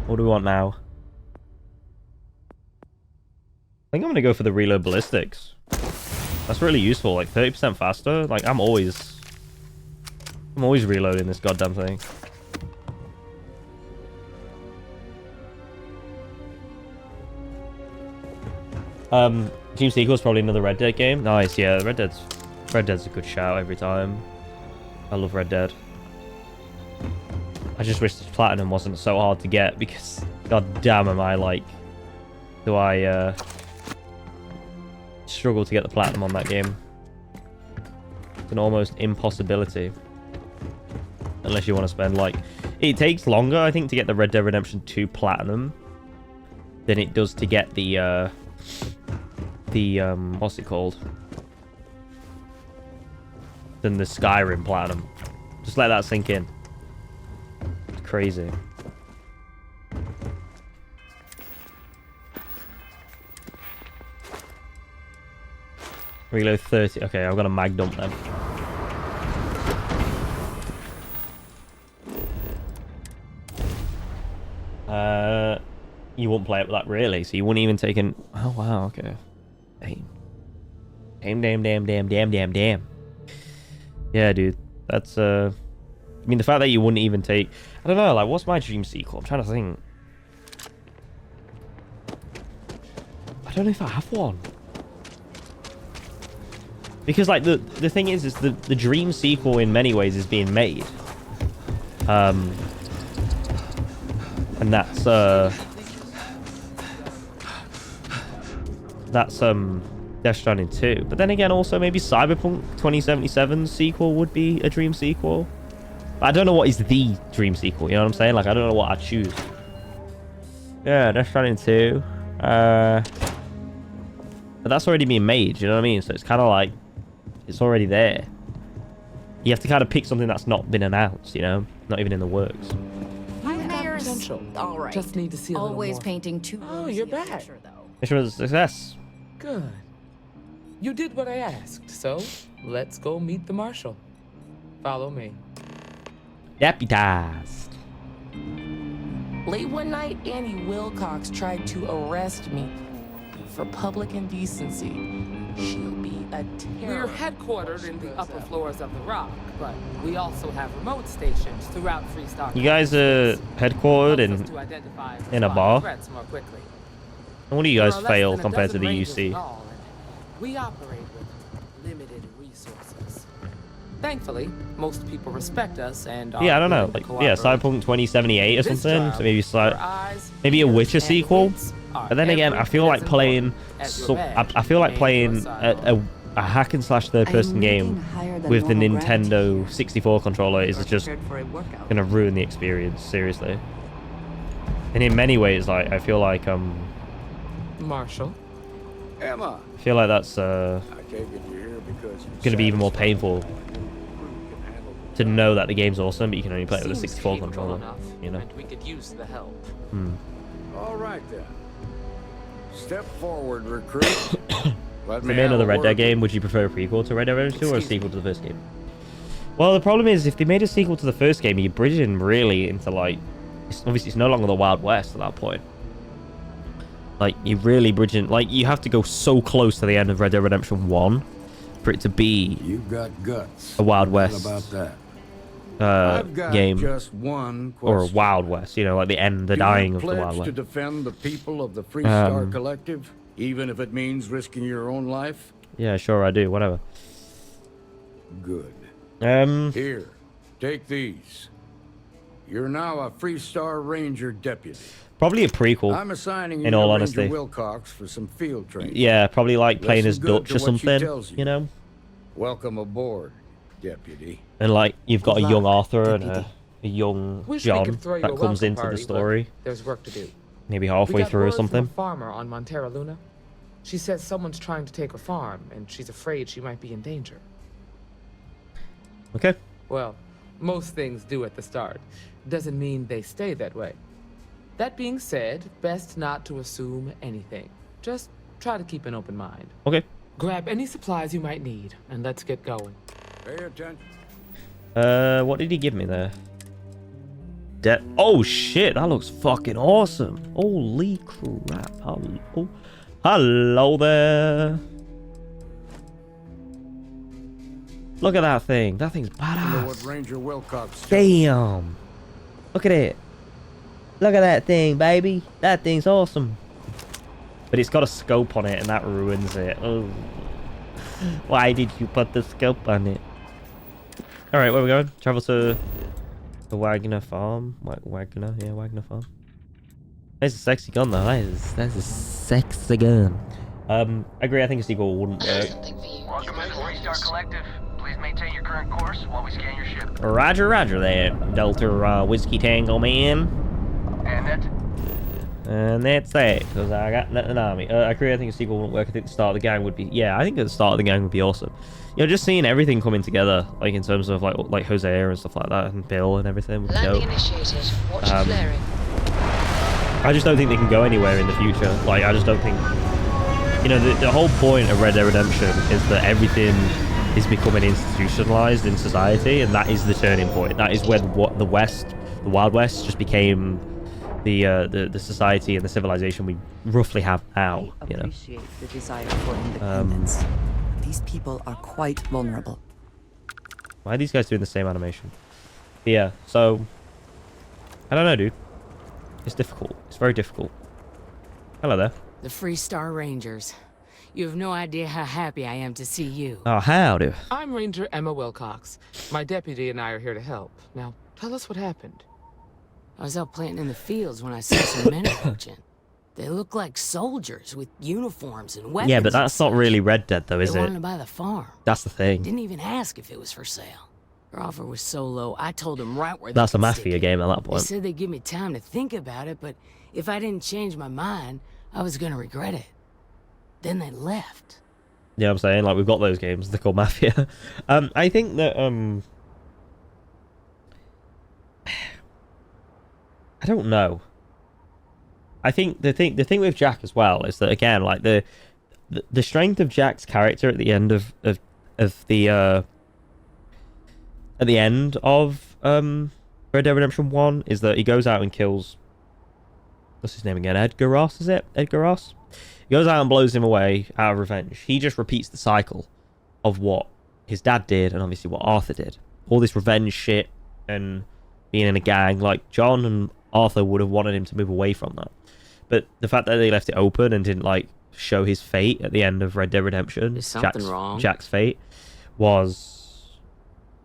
What do we want now? I think I'm gonna go for the reload ballistics. That's really useful. Like 30% faster. Like I'm always reloading this goddamn thing. Team Sequel is probably another Red Dead game. Nice, yeah. Red Dead's a good shout every time. I love Red Dead. I just wish the platinum wasn't so hard to get because god damn am I like do I struggle to get the platinum on that game. It's an almost impossibility. Unless you want to spend like it takes longer I think to get the Red Dead Redemption 2 platinum than it does to get the what's it called? Than the Skyrim platinum. Just let that sink in. It's crazy. Reload 30. Okay, I've got a mag dump then. You wouldn't play it with that really, so you wouldn't even take an. Oh wow, okay. Damn. Yeah, dude. That's I mean the fact that you wouldn't even take I don't know, like what's my dream sequel? I'm trying to think. I don't know if I have one. Because like the thing is the dream sequel in many ways is being made. And that's Death Stranding 2. But then again, also maybe Cyberpunk 2077's sequel would be a dream sequel. But I don't know what is the dream sequel, you know what I'm saying? Like, I don't know what I'd choose. Yeah, Death Stranding 2. But that's already been made, you know what I mean? So it's kind of like, It's already there. You have to kind of pick something that's not been announced, you know? Not even in the works. Potential. All right. Just need to see a little Always more. painting too. Oh, you're back. Mission was a success. Good. You did what I asked, so let's go meet the marshal. Follow me. Deputized. Late one night, Annie Wilcox tried to arrest me for public indecency. She'll be a terror. We're headquartered in the upper floors of the Rock, but we also have remote stations throughout FREESTAR. You guys are headquartered in a bar? Threats more quickly. And what do you guys There are less fail than a compared to dozen the rangers UC? in all, and we operate with limited resources. Thankfully, most people respect us and are Yeah, I don't know. willing to Like, yeah, cooperate. Cyberpunk 2078 or This something. job, So maybe for eyes, maybe a Witcher and sequel. wits are But then again, I feel like every playing. as your So, badge I feel like and playing your side. a hack and slash third person I'm game looking higher than with the normal gravity. Nintendo 64 controller is just Prepared for a workout. gonna ruin the experience, seriously. And in many ways, like, I feel like Marshall. Emma. I feel like that's I take it you're here because you're gonna be even more satisfied painful to know that the game's awesome, but you can only play it with a Seems 64 capable controller. enough, You know. and we could use the help. Hmm. All right then. Step forward, recruit. Let If me they made have another a Red word Dead with game, would you prefer a prequel to Red Dead Redemption 2 or a sequel to the first game? Well, the problem is, if they made a sequel to the first game, you're bridging really into, like... Obviously, it's no longer the Wild West at that point. Like, you're really bridging... Like, you have to go so close to the end of Red Dead Redemption 1 for it to be... You've got guts. A Wild What West about that? I've got game. just one Or a question. Wild West, you know, like the end, the Do dying you of the pledge Wild to West. defend the people of the FREESTAR Um, Collective, even if it means risking your own life? Yeah, sure, I do. Whatever. Good. Here, take these. You're now a FREESTAR Ranger deputy. Probably a prequel, I'm assigning you in to all Ranger honesty. Wilcox for some field training. Yeah, probably like playing as Listen good Dutch to or what she something, tells you know? Welcome aboard, deputy. And like, you've got a Good young luck, Arthur and deputy. a young Wish we John could throw you that a comes welcome into the party, but story. There's work to do. Maybe We halfway got through or word from something. a farmer on Montera Luna. She says someone's trying to take her farm, and she's afraid she might be in danger. Okay. Well, most things do at the start. Doesn't mean they stay that way. That being said, best not to assume anything. Just try to keep an open mind. Okay. Grab any supplies you might need, and let's get going. Pay attention. What did he give me there? Oh shit, that looks fucking awesome. Holy crap. Hello there. Look at that thing. That thing's I know what badass. Ranger Wilcox. Damn. Look at it. Look at that thing, baby. That thing's awesome. But it's got a scope on it, and that ruins it. Oh. Why did you put the scope on it? Alright, where are we going? Travel to the Wagner farm. Wagner farm. That's a sexy gun, though. That's a sexy gun. I agree. I think a sequel wouldn't work. Welcome to the FREESTAR Collective. Please maintain your current course while we scan your ship. Roger, roger there, Delta Whiskey Tango Man. And that? And that's it, because I got nothing on me. I agree. I think a sequel wouldn't work. I think the start of the gang would be... Yeah, I think the start of the gang would be awesome. You know, just seeing everything coming together, like in terms of like Hosea and stuff like that, and Bill and everything. Would be dope. initiated. Watch your flaring. I just don't think they can go anywhere in the future. Like, I just don't think... You know, the whole point of Red Dead Redemption is that everything is becoming institutionalized in society, and that is the turning point. That is where the West, the Wild West, just became the society and the civilization we roughly have now. You know. Appreciate the desire for independence. These people are quite vulnerable. Why are these guys doing the same animation? But yeah, so I don't know, dude. It's difficult. It's very difficult. Hello there. The FREESTAR Rangers. You have no idea how happy I am to see you. Oh, howdy. I'm Ranger Emma Wilcox. My deputy and I are here to help. Now, tell us what happened. I was out planting in the fields when I saw some men approaching. They look like soldiers with uniforms and weapons. Yeah, but that's not really Red Dead, though, is They it? wanted to buy the farm. That's the thing. Didn't even ask if it was for sale. Their offer was so low, I told them right where That's they a could stick mafia it. game at that They point. said they'd give me time to think about it, but if I didn't change my mind, I was gonna regret it. Then they left. You know what I'm saying? Like, we've got those games. They're called Mafia. I think that I don't know. I think the thing with Jack as well is that, again, like the strength of Jack's character at the end of the at the end of Red Dead Redemption 1 is that he goes out and kills, what's his name again? Edgar Ross, is it? Edgar Ross? He goes out and blows him away out of revenge. He just repeats the cycle of what his dad did and obviously what Arthur did. All this revenge shit and being in a gang. Like, John and Arthur would have wanted him to move away from that. But the fact that they left it open and didn't, like, show his fate at the end of Red Dead Redemption, Is something wrong? Jack's fate, was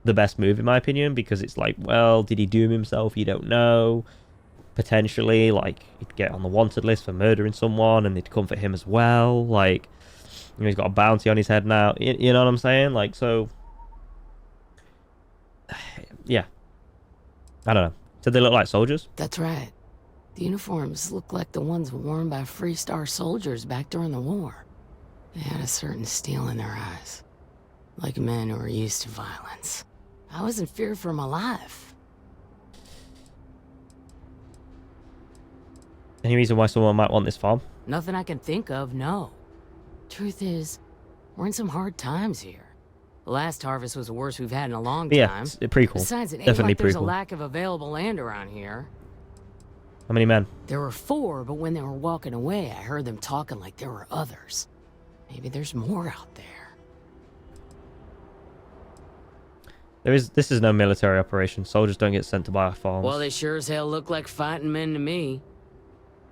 the best move in my opinion, because it's like, well, did he doom himself? You don't know. Potentially, like, he'd get on the wanted list for murdering someone and they'd come for him as well. Like, you know, he's got a bounty on his head now. You know what I'm saying? Like, so, yeah. I don't know. Did they look like soldiers? That's right. The uniforms look like the ones worn by FREESTAR soldiers back during the war. They had a certain steel in their eyes. Like men who are used to violence. I was in fear for my life. Any reason why someone might want this farm? Nothing I can think of, no. Truth is, we're in some hard times here. The last harvest was the worst we've had in a long time. Yeah, it's pretty cool. Besides, it ain't Definitely like there's pretty cool. a lack of available land around here. How many men? There were 4, but when they were walking away, I heard them talking like there were others. Maybe there's more out there. This is no military operation. Soldiers don't get sent to buy farms. Well, they sure as hell look like fighting men to me.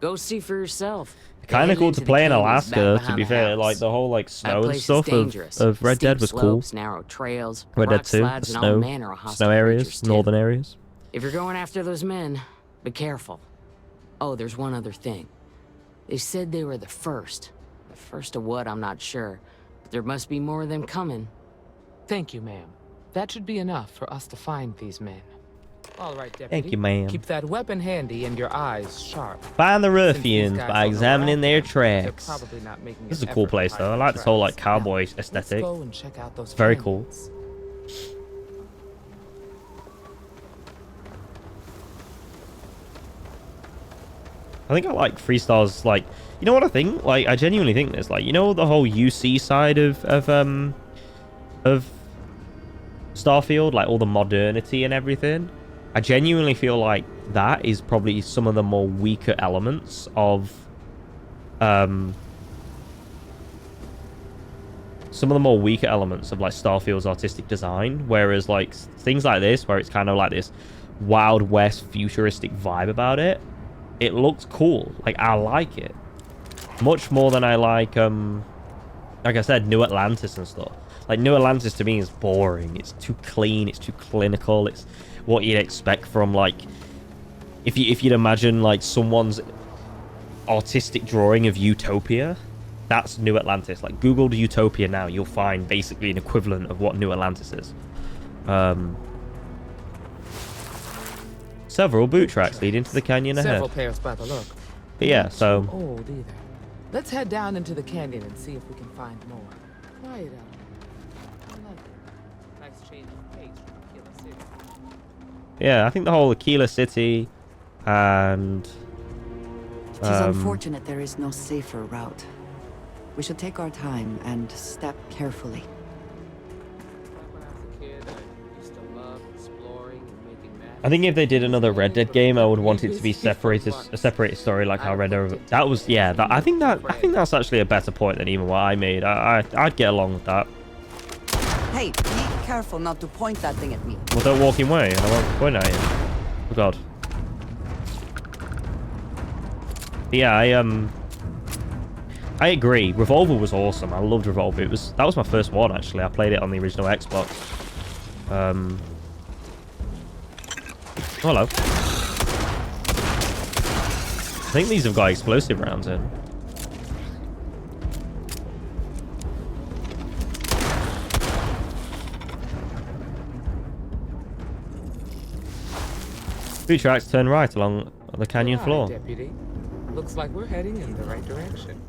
Go see for yourself. Kind of cool to play in Alaska, to be the fair. house. Like, the whole, like, That snow and place is stuff dangerous. of Red Dead was Steep cool. slopes, narrow trails, Red Dead rock 2, the slides, and all manner of snow hostile areas, creatures, too. northern areas. If you're going after those men, be careful. Oh, there's one other thing. They said they were the first. The first of what, I'm not sure. But there must be more of them coming. Thank you, ma'am. That should be enough for us to find these men. All right, Deputy. Thank you, ma'am. Keep that weapon handy and your eyes sharp. Find the Since ruffians these guys by don't know examining out their there, they're tracks. probably not making This is an a cool effort to place, hide though. I their like this whole, like, tracks. cowboy Let's aesthetic. go and check out those It's very cool. canyons. I think I like FREESTAR's, like, you know what I think? Like, I genuinely think this, like, you know, the whole UC side of Starfield, like all the modernity and everything. I genuinely feel like that is probably some of the more weaker elements of like Starfield's artistic design, whereas like things like this, where it's kind of like this Wild West futuristic vibe about it, it looks cool. Like, I like it much more than I like I said, New Atlantis and stuff. Like, New Atlantis to me is boring. It's too clean. It's too clinical. It's what you'd expect from, like, if you'd imagine, like, someone's artistic drawing of Utopia. That's New Atlantis. Like, Google Utopia now. You'll find basically an equivalent of what New Atlantis is. Several boot tracks lead into the canyon ahead. Several pairs by the look. But yeah, Not so... too old either. Let's head down into the canyon and see if we can find more. Quiet out. I like it. Nice change of pace from Killer City. Yeah, I think the whole Aquila City and... It is unfortunate there is no safer route. We should take our time and step carefully. I think if they did another Red Dead game, I would want it to be a separated story, like how Red Dead. That was, yeah. I think that's actually a better point than even what I made. I'd get along with that. Hey, be careful not to point that thing at me. Well, don't walk away. I won't point at you. Oh God. But yeah, I agree. Revolver was awesome. I loved Revolver. That was my first one actually. I played it on the original Xbox. Hello. I think these have got explosive rounds in. Two tracks turn right along the canyon All floor. right, Deputy. Looks like we're heading in the right direction.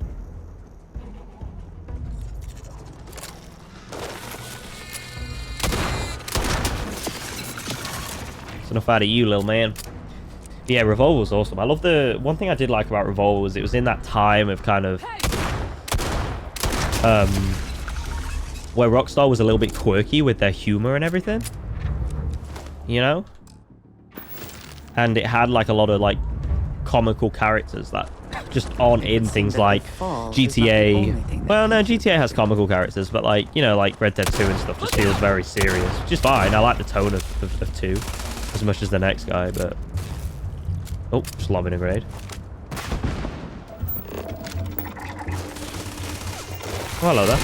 enough out of you, little man. Yeah, Revolver was awesome. I love the... One thing I did like about Revolver was it was in that time of kind of... where Rockstar was a little bit quirky with their humor and everything. You know? And it had, like, a lot of, like, comical characters that just aren't in things like GTA. Well, no, GTA has comical characters, but, like, you know, like Red Dead 2 and stuff just feels very serious. Which is fine. I like the tone of 2 as much as the next guy, but... Oh, just lobbing a grenade. Oh, hello there.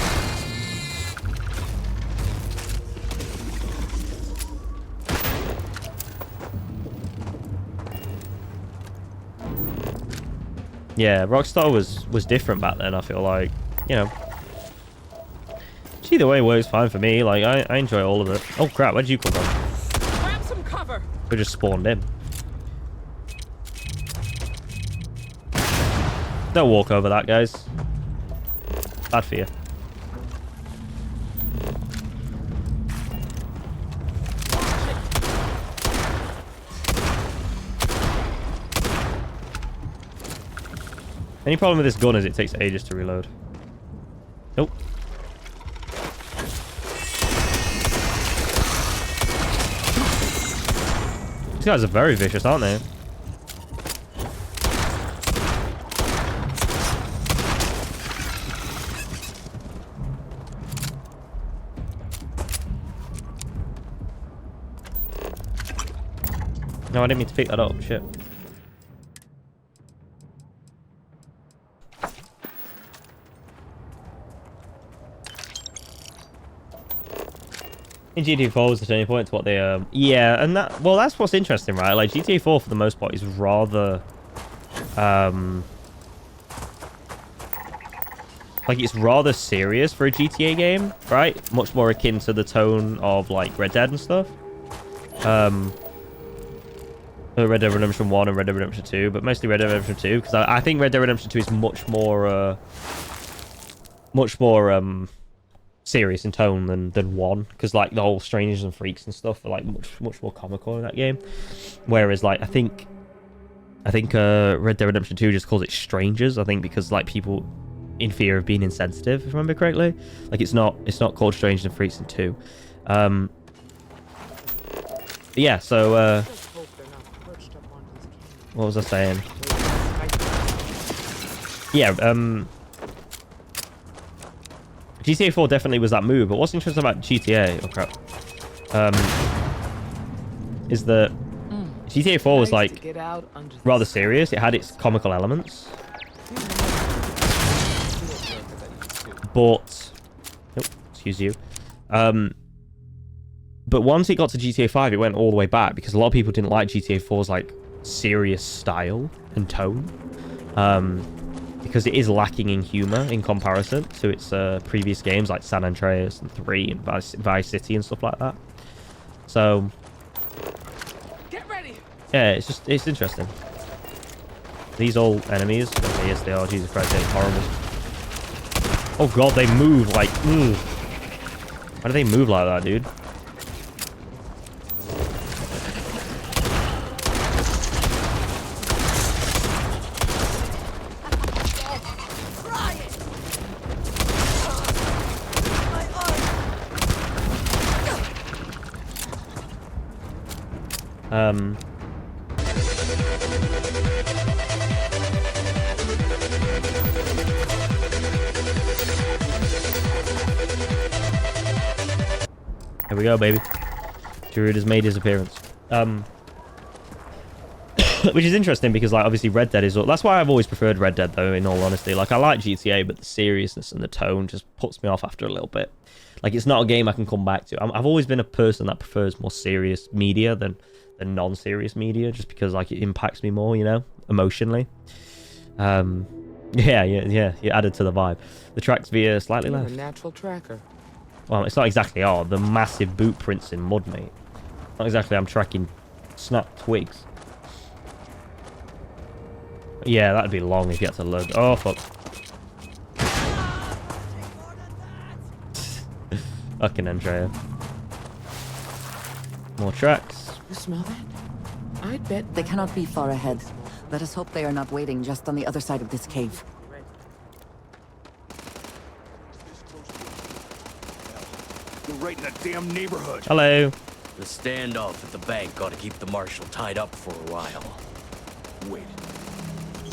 Yeah, Rockstar was different back then, I feel like. You know. Which either way works fine for me. Like, I enjoy all of it. Oh, crap. Where'd you come from? Grab some cover. We just spawned in. Don't walk over that, guys. Bad for you. Any problem with this gun is it takes ages to reload. Nope. These guys are very vicious, aren't they? No, I didn't mean to pick that up. Shit. In GTA 4 was the turning point to what they yeah, and that, well, that's what's interesting, right? Like GTA 4 for the most part is rather like it's rather serious for a GTA game, right? Much more akin to the tone of like Red Dead and stuff. Red Dead Redemption 1 and Red Dead Redemption 2, but mostly Red Dead Redemption 2 because I think Red Dead Redemption 2 is much more serious in tone than 1, because like the whole strangers and freaks and stuff are like much more comical in that game, whereas like I think Red Dead Redemption 2 just calls it strangers, I think, because like people in fear of being insensitive, if I remember correctly. Like it's not called strangers and freaks in 2. Yeah, so what was I saying? Yeah, GTA 4 definitely was that move, but what's interesting about GTA, oh crap, is that GTA 4 was like rather serious. It had its comical elements, but excuse you, but once it got to GTA 5, it went all the way back because a lot of people didn't like GTA 4's like serious style and tone, because it is lacking in humor in comparison to its previous games like San Andreas and 3 and Vice City and stuff like that. So get ready. Yeah, it's interesting. These all enemies? Okay, yes they are. Jesus Christ, they're horrible. Oh god, they move like why do they move like that, dude? Here we go, baby. Druid has made his appearance. Which is interesting because, like, obviously Red Dead is... That's why I've always preferred Red Dead, though, in all honesty. Like, I like GTA, but the seriousness and the tone just puts me off after a little bit. Like, it's not a game I can come back to. I've always been a person that prefers more serious media than non-serious media, just because, like, it impacts me more, you know, emotionally. Yeah, you added to the vibe. The track's via slightly left. A natural tracker. Well, it's not exactly the massive boot prints in mud, mate. Not exactly I'm tracking snap twigs. Yeah, that'd be long if you had to load. Oh, fuck. Fucking Andrea. More tracks. You smell that? I'd bet They cannot be far ahead. Let us hope they are not waiting just on the other side of this cave. You're right in that damn neighborhood. Hello. The standoff at the bank ought to keep the marshal tied up for a while. Wait.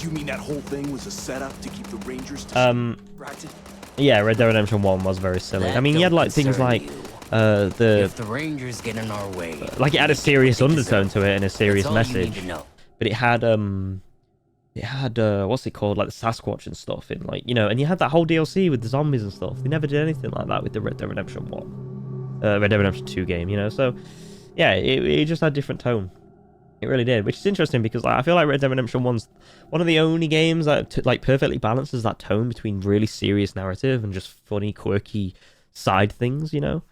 You mean that whole thing was a setup to keep the Rangers distracted? Yeah, Red Dead Redemption 1 was very silly. I mean, you had like things like If the Rangers get in our way, like it had a serious undertone to it and a serious all you need message. to know. But it had what's it called, like the Sasquatch and stuff in, like, you know, and you had that whole DLC with the zombies and stuff. They never did anything like that with the Red Dead Redemption 1. Red Dead Redemption 2 game, you know. So yeah, it just had a different tone. It really did, which is interesting because like, I feel like Red Dead Redemption 1's one of the only games that like perfectly balances that tone between really serious narrative and just funny, quirky side things, you know,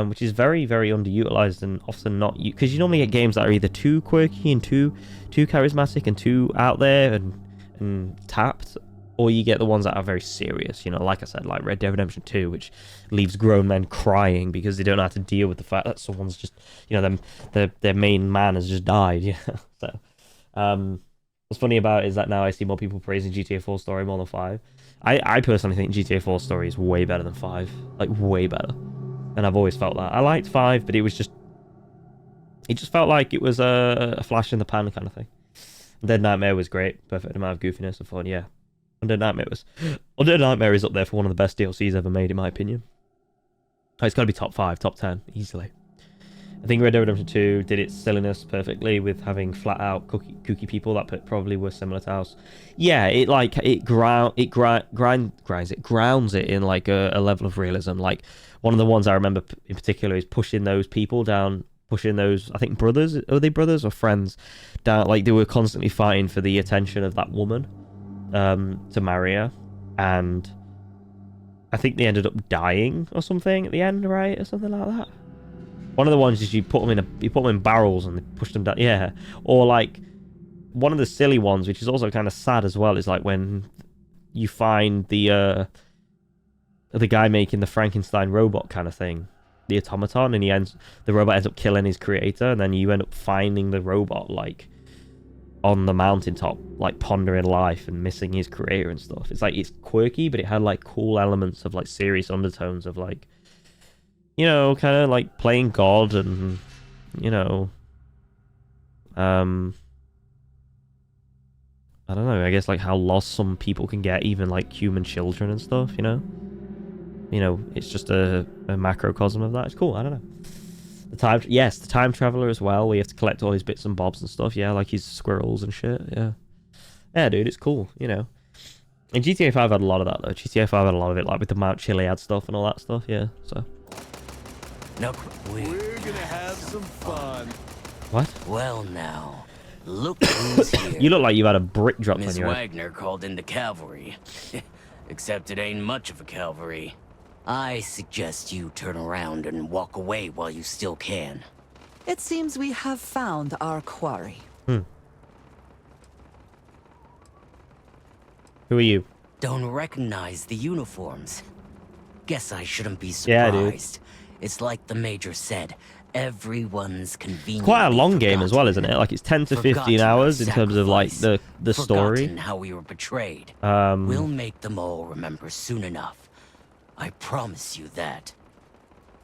which is very, very underutilized and often not, because you normally get games that are either too quirky and too charismatic and too out there and tapped, or you get the ones that are very serious, you know, like I said, like Red Dead Redemption 2, which leaves grown men crying because they don't know how to deal with the fact that someone's just, you know, their main man has just died. Yeah. So, what's funny about it is that now I see more people praising GTA 4 story more than 5. I personally think GTA 4 story is way better than 5, like way better. And I've always felt that. I liked 5, but it just felt like it was a flash in the pan kind of thing. Dead Nightmare was great, perfect amount of goofiness and fun, yeah. Undead Nightmare is up there for one of the best DLCs ever made, in my opinion. Oh, it's got to be top 5, top 10, easily. I think Red Dead Redemption 2 did its silliness perfectly with having flat out kooky people that probably were similar to House. Yeah, it grounds it in like a level of realism. Like one of the ones I remember in particular is pushing those people down, pushing those, I think brothers, are they brothers or friends, down, like they were constantly fighting for the attention of that woman. To marry her, and I think they ended up dying or something at the end, right, or something like that. One of the ones is you put them in barrels and they push them down, yeah. Or like one of the silly ones, which is also kind of sad as well, is like when you find the guy making the Frankenstein robot kind of thing, the automaton, and the robot ends up killing his creator, and then you end up finding the robot like on the mountaintop, like pondering life and missing his creator and stuff. It's like, it's quirky, but it had like cool elements of like serious undertones of like, you know, kind of like playing God and, you know, I don't know, I guess like how lost some people can get, even like human children and stuff, you know? You know, it's just a macrocosm of that. It's cool, I don't know. The time traveler as well, where you have to collect all his bits and bobs and stuff, yeah, like his squirrels and shit, yeah. Yeah, dude, it's cool, you know. And GTA 5 had a lot of that, though. GTA 5 had a lot of it, like with the Mount Chiliad stuff and all that stuff, yeah, so. No, we're gonna have some fun. What? Well, now, look who's here. You look like you had a brick dropped on Miss your head. Wagner called in the cavalry. Except it ain't much of a cavalry. I suggest you turn around and walk away while you still can. It seems we have found our quarry. Who are you? Don't recognize the uniforms. Guess I shouldn't be Yeah, surprised. It's like the Major said, everyone's convenient. It's quite a long game as well, isn't it? Like it's 10 to 15 hours in terms of like the story. How we were betrayed. We'll We'll make them all remember soon enough. I promise you that.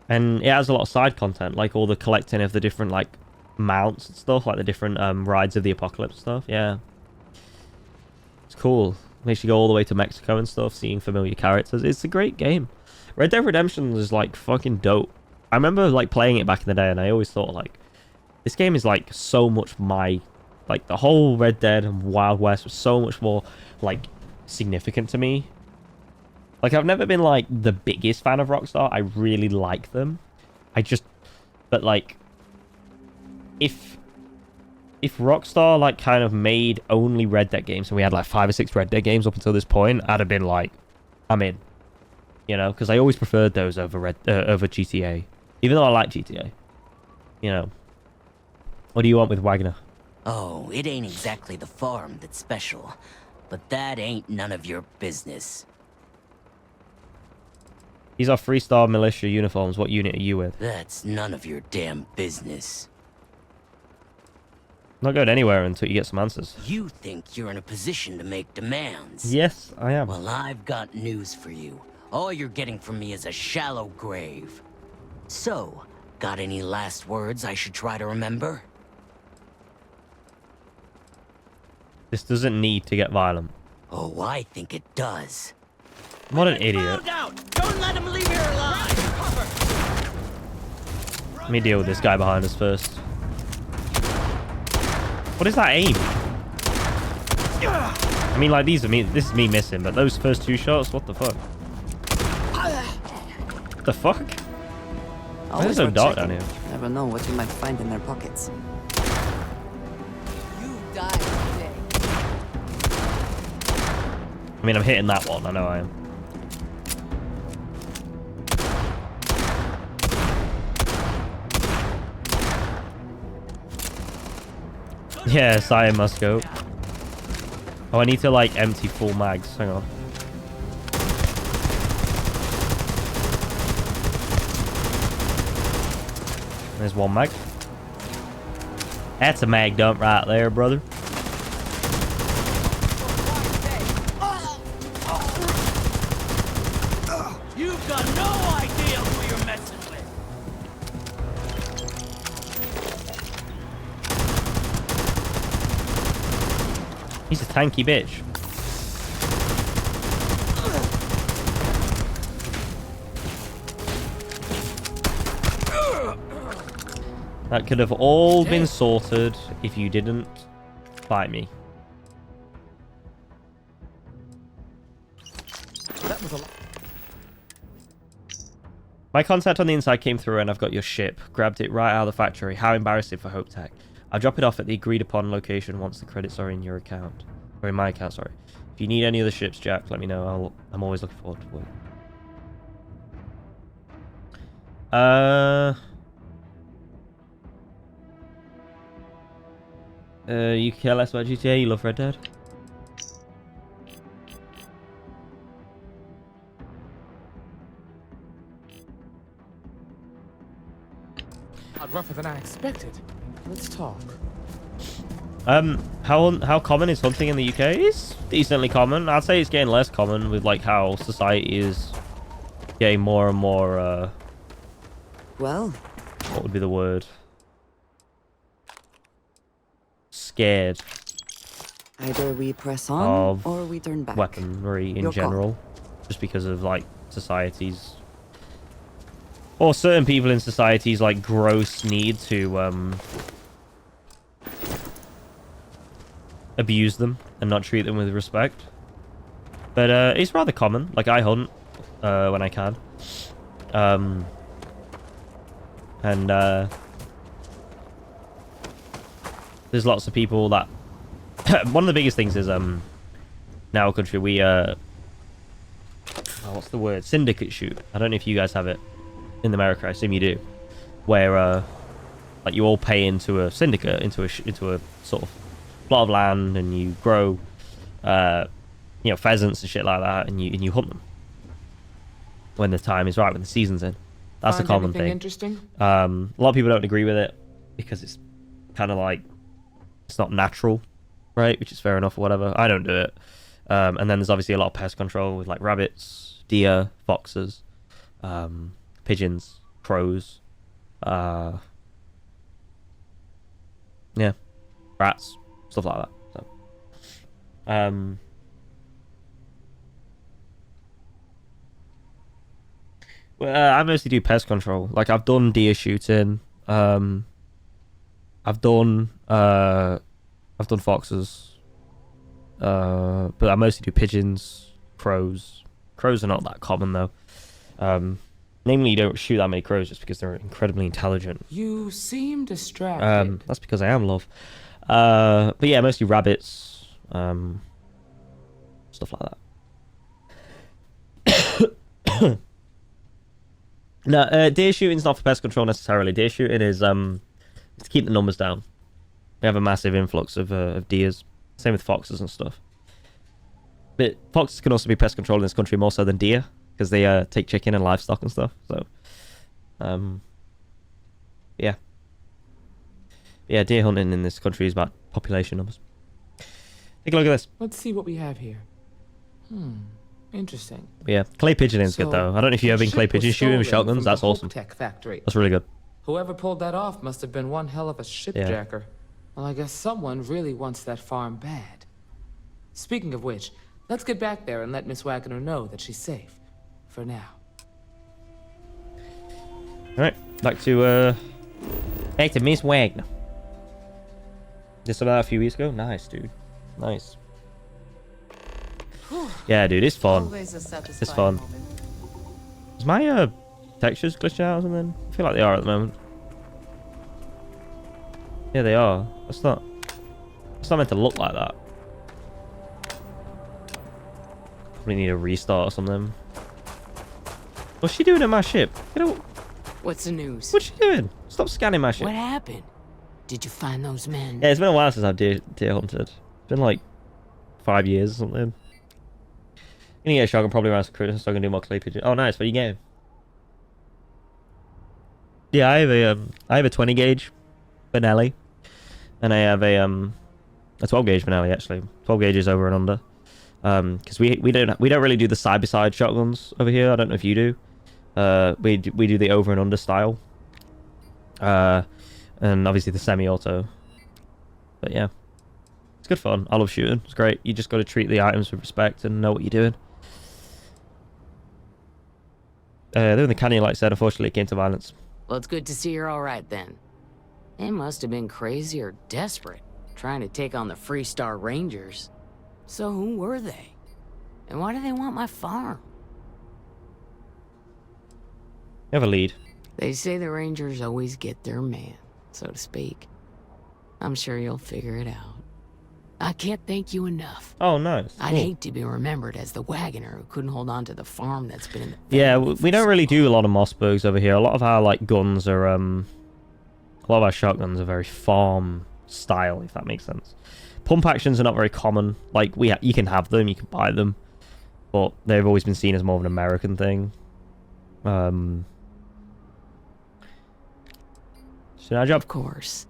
And it has a lot of side content, like all the collecting of the different like mounts and stuff, like the different rides of the apocalypse stuff. Yeah, it's cool. Makes you go all the way to Mexico and stuff, seeing familiar characters. It's a great game. Red Dead Redemption is like fucking dope. I remember like playing it back in the day, and I always thought like, this game is like so much like the whole Red Dead and Wild West was so much more like significant to me. Like, I've never been, like, the biggest fan of Rockstar. I really like them. But, like, if Rockstar, like, kind of made only Red Dead games, and we had, like, 5 or 6 Red Dead games up until this point, I'd have been like, I'm in. You know? Because I always preferred those over over GTA. Even though I like GTA. You know? What do you want with Wagner? Oh, it ain't exactly the farm that's special. But that ain't none of your business. These are FREESTAR militia uniforms. What unit are you with? That's none of your damn business. not going anywhere until you get some answers. You think you're in a position to make demands? Yes, I am. Well, I've got news for you. All you're getting from me is a shallow grave. So, got any last words I should try to remember? This doesn't need to get violent. Oh, I think it does. What an idiot. Don't let him leave here alive! Let me deal with this guy behind us first. What is that aim? I mean, like, these are me. This is me missing, but those first 2 shots, what the fuck? What the fuck? Why is it so dark down here? Never know what you might find in their pockets. You die today. I mean, I'm hitting that one. I know I am. Yes, I must go. Oh, I need to, like, empty full mags. Hang on. There's 1 mag. That's a mag dump right there, brother. You've got no idea who you're messing with. He's a tanky bitch. That could have all been sorted if you didn't fight me. That was a My contact on the inside came through and I've got your ship. Grabbed it right out of the factory. How embarrassing for Hope Tech. I'll drop it off at the agreed upon location once the credits are in your account. Or in my account, sorry. If you need any other ships, Jack, let me know. I'm always looking forward to it. You care less about GTA, you love Red Dead? rougher than I expected. Let's talk. How common is hunting in the UK? It's decently common. I'd say it's getting less common with like how society is getting more and more well, what would be the word? Scared. Either we press on or we turn back. Weaponry in Your general, just because of like societies or certain people in societies like gross need to abuse them and not treat them with respect. But it's rather common. Like I hunt when I can, and there's lots of people that one of the biggest things is in our country we what's the word, syndicate shoot. I don't know if you guys have it in America. I assume you do, where like you all pay into a syndicate, into a sort of plot of land, and you grow you know, pheasants and shit like that, and you hunt them when the time is right, when the season's in. That's Find a common anything thing. Interesting? A lot of people don't agree with it because it's kind of like it's not natural, right? Which is fair enough or whatever. I don't do it. And then there's obviously a lot of pest control with like rabbits, deer, foxes, pigeons, crows, yeah, rats, stuff like that. So, well, I mostly do pest control. Like I've done deer shooting. I've done foxes. But I mostly do pigeons, crows. Crows are not that common though. Namely, you don't shoot that many crows just because they're incredibly intelligent. You seem distracted. That's because I am, love. But yeah, mostly rabbits, stuff like that. No, deer shooting's not for pest control necessarily. Deer shooting is to keep the numbers down. We have a massive influx of deers. Same with foxes and stuff. But foxes can also be pest control in this country more so than deer, because they take chicken and livestock and stuff. So, yeah. Yeah, deer hunting in this country is about population numbers. Take a look at this. Let's see what we have here. Interesting. Yeah, clay pigeoning's good So, though. I don't know if you've ever been the clay ship was pigeon shooting with stolen shotguns. from That's the awesome. Hope Tech factory. That's really good. Whoever pulled that off must have been one hell of a shipjacker. Well, I guess someone really wants that farm bad. Speaking of which, let's get back there and let Miss Wagner know that she's safe. For now. Alright, back to Miss Wagner. Did some of that a few weeks ago. Nice, dude. Nice. Yeah, dude, it's fun. It's fun. Is my textures glitching out or something? I feel like they are at the moment. Yeah, they are. It's not meant to look like that. Probably need a restart or something. What's she doing in my ship? You know, What's the news? what's she doing? Stop scanning my ship. What happened? Did you find those men? Yeah, it's been a while since I've deer hunted. It's been like 5 years or something. Gonna get a shotgun probably around Christmas, so I can do more clay pigeon. Oh, nice. What are you getting? Yeah, I have a 20 gauge Benelli, and I have a 12 gauge Benelli actually. 12 gauges over and under. Because we don't really do the side by side shotguns over here. I don't know if you do. We do the over and under style. And obviously the semi-auto. But yeah, it's good fun. I love shooting. It's great. You just got to treat the items with respect and know what you're doing. Then the canyon, like I said, unfortunately it came to violence. Well, it's good to see you're all right then. They must have been crazy or desperate, trying to take on the FREESTAR Rangers. So who were they? And why do they want my farm? You have a lead. They say the Rangers always get their man, so to speak. I'm sure you'll figure it out. I can't thank you enough. Oh, nice. I'd Cool. hate to be remembered as the wagoner who couldn't hold on to the farm that's been in the Yeah, we don't really do a lot of Mossbergs over here. A lot of our like guns are a lot of our shotguns are very farm style, if that makes sense. Pump actions are not very common. Like you can have them, you can buy them, but they've always been seen as more of an American thing. So our job. Of course.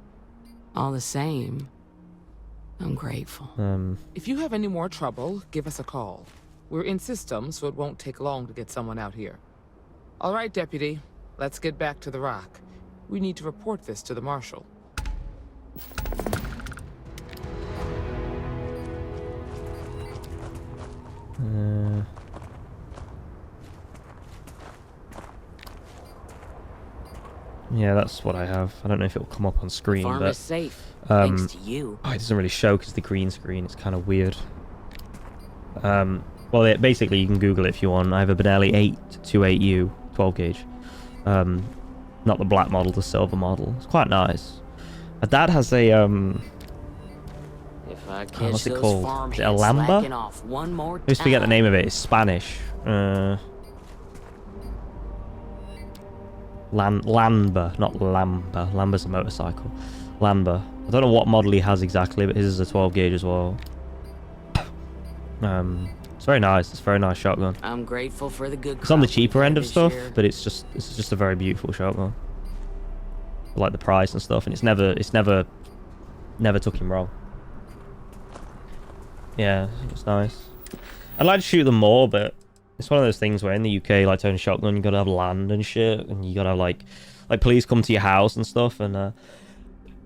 All the same, I'm grateful. If you have any more trouble, give us a call. We're in system, so it won't take long to get someone out here. All right, Deputy. Let's get back to the rock. We need to report this to the Marshal. Yeah, that's what I have. I don't know if it'll come up on screen, Farm but is safe, thanks to you. Oh, it doesn't really show because the green screen. It's kind of weird. Well, basically, you can Google it if you want. I have a Benelli 828U 12 gauge. Not the black model, the silver model. It's quite nice. My dad has a If I catch what's it those called? farm Is it a hands Lamba? slacking off one more I always forget the name of it. It's Spanish. Lamba, not Lamba. Lamba's a motorcycle. Lamba. I don't know what model he has exactly, but his is a 12 gauge as well. It's very nice. It's a very nice shotgun. I'm grateful for the good. It's on the crop cheaper we've end had of this stuff, year. but it's just a very beautiful shotgun. I like the price and stuff, and it's never took him wrong. Yeah, it's nice. I'd like to shoot them more, but it's one of those things where in the UK, like to own a shotgun, you gotta have land and shit, and you gotta have like police come to your house and stuff, and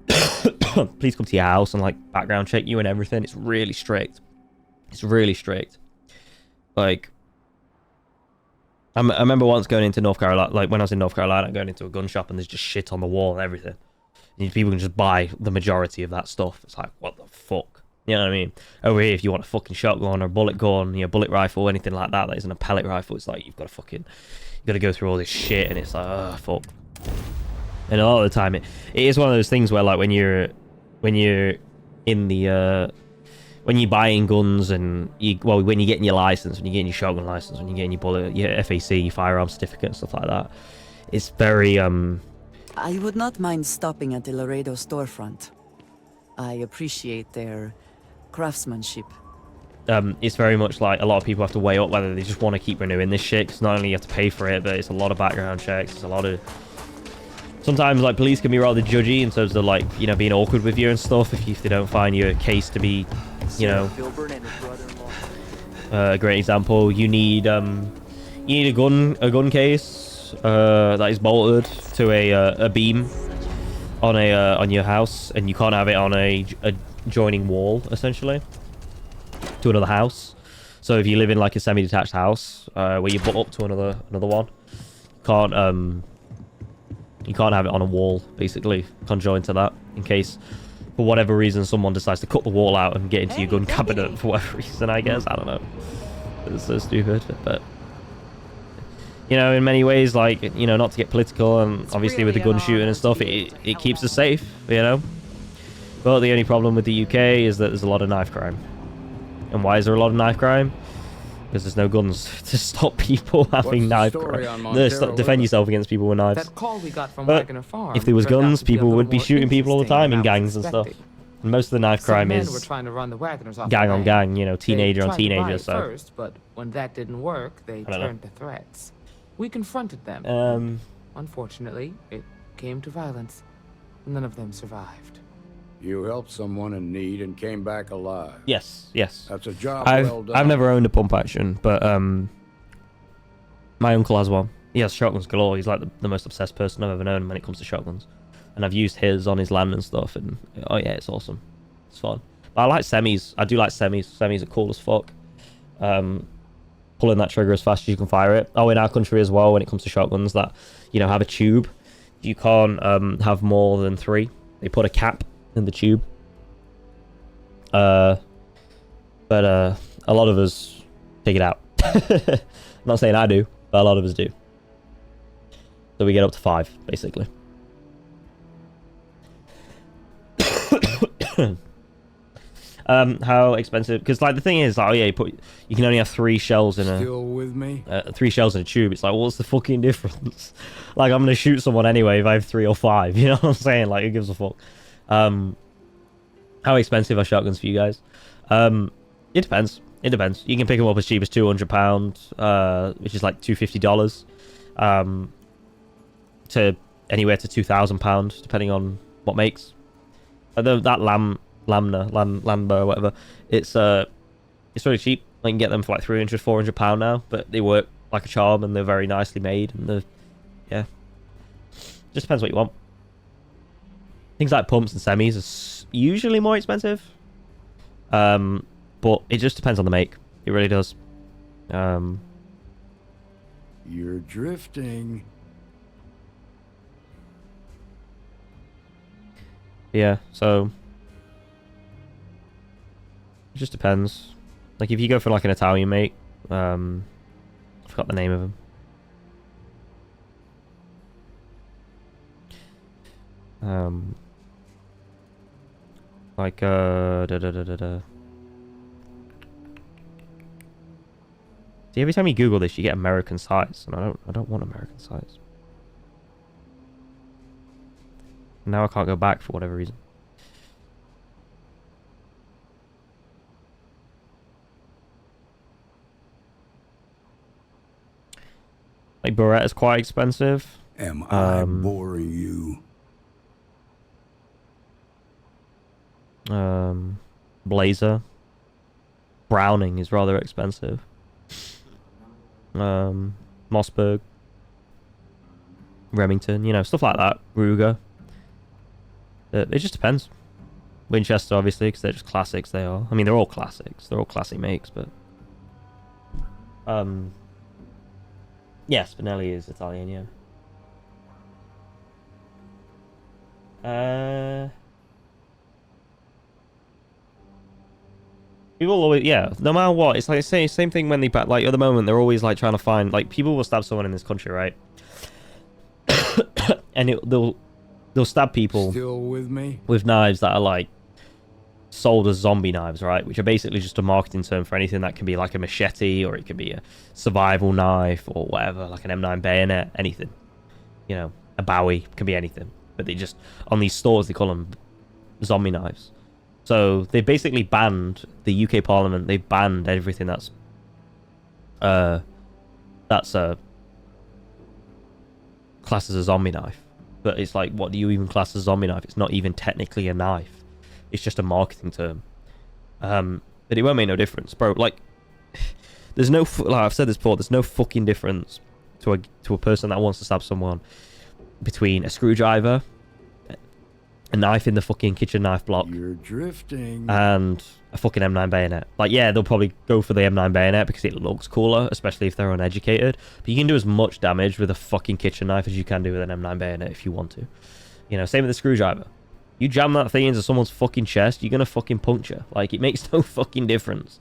police come to your house and like background check you and everything. It's really strict. It's really strict. Like, I remember once going into North Carolina, like when I was in North Carolina, going into a gun shop and there's just shit on the wall and everything. And people can just buy the majority of that stuff. It's like, what the fuck? You know what I mean? Over here, if you want a fucking shotgun or a bullet gun, bullet rifle, anything like that isn't a pellet rifle, it's like you've got to go through all this shit, and it's like, oh fuck. And a lot of the time, it is one of those things where like when you're in the when you're buying guns and when you're getting your license, when you're getting your shotgun license, when you're getting your FAC, your firearm certificate and stuff like that, it's very I would not mind stopping at the Laredo storefront. I appreciate their craftsmanship. It's very much like a lot of people have to weigh up whether they just want to keep renewing this shit, because not only you have to pay for it, but it's a lot of background checks, it's a lot of sometimes like police can be rather judgy in terms of like, you know, being awkward with you and stuff if they don't find your case to be, you know, a great example. You need a gun case that is bolted to a beam on your house, and you can't have it on a joining wall essentially to another house. So if you live in like a semi-detached house where you butt up to another one, you can't have it on a wall, basically, conjoined to that, in case, for whatever reason, someone decides to cut the wall out and get into your gun cabinet for whatever reason, I guess. I don't know. It's so stupid, but... You know, in many ways, like, you know, not to get political, and obviously with the gun shooting and stuff, it keeps us safe, you know? But the only problem with the UK is that there's a lot of knife crime. And why is there a lot of knife crime? Because there's no guns to stop people having knife crime. Defend yourself against people with knives. That call we got from But Wagner Farm if there was turned out guns, to be a people little would be more shooting people all the interesting time than in I was gangs and stuff. expecting. And most of the knife crime Some men is were trying to run the Wagners off gang the on land. gang, you know, teenager They on tried to buy teenager, it so... first, but when that didn't work, they I don't know. turned to threats. We confronted them. Unfortunately, it came to violence. None of them survived. You helped someone in need and came back alive. Yes, yes. That's a job well done. I've never owned a pump action, but my uncle has one. He has shotguns galore. He's like the most obsessed person I've ever known when it comes to shotguns. And I've used his on his land and stuff, and oh yeah, it's awesome. It's fun. But I like semis. I do like semis. Semis are cool as fuck. Pulling that trigger as fast as you can fire it. Oh, in our country as well, when it comes to shotguns that, you know, have a tube, you can't have more than 3. They put a cap in the tube. But a lot of us take it out. I'm not saying I do, but a lot of us do. So we get up to 5, basically. How expensive? Because like the thing is, like, oh yeah, you can only have 3 shells in a. Still with me? 3 shells in a tube. It's like, what's the fucking difference? Like, I'm gonna shoot someone anyway if I have 3 or 5. You know what I'm saying? Like, who gives a fuck? How expensive are shotguns for you guys? It depends. It depends. You can pick them up as cheap as £200, which is like $250, to anywhere to £2,000, depending on what makes. That Lambo or whatever, it's really cheap. I can get them for like £300-400 now, but they work like a charm and they're very nicely made, and yeah, just depends what you want. Things like pumps and semis are usually more expensive, but it just depends on the make. It really does. You're drifting. Yeah, so it just depends. Like if you go for like an Italian make, I forgot the name of them. Like See, every time you Google this, you get American size, and I don't want American size. Now I can't go back for whatever reason. Like Beretta's quite expensive. Am I boring you? Blazer. Browning is rather expensive. Mossberg. Remington, you know, stuff like that. Ruger. It just depends. Winchester, obviously, because they're just classics. They are. I mean, they're all classics. They're all classic makes, but yeah, Spinelli is Italian. Yeah. People always, yeah. No matter what, it's like same thing when they like at the moment they're always like trying to find, like, people will stab someone in this country, right? And they'll stab people Still with me? with knives that are like sold as zombie knives, right? Which are basically just a marketing term for anything that can be like a machete, or it can be a survival knife, or whatever, like an M9 bayonet, anything. You know, a Bowie, can be anything. But they just, on these stores, they call them zombie knives. So they basically banned, the UK Parliament, they banned everything that's classed as a zombie knife. But it's like, what do you even class as a zombie knife? It's not even technically a knife. It's just a marketing term. But it won't make no difference, bro. Like, there's no, like I've said this before, there's no fucking difference to a person that wants to stab someone between a screwdriver, a knife in the fucking kitchen knife block, you're drifting, and a fucking M9 bayonet. Like, yeah, they'll probably go for the M9 bayonet because it looks cooler, especially if they're uneducated. But you can do as much damage with a fucking kitchen knife as you can do with an M9 bayonet if you want to. You know, same with the screwdriver. You jam that thing into someone's fucking chest, you're gonna fucking puncture. Like, it makes no fucking difference.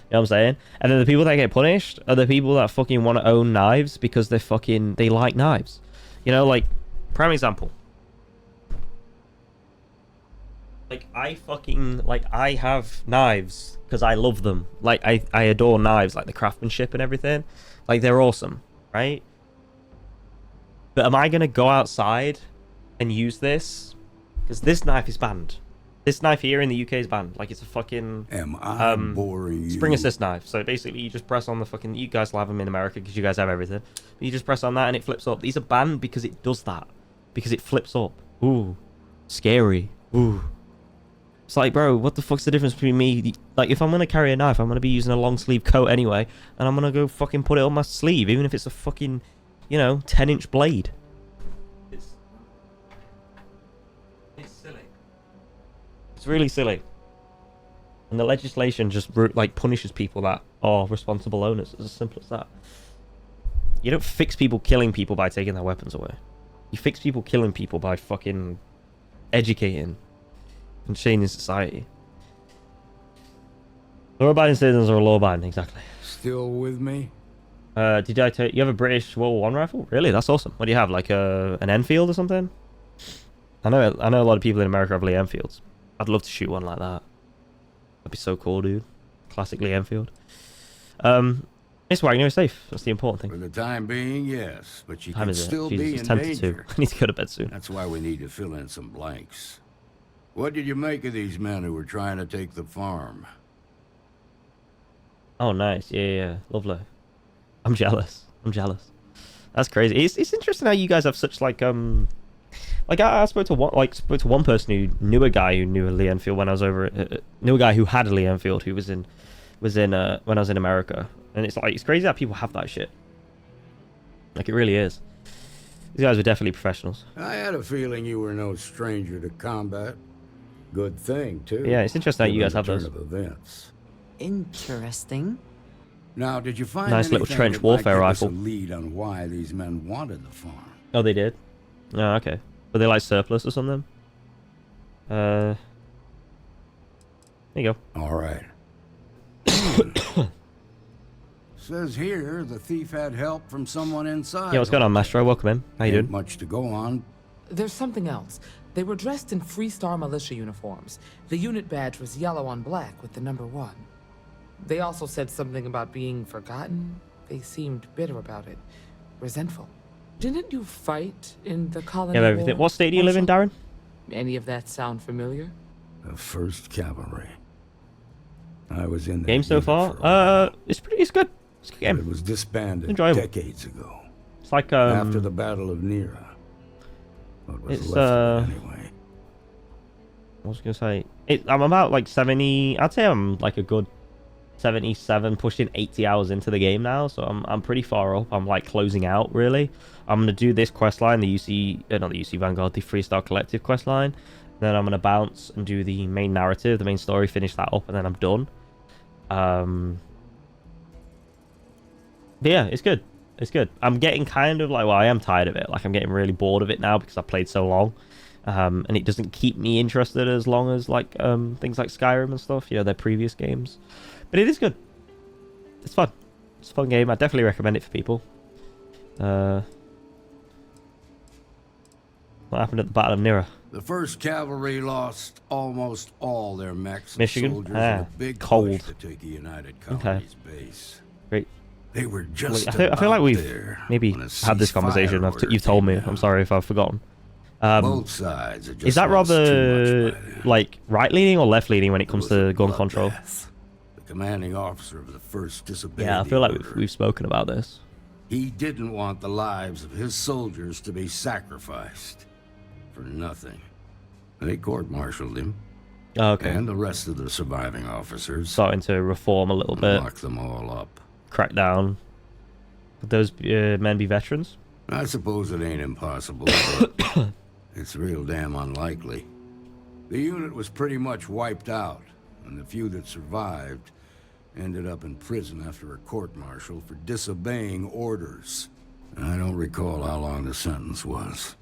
You know what I'm saying? And then the people that get punished are the people that fucking want to own knives because they like knives. You know, like, prime example. Like, I have knives because I love them. Like, I adore knives, like the craftsmanship and everything. Like, they're awesome, right? But am I gonna go outside and use this? Because this knife is banned. This knife here in the UK is banned. Like, it's a fucking spring assist knife. So basically, you just press on the fucking. You guys will have them in America because you guys have everything. But you just press on that and it flips up. These are banned because it does that. Because it flips up. Ooh, scary. Ooh. It's like, bro, what the fuck's the difference between me? Like, if I'm gonna carry a knife, I'm gonna be using a long sleeve coat anyway, and I'm gonna go fucking put it on my sleeve, even if it's a fucking, you know, 10-inch blade. It's silly. It's really silly. And the legislation just like punishes people that are responsible owners. It's as simple as that. You don't fix people killing people by taking their weapons away. You fix people killing people by fucking educating and changing society. Law-abiding citizens are law-abiding, exactly. Still with me? Did I tell you have a British World War I rifle? Really? That's awesome. What do you have? Like an Enfield or something? I know a lot of people in America have Lee Enfields. I'd love to shoot one like that. That'd be so cool, dude. Classic Lee Enfield. It's Wagner is safe. That's the important thing. For the time being, yes, but you can is still Jesus, be it's in 10 to 2. danger. I need to go to bed soon. That's why we need to fill in some blanks. What did you make of these men who were trying to take the farm? Oh, nice. Yeah. Lovely. I'm jealous. That's crazy. It's interesting how you guys have such like I spoke to one person who knew a guy who knew a Lee Enfield when I was over knew a guy who had a Lee Enfield who was in when I was in America, and it's like it's crazy how people have that shit. Like, it really is. These guys were definitely professionals. I had a feeling you were no stranger to combat. Good thing too. Yeah, it's interesting how you guys have those. Events. Interesting. Now, did you find nice little anything trench that warfare might give us rifle? A lead on why these men wanted the farm? Oh, they did. Oh, okay. Were they like surplus or something? There you go. All right. Says here the thief had help from someone inside. Yeah, what's going on, Mastro? Welcome in. How you doing? Much to go on. There's something else. They were dressed in FREESTAR militia uniforms. The unit badge was yellow on black with the number 1. They also said something about being forgotten. They seemed bitter about it. Resentful. Didn't you fight in the colony Yeah, everything. war? What state do you live in, Darren? Any of that sound familiar? The 1st Cavalry. I was in the game so far. It's good. It's a good game. It was disbanded Enjoyable. decades ago. It's like after the Battle of Nera. What was it's left of it anyway. I was gonna say I'm about like 70. I'd say I'm like a good 77, pushing 80 hours into the game now, so I'm pretty far up. I'm like closing out really. I'm gonna do this quest line, the not the UC Vanguard, the FREESTAR Collective quest line. Then I'm gonna bounce and do the main narrative, the main story, finish that up, and then I'm done. But yeah, it's good. It's good. I'm getting kind of like, well, I am tired of it. Like, I'm getting really bored of it now because I've played so long. And it doesn't keep me interested as long as like things like Skyrim and stuff, you know, their previous games. But it is good. It's fun. It's a fun game. I definitely recommend it for people. What happened at the Battle of Nera? The 1st Cavalry lost almost all their mechs and Michigan? soldiers in a big cold. push to take the United Colony's base. Great. They were just I feel like we've there maybe had this conversation. You've told me. I'm sorry if I've forgotten. Both sides is that rather like right-leaning or left-leaning when it comes to gun control? The commanding officer of the 1st disobeyed. Yeah, I feel like we've spoken about this. He didn't want the lives of his soldiers to be sacrificed. for nothing. They court-martialed him. Oh, okay. And the rest of the surviving officers. Starting to reform a little bit. Lock them all up. Crack down. Would those men be veterans? I suppose it ain't impossible, but it's real damn unlikely. The unit was pretty much wiped out, and the few that survived ended up in prison after a court-martial for disobeying orders. I don't recall how long the sentence was.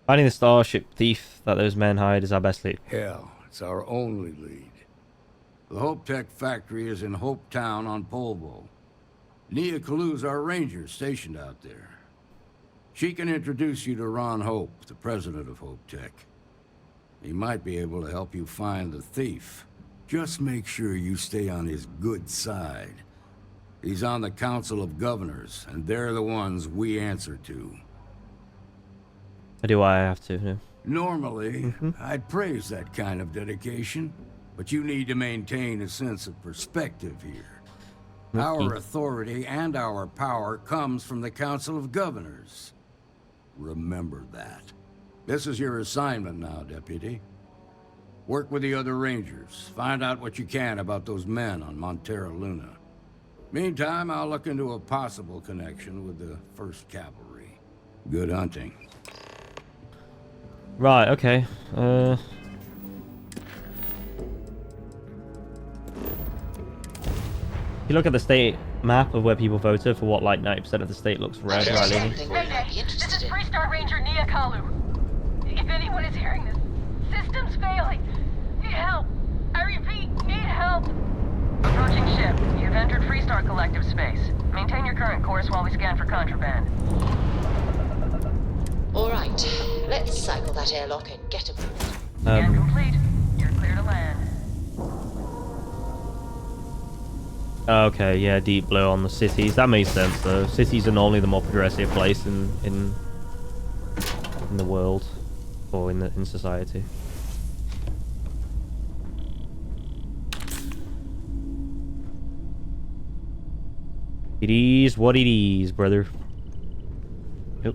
Finding the starship thief that those men hired is our best lead. Hell, it's our only lead. The Hope Tech factory is in Hope Town on Polvo. Nia Kalu's our ranger stationed out there. She can introduce you to Ron Hope, the president of Hope Tech. He might be able to help you find the thief. Just make sure you stay on his good side. He's on the Council of Governors, and they're the ones we answer to. Do I have to? No. Normally, I'd praise that kind of dedication, but you need to maintain a sense of perspective here. Our authority and our power comes from the Council of Governors. Remember that. This is your assignment now, Deputy. Work with the other Rangers. Find out what you can about those men on Montera Luna. Meantime, I'll look into a possible connection with the 1st Cavalry. Good hunting. Right, okay. If you look at the state map of where people voted for what, like 90% of the state looks red, right, Lily? This is FREESTAR Ranger Nia Kalu. If anyone is hearing this, system's failing. Need help. I repeat, need help. Approaching ship. You've entered FREESTAR collective space. Maintain your current course while we scan for contraband. All right, let's cycle that airlock and get aboard. Scan complete. You're clear to land. Okay, yeah, deep blue on the cities. That makes sense, though. Cities are normally the more progressive place in the world, or in society. It is what it is, brother. Yep.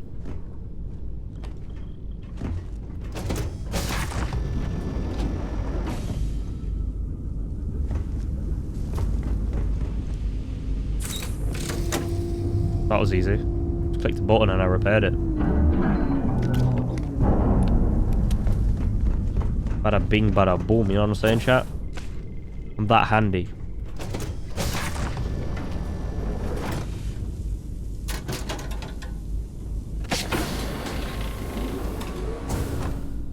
That was easy. Just clicked the button and I repaired it. Bada bing, bada boom, you know what I'm saying, chat? I'm that handy.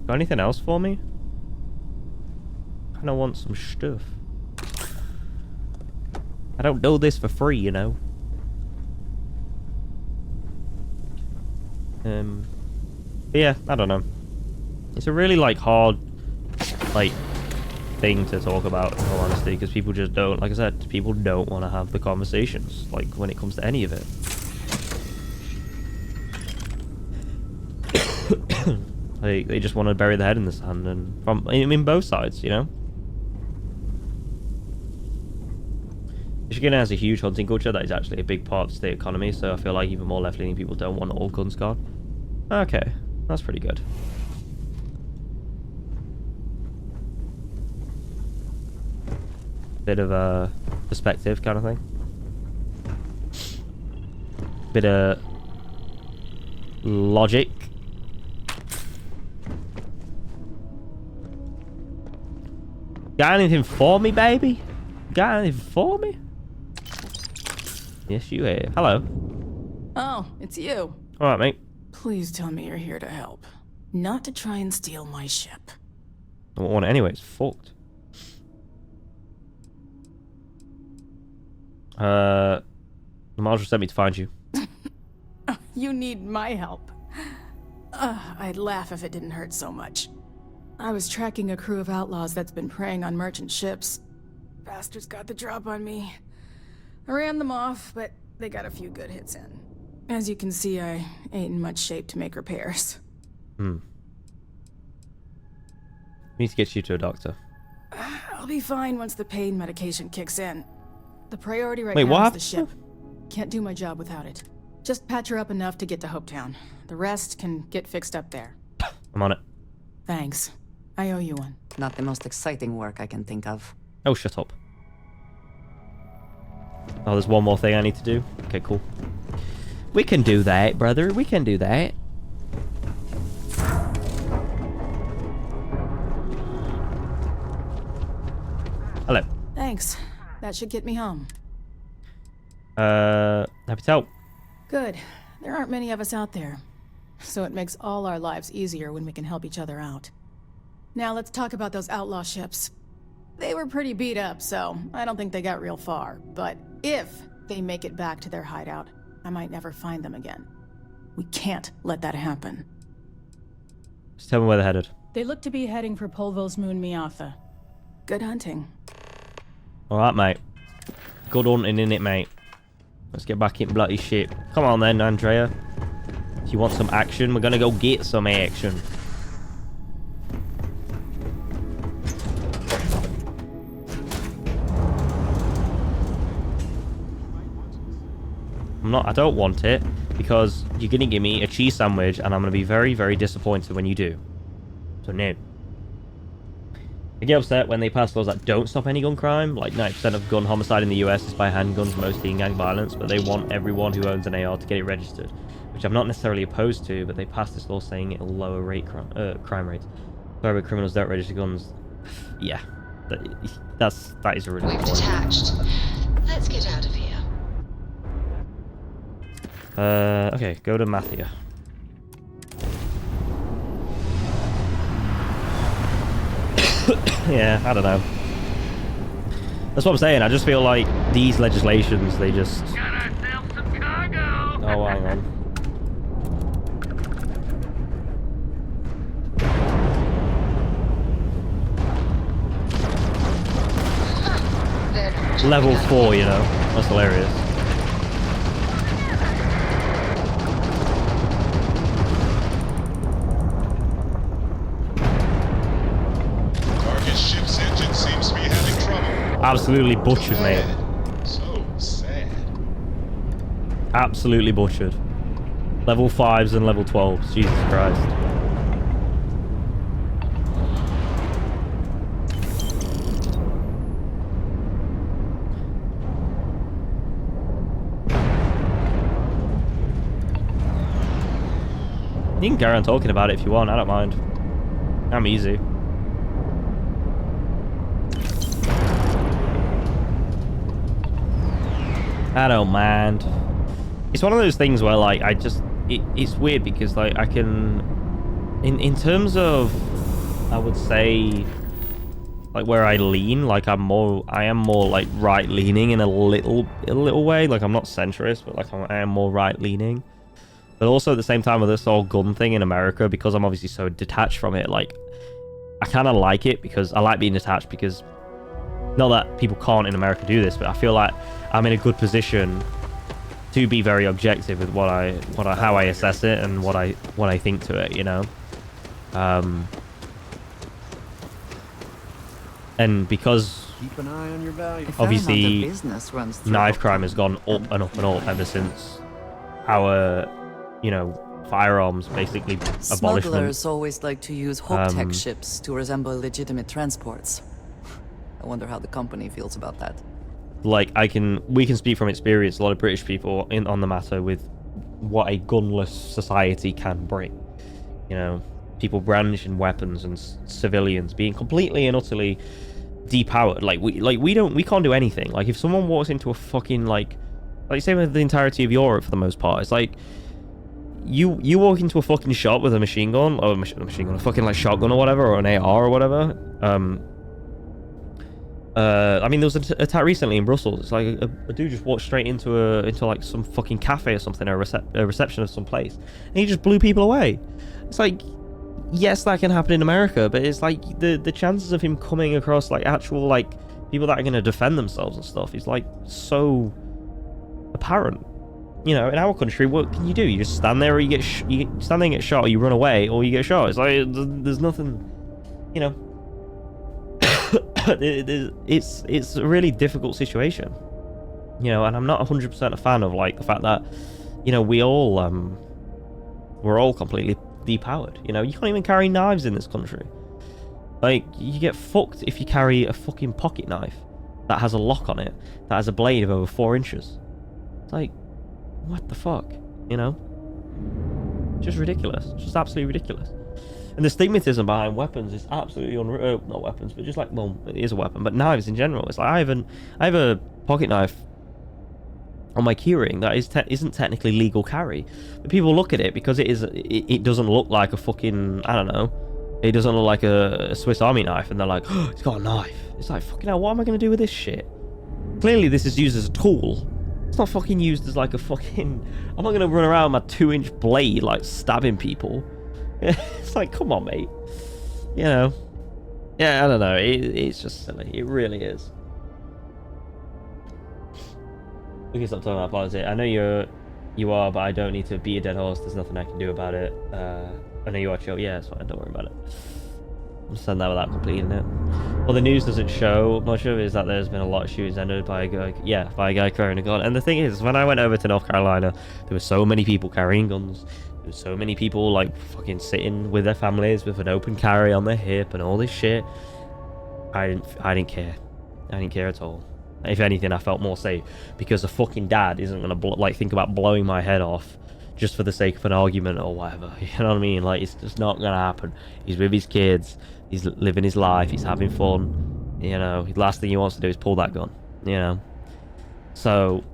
Got anything else for me? Kinda want some stuff. I don't do this for free, you know. Yeah, I don't know. It's a really like hard thing to talk about, in all honesty, because people just don't, like I said, people don't want to have the conversations like when it comes to any of it. They just want to bury their head in the sand, and I mean both sides, you know. Michigan has a huge hunting culture that is actually a big part of the state economy, so I feel like even more left-leaning people don't want all guns gone. Okay, that's pretty good. Bit of a perspective kind of thing. Bit of logic. Got anything for me, baby? Got anything for me? Yes, you have. Hello. Oh, it's you. Alright, mate. Please tell me you're here to help. Not to try and steal my ship. I don't want it anyway, it's fucked. The marshal sent me to find you. You need my help. I'd laugh if it didn't hurt so much. I was tracking a crew of outlaws that's been preying on merchant ships. Bastards got the drop on me. I ran them off, but they got a few good hits in. As you can see, I ain't in much shape to make repairs. We need to get you to a doctor. I'll be fine once the pain medication kicks in. The priority right Wait, now what? is the ship. Can't do my job without it. Just patch her up enough to get to Hopetown. The rest can get fixed up there. I'm on it. Thanks. I owe you one. Not the most exciting work I can think of. Oh, shut up. Oh, there's one more thing I need to do. Okay, cool. We can do that, brother. We can do that. Hello. Thanks. That should get me home. Happy to help. Good. There aren't many of us out there. So it makes all our lives easier when we can help each other out. Now let's talk about those outlaw ships. They were pretty beat up, so I don't think they got real far. But if they make it back to their hideout, I might never find them again. We can't let that happen. Just tell me where they're headed. They look to be heading for Polvo's moon Miatha. Good hunting. Alright, mate. Good hunting, innit, mate? Let's get back in bloody ship. Come on then, Andrea. If you want some action, we're gonna go get some action. I don't want it, because you're gonna give me a cheese sandwich, and I'm gonna be very, very disappointed when you do. So no. I get upset when they pass laws that don't stop any gun crime. Like 90% of gun homicide in the US is by handguns, mostly in gang violence, but they want everyone who owns an AR to get it registered, which I'm not necessarily opposed to, but they passed this law saying it'll lower crime rates. Sorry, but criminals don't register guns. Yeah, that is a really We've point. detached. Let's get out of here. Okay, go to Mathia. Yeah, I don't know. That's what I'm saying. I just feel like these legislations, they just... Got ourselves some cargo! Oh, hang on. Level 4, you know. That's hilarious. Ship's engine seems to be having trouble. Absolutely butchered, mate. So sad. Absolutely butchered. Level 5s and level 12s. Jesus Christ. You can carry on talking about it if you want. I don't mind. I'm easy. I don't mind. It's one of those things where, like, it's weird because, like, I can, in terms of, I would say, like, where I lean, like, I am more like right leaning in a little way. Like, I'm not centrist, but like I am more right leaning. But also at the same time with this whole gun thing in America, because I'm obviously so detached from it, like, I kind of like it because I like being detached because, not that people can't in America do this, but I feel like I'm in a good position to be very objective with how I assess it and what I think to it, you know. And because keep an eye on your value. Obviously knife crime has gone up and up and up ever since our, you know, firearms basically abolishment. Smugglers always like to use Hope-Tech ships to resemble legitimate transports. I wonder how the company feels about that. Like, we can speak from experience, a lot of British people on the matter with what a gunless society can bring. You know, people brandishing weapons and civilians being completely and utterly depowered. We can't do anything. Like, if someone walks into a fucking, like say with the entirety of Europe for the most part, it's like you walk into a fucking shop with a machine gun, or a fucking like shotgun or whatever, or an AR or whatever. I mean, there was an attack recently in Brussels. It's like a dude just walked straight into like some fucking cafe or something, or a reception of some place, and he just blew people away. It's like, yes, that can happen in America, but it's like the chances of him coming across like actual like people that are going to defend themselves and stuff is like so apparent. You know, in our country, what can you do? You just stand there, or you stand there and get shot, or you run away, or you get shot. It's like there's nothing, you know. It's a really difficult situation, you know, and I'm not 100% a fan of like the fact that, you know, we're all completely depowered. You know, you can't even carry knives in this country. Like, you get fucked if you carry a fucking pocket knife that has a lock on it, that has a blade of over 4 inches. It's like, what the fuck? You know? Just ridiculous. Just absolutely ridiculous. And the stigmatism behind weapons is absolutely unreal. Not weapons, but just like, well, it is a weapon, but knives in general. It's like, I have a pocket knife on my keyring that isn't technically legal carry, but people look at it because it doesn't look like a fucking, I don't know, it doesn't look like a Swiss Army knife, and they're like, oh, it's got a knife. It's like, fucking hell, what am I going to do with this shit? Clearly this is used as a tool. It's not fucking used as like a fucking, I'm not going to run around with my 2-inch blade like stabbing people. It's like, come on, mate. You know, yeah, I don't know, it's just silly. It really is. We can stop talking about politics. I know you are, but I don't need to beat a dead horse. There's nothing I can do about it. I know you are chill. Yeah, it's fine. Don't worry about it. I'm saying that without completing it. Well, the news doesn't show much of it, is that there's been a lot of shootings ended by a guy, by a guy carrying a gun. And the thing is, when I went over to North Carolina, there were so many people carrying guns. There were so many people like fucking sitting with their families with an open carry on their hip and all this shit. I didn't care. I didn't care at all. If anything, I felt more safe because a fucking dad isn't gonna think about blowing my head off just for the sake of an argument or whatever. You know what I mean? Like, it's just not gonna happen. He's with his kids. He's living his life. He's having fun. You know, the last thing he wants to do is pull that gun. You know, so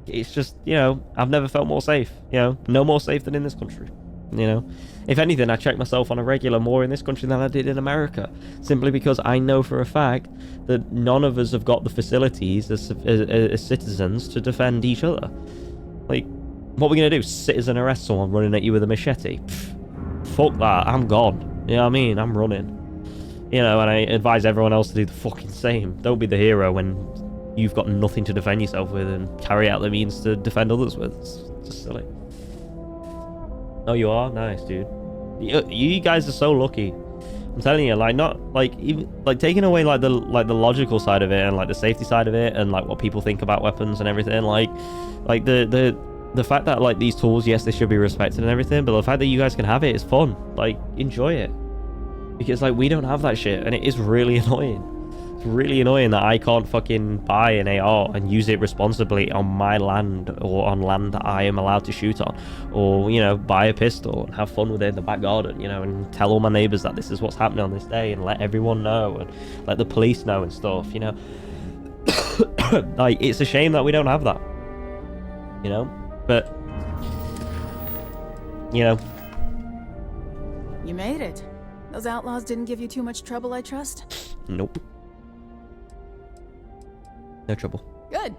it's just, you know, I've never felt more safe. You know, no more safe than in this country. You know, if anything, I check myself on a regular more in this country than I did in America, simply because I know for a fact that none of us have got the facilities as citizens to defend each other. Like, what are we gonna do? Citizen arrest someone running at you with a machete? Pfft, fuck that, I'm gone. You know what I mean? I'm running. You know, and I advise everyone else to do the fucking same. Don't be the hero when you've got nothing to defend yourself with and carry out the means to defend others with. It's just silly. Oh, you are? Nice, dude. You guys are so lucky. I'm telling you, like, not like even like taking away like the logical side of it and like the safety side of it and like what people think about weapons and everything, like the fact that like these tools, yes, they should be respected and everything, but the fact that you guys can have it is fun. Like, enjoy it, because like we don't have that shit, and it is really annoying. It's really annoying that I can't fucking buy an AR and use it responsibly on my land or on land that I am allowed to shoot on, or, you know, buy a pistol and have fun with it in the back garden, you know, and tell all my neighbors that this is what's happening on this day and let everyone know and let the police know and stuff, you know. Like, it's a shame that we don't have that, you know, but, you know. You made it. Those outlaws didn't give you too much trouble, I trust? Nope. No trouble. Good.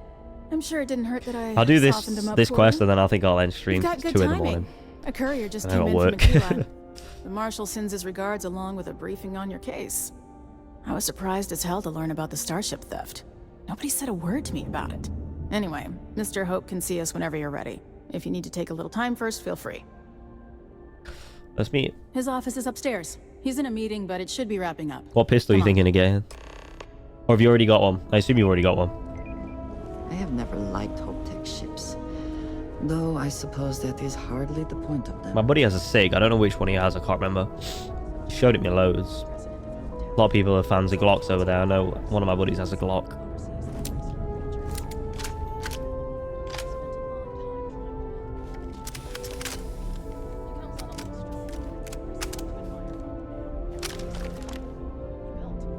I'm sure it didn't hurt that I'll do softened them up this for quest, you. and then I think I'll end stream. You've got It's good 2 in the timing. morning. A courier just And I came in got from work. the The Marshal sends his regards along with a briefing on your case. I was surprised as hell to learn about the starship theft. Nobody said a word to me about it. Anyway, Mr. Hope can see us whenever you're ready. If you need to take a little time first, feel free. Let's meet. His office is upstairs. He's in a meeting, but it should be wrapping up. What pistol are you thinking of getting? Or have you already got one? I assume you already got one. I have never liked Hope-Tech ships, though I suppose that is hardly the point of them. My buddy has a SIG. I don't know which one he has. I can't remember. He showed it me loads. A lot of people are fans of Glocks over there. I know one of my buddies has a Glock.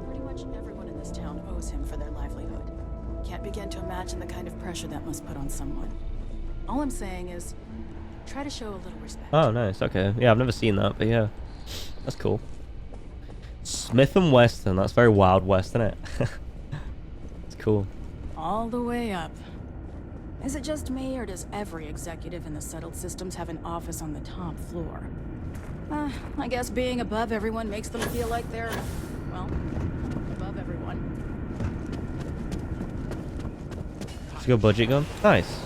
Pretty much everyone in this town owes him for their livelihood. Can't begin to imagine the kind of pressure that must put on someone. All I'm saying is, try to show a little respect. Oh, nice. Okay. Yeah, I've never seen that, but yeah. That's cool. Smith & Wesson. That's very Wild West, isn't it? It's cool. All the way up. Is it just me, or does every executive in the settled systems have an office on the top floor? I guess being above everyone makes them feel like they're, well, above everyone. It's a good budget gun. Nice.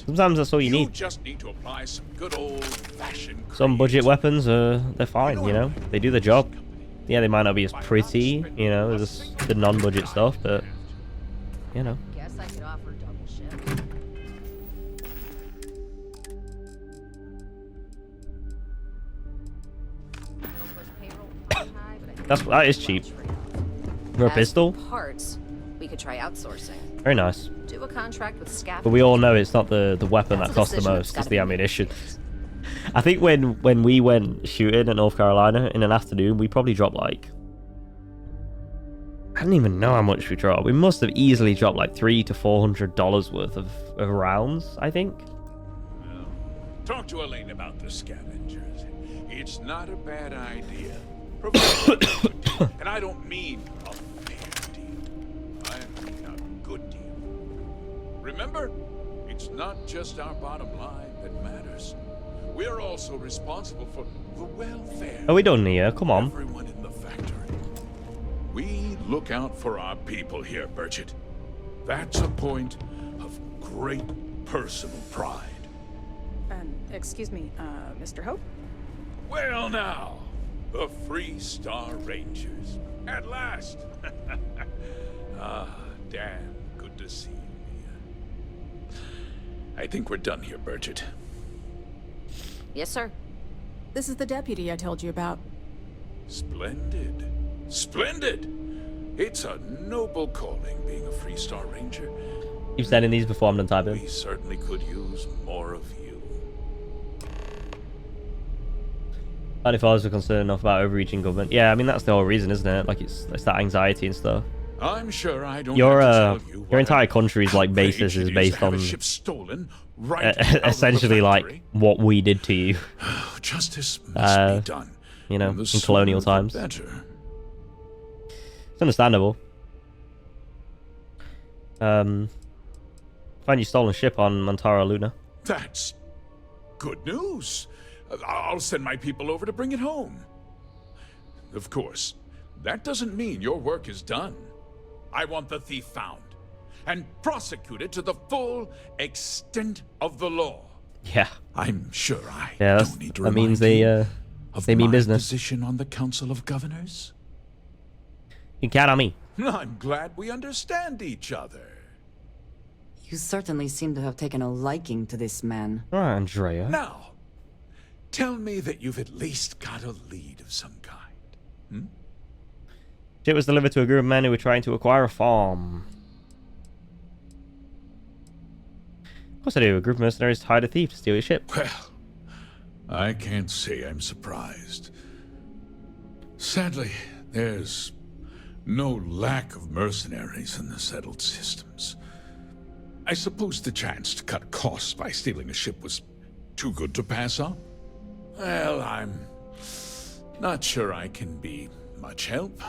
Sometimes that's all you need. Just need to apply some good old-fashioned. Some budget weapons, they're fine, you know? They do the job. Yeah, they might not be as pretty, you know, as the non-budget stuff, but, you know. Guess I could offer double shift. That is cheap. For a pistol? Parts, we could try outsourcing. Very nice. Do a contract with Scavengers. But we all know it's not the weapon that costs the most, it's the ammunition. I think when we went shooting in North Carolina in an afternoon, we probably dropped like... I don't even know how much we dropped. We must have easily dropped like $300 to $400 worth of rounds, I think. Well, talk to Elaine about the scavengers. It's not a bad idea. And I don't mean a fair deal. I mean a good deal. Remember, it's not just our bottom line that matters. We're also responsible for the welfare. Are we done here? Come on. Everyone in the factory. We look out for our people here, Burchett. That's a point of great personal pride. Excuse me, Mr. Hope? Well now, the FREESTAR Rangers. At last! Ah, damn good to see you, Mia. I think we're done here, Burchett. Yes, sir. This is the deputy I told you about. Splendid. Splendid! It's a noble calling being a FREESTAR Ranger. You've said in these before I'm done typing. We certainly could use more of you. And if I was concerned enough about overreaching government. Yeah, I mean that's the whole reason, isn't it? Like it's that anxiety and stuff. I'm sure I don't Your have to tell you your entire country's like basis is based on essentially like what we did to you. Justice must be done. You know, in colonial times. Better. It's understandable. Find your stolen ship on Montara Luna. That's good news. I'll send my people over to bring it home. Of course, that doesn't mean your work is done. I want the thief found and prosecuted to the full extent of the law. Yeah. I'm sure I yeah, don't need to that means remind they mean business. Position on the Council of Governors. You count on me. I'm glad we understand each other. You certainly seem to have taken a liking to this man. All right, Andrea. Now, tell me that you've at least got a lead of some kind. Hmm? Ship was delivered to a group of men who were trying to acquire a farm. Of course I do. A group of mercenaries hired a thief to steal his ship. Well, I can't say I'm surprised. Sadly, there's no lack of mercenaries in the settled systems. I suppose the chance to cut costs by stealing a ship was too good to pass up? Well, I'm not sure I can be much help,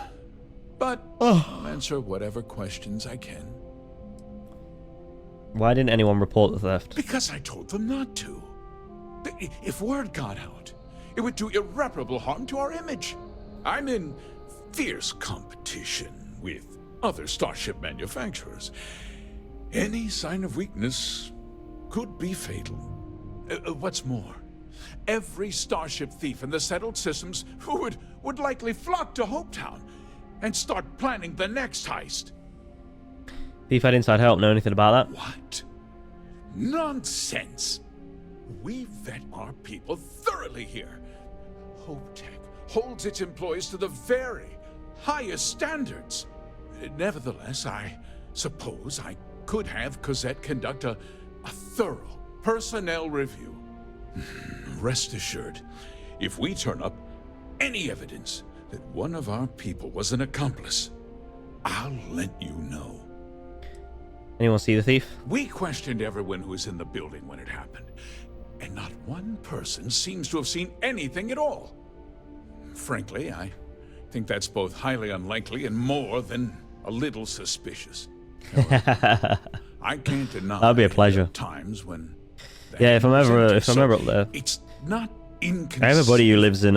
but I'll answer whatever questions I can. Why didn't anyone report the theft? Because I told them not to. If word got out, it would do irreparable harm to our image. I'm in fierce competition with other starship manufacturers. Any sign of weakness could be fatal. What's more, every starship thief in the settled systems would likely flock to Hopetown and start planning the next heist. Thief had inside help. Know anything about that? What? Nonsense! We vet our people thoroughly here. HopeTech holds its employees to the very highest standards. Nevertheless, I suppose I could have Cosette conduct a thorough personnel review. Rest assured, if we turn up any evidence that one of our people was an accomplice, I'll let you know. Anyone see the thief? We questioned everyone who was in the building when it happened, and not one person seems to have seen anything at all. Frankly, I think that's both highly unlikely and more than a little suspicious. However, I can't deny that'd be a pleasure. Times when yeah, if I'm ever up there, it's not inconsistent. I have a buddy who lives in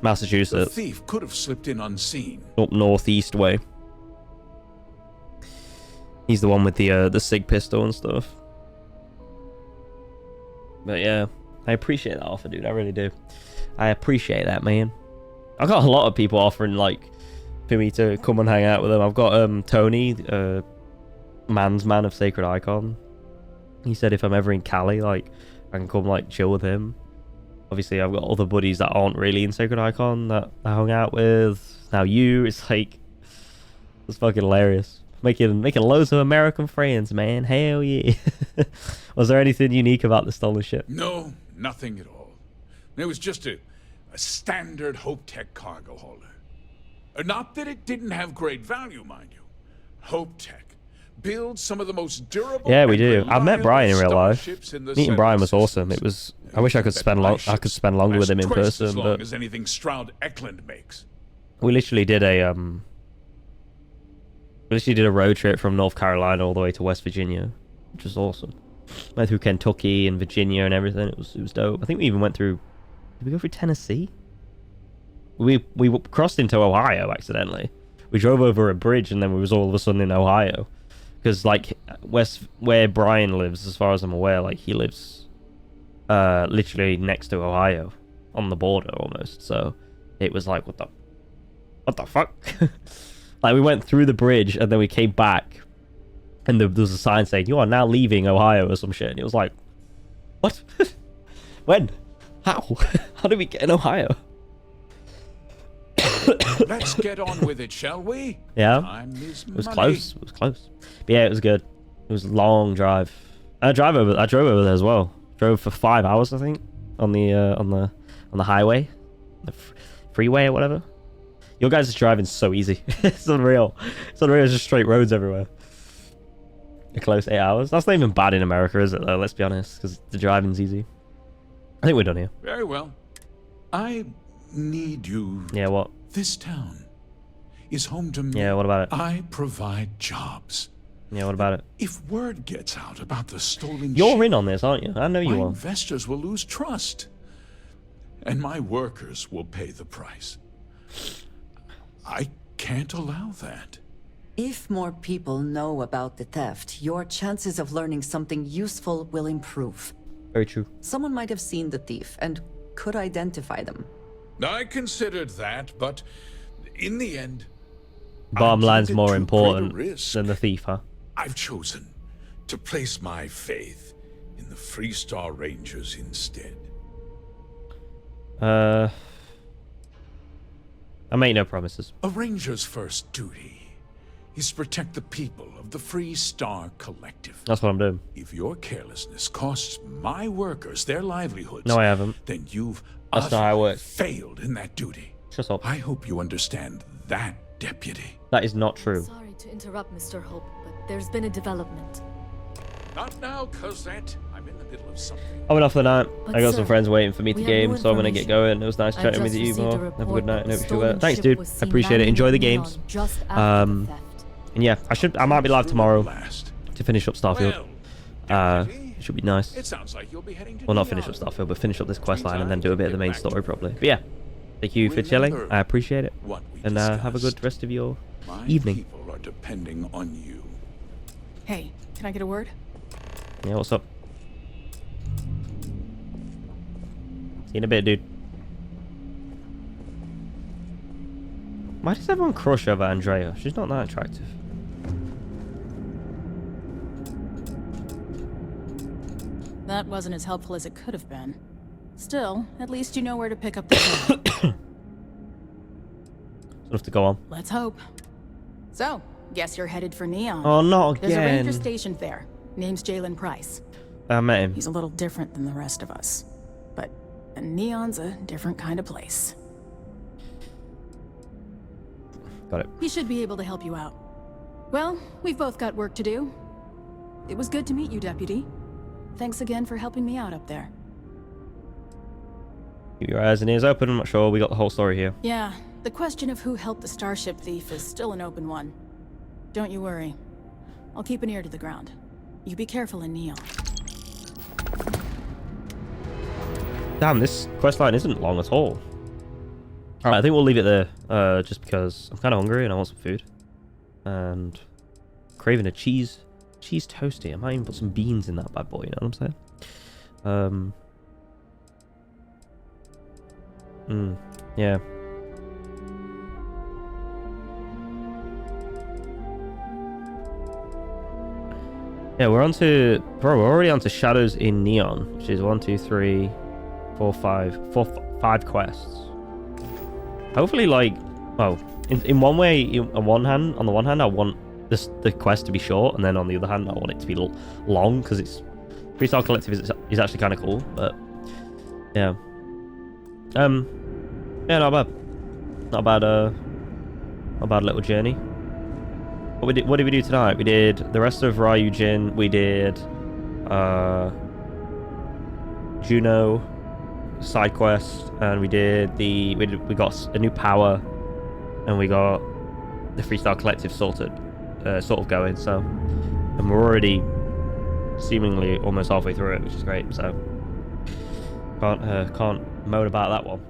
Massachusetts. The thief could have slipped in unseen. Up northeast way. He's the one with the SIG pistol and stuff. But yeah, I appreciate that offer, dude. I really do. I appreciate that, man. I've got a lot of people offering like for me to come and hang out with them. I've got Tony, man's man of Sacred Icon. He said if I'm ever in Cali, like I can come like chill with him. Obviously, I've got other buddies that aren't really in Sacred Icon that I hung out with. Now it's like, it's fucking hilarious. Making loads of American friends, man. Hell yeah. Was there anything unique about the stolen ship? No, nothing at all. It was just a standard HopeTech cargo hauler. Not that it didn't have great value, mind you. HopeTech builds some of the most durable. Yeah, we do. I've met Brian in real life. starships in the Meeting Brian was solar awesome. It was. I wish I could spend longer with him in twice as person, long but as anything Stroud Eklund makes. we literally did a road trip from North Carolina all the way to West Virginia, which was awesome. Went through Kentucky and Virginia and everything. It was dope. I think we even went through. Did we go through Tennessee? We crossed into Ohio accidentally. We drove over a bridge and then we was all of a sudden in Ohio, because like where Brian lives, as far as I'm aware, like he lives literally next to Ohio, on the border almost. So it was like, what the fuck? Like, we went through the bridge and then we came back and there was a sign saying, "You are now leaving Ohio," or some shit. And it was like, what? When? How? How did we get in Ohio? Let's get on with it, shall we? Yeah. Time is It was money. close. It was close. But yeah, it was good. It was a long drive. I drove over there as well. Drove for 5 hours, I think, on the highway, the freeway or whatever. Your guys' driving's so easy. It's unreal. It's unreal. It's just straight roads everywhere. A close 8 hours. That's not even bad in America, is it, though? Let's be honest, because the driving's easy. I think we're done here. Very well. I need you. Yeah, what? This town is home to me. Yeah, what about it? I provide jobs. Yeah, what about it? If word gets out about the stolen You're in on this, aren't you? I know you my are. investors will lose trust. And my workers will pay the price. I can't allow that. If more people know about the theft, your chances of learning something useful will improve. Very true. Someone might have seen the thief and could identify them. I considered that, but in the end, Bottom line's at more too important great a risk. than the thief, huh? I've chosen to place my faith in the FREESTAR Rangers instead. I make no promises. A ranger's first duty is to protect the people of the FREESTAR Collective. That's what I'm doing. If your carelessness costs my workers their livelihoods, No, I haven't. then you've That's not how it works. failed in that duty. Shut up. I hope you understand that, Deputy. That is not true. Sorry to interrupt, Mr. Hope, but there's been a development. Not now, Cosette. I'm in the middle of something. I went off the night. But I got sir, some friends waiting for me to we have game, new so I'm gonna get information. going. It was nice I've chatting with just you, received a Mo. Have a report good night. that And the hope you feel stolen better. Thanks, ship dude. was I seen appreciate it. landing Enjoy the in games. Neon just after the theft. And yeah, I might be live tomorrow to finish up Starfield. It should be nice. It sounds like you'll be heading to Well, not finish up Starfield, but finish up this quest line and then do a bit of the main story properly. But yeah, thank you for chilling. I appreciate it. And have a good rest of your evening. People are depending on you. Hey, can I get a word? Yeah, what's up? See you in a bit, dude. Why does everyone crush over Andrea? She's not that attractive. That wasn't as helpful as it could have been. Still, at least you know where to pick up the phone. Enough to go on. Let's hope. So, guess you're headed for Neon. Oh, not There's a ranger again. stationed there. Name's Jalen Price. I met him. He's a little different than the rest of us. But Neon's a different kind of place. Got it. He should be able to help you out. Well, we've both got work to do. It was good to meet you, Deputy. Thanks again for helping me out up there. Keep your eyes and ears open. I'm not sure we got the whole story here. Yeah, the question of who helped the starship thief is still an open one. Don't you worry. I'll keep an ear to the ground. You be careful in Neon. Damn, this questline isn't long at all. Alright, I think we'll leave it there, just because I'm kind of hungry and I want some food. And craving a cheese toasty. I might even put some beans in that bad boy, you know what I'm saying? Yeah. Yeah, we're already on to Shadows in Neon, which is 1, 2, 3, 5 quests. Hopefully, like, well, in one way, on the one hand, I want the quest to be short, and then on the other hand, I want it to be long, because it's FREESTAR Collective is actually kind of cool, but yeah, yeah, not bad little journey. What did we do tonight? We did the rest of Ryujin. We did Juno side quest, and we got a new power, and we got the FREESTAR Collective sort of going. So, and we're already seemingly almost halfway through it, which is great. So can't moan about that one.